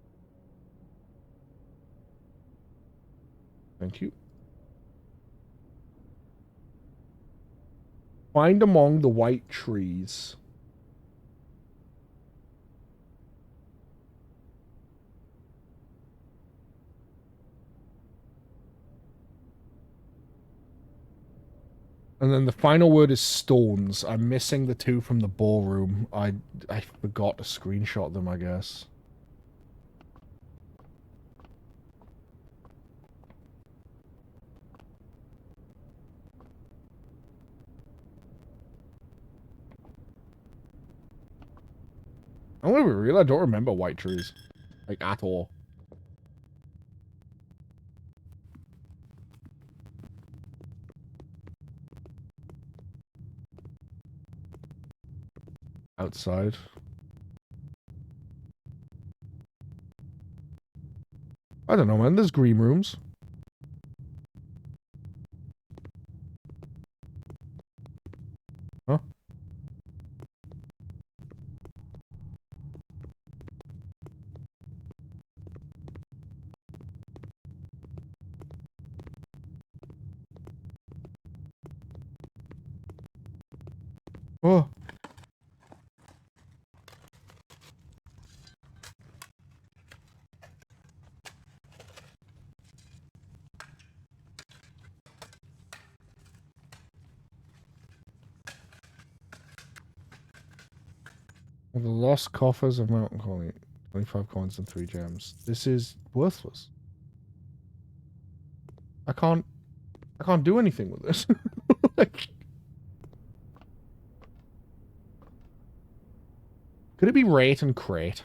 Thank you. Find among the white trees. And then the final word is stones. I'm missing the two from the ballroom. I forgot to screenshot them, I guess. I'm gonna be real, I don't remember white trees. Like, at all. Outside. I don't know, man. There's green rooms. Huh? Oh. The lost coffers of Mountain Colony. 25 coins and 3 gems. This is worthless. I can't do anything with this. Like, could it be rate and crate?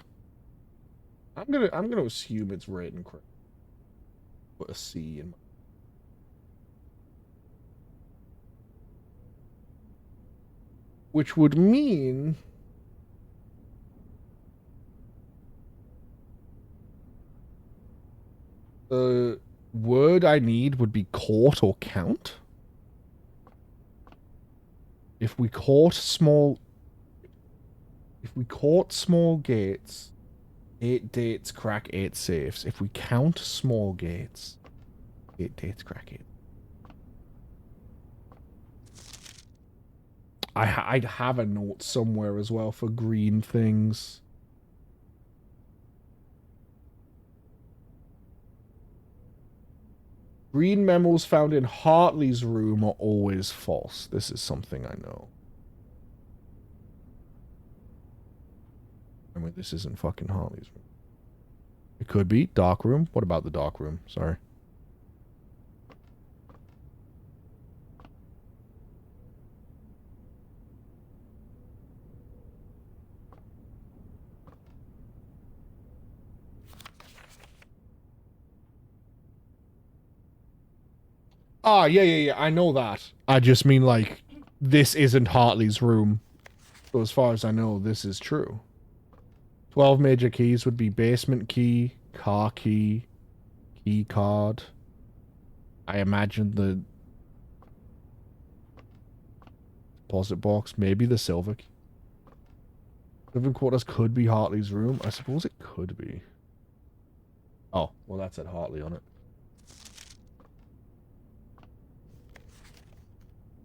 I'm gonna assume it's rate and crate. Put a C in. Which would mean the word I need would be court or count. If we caught small gates, 8 dates, crack 8 safes. If we count small gates, 8 dates, crack 8. I'd have a note somewhere as well for green things. Green memos found in Hartley's room are always false. This is something I know. I mean, this isn't fucking Hartley's room. It could be. Dark room? What about the dark room? Sorry. Ah, yeah. I know that. I just mean, like, this isn't Hartley's room. So as far as I know, this is true. 12 major keys would be basement key, car key, key card. I imagine the deposit box, maybe the silver key. Living quarters could be Hartley's room. I suppose it could be. Oh, well, that's at Hartley on it.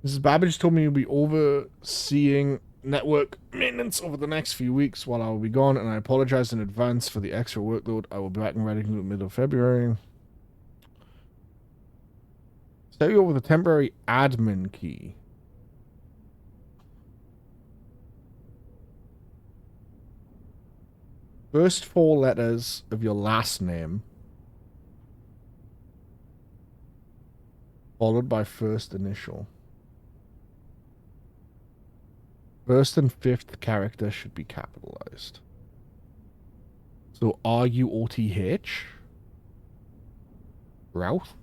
Mrs. Babbage told me you'll be overseeing network maintenance over the next few weeks while I will be gone, and I apologize in advance for the extra workload. I will be back in Reading in the middle of February. Set you over the temporary admin key. First 4 letters of your last name, followed by first initial. First and fifth character should be capitalized. So R-U-O-T-H. Routh.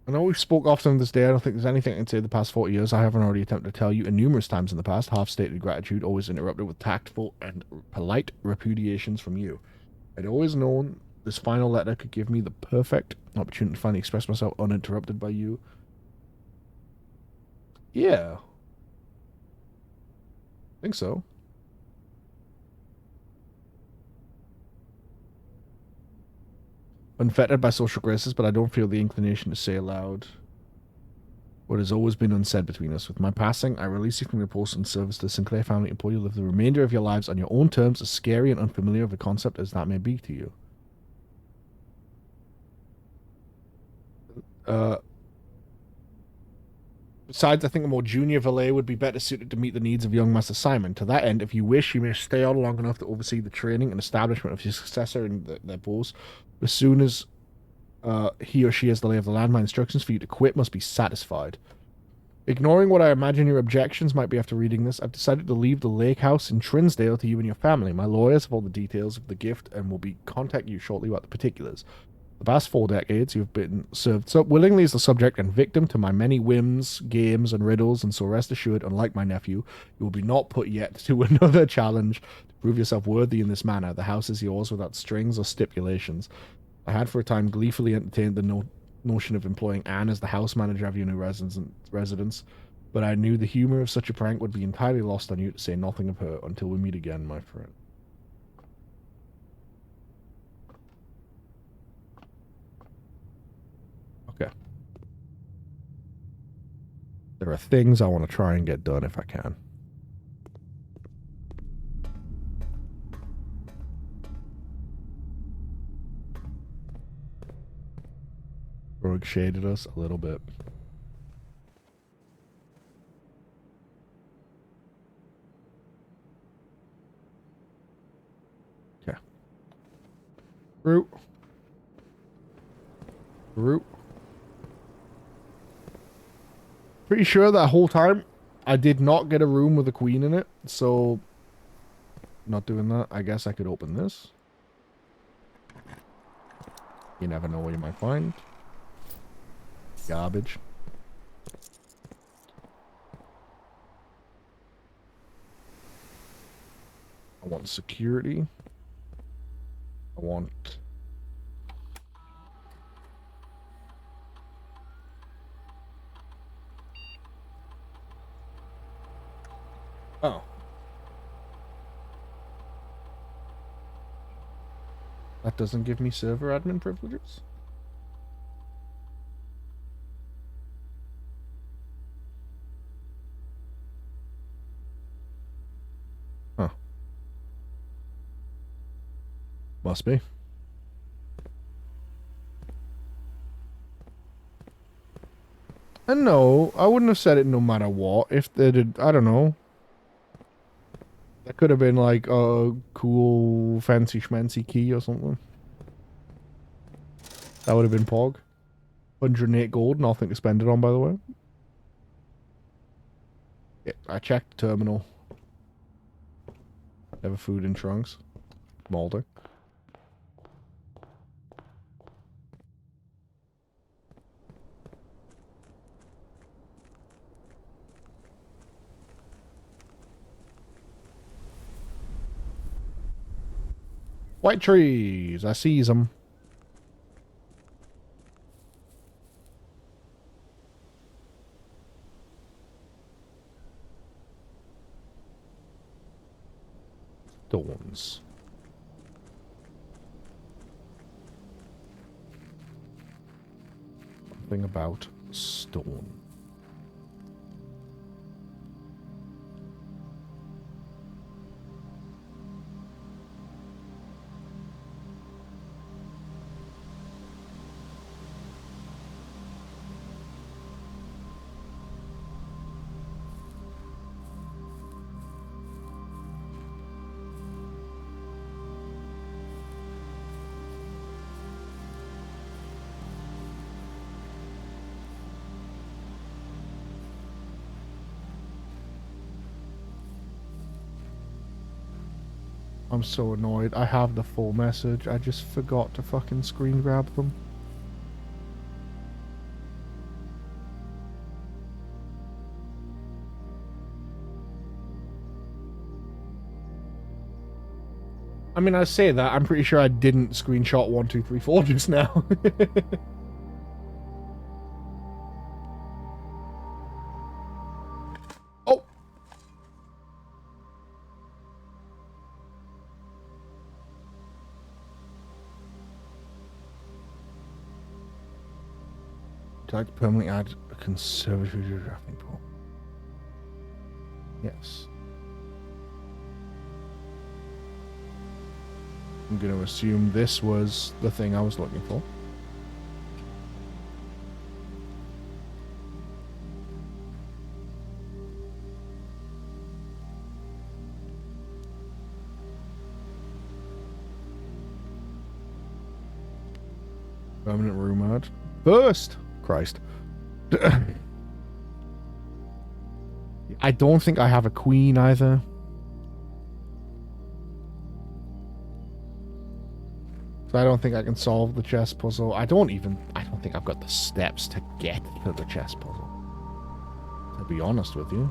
I know we've spoke often this day. I don't think there's anything I can say the past 40 years I haven't already attempted to tell you, and numerous times in the past, half-stated gratitude, always interrupted with tactful and polite repudiations from you. I'd always known this final letter could give me the perfect opportunity to finally express myself uninterrupted by you. Yeah. I think so. Unfettered by social graces, but I don't feel the inclination to say aloud what has always been unsaid between us. With my passing, I release you from your post and service to the Sinclair family and you live the remainder of your lives on your own terms, as scary and unfamiliar of a concept as that may be to you. Besides, I think a more junior valet would be better suited to meet the needs of young Master Simon. To that end, if you wish, you may stay on long enough to oversee the training and establishment of your successor in their post. As soon as he or she has the lay of the land, my instructions for you to quit must be satisfied. Ignoring what I imagine your objections might be after reading this, I've decided to leave the lake house in Trinsdale to you and your family. My lawyers have all the details of the gift and will be contacting you shortly about the particulars. The past 4 decades, you've been served so willingly as the subject and victim to my many whims, games, and riddles, and so rest assured, unlike my nephew, you will be not put yet to another challenge to prove yourself worthy in this manner. The house is yours without strings or stipulations. I had for a time gleefully entertained the notion of employing Anne as the house manager of your new residence, but I knew the humor of such a prank would be entirely lost on you, to say nothing of her, until we meet again, my friend. Okay. There are things I want to try and get done if I can. Rogue shaded us a little bit. Okay. Root. Pretty sure that whole time I did not get a room with a queen in it, so not doing that. I guess I could open this. You never know what you might find. Garbage. I want security. I want... Oh. That doesn't give me server admin privileges? Huh. Must be. And no, I wouldn't have said it no matter what. If they did, I don't know. That could have been like a cool fancy schmancy key or something. That would have been Pog. 108 gold, nothing to spend it on, by the way. Yeah, I checked the terminal. Have a food in trunks. Molding. White trees, I sees them. Thorns. something about stone. I'm so annoyed. I have the full message. I just forgot to fucking screen grab them. I mean, I say that, I'm pretty sure I didn't screenshot 1, 2, 3, 4 just now. Oh! Would you like to permanently add a conservatory to your drafting pool? Yes. I'm going to assume this was the thing I was looking for. Permanent room ad. First! Christ. I don't think I have a queen either. So I don't think I can solve the chess puzzle. I don't think I've got the steps to get to the chess puzzle. To be honest with you.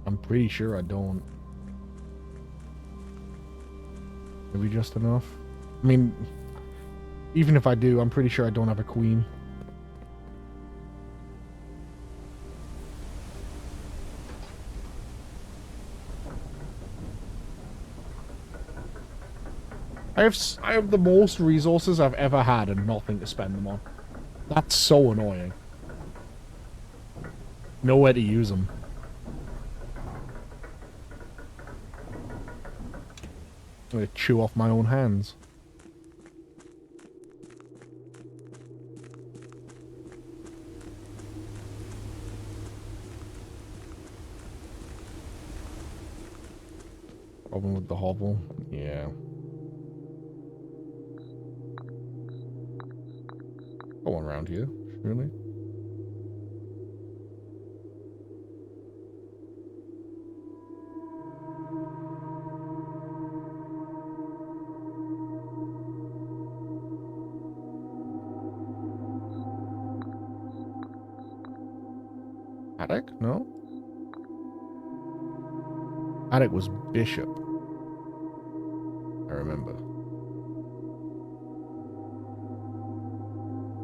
I'm pretty sure I don't. Maybe just enough. I mean, even if I do, I'm pretty sure I don't have a queen. I have the most resources I've ever had and nothing to spend them on. That's so annoying. Nowhere to use them. I'm gonna chew off my own hands. Problem with the hovel? Yeah. Go on around here, really? Attic? No? Attic was bishop. I remember.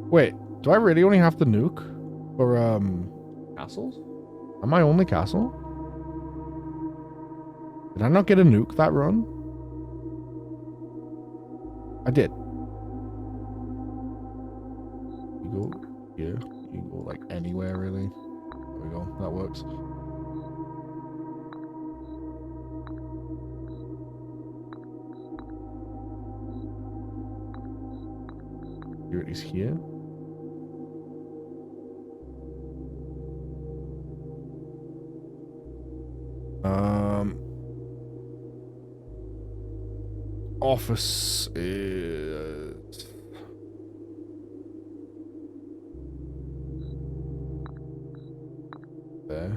Wait, do I really only have the nuke for, castles? Am I only castle? Did I not get a nuke that run? I did. You go here. You can go, like, anywhere, really. There we go. That works. Here it is here. Office is there.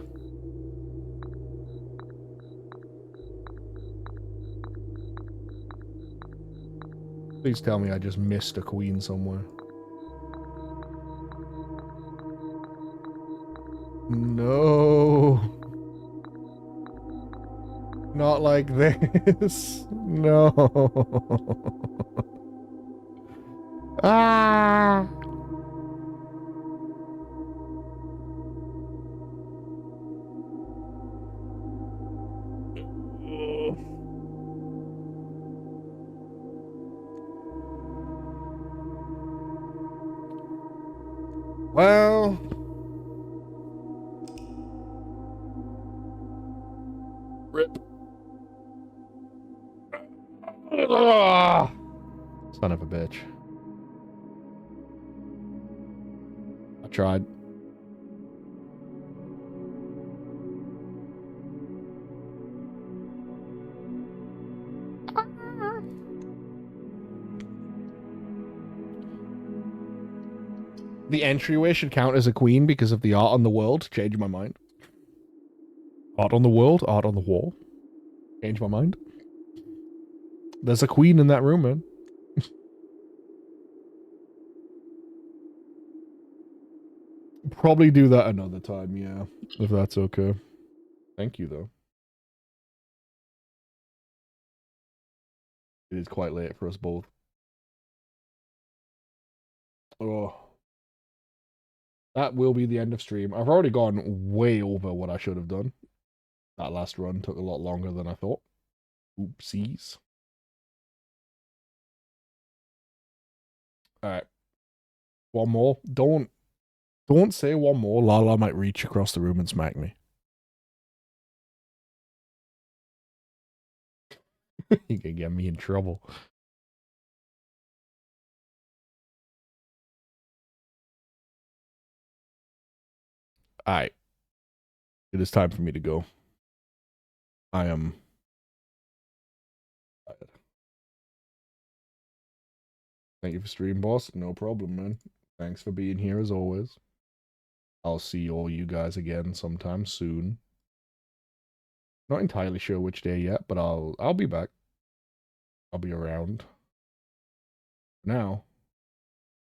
Please tell me I just missed a queen somewhere. No. Not like this. No. Ah. Well. Rip. Ugh. Son of a bitch. I tried. The entryway should count as a queen because of the art on the world. Change my mind. Art on the world, art on the wall. Change my mind. There's a queen in that room, man. Probably do that another time, yeah. If that's okay. Thank you, though. It is quite late for us both. Oh. That will be the end of stream. I've already gone way over what I should have done. That last run took a lot longer than I thought. Oopsies. Alright. One more. Don't say one more. Lala might reach across the room and smack me. You can get me in trouble. Alright. It is time for me to go. I am tired. Thank you for stream, boss. No problem, man. Thanks for being here as always. I'll see all you guys again sometime soon. Not entirely sure which day yet, but I'll be back. I'll be around. Now,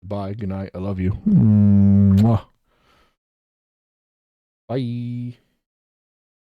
bye. Good night. I love you. Mwah. Bye.